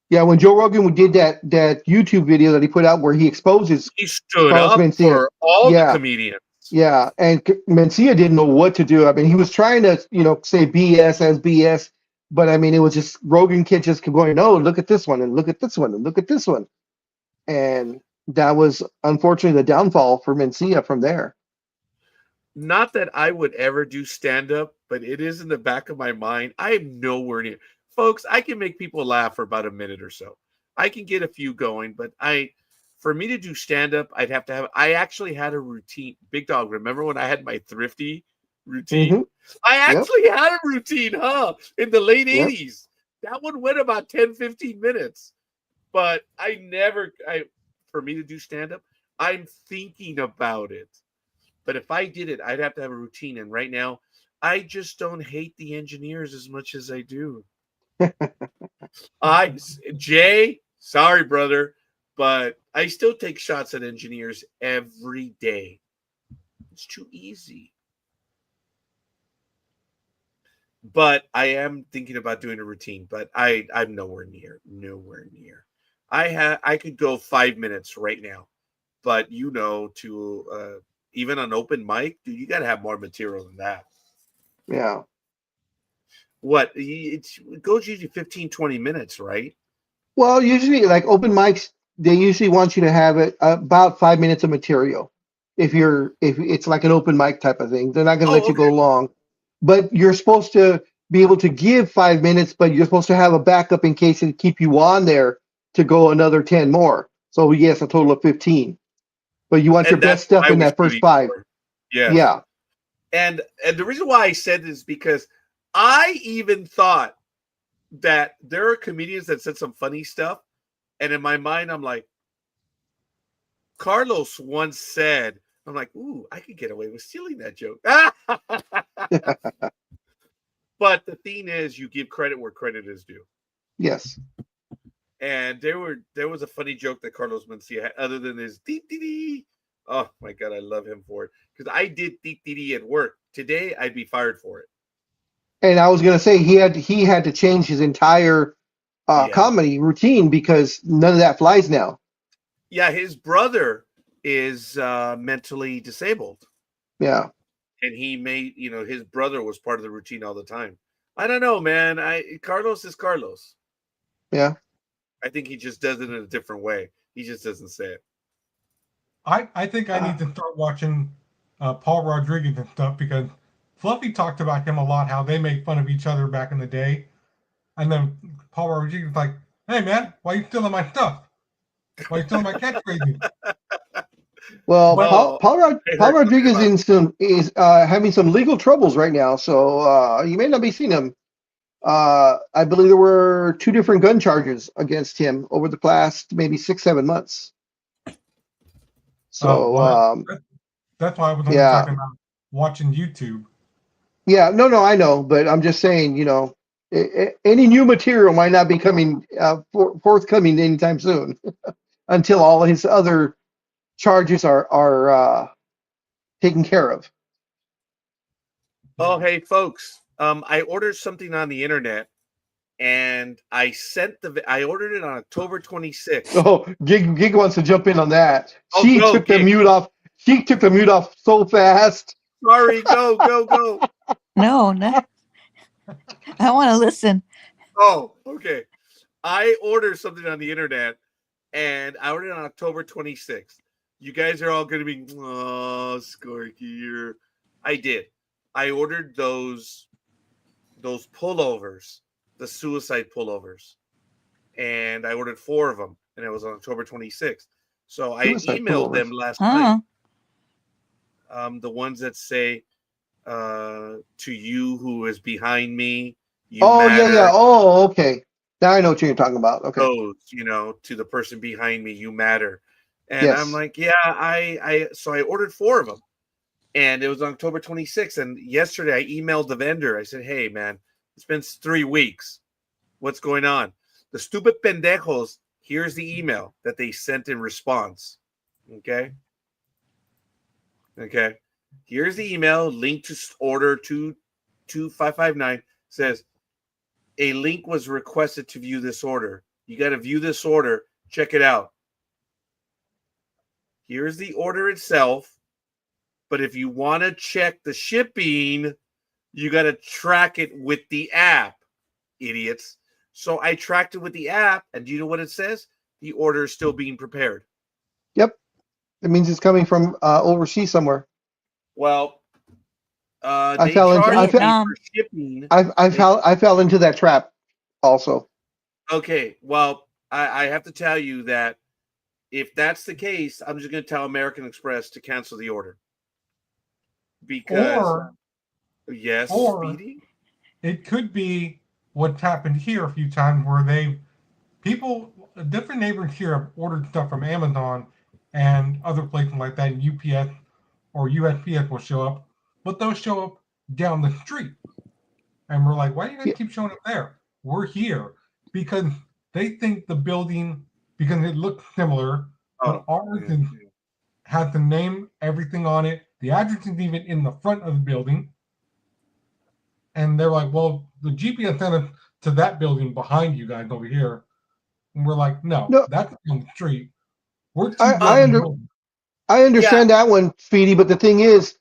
Yeah, when Joe Rogan did that YouTube video that he put out where he exposes he stood Carlos up Mencia. for all the comedians. Yeah, and Mencia didn't know what to do. I mean, he was trying to, say BS as BS, but I mean, it was just Rogan kid just kept going, "No, look at this one, and look at this one, and look at this one," and that was unfortunately the downfall for Mencia from there. Not that I would ever do stand-up, but it is in the back of my mind. I am nowhere near. Folks, I can make people laugh for about a minute or so. I can get a few going, but for me to do stand-up, I actually had a routine. Big Dog, remember when I had my thrifty routine? Mm-hmm. I actually had a routine, in the late 80s. That one went about 10, 15 minutes. But for me to do stand-up, I'm thinking about it. But if I did it, I'd have to have a routine. And right now, I just don't hate the engineers as much as I do. Jay, sorry, brother, but I still take shots at engineers every day. It's too easy. But I am thinking about doing a routine, but I'm nowhere near. I could go 5 minutes right now, but to even on open mic, dude, you got to have more material than that. Yeah. What? It goes usually 15, 20 minutes, right? Well, usually like open mics, they usually want you to have it about 5 minutes of material. If it's like an open mic type of thing, they're not going to let you go long. But you're supposed to be able to give 5 minutes, but you're supposed to have a backup in case it keep you on there to go another 10 more. So yes, a total of 15. But you want your best stuff in that first 5. Yes. Yeah. And the reason why I said this is because I even thought that there are comedians that said some funny stuff, and in my mind, I'm like, Carlos once said, I'm like, ooh, I could get away with stealing that joke. But the thing is, you give credit where credit is due. Yes. And there was a funny joke that Carlos Mencia had, other than his dee dee dee. Oh my god, I love him for it. Because I did dee dee dee at work. Today I'd be fired for it. And I was gonna say he had to change his entire Yeah. comedy routine because none of that flies now. Yeah, his brother is mentally disabled. Yeah. And he made, his brother was part of the routine all the time. I don't know, man. Carlos is Carlos. Yeah. I think he just does it in a different way. He just doesn't say it. I think I need to start watching Paul Rodriguez and stuff because Fluffy talked about him a lot, how they made fun of each other back in the day. And then Paul Rodriguez was like, hey, man, why are you stealing my stuff? Why are you stealing my catchphrases? Well, Well, Paul Rodriguez is having some legal troubles right now, so you may not be seeing him. I believe there were 2 different gun charges against him over the past maybe 6-7 months. So that's why I was only talking about watching YouTube. Yeah, no, I know, but I'm just saying, any new material might not be coming forthcoming anytime soon until all his other charges are taken care of. Oh, hey, folks. I ordered something on the internet, and I ordered it on October 26th. Oh, Gig wants to jump in on that. Oh, She took the mute off. She took the mute off so fast. Sorry, go. No. I want to listen. Oh, okay. I ordered something on the internet, and I ordered it on October 26th. You guys are all going to be, oh, Scorky. I did. I ordered those pullovers, the suicide pullovers, and I ordered 4 of them, and it was on October 26th. So I emailed them last night. The ones that say, to you who is behind me, you matter. Yeah. Oh, okay. Now I know what you're talking about. Okay. Those, to the person behind me, you matter. And Yes. I'm like, yeah, so I ordered 4 of them. And it was on October 26th. And yesterday I emailed the vendor. I said, hey, man, it's been 3 weeks. What's going on? The stupid pendejos, here's the email that they sent in response. Okay. Here's the email, link to order 22559. Says, a link was requested to view this order. You got to view this order. Check it out. Here's the order itself. But if you want to check the shipping, you got to track it with the app, idiots. So I tracked it with the app, and do you know what it says? The order is still being prepared. Yep. It means it's coming from overseas somewhere. Well, I they fell into charged me for shipping. I fell into that trap also. Okay, well, I have to tell you that if that's the case, I'm just going to tell American Express to cancel the order. Because, yes, Speedy? It could be what's happened here a few times where different neighbors here have ordered stuff from Amazon and other places like that, and UPS or USPS will show up, but they'll show up down the street. And we're like, why do you guys keep showing up there? We're here. Because they think the building, because it looks similar, but ours has the name, everything on it. The address is even in the front of the building. And they're like, well, the GPS sent us to that building behind you guys over here. And we're like, no. That's on the street. We're I understand that one, Speedy, but the thing is,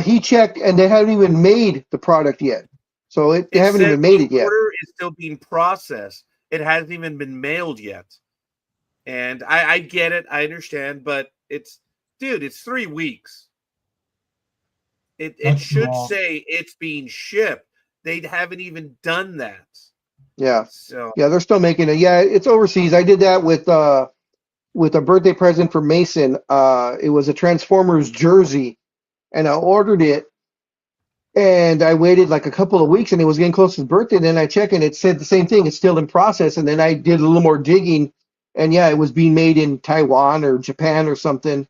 he checked and they haven't even made the product yet. So they haven't even made it yet. The order is still being processed. It hasn't even been mailed yet. And I get it. I understand. But it's 3 weeks. It should say it's being shipped. They haven't even done that. Yeah. So yeah, they're still making it. Yeah, it's overseas. I did that with a birthday present for Mason. It was a Transformers jersey and I ordered it, and I waited like a couple of weeks, and it was getting close to his birthday. Then I checked, and it said the same thing. It's still in process. And then I did a little more digging, and yeah, it was being made in Taiwan or Japan or something.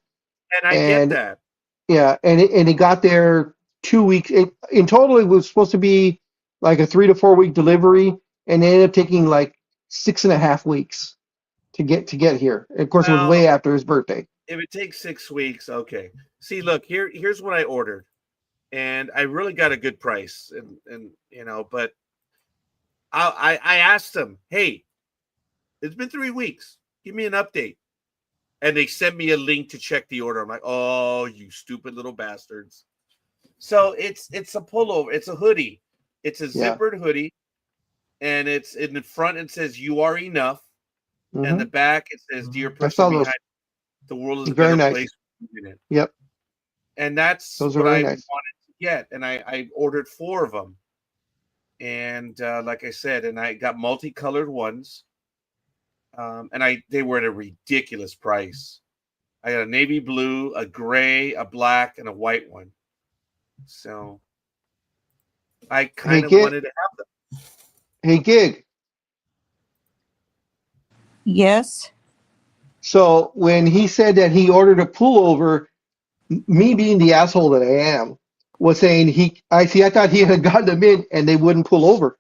And I get And that. yeah, and it got there 2 weeks. In total, it was supposed to be like a 3 to 4 week delivery, and it ended up taking like 6.5 weeks to get here. And of course, it was Well, way after his birthday. if it takes 6 weeks, okay. See, look, here's what I ordered. And I really got a good price. And you know, but I asked them, hey, it's been 3 weeks. Give me an update. And they sent me a link to check the order. I'm like, oh, you stupid little bastards. So it's a pullover, it's a hoodie, it's a Yeah. zippered hoodie, and it's in the front. It says "You are enough," and the Mhm. back it says "Dear I person saw those. behind, the world is a Very better nice. place in it." Yep, And that's those are what I very wanted nice. to get, and I ordered 4 of them, and like I said, and I got multicolored ones, and they were at a ridiculous price. I got a navy blue, a gray, a black, and a white one. So I kind of wanted to have them. Hey, Gig. Yes. So when he said that he ordered a pullover, me being the asshole that I am, was saying I thought he had gotten them in and they wouldn't pull over.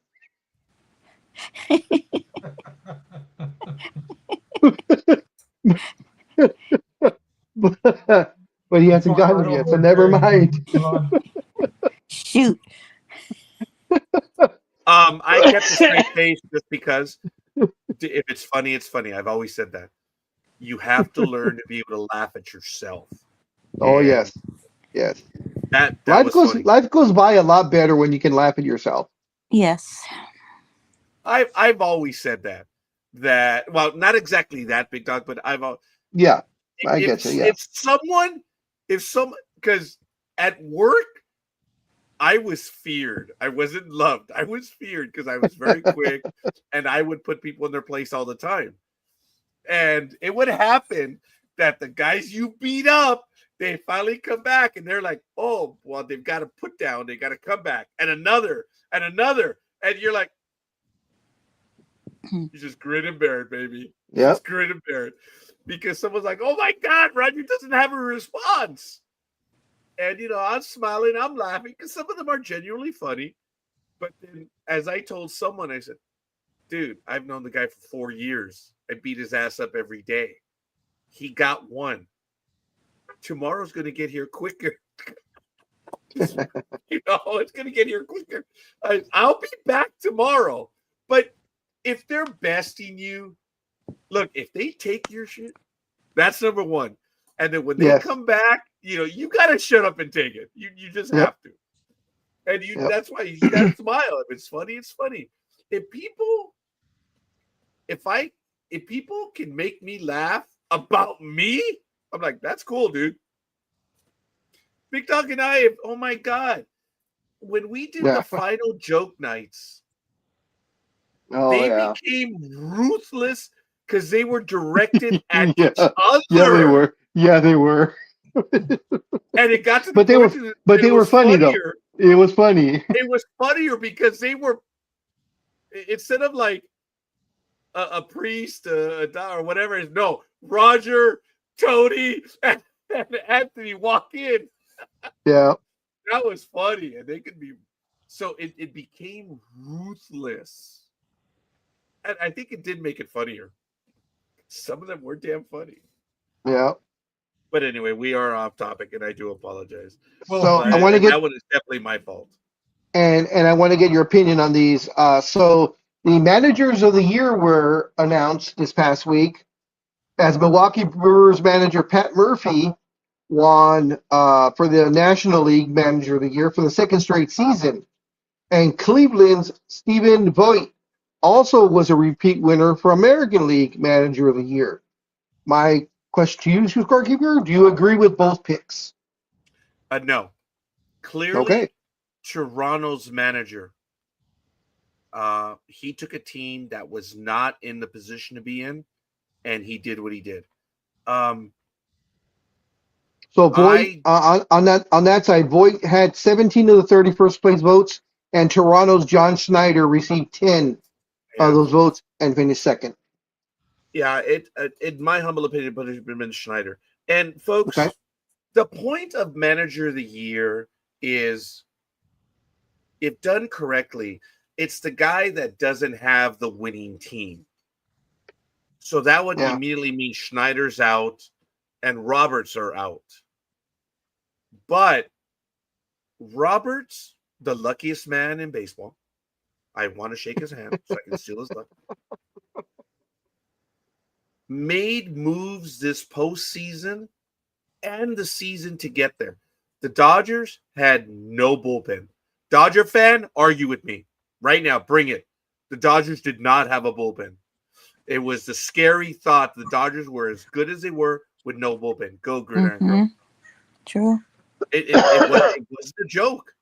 But he hasn't gotten them yet, so never mind. Shoot. I kept a straight face just because if it's funny, it's funny. I've always said that. You have to learn to be able to laugh at yourself. Oh And yes, yes. that Life was goes funny. life goes by a lot better when you can laugh at yourself. Yes. I've always said that well, not exactly that, big dog, but Yeah, I get you. Yeah. if someone because at work I was feared. I wasn't loved. I was feared because I was very quick and I would put people in their place all the time. And it would happen that the guys you beat up, they finally come back and they're like, oh, well, they've got to put down. They got to come back. And another. And you're like, you just grin and bear it, baby. Yep. Just grin and bear it. Because someone's like, oh my God, Roger doesn't have a response. And, I'm smiling, I'm laughing because some of them are genuinely funny. But then, as I told someone, I said, dude, I've known the guy for 4 years. I beat his ass up every day. He got one. Tomorrow's going to get here quicker. It's going to get here quicker. I'll be back tomorrow. But if they're besting you, look, if they take your shit, that's number one. And then when they come back, you got to shut up and take it. You just have to. And that's why you got to smile. If it's funny, it's funny. If people can make me laugh about me, I'm like, that's cool, dude. Big Dog and I, oh my God, when we did the final joke nights, they became ruthless because they were directed at each other. Yeah, they were. Yeah, they were. And it got to the but they were funny though. It was funny. It was funnier because they were, instead of like a priest, or whatever. No, Roger, Tony, and Anthony walk in. Yeah. That was funny. And they could be, so it became ruthless. And I think it did make it funnier. Some of them were damn funny. Yeah. But anyway, we are off topic and I do apologize. So I want to get that one is definitely my fault. And I want to get your opinion on these. So the managers of the year were announced this past week, as Milwaukee Brewers manager Pat Murphy won for the National League Manager of the Year for the second straight season, and Cleveland's Stephen Vogt also was a repeat winner for American League Manager of the Year. My question to you, scorekeeper: do you agree with both picks? No. Clearly, Toronto's manager. He took a team that was not in the position to be in, and he did what he did. So Voight on that side, Voight had 17 of the 30 first place votes, and Toronto's John Schneider received 10 of those votes and finished second. Yeah, in my humble opinion, but it's been Schneider. And folks, the point of Manager of the Year is, if done correctly, it's the guy that doesn't have the winning team. So that would immediately mean Schneider's out and Roberts are out. But Roberts, the luckiest man in baseball, I want to shake his hand so I can steal his luck, made moves this postseason and the season to get there. The Dodgers had no bullpen. Dodger fan, argue with me right now. Bring it. The Dodgers did not have a bullpen. It was the scary thought the Dodgers were as good as they were with no bullpen. Go, Gridiron Girl. True. It was a joke.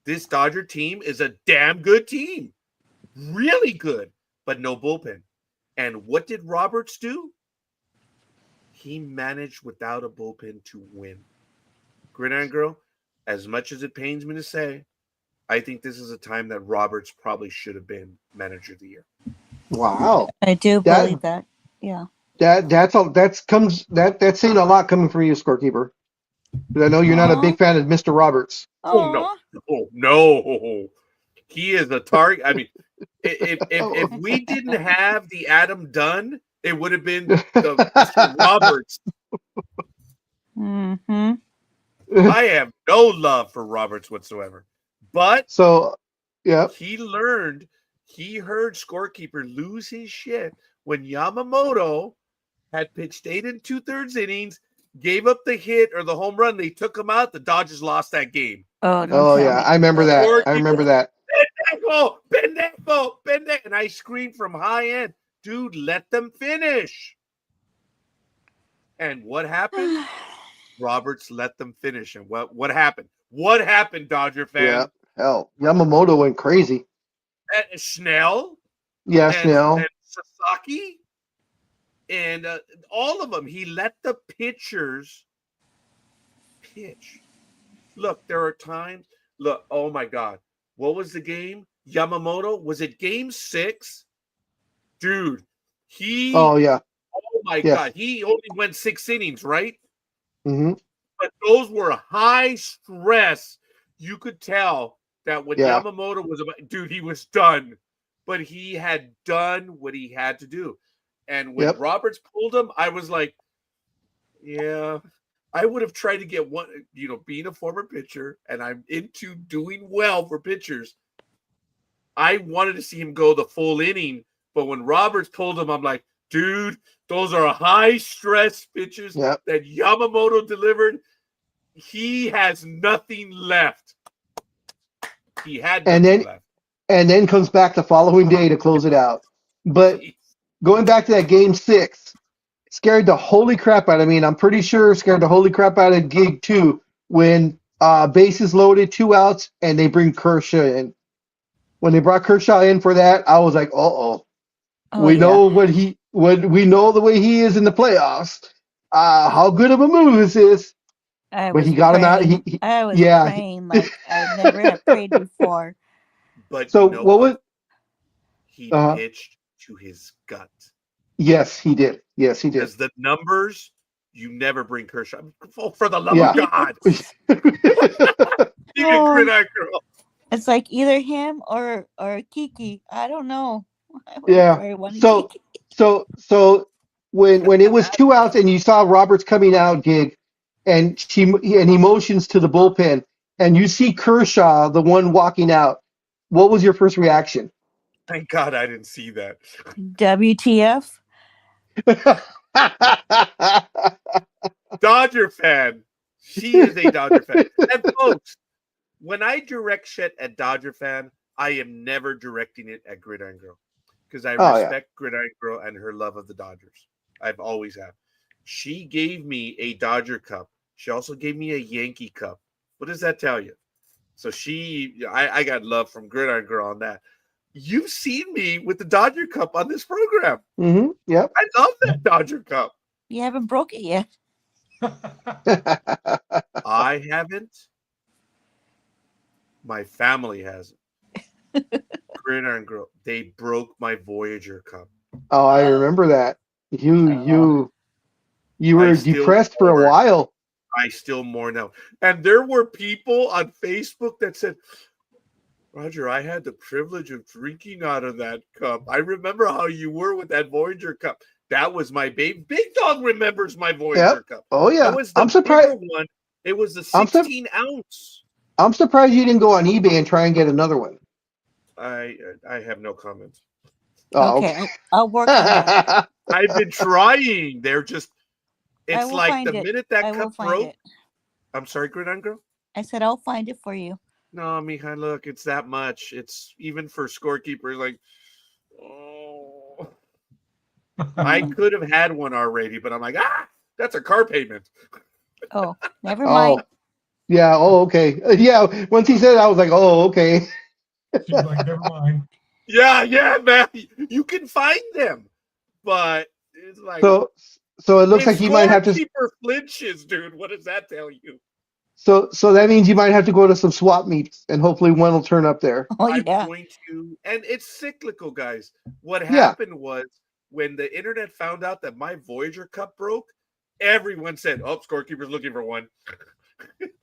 This Dodger team is a damn good team. Really good, but no bullpen. And what did Roberts do? He managed without a bullpen to win. Gridiron Girl, as much as it pains me to say, I think this is a time that Roberts probably should have been Manager of the Year. Wow. I do believe that. Yeah. That's saying a lot coming from you, scorekeeper. Because I know you're not a big fan of Mr. Roberts. Oh no. He is a target. I mean, if we didn't have the Adam Dunn, it would have been the Mr. Roberts. I have no love for Roberts whatsoever. But he learned, he heard scorekeeper lose his shit when Yamamoto had pitched 8 2/3 innings, gave up the hit or the home run. They took him out. The Dodgers lost that game. Oh yeah, I remember that. I remember that. Pendejo. And I screamed from high end, dude, let them finish. And what happened? Roberts let them finish. And what happened? What happened, Dodger fan? Yeah, hell, Yamamoto went crazy. And Snell. Yeah, Snell. And Sasaki. And all of them. He let the pitchers pitch. Look, there are times. Look, oh my God. What was the game? Yamamoto? Was it game 6? Dude, Oh, yeah. Oh my God. He only went 6 innings, right? Mm-hmm. But those were high stress. You could tell that when Yamamoto was about, dude, he was done. But he had done what he had to do. And when Roberts pulled him, I was like, yeah, I would have tried to get one, being a former pitcher, and I'm into doing well for pitchers. I wanted to see him go the full inning. But when Roberts pulled him, I'm like, dude, those are high stress pitches that Yamamoto delivered. He has nothing left. He had nothing left. And then comes back the following day to close it out. But going back to that game 6, scared the holy crap out of me. And I'm pretty sure scared the holy crap out of Gig too when bases loaded, 2 outs, and they bring Kershaw in. When they brought Kershaw in for that, I was like, we know we know the way he is in the playoffs. How good of a move is this? But he got him out. I was praying like I never have prayed before. But so what was he pitched to his gut? Yes, he did. Because the numbers, you never bring Kershaw. For the love of God. Gridiron Girl. It's like either him or Kiki. I don't know. So when it was 2 outs and you saw Roberts coming out, Gig, and he motions to the bullpen, and you see Kershaw, the one walking out, what was your first reaction? Thank God I didn't see that. WTF? Dodger fan. She is a Dodger fan. And folks, when I direct shit at Dodger fan, I am never directing it at Gridiron Girl because I respect Gridiron Girl and her love of the Dodgers. I've always have. She gave me a Dodger cup. She also gave me a Yankee cup. What does that tell you? So I got love from Gridiron Girl on that. You've seen me with the Dodger cup on this program. Mm-hmm. Yep. I love that Dodger cup. You haven't broke it yet. I haven't. My family hasn't. Gridiron Girl, they broke my Voyager cup. Oh, I remember that. You I were still depressed for a mourn. while. I still mourn now. And there were people on Facebook that said, Roger, I had the privilege of drinking out of that cup. I remember how you were with that Voyager cup. That was my baby. Big Dog remembers my Voyager Yep. cup. Oh yeah. That was the I'm surprised. bigger one. It was the I'm 16 ounce. I'm surprised you didn't go on eBay and try and get another one. I have no comments. Oh, Okay, I'll work on that. I've been trying. They're just, I it's will like find the it. minute that I will cup find broke. it. I'm sorry, Gridiron Girl? I said I'll find it for you. No, Mija, look, it's that much. It's even for scorekeepers, like, oh. I could have had one already, but I'm like, that's a car payment. Oh, never mind. oh, yeah. Oh, okay. Yeah. Once he said it, I was like, oh, okay. She's like, never mind. Yeah, man. You can find them, but it's like, So it looks if like you might have to. scorekeeper flinches, dude, what does that tell you? So that means you might have to go to some swap meets, and hopefully one will turn up there. Oh I'm yeah. going to, and it's cyclical, guys. What Yeah. happened was when the internet found out that my Voyager cup broke, everyone said, "Oh, scorekeeper's looking for one."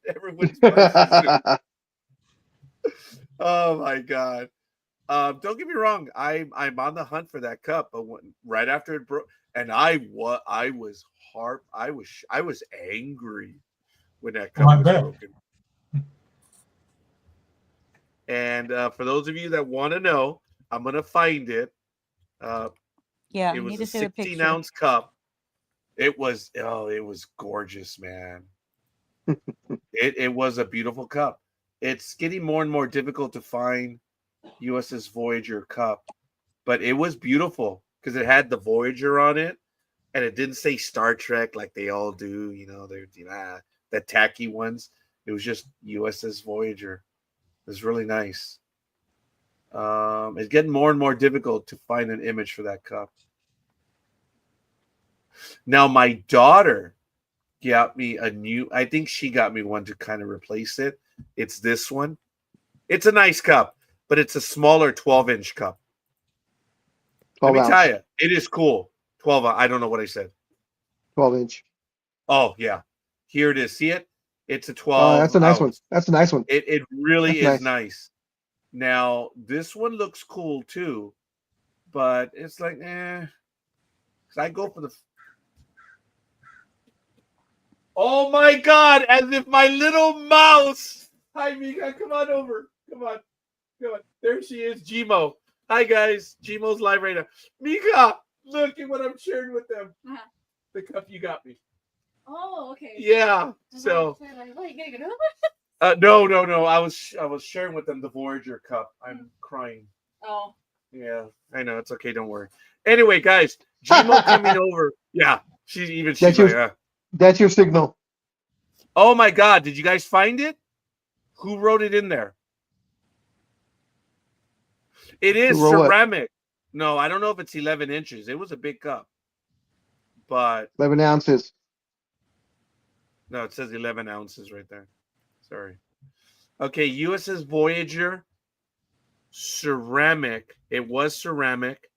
Everyone's oh my god! Don't get me wrong. I'm on the hunt for that cup, but right after it broke, and I was angry when that cup was broken. And for those of you that want to know, I'm gonna find it. Yeah, it you was need a to see the 16-ounce cup. It was gorgeous, man. It was a beautiful cup. It's getting more and more difficult to find USS Voyager cup, but it was beautiful because it had the Voyager on it, and it didn't say Star Trek like they all do. They're the tacky ones. It was just USS Voyager. It was really nice. It's getting more and more difficult to find an image for that cup. Now, my daughter got me I think she got me one to kind of replace it. It's this one. It's a nice cup, but it's a smaller 12-inch cup. Let me tell you, it is cool. 12, I don't know what I said. 12-inch. Oh, yeah. Here it is. See it? It's a 12 Oh, that's a nice one. ounce. That's a nice one. It really That's is nice. Now, this one looks cool too, but it's like, because I go for the. Oh my God! As if my little mouse. Hi, Mika. Come on over. Come on. There she is, Gmo. Hi, guys. Gmo's live right now. Mika, look at what I'm sharing with them. The cup you got me. Oh, okay. Yeah. So. No. I was sharing with them the Voyager cup. I'm crying. Oh. Yeah, I know. It's okay. Don't worry. Anyway, guys, Gmo coming over. Yeah, she's that's your signal. Oh my God! Did you guys find it? Who wrote it in there? It is ceramic. No, I don't know if it's 11 inches. It was a big cup, but 11 ounces. No, it says 11 ounces right there. Sorry. Okay, USS Voyager, ceramic. It was ceramic.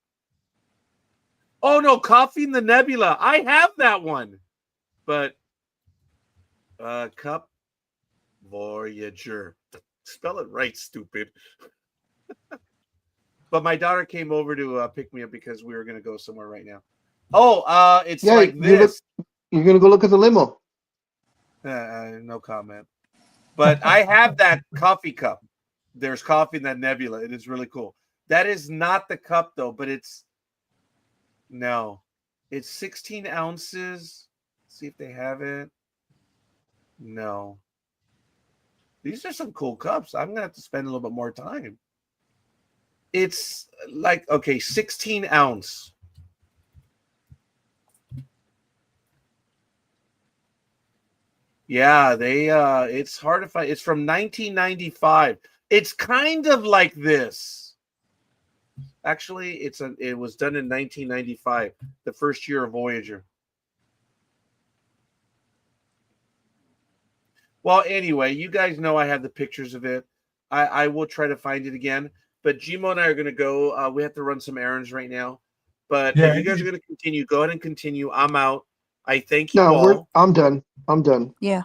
Oh, no, Coffee in the Nebula. I have that one. But cup Voyager. Spell it right, stupid. But my daughter came over to pick me up because we were going to go somewhere right now. Oh, it's like this. You're going to go look at the limo. No comment. But I have that coffee cup. There's coffee in that nebula. It is really cool. That is not the cup, though, but it's 16 ounces. Let's see if they have it. No. These are some cool cups. I'm going to have to spend a little bit more time. It's like, 16 ounce. Yeah, it's hard to find. It's from 1995. It's kind of like this. Actually, it was done in 1995, the first year of Voyager. Well, anyway, you guys know I have the pictures of it. I will try to find it again. But Gmo and I are going to go. We have to run some errands right now. But Yeah, if you guys are going to continue, go ahead and continue. I'm out. I thank you No, all. I'm done. I'm done. Yeah.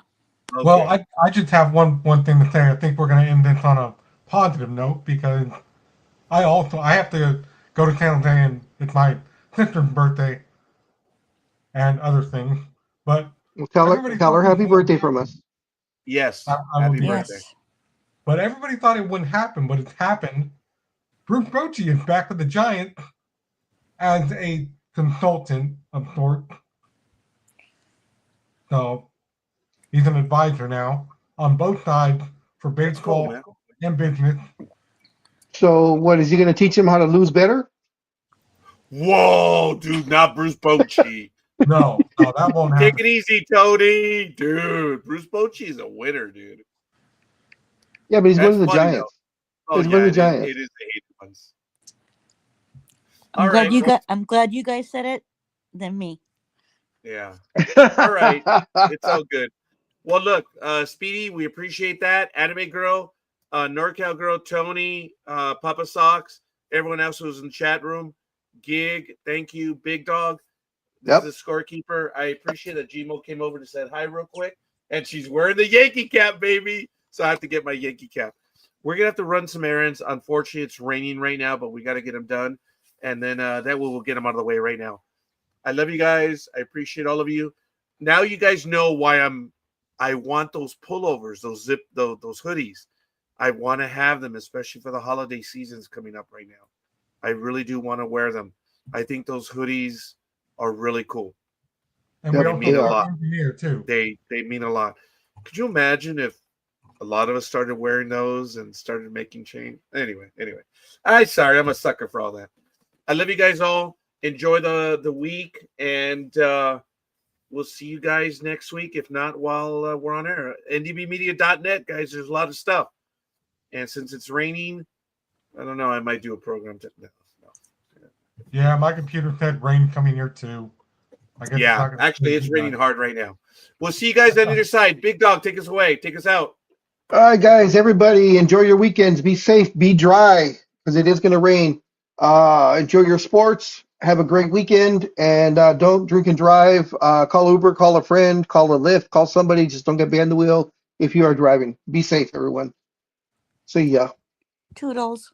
Okay. Well, I just have one thing to say. I think we're going to end this on a positive note because I have to go to San Jose and it's my sister's birthday and other things. But Well, tell her happy birthday from us. Yes. I will Happy do birthday. Yes. But everybody thought it wouldn't happen, but it's happened. Bruce Bochy is back with the Giants as a consultant of sorts. So he's an advisor now on both sides for That's cool, baseball man. and business. So, what is he going to teach him how to lose better? Whoa, dude, not Bruce Bochy. No, that won't Take happen. it easy, Tony. Dude, Bruce Bochy is a winner, dude. Yeah, but he's That's one of the funny, Giants. though. Oh, He's yeah, one of the it Giants. is the hated ones. I'm All glad right. you got. I'm glad you guys said it than me. Yeah. All right. It's all good. Well, look, Speedy, we appreciate that. Anime Girl, NorCal Girl, Tony, Papa Socks, everyone else who's in the chat room. Gig, thank you. Big Dog, this Yep. is the scorekeeper. I appreciate that Gmo came over to say hi real quick. And she's wearing the Yankee cap, baby. So I have to get my Yankee cap. We're going to have to run some errands. Unfortunately, it's raining right now, but we got to get them done. And then that way we'll get them out of the way right now. I love you guys. I appreciate all of you. Now you guys know why I want those pullovers, those hoodies. I want to have them, especially for the holiday seasons coming up right now. I really do want to wear them. I think those hoodies are really cool. And Yep, we also mean a have lot. an engineer too. They mean a lot. Could you imagine if a lot of us started wearing those and started making change? Anyway. I'm sorry, I'm a sucker for all that. I love you guys all. Enjoy the week, and we'll see you guys next week. If not, while we're on air, ndbmedia.net, guys. There's a lot of stuff, and since it's raining, I don't know. I might do a program. No. Yeah, my computer said rain coming here too. I guess Yeah, actually, it's raining hard right now. We'll see you guys on either side. Big Dog, take us away. Take us out. All right, guys, everybody, enjoy your weekends. Be safe, be dry, because it is going to rain. Enjoy your sports. Have a great weekend, and don't drink and drive. Call Uber, call a friend, call a Lyft, call somebody. Just don't get behind the wheel if you are driving. Be safe, everyone. See ya. Toodles.